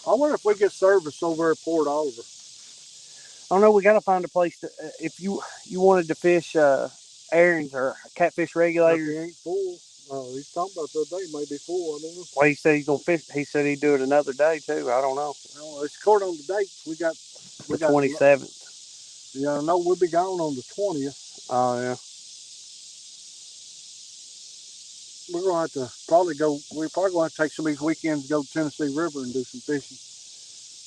I wonder if we get service over at Port Oliver. I don't know. We got to find a place to. If you wanted to fish airings or catfish regulators, if he ain't full. He's talking about the other day, maybe full. I don't know. Well, he said he's gonna fish. He said he'd do it another day too. I don't know. Well, it's according on the dates. We got The 27th. Yeah, I know we'll be gone on the 20th. Oh yeah. We're gonna have to probably go. We're probably gonna have to take some of these weekends to go to Tennessee River and do some fishing.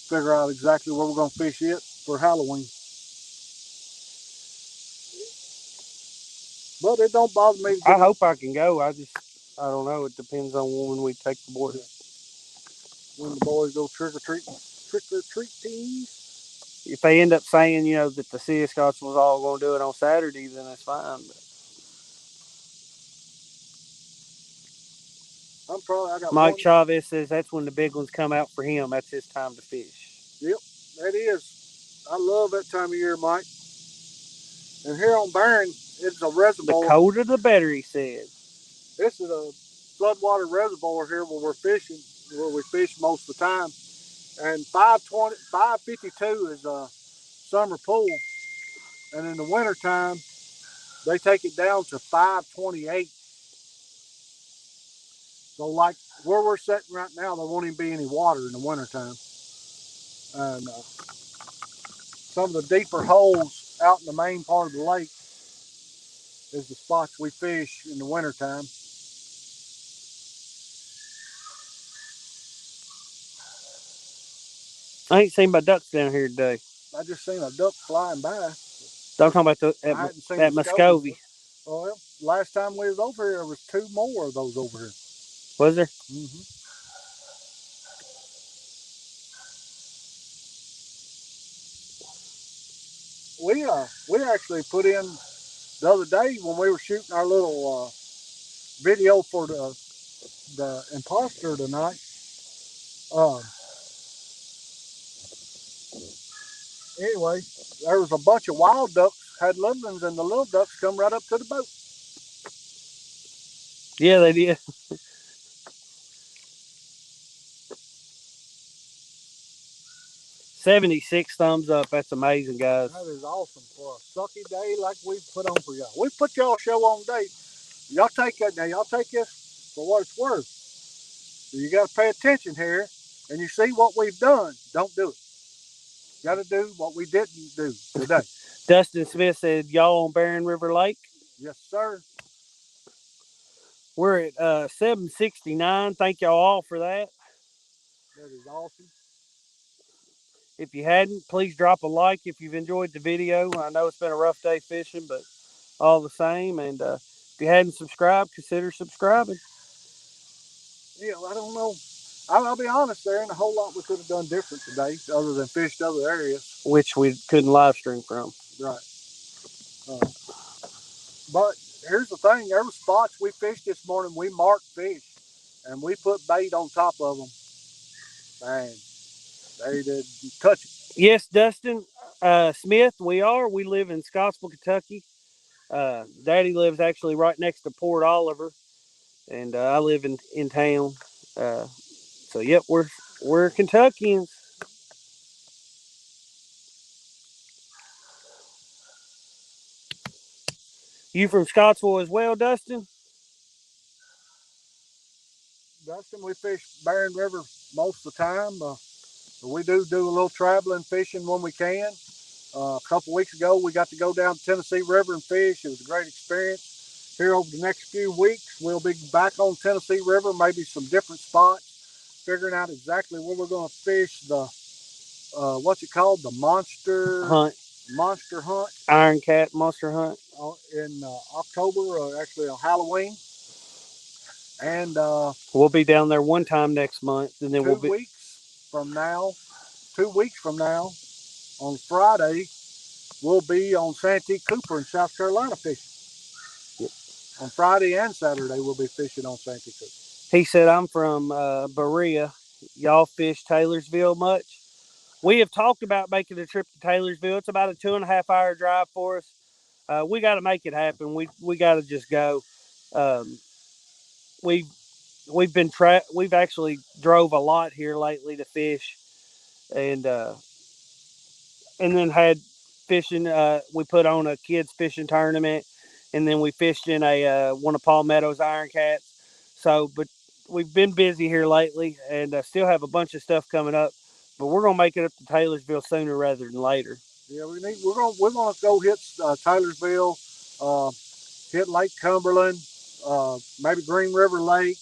Figure out exactly where we're gonna fish it for Halloween. But it don't bother me. I hope I can go. I don't know. It depends on when we take the boys. When the boys go trick or treating. If they end up saying, that the Sea Scotch was all going to do it on Saturday, then that's fine. I got Mike Chavez says that's when the big ones come out for him. That's his time to fish. Yep, that is. I love that time of year, Mike. And here on Barron, it's a reservoir. The colder the better, he said. This is a floodwater reservoir here where we're fishing, where we fish most of the time. And 552 is a summer pool. And in the wintertime, they take it down to 528. So like where we're sitting right now, there won't even be any water in the wintertime. And some of the deeper holes out in the main part of the lake is the spots we fish in the wintertime. I ain't seen my ducks down here today. I just seen a duck flying by. I'm talking about at Muscovy. Well, last time we was over here, there was two more of those over here. Was there? Mm-hmm. we actually put in the other day when we were shooting our little video for the imposter tonight. Uh, anyway, there was a bunch of wild ducks had little ones, and the little ducks come right up to the boat. Yeah, they did. 76 thumbs up. That's amazing, guys. That is awesome for a sucky day like we put on for y'all. We put y'all show on date. Y'all take that now. Y'all take this for what it's worth. You got to pay attention here, and you see what we've done. Don't do it. You got to do what we didn't do today. Dustin Smith said, y'all on Barren River Lake? Yes, sir. We're at 769. Thank y'all all for that. That is awesome. If you hadn't, please drop a like if you've enjoyed the video. I know it's been a rough day fishing, but all the same. And if you hadn't subscribed, consider subscribing. Yeah, I don't know. I'll be honest, there ain't a whole lot we could have done different today other than fished other areas. Which we couldn't live stream from. Right. But here's the thing. There were spots we fished this morning. We marked fish, and we put bait on top of them. Man, they didn't touch it. Yes, Dustin Smith, we are. We live in Scottsville, Kentucky. Daddy lives actually right next to Port Oliver, and I live in town. So yep, we're Kentuckians. You from Scottsville as well, Dustin? Dustin, we fish Barren River most of the time. We do a little traveling fishing when we can. A couple weeks ago, we got to go down to Tennessee River and fish. It was a great experience. Here over the next few weeks, we'll be back on Tennessee River, maybe some different spots, figuring out exactly where we're going to fish the, what's it called? The monster hunt. Iron Cat monster hunt. In October, or actually on Halloween. And we'll be down there one time next month, and then 2 weeks from now, 2 weeks from now, on Friday, we'll be on Santee Cooper in South Carolina fishing. Yep. On Friday and Saturday, we'll be fishing on Santee Cooper. He said, I'm from Berea. Y'all fish Taylorsville much? We have talked about making a trip to Taylorsville. It's about a 2.5 hour drive for us. We got to make it happen. We got to just go. We've we've actually drove a lot here lately to fish, and then had fishing. We put on a kids fishing tournament, and then we fished in a one of Paul Meadows' Iron Cats. So, but we've been busy here lately, and still have a bunch of stuff coming up. But we're gonna make it up to Taylorsville sooner rather than later. Yeah, we're gonna go hit Taylorsville, hit Lake Cumberland, maybe Green River Lake,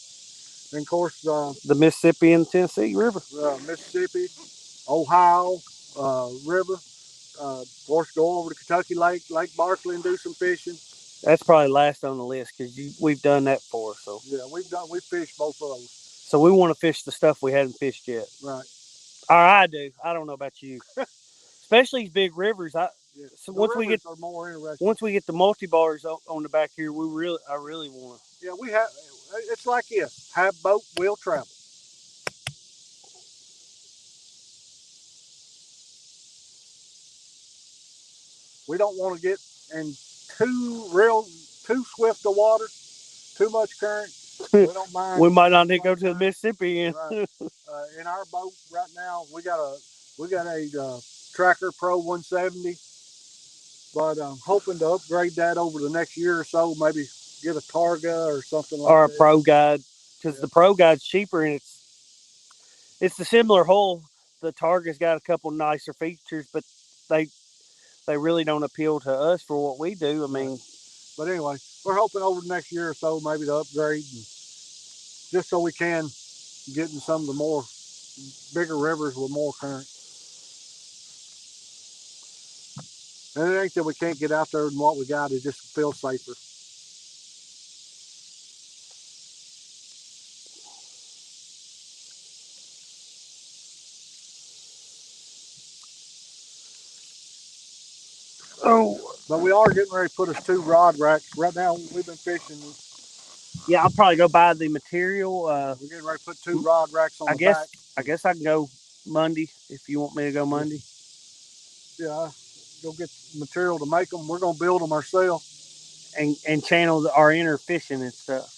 and of course the Mississippi and Tennessee River, Mississippi, Ohio River. Of course, go over to Kentucky Lake, Lake Barkley, and do some fishing. That's probably last on the list because we've done that before. So yeah, we fished both of those. So we want to fish the stuff we hadn't fished yet. Right. Or I do. I don't know about you. Especially these big rivers. So once we get are more interesting. Once we get the multi-bars on the back here, I really want to. Yeah, we have. It's like this: have boat, will travel. We don't want to get in too swift of water, too much current. We don't mind. We might not need to go to the Mississippi. Right. In our boat right now, we got a Tracker Pro 170, but I'm hoping to upgrade that over the next year or so. Maybe get a Targa or something like that. Or a Pro Guide, because the Pro Guide's cheaper and it's the similar hull. The Targa's got a couple nicer features, but they really don't appeal to us for what we do. I mean, but anyway, we're hoping over the next year or so maybe to upgrade, and just so we can get in some of the more bigger rivers with more current. And it ain't that we can't get out there and what we got, it just feels safer. Oh, But we are getting ready to put us 2 rod racks. Right now, we've been fishing. yeah, I'll probably go buy the material. We're getting ready to put 2 rod racks on the back. I guess I can go Monday if you want me to go Monday. Yeah, go get material to make them. We're going to build them ourselves. And channel our inner fishing and stuff.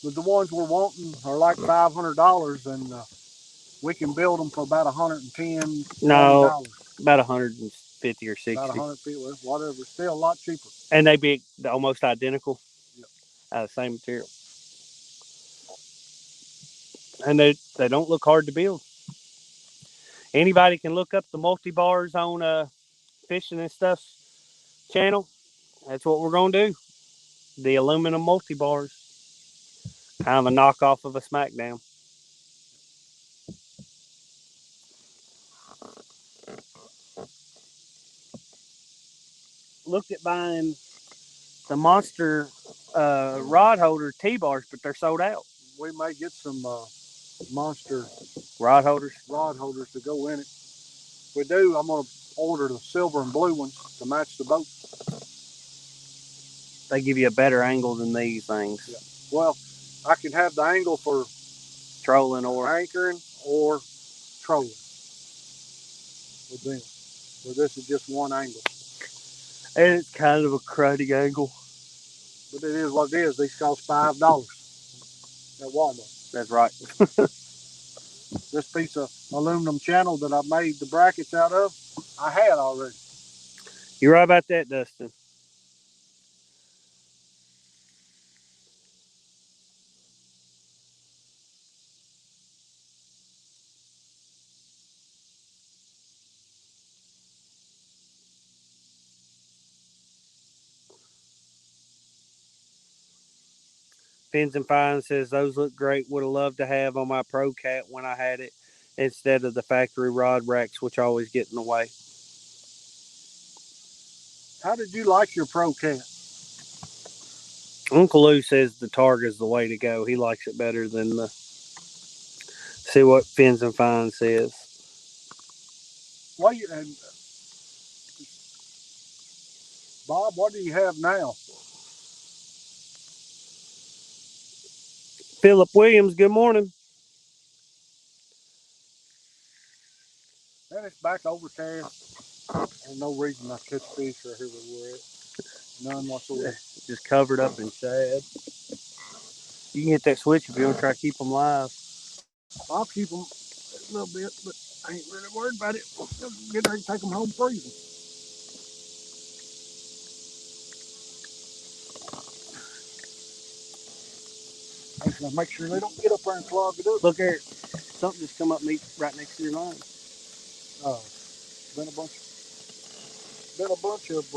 But the ones we're wanting are like $500, and we can build them for about $110, No, $120. about 150 or 60. About 150, whatever. Still a lot cheaper. And they be almost identical. Yep. Out of the same material. And they don't look hard to build. Anybody can look up the multi-bars on Fishing and Stuff channel. That's what we're going to do. The aluminum multi-bars. Kind of a knockoff of a Smackdown. Looked at buying the Monster rod holder T-bars, but they're sold out. We may get some Monster rod holders to go in it. If we do, I'm going to order the silver and blue ones to match the boat. They give you a better angle than these things. Yeah. Well, I can have the angle for trolling or anchoring or trolling with them. So this is just one angle. And it's kind of a cruddy angle. But it is what it is. These cost $5 at Walmart. That's right. This piece of aluminum channel that I made the brackets out of, I had already. You're right about that, Dustin. Fins and Fine says those look great. Would have loved to have on my Pro Cat when I had it instead of the factory rod racks, which always get in the way. How did you like your Pro Cat? Uncle Lou says the Targa is the way to go. He likes it better than the. See what Fins and Fine says. Well, Bob, what do you have now? Philip Williams, good morning. And it's back overcast. There's no reason I catch fish right here where we're at. None whatsoever. Just covered up in shad. You can hit that switch if you want to try to keep them live. I'll keep them a little bit, but I ain't really worried about it. Get ready to take them home freezing. Actually, make sure they don't get up there and clog it up. Look here, something just come up right next to your line. Been a bunch of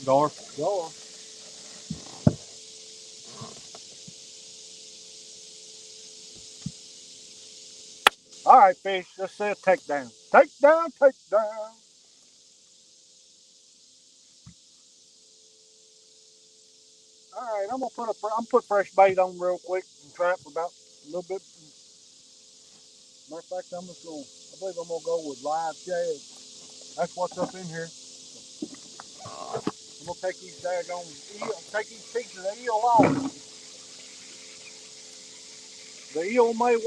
gar. All right, fish. Let's say a takedown. Takedown. All right, I'm gonna put fresh bait on real quick and try it for about a little bit. Matter of fact, I believe I'm gonna go with live shad. That's what's up in here. I'm gonna take these daggone eel, take these pieces of eel off. The eel may be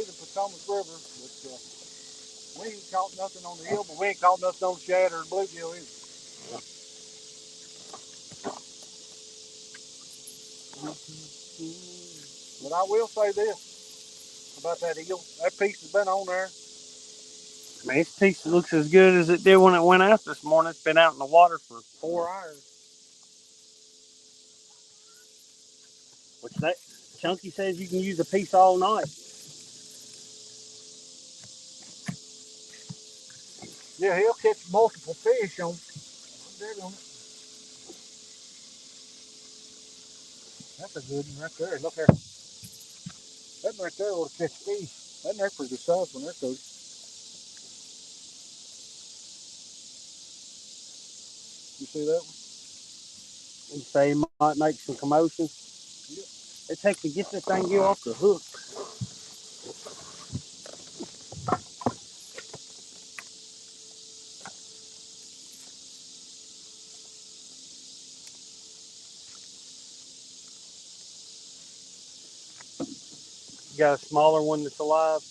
the Potomac River, but we ain't caught nothing on the eel, but we ain't caught nothing on shad or bluegill either. But I will say this about that eel. That piece has been on there. Man, this piece looks as good as it did when it went out this morning. It's been out in the water for 4 hours. Which that Chunky says you can use a piece all night. Yeah, he'll catch multiple fish on. That's a good one right there. Look there. That right there will catch fish. That there pretty good size one. There goes. You see that one? And say it might make some commotion. Yep. It takes to get this thing off the hook. You got a smaller one that's alive?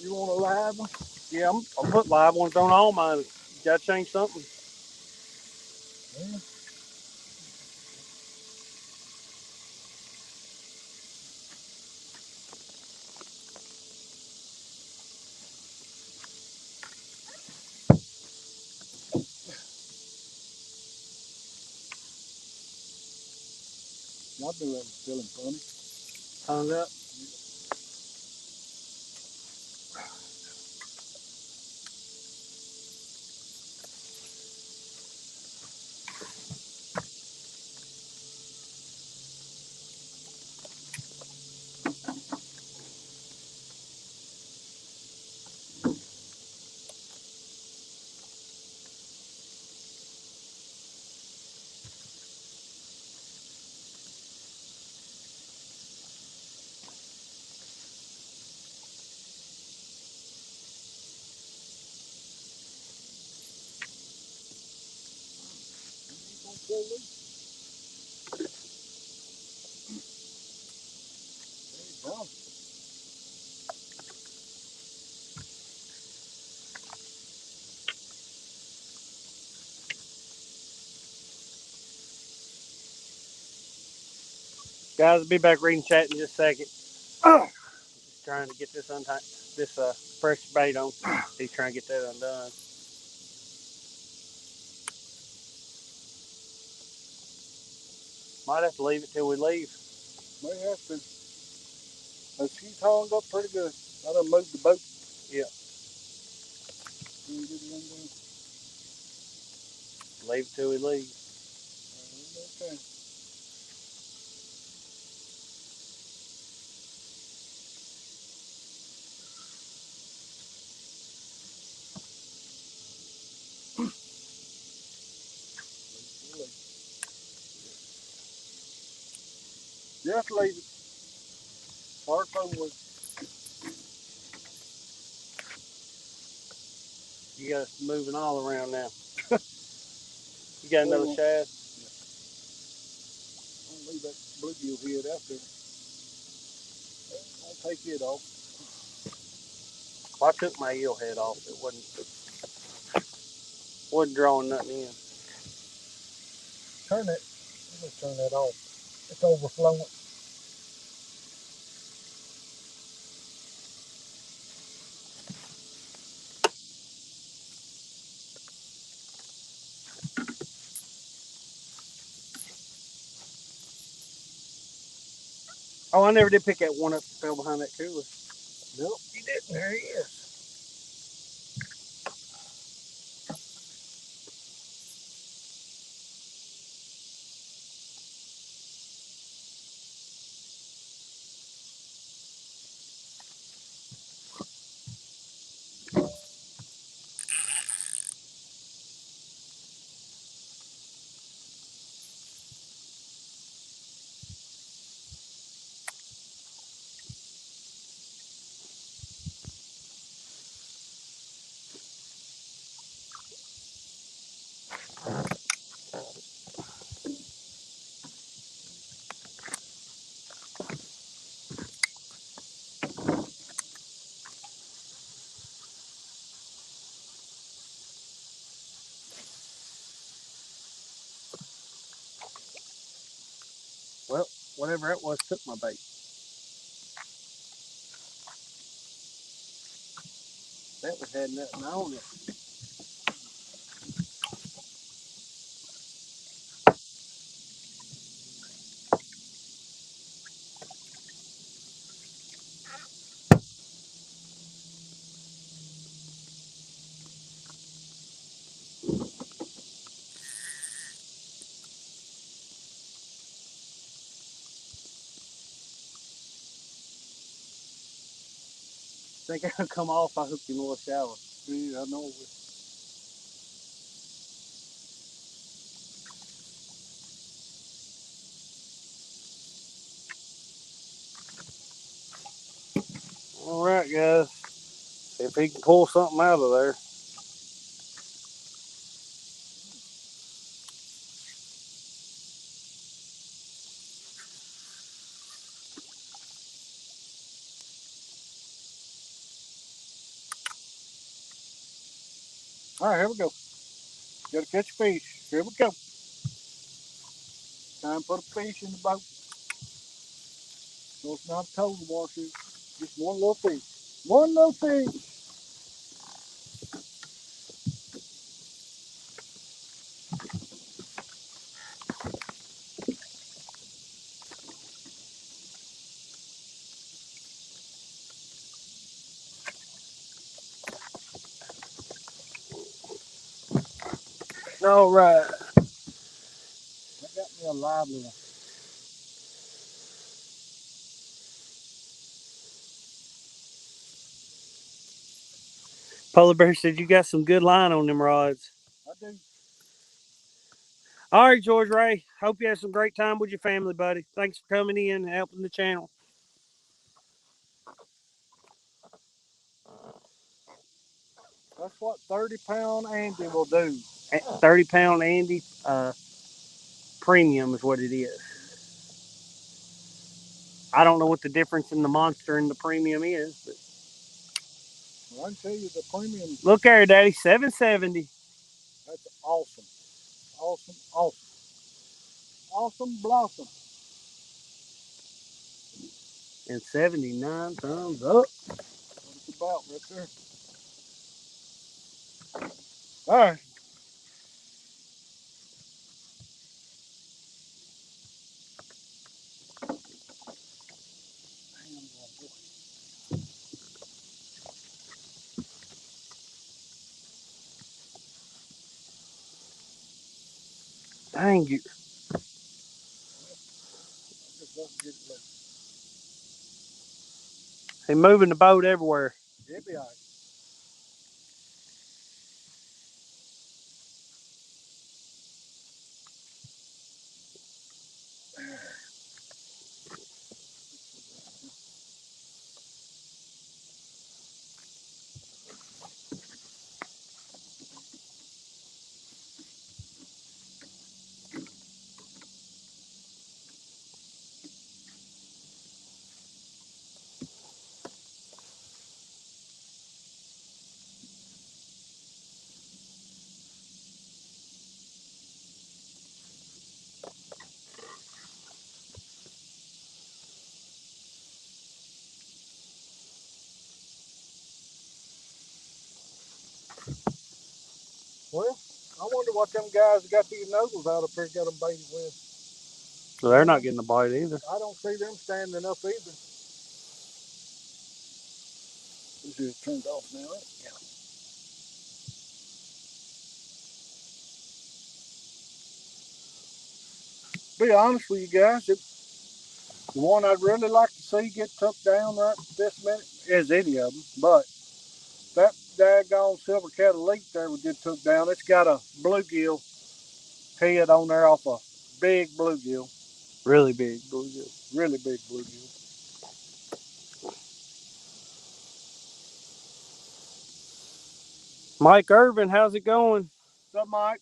You want a live one? Yeah, I'm put live ones on all mine. You gotta change something. Yeah. I knew that was feeling funny. Hung up. There you go. Guys, I'll be back reading chat in just a second. Just trying to get this pressure bait on. He's trying to get that undone. Might have to leave it till we leave. May have to. She's hung up pretty good. I done moved the boat. Yeah. Leave it till we leave. Okay. You have to leave it. Start over with. You got us moving all around now. You got another Well, shad? I'll leave that bluegill head out there. I'll take it off. Well, I took my eel head off. It wasn't drawing nothing in. Turn that. Let's turn that off. It's overflowing. Oh, I never did pick that one up that fell behind that cooler. Nope, he didn't. There he is. Well, whatever it was took my bait. That one had nothing on it. Think I'll come off, I hooked him a little shallow. Yeah, I know. All right, guys. See if he can pull something out of there. All right, here we go. Gotta catch a fish. Here we go. Time to put a fish in the boat. So it's not a total washer. Just one little fish. One little fish. All right. That got me a lively one. Polar Bear said you got some good line on them rods. I do. All right, George Ray. Hope you had some great time with your family, buddy. Thanks for coming in and helping the channel. That's what 30-pound Andy will do. 30-pound Andy premium is what it is. I don't know what the difference in the monster and the premium is, but Well, I can tell you the premium. look there, Daddy, 770 That's awesome. Awesome. Awesome. Awesome blossom. and 79 thumbs up. What it's about right there. All right. Dang you. Just won't get it loose. They moving the boat everywhere. It'll be all right. Well, I wonder what them guys that got these noodles out up here got them baited with. So they're not getting a bite either. I don't see them standing up either. This is turned off now, right? Yeah. Be honest with you guys, the one I'd really like to see get took down right this minute is any of them, but that daggone silver cat elite there would get took down. It's got a bluegill head on there off a big bluegill, Really big bluegill. really big bluegill. Mike Irvin, how's it going? So, Mike,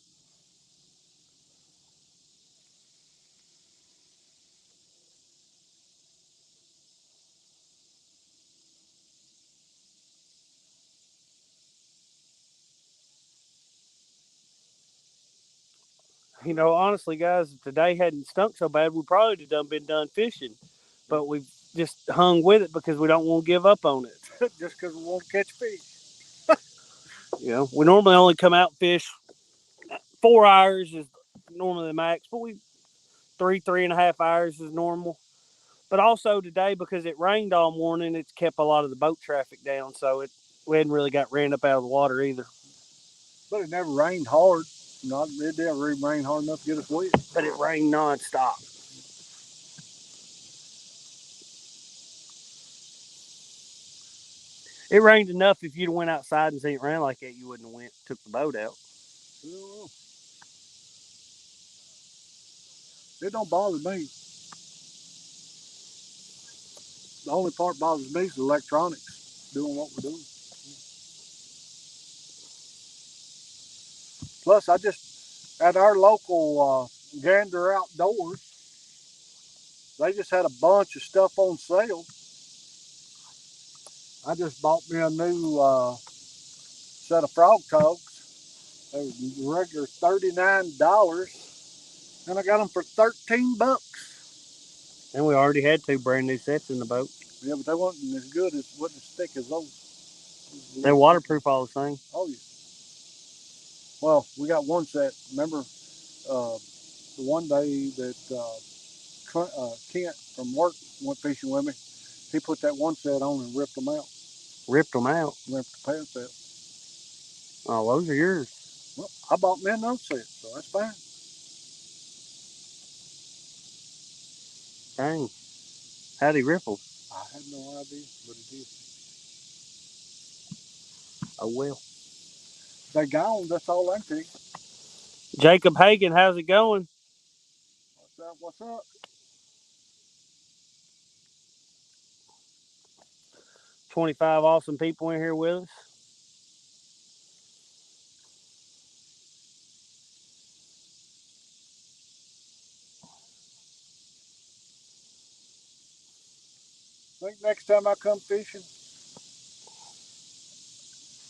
You know, honestly, guys, if today hadn't stunk so bad, we probably have been done fishing. But we've just hung with it because we don't want to give up on it. just because we won't catch fish. You know, we normally only come out and fish 4 hours is normally the max, but we 3.5 hours is normal. But also today, because it rained all morning, it's kept a lot of the boat traffic down, so we hadn't really got ran up out of the water either. But it never rained hard. It didn't really rain hard enough to get us wet. But it rained nonstop. It rained enough. If you'd went outside and seen it rain like that, you wouldn't have took the boat out. It don't bother me. The only part bothers me is the electronics doing what we're doing. Plus, I just at our local Gander Outdoors, they just had a bunch of stuff on sale. I just bought me a new set of frog togs. They were regular $39, and I got them for $13. And we already had 2 brand new sets in the boat. Yeah, but they wasn't as good as wasn't as thick as those. They're waterproof all the same. Oh yeah. Well, we got one set. Remember the one day that Kent from work went fishing with me? He put that one set on and ripped them out. Ripped them out. Ripped the pan set. Oh, those are yours. Well, I bought me another set, so that's fine. Dang. How'd he rip them? I have no idea, but it did. Oh, well. They gone. That's all I can tell you. Jacob Hagan, how's it going? What's up? What's up? 25 awesome people in here with us. I think next time I come fishing,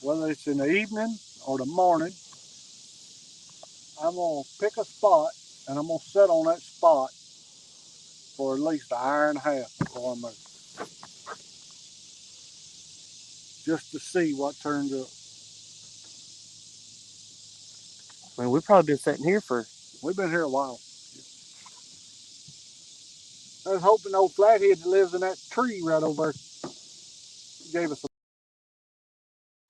whether it's in the evening or the morning, I'm going to pick a spot and I'm going to sit on that spot for at least an hour and a half before I move. Just to see what turns up. I mean, we've probably been sitting here for... We've been here a while. I was hoping old Flathead that lives in that tree right over there gave us a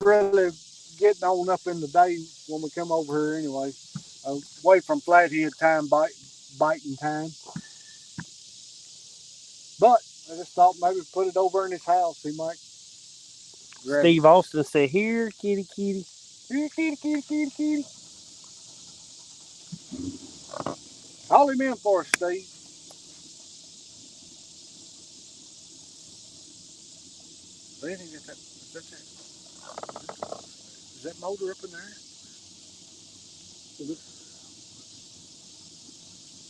really getting on up in the day when we come over here anyway. Away from Flathead time, biting time. But I just thought maybe put it over in his house. He might grab Steve it. Austin said, here, kitty, kitty. Here, kitty, kitty, kitty, kitty. Call him in for us, Steve. Is that motor up in there?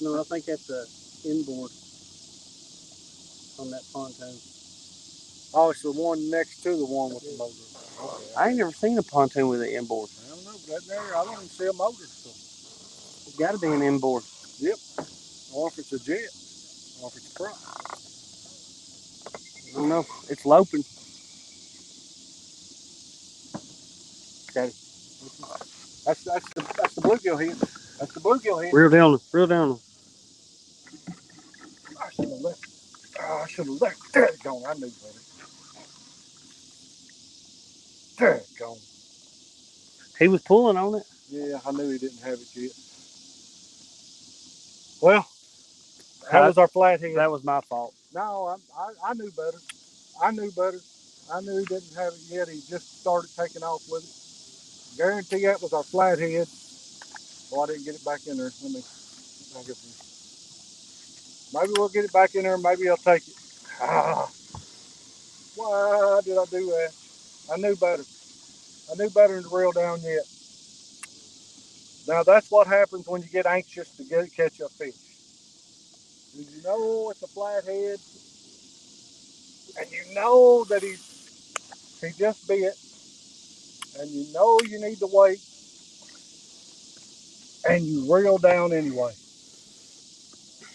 No, I think that's the inboard on that pontoon. Oh, it's the one next to the one with the motor. Okay, I ain't never seen a pontoon with an inboard. I don't know, but there, I don't even see a motor. So. It's got to be an inboard. Yep. Or if it's a jet, or if it's a prop. I don't know. It's loping. Okay. That's the bluegill head. That's the bluegill head. Reel down. Reel down. I should have left. Oh, I should have left. There it gone. I knew better. There it gone. He was pulling on it. Yeah, I knew he didn't have it yet. Well, how was our flathead? That was my fault. No, I knew better. I knew better. I knew he didn't have it yet. He just started taking off with it. Guarantee that was our flathead. Oh, I didn't get it back in there. Let me. I'll get this. Maybe we'll get it back in there. Maybe I'll take it. Ah, why did I do that? I knew better. I knew better than to reel down yet. Now that's what happens when you get anxious to catch a fish. You know it's a flathead, and you know that he just bit, and you know you need to wait, and you reel down anyway.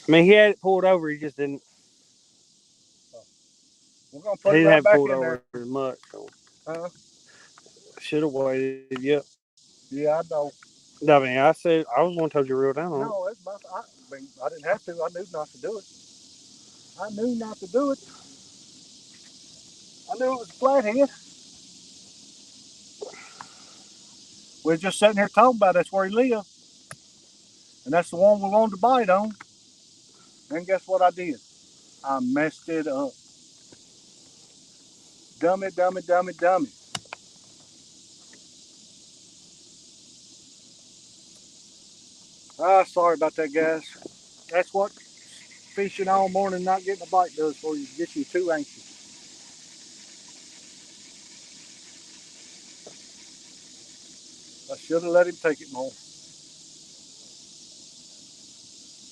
I mean, he had it pulled over. He just didn't. We're gonna He put it didn't right have it back pulled in there. over as much. So Huh? should have waited. Yep. Yeah, I know. I mean, I said I was going to tell you to reel down on it. No, it's my. I mean, I didn't have to. I knew not to do it. I knew not to do it. I knew it was a flathead. We're just sitting here talking about that's where he lived. And that's the one we wanted to bite on. And guess what I did? I messed it up. Dummy, dummy, dummy, dummy. Ah, sorry about that, guys. That's what fishing all morning not getting a bite does for you. Gets you too anxious. I should have let him take it more.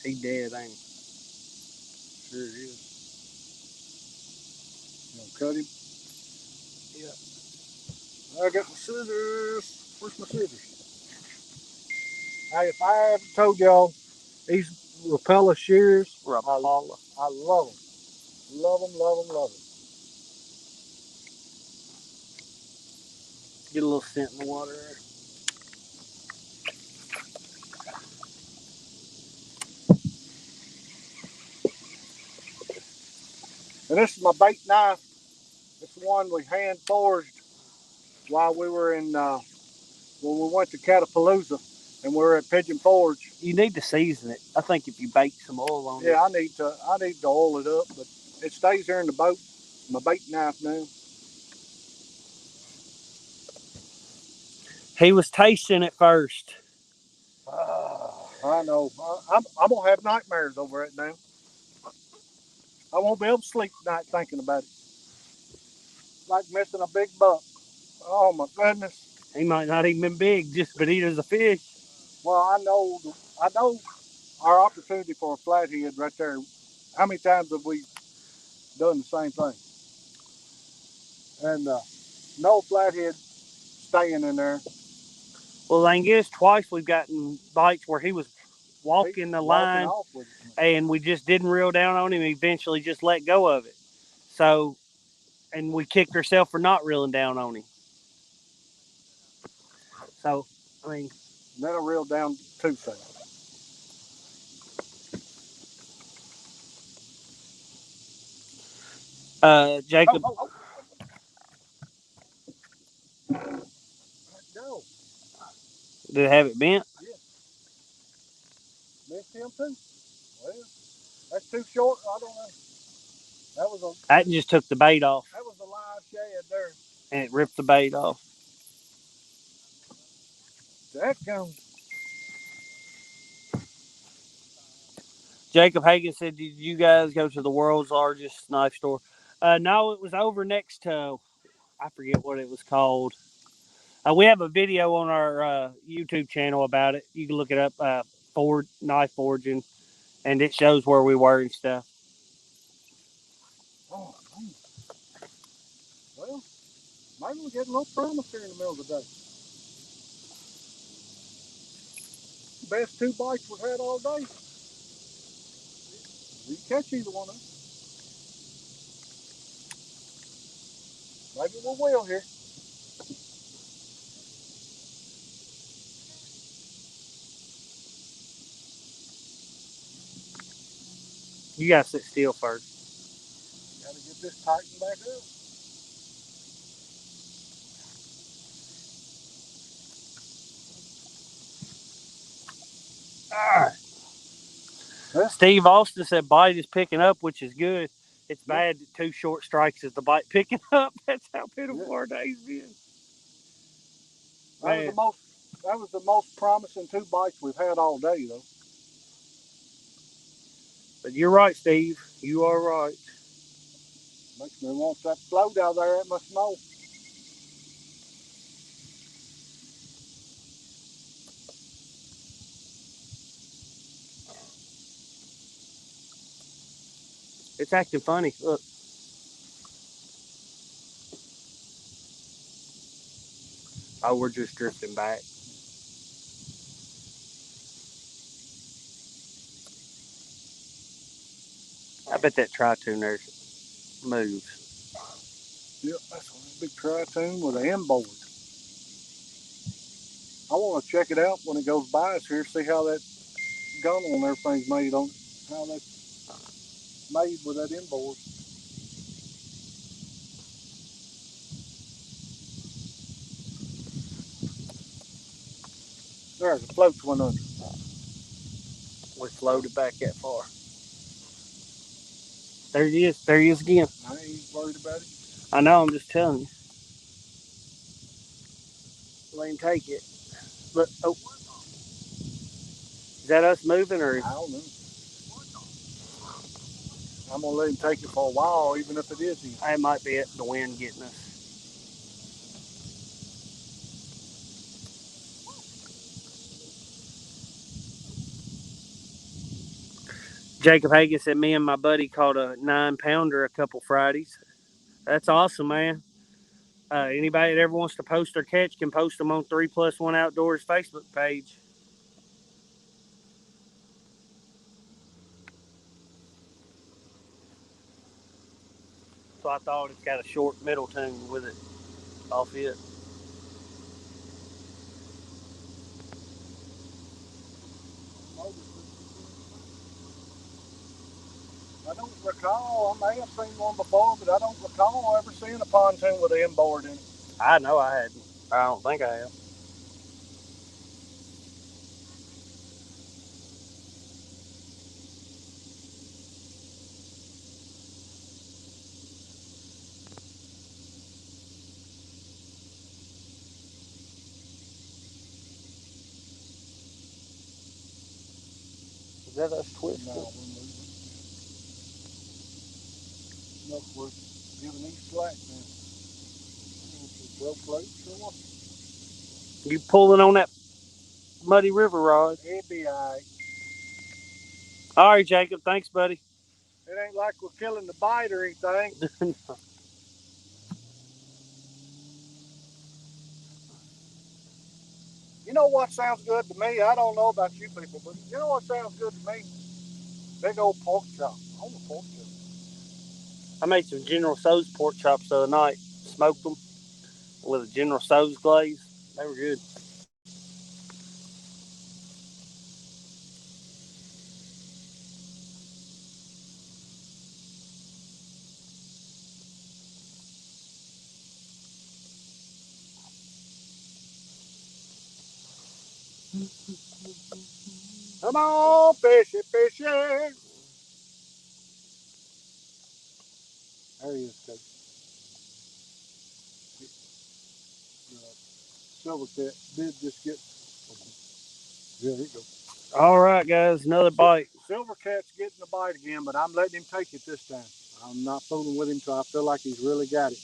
He dead, ain't he? Sure is. You gonna cut him? Yeah. I got my scissors. Where's my scissors? Hey, if I haven't told y'all, these Rapala shears, Rapala. I love them. Love them, love them, love them. Get a little scent in the water there. And this is my bait knife. It's the one we hand forged while we were in when we went to Catapalooza and we were at Pigeon Forge. You need to season it. I think if you bake some oil on it. Yeah, I need to oil it up, but it stays there in the boat. My bait knife now. He was tasting it first. I know. I'm gonna have nightmares over it now. I won't be able to sleep tonight thinking about it. Like missing a big buck. Oh my goodness. He might not even been big, just but eat as a fish. Well, I know our opportunity for a flathead right there. How many times have we done the same thing? And no flathead staying in there. Well, the thing is, twice we've gotten bites where he was walking the line off with it. and we just didn't reel down on him. Eventually, just let go of it. So, and we kicked ourselves for not reeling down on him. So, I mean, Then I reeled down too soon. Jacob, Go. did it have it bent? Yeah. Missed him too. Well, that's too short. I don't know. That just took the bait off. That was a live shad there. And it ripped the bait off. That comes. Jacob Hagan said, "Did you guys go to the world's largest knife store?" No, it was over next to, I forget what it was called. We have a video on our YouTube channel about it. You can look it up, Ford Knife Forging, and it shows where we were and stuff. Oh, man. Well, maybe we're getting a little promise here in the middle of the day. Best two bites we've had all day. We can catch either one of them. Maybe we will here. You gotta sit still first. Got to get this tightened back up. Steve Austin said bite is picking up, which is good. It's Yeah. bad that 2 short strikes is the bite picking up. That's how pitiful Yeah. our day's been. That was the most promising two bites we've had all day, though. But you're right, Steve. You are right. Makes me want that float out there at my snow. It's acting funny. Look. Oh, we're just drifting back. I bet that tri-tune there moves. Yep, that's a big tri-tune with an inboard. I want to check it out when it goes by us here, see how that gunnel and everything's made on it. How that's made with that inboard. There's a float one under. We floated back that far. There he is. There he is again. I ain't worried about it. I know. I'm just telling you. Let him take it. Look. Oh, is that us moving or? I don't know. I'm gonna let him take it for a while, even if it is him. It might be it. The wind getting us. Jacob Hagan said, "Me and my buddy caught a 9-pounder a couple Fridays." That's awesome, man. Anybody that ever wants to post their catch can post them on 3+1 Outdoors Facebook page. So I thought it's got a short middle tune with it off it. I don't recall. I may have seen one before, but I don't recall ever seeing a pontoon with an inboard in it. I know I hadn't. I don't think I have. Is that us twisting? No, we're moving. Look, we're giving these slack now. Well, floats or what? You pulling on that muddy river rod? It'd be all right. All right, Jacob. Thanks, buddy. It ain't like we're killing the bite or anything. You know what sounds good to me? I don't know about you people, but you know what sounds good to me? Big old pork chop. I want a pork chop. I made some General Tso's pork chops the other night. Smoked them with a General Tso's glaze. They were good. Come on, fishy, fishy. There he is, Coach. Silvercat did just get. There you go. All right, guys. Another bite. Silvercat's getting the bite again, but I'm letting him take it this time. I'm not fooling with him till I feel like he's really got it.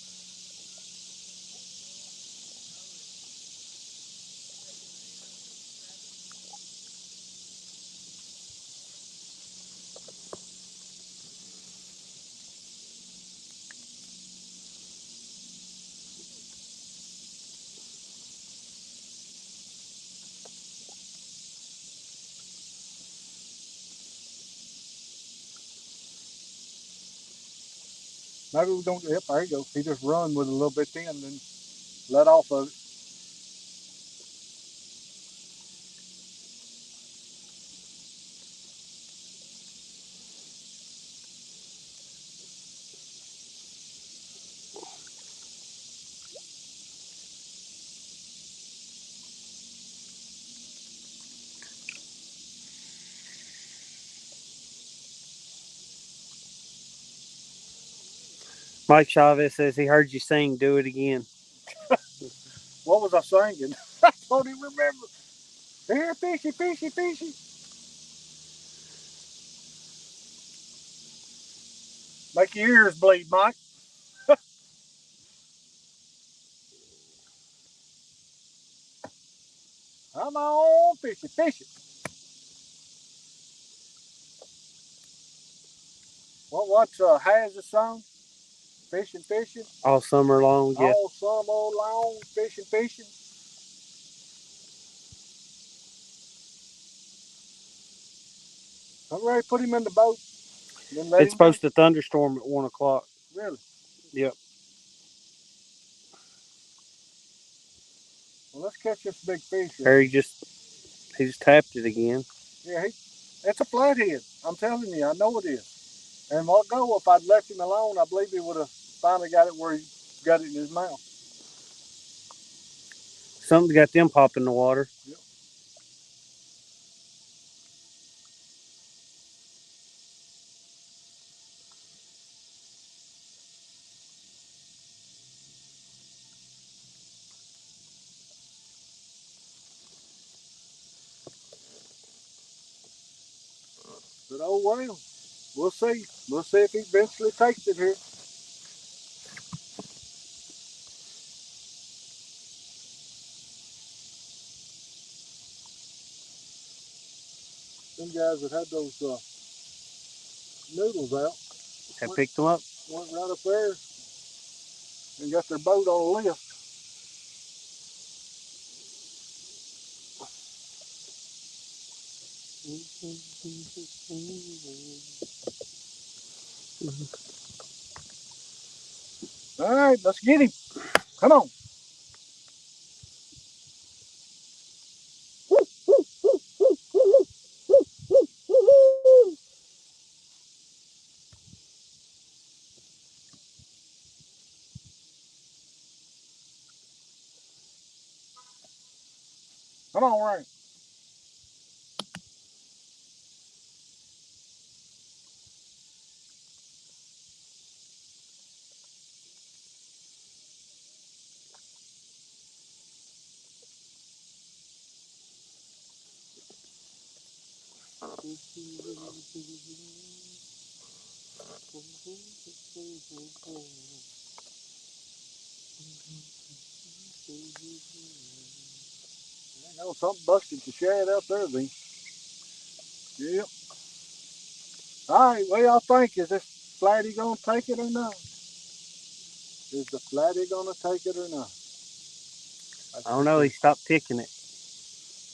Maybe we don't. Yep, there you go. He just run with a little bit in and then let off of it. Mike Chavez says he heard you sing. Do it again. What was I singing? I don't even remember. Here, fishy, fishy, fishy. Make your ears bleed, Mike. Come on, fishy, fishy. What's has a song? Fishing, fishing. All summer long, yeah. All summer long, fishing, fishing. I'm ready to put him in the boat. Then let It's him go. supposed to thunderstorm at 1 o'clock. Really? Yep. Well, let's catch this big fish here. Harry he just tapped it again. Yeah, it's a flathead. I'm telling you, I know it is. And what go, if I'd left him alone, I believe he would have finally got it where he got it in his mouth. Something's got them popping the water. Yep. But oh well, we'll see. We'll see if he eventually takes it here. Them guys that had those noodles out Have picked them up. went right up there and got their boat on a lift. All right, let's get him. Come on. Come on, Ryan. I know something busted the shad out there, V. Yep. All right, what y'all think? Is this flatty gonna take it or not? Is the flatty gonna take it or not? I don't know. He stopped picking it.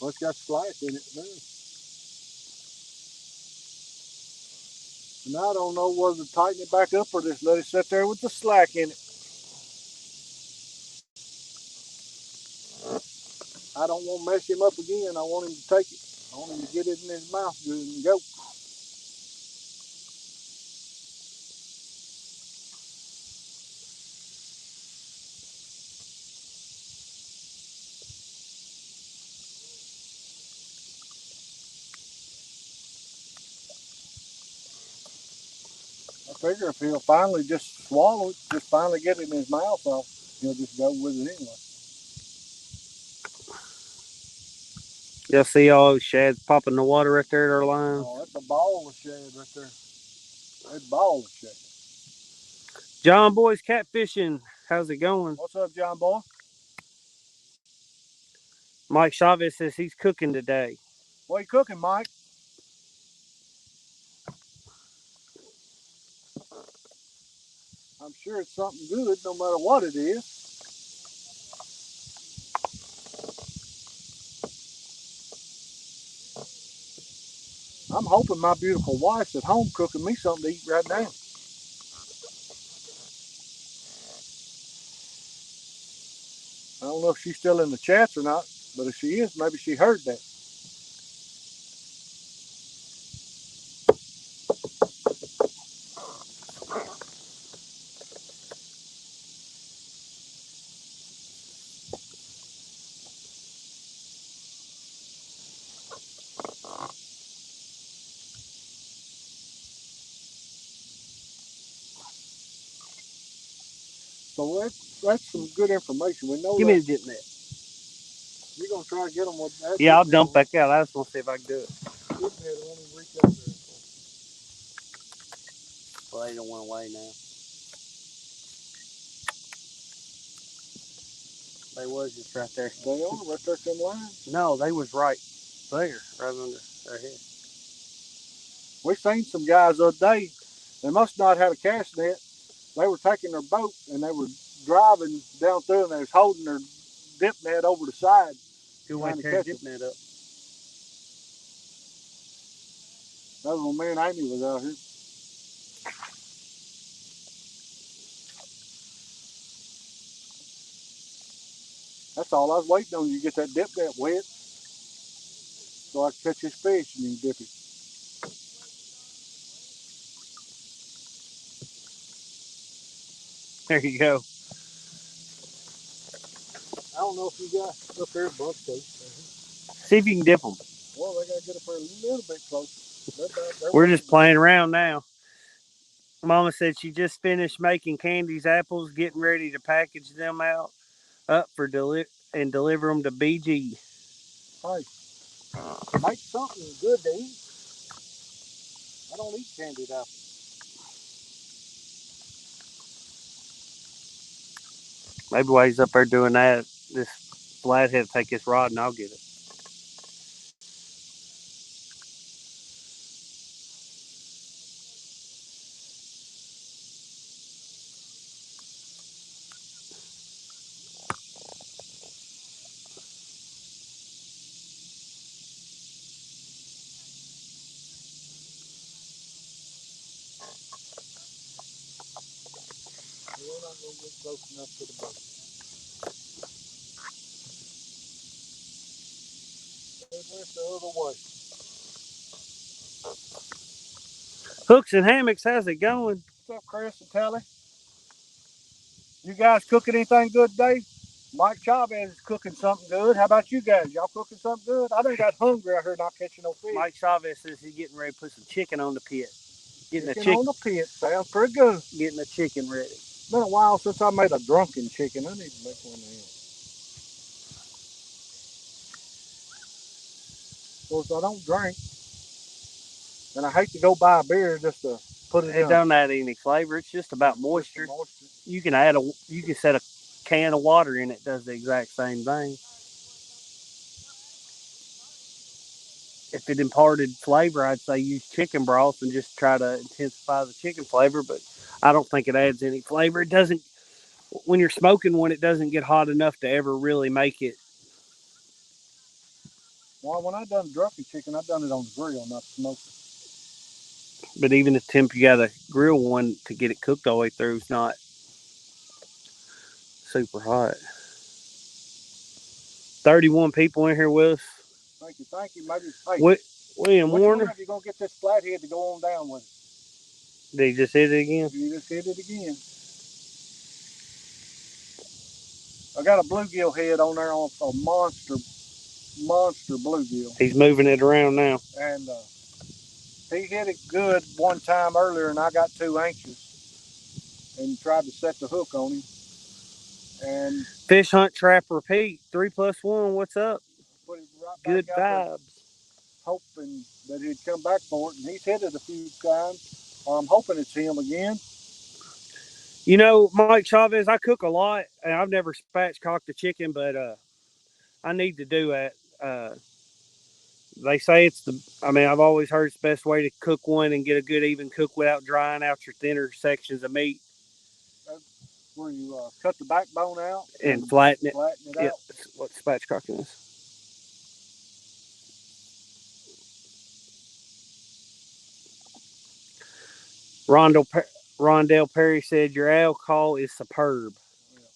Well, it's got slack in it now. And I don't know whether to tighten it back up or just let it sit there with the slack in it. I don't want to mess him up again. I want him to take it. I want him to get it in his mouth good and go. I figure if he'll finally just swallow it, just finally get it in his mouth, he'll just go with it anyway. You'll see all those shads popping the water right there at our line. Oh, that's a ball of shad right there. That's a ball of shad. John Boy's catfishing. How's it going? What's up, John boy? Mike Chavez says he's cooking today. What are you cooking, Mike? I'm sure it's something good no matter what it is. I'm hoping my beautiful wife's at home cooking me something to eat right now. I don't know if she's still in the chats or not, but if she is, maybe she heard that. So that's some good information. We know Give me that the dip net. you're going to try to get them with that. Yeah, I'll dump back out. I just want to see if I can do it. Dip net only reach up there. Well, they don't went away now. They was just right there. They are right there to the line. No, they was right there, right under their head. We seen some guys the other day. They must not have a cast net. They were taking their boat and they were driving down through and they was holding their dip net over the side. Good way Trying to to tear catch dip them. net up. That was when me and Amy was out here. That's all I was waiting on you to get that dip net wet so I could catch his fish and then dip it. There you go. I don't know if you got up there bunk coat. See if you can dip them. Well, they got to get up there a little bit closer. They're We're waiting. just playing around now. Mama said she just finished making Candy's apples, getting ready to package them out up for deliver them to BG. Hey, make something good to eat. I don't eat candied apples. Maybe while he's up there doing that, this flathead take his rod and I'll get it. not gonna get close enough to the boat. It went the other way. Hooks and hammocks, how's it going? What's up, Chris and Telly? You guys cooking anything good today? Mike Chavez is cooking something good. How about you guys? Y'all cooking something good? I done got hungry out here not catching no fish. Mike Chavez says he's getting ready to put some chicken on the pit. Chicken on the pit. Sounds pretty good. Getting the chicken ready. It's been a while since I made a drunken chicken. I need to make one of them. Of course, I don't drink. And I hate to go buy a beer just to put it in. It don't add any flavor. It's just about moisture. You can set a can of water in it. Does the exact same thing. If it imparted flavor, I'd say use chicken broth and just try to intensify the chicken flavor. But I don't think it adds any flavor. It doesn't. When you're smoking one, it doesn't get hot enough to ever really make it. Well, when I done drunken chicken, I done it on the grill, not smoking. But even the temp, you got to grill one to get it cooked all the way through. It's not super hot. 31 people in here with us. Thank you, thank you. Maybe, hey, William Warner. You're gonna get this flathead to go on down with it. Did he just hit it again? You just hit it again. I got a bluegill head on there on a monster bluegill. He's moving it around now. And he hit it good one time earlier, and I got too anxious and tried to set the hook on him. And fish hunt, trap, repeat. 3 + 1. What's up? Put it right good back out vibes. There, hoping that he'd come back for it, and he's hit it a few times. I'm hoping it's him again. You know, Mike Chavez, I cook a lot, and I've never spatchcocked a chicken, but I need to do that. They say I've always heard it's the best way to cook one and get a good even cook without drying out your thinner sections of meat. That's where you cut the backbone out and flatten it. Flatten it out. That's what spatchcocking is. Rondell Perry said your alcohol is superb. Yeah.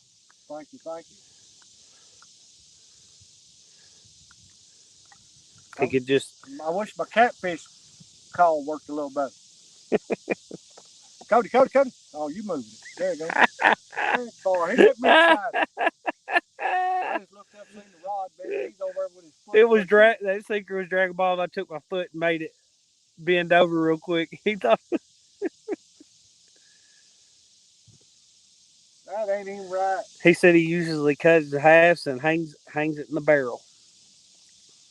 Thank you, thank you. I wish my catfish call worked a little better. Cody. Oh, you moved it. There you go. He get me excited. I just looked up, seen the rod, baby. He's over there with his foot. That sinker was dragging ball. I took my foot and made it bend over real quick. He thought that ain't even right. He said he usually cuts it halves and hangs it in the barrel.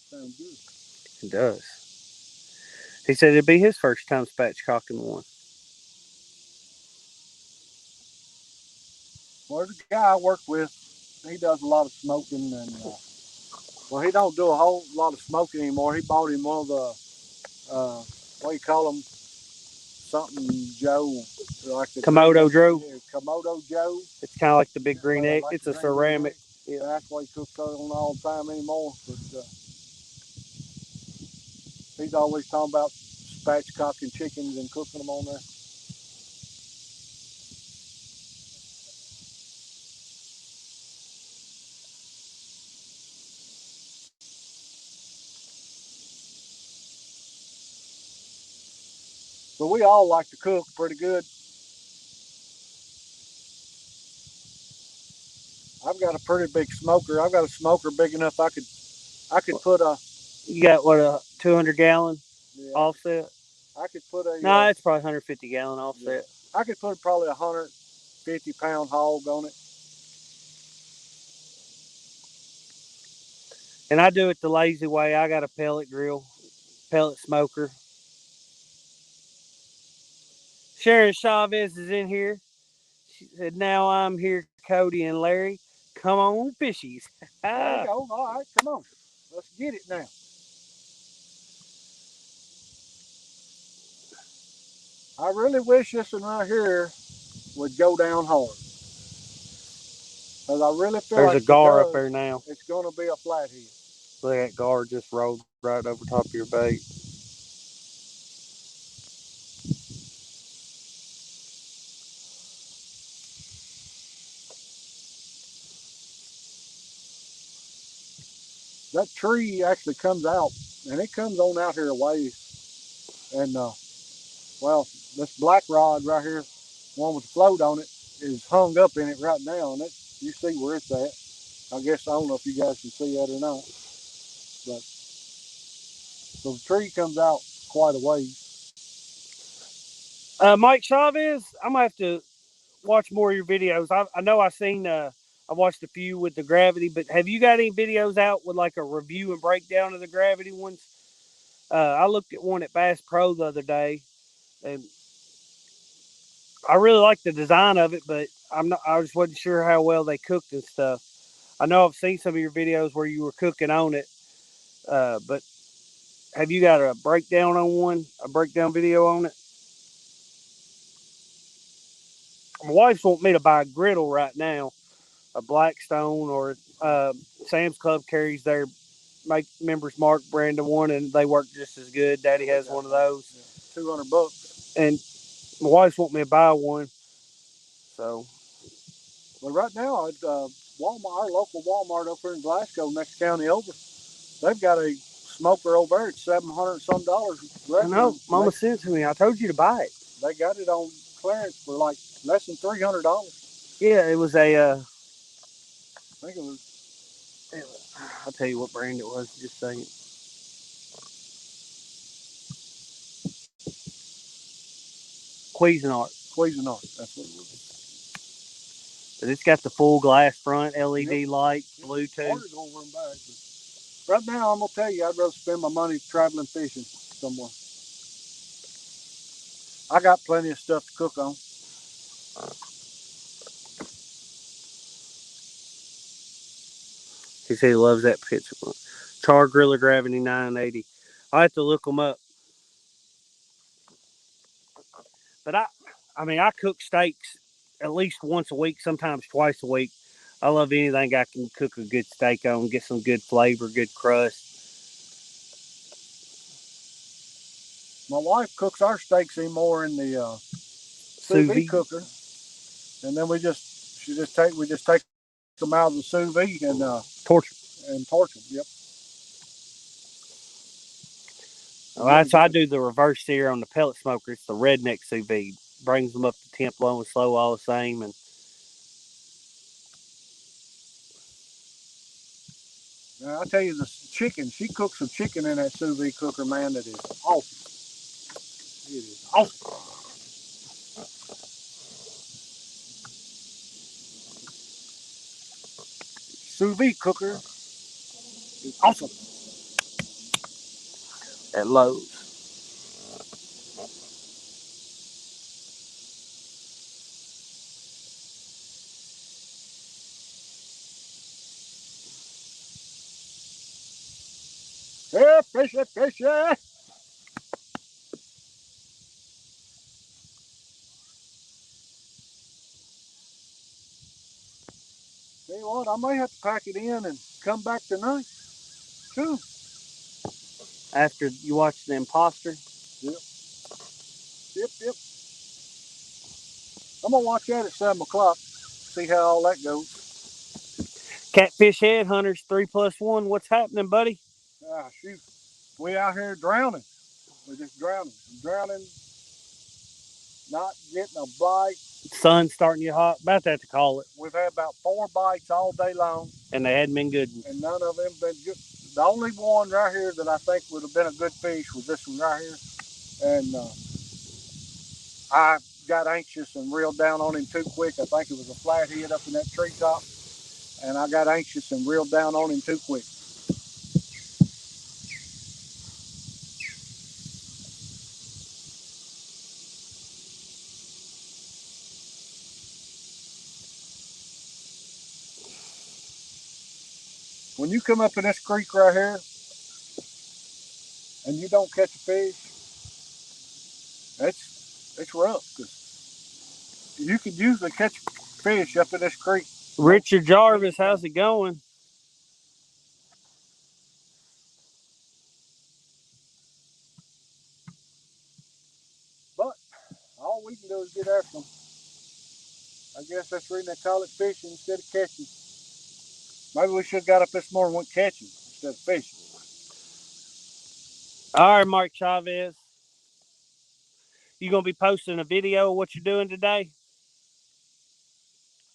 Sounds good. It does. He said it'd be his first time spatchcocking one. Well, there's a guy I work with. He does a lot of smoking, and he don't do a whole lot of smoking anymore. He bought him one of the what do you call them? Something Joe, like the Komodo Joe. Yeah, Komodo Joe. It's kind of like the big green egg. Like it's a ceramic. Yeah. That's why he cooks on all the time anymore. But he's always talking about spatchcocking chickens and cooking them on there. But we all like to cook pretty good. I've got a pretty big smoker. I've got a smoker big enough I could put a. You got what, a 200-gallon offset? I could put a. No, it's probably 150-gallon offset. Yeah. I could put probably 150-pound hog on it. And I do it the lazy way. I got a pellet smoker. Sharon Chavez is in here. She said, now I'm here, Cody and Larry. Come on, fishies. There you go. All right, come on. Let's get it now. I really wish this one right here would go down hard. Because I really feel There's a gar up there now. It's going to be a flathead. Look, that gar just rolled right over top of your bait. that tree actually comes out, and it comes on out here a ways. And well, this black rod right here, one with the float on it, is hung up in it right now, and you see where it's at. I guess I don't know if you guys can see that or not, but so the tree comes out quite a ways. Mike Chavez, I'm gonna have to watch more of your videos. I know I watched a few with the gravity, but have you got any videos out with like a review and breakdown of the gravity ones? I looked at one at Bass Pro the other day, and I really like the design of it, but I just wasn't sure how well they cooked and stuff. I know I've seen some of your videos where you were cooking on it, but have you got a breakdown on one? A breakdown video on it? My wife's wanting me to buy a griddle right now, a Blackstone or Sam's Club carries their make members mark brand of one, and they work just as good. Daddy has one of those. Yeah, $200. And my wife's wanting me to buy one. So. Well, right now at Walmart, our local Walmart up here in Glasgow, next county over, they've got a smoker over there at $700 some dollars. I know. Mama sent it to me. I told you to buy it. They got it on clearance for like less than $300. Yeah, it was a. I think it was. I'll tell you what brand it was. Just a second. Cuisinart. Cuisinart. That's what it was. But it's got the full glass front, LED light, Bluetooth. Water's gonna run back. But right now, I'm gonna tell you, I'd rather spend my money traveling fishing somewhere. I got plenty of stuff to cook on. He said he loves that picture. Char Griller Gravity 980. I have to look them up. But I mean, I cook steaks at least once a week, sometimes twice a week. I love anything I can cook a good steak on, get some good flavor, good crust. My wife cooks our steaks anymore in the sous vide cooker, and then we just take them out of the sous vide and torch them. Yep. Well, that's I do the reverse sear on the pellet smoker. It's the redneck sous vide. Brings them up to temp low and slow all the same. And now, I tell you, the chicken, she cooks some chicken in that sous vide cooker, man, that is awesome. It is awesome. Sous vide cooker is awesome. at Lowe's. Hey, fishy, fishy. Tell you what, I may have to pack it in and come back tonight, too. After you watch The Imposter? Yep. Yep. I'm going to watch that at 7 o'clock, see how all that goes. Catfish Headhunters 3+1. What's happening, buddy? Ah, shoot. We out here drowning. We're just drowning. Drowning, not getting a bite. Sun's starting to get hot. About that to call it. We've had about 4 bites all day long. And they hadn't been good. And none of them been good. The only one right here that I think would have been a good fish was this one right here. And I got anxious and reeled down on him too quick. I think it was a flathead up in that treetop. And I got anxious and reeled down on him too quick. When you come up in this creek right here and you don't catch a fish, it's rough, because you could usually catch fish up in this creek. Richard Jarvis, how's it going? But all we can do is get after them. I guess that's the reason they call it fishing instead of catching. Maybe we should have got up this morning and went catching. instead of fishing. All right, Mark Chavez. You gonna be posting a video of what you're doing today?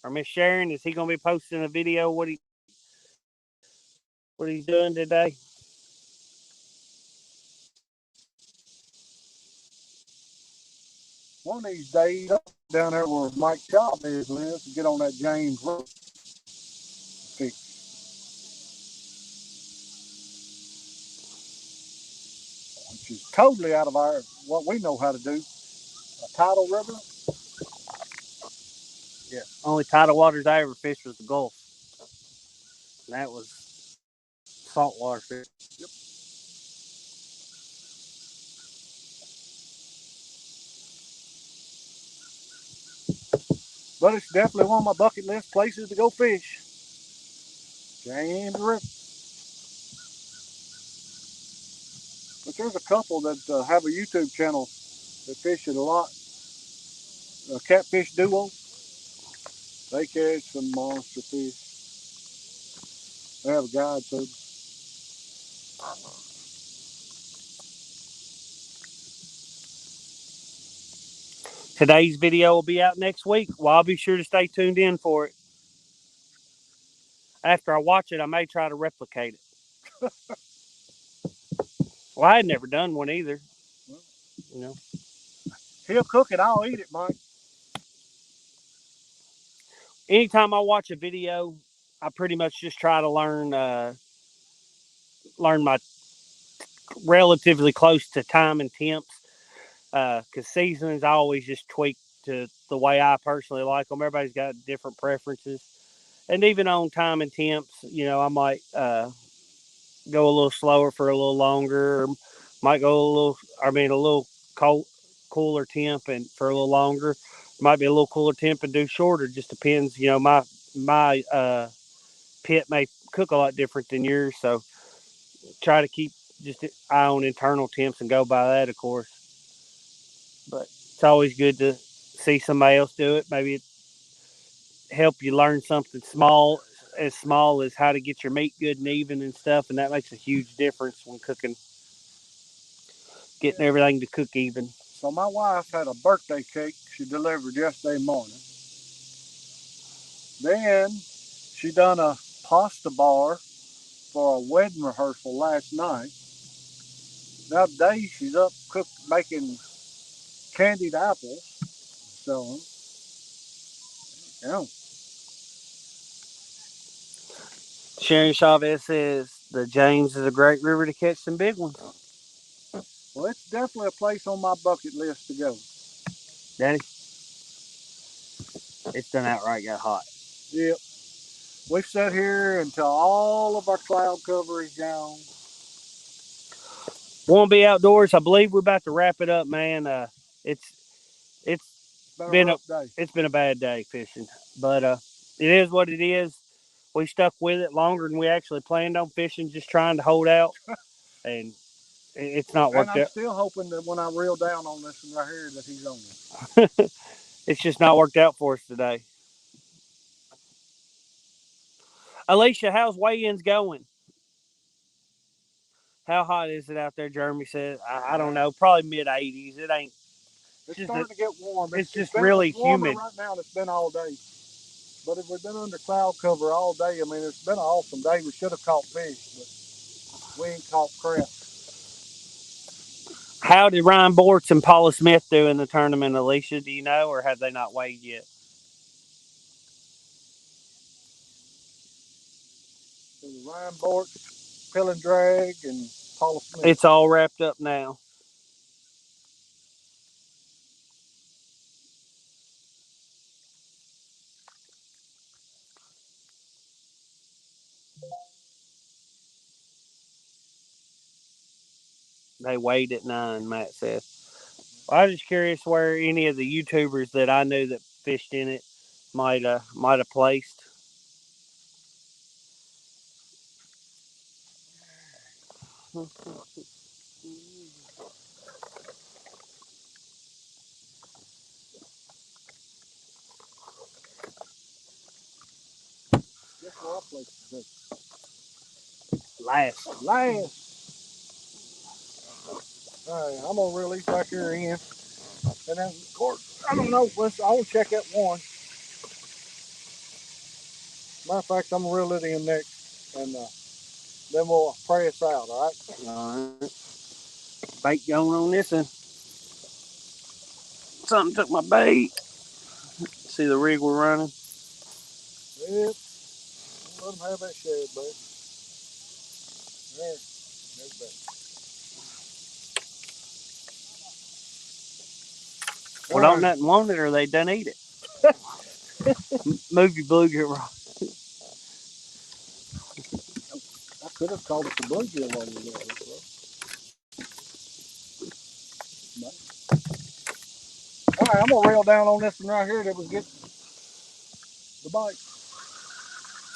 Or Miss Sharon, is he gonna be posting a video of what he's doing today? One of these days, I'll go down there where Mike Chavez lives and get on that James Road. Which is totally out of our what we know how to do. A tidal river. Yeah. Only tidal waters I ever fished was the Gulf. And that was saltwater fish. Yep. But it's definitely one of my bucket list places to go fish. James River. But there's a couple that have a YouTube channel that fish it a lot. Catfish Duo. They catch some monster fish. They have a guide to them. Today's video will be out next week. Well, I'll be sure to stay tuned in for it. After I watch it, I may try to replicate it. Well, I had never done one either. You know. He'll cook it. I'll eat it, Mike. Anytime I watch a video, I pretty much just try to learn my relatively close to time and temps. Because seasonings, I always just tweak to the way I personally like them. Everybody's got different preferences. And even on time and temps, I might go a little slower for a little longer, or might go a little cooler temp and for a little longer. Might be a little cooler temp and do shorter. Just depends. My pit may cook a lot different than yours, so try to keep just eye on internal temps and go by that, of course. But it's always good to see somebody else do it. Maybe it help you learn something small as how to get your meat good and even and stuff, and that makes a huge difference when cooking, getting everything to cook even. So my wife had a birthday cake she delivered yesterday morning. Then she done a pasta bar for a wedding rehearsal last night. Now today she's up making candied apples. So, yeah. Sharon Chavez says the James is a great river to catch some big ones. Well, it's definitely a place on my bucket list to go. Daddy, it's done outright got hot. Yep. We've sat here until all of our cloud cover is gone. Won't be outdoors. I believe we're about to wrap it up, man. It's Been a rough day. it's been a bad day fishing, but it is what it is. We stuck with it longer than we actually planned on fishing, just trying to hold out, and it's not worked And I'm out. still hoping that when I reel down on this one right here that he's on it. It's just not worked out for us today. Alicia, how's weigh-ins going? How hot is it out there? Jeremy said. I don't know. Probably mid-80s. It ain't. It's starting to get warm. It's just been really warmer humid right now than it's been all day. But if we've been under cloud cover all day, I mean, it's been an awesome day. We should have caught fish, but we ain't caught crap. How did Ryan Bortz and Paula Smith do in the tournament, Alicia? Do you know, or have they not weighed yet? So Ryan Bortz, Pill and Drag, and Paula Smith. It's all wrapped up now. They weighed at 9, Matt said. Well, I was just curious where any of the YouTubers that I knew that fished in it might have placed. Guess where our place is at? Last. All right, I'm gonna reel these back here in, and then of course I don't know. I'll check that one. Matter of fact, I'm gonna reel it in next, and then we'll pray us out. All right. All right. Bait going on this one. Something took my bait. See the rig we're running? Yep. Let them have that shed, bud. There. There's that. Well, don't nothing want it or they done eat it. Move your bluegill rod. I could have called it the bluegill over there, bro. All right, I'm gonna reel down on this one right here that was getting the bite.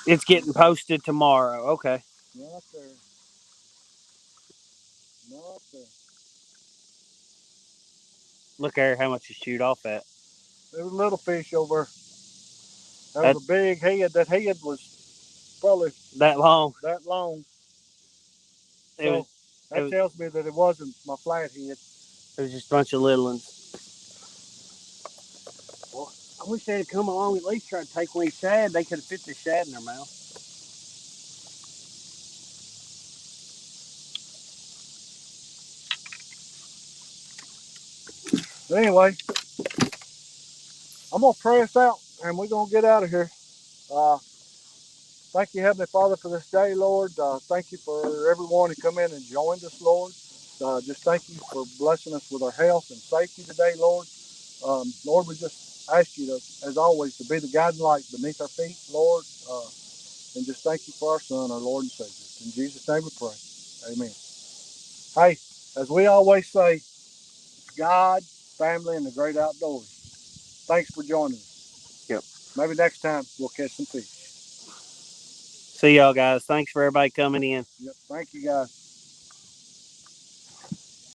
It's getting posted tomorrow. Okay. Not there. Not there. Look there how much you shoot off at. There was a little fish over. That That, was a big head. That head was probably that long. that long. It was, So that tells me that it wasn't my flathead. it was just a bunch of little ones. Well, I wish they'd come along at least try to take one shad. They could have fit the shad in their mouth. But anyway, I'm gonna pray us out, and we're gonna get out of here. Thank you, Heavenly Father, for this day, Lord. Thank you for everyone who come in and joined us, Lord. Just thank you for blessing us with our health and safety today, Lord. Lord, we just ask you to, as always, to be the guiding light beneath our feet, Lord. And just thank you for our Son, our Lord and Savior. In Jesus' name we pray. Amen. Hey, as we always say, God, family, and the great outdoors. Thanks for joining us. Yep. Maybe next time we'll catch some fish. See y'all guys. Thanks for everybody coming in. Yep. Thank you, guys.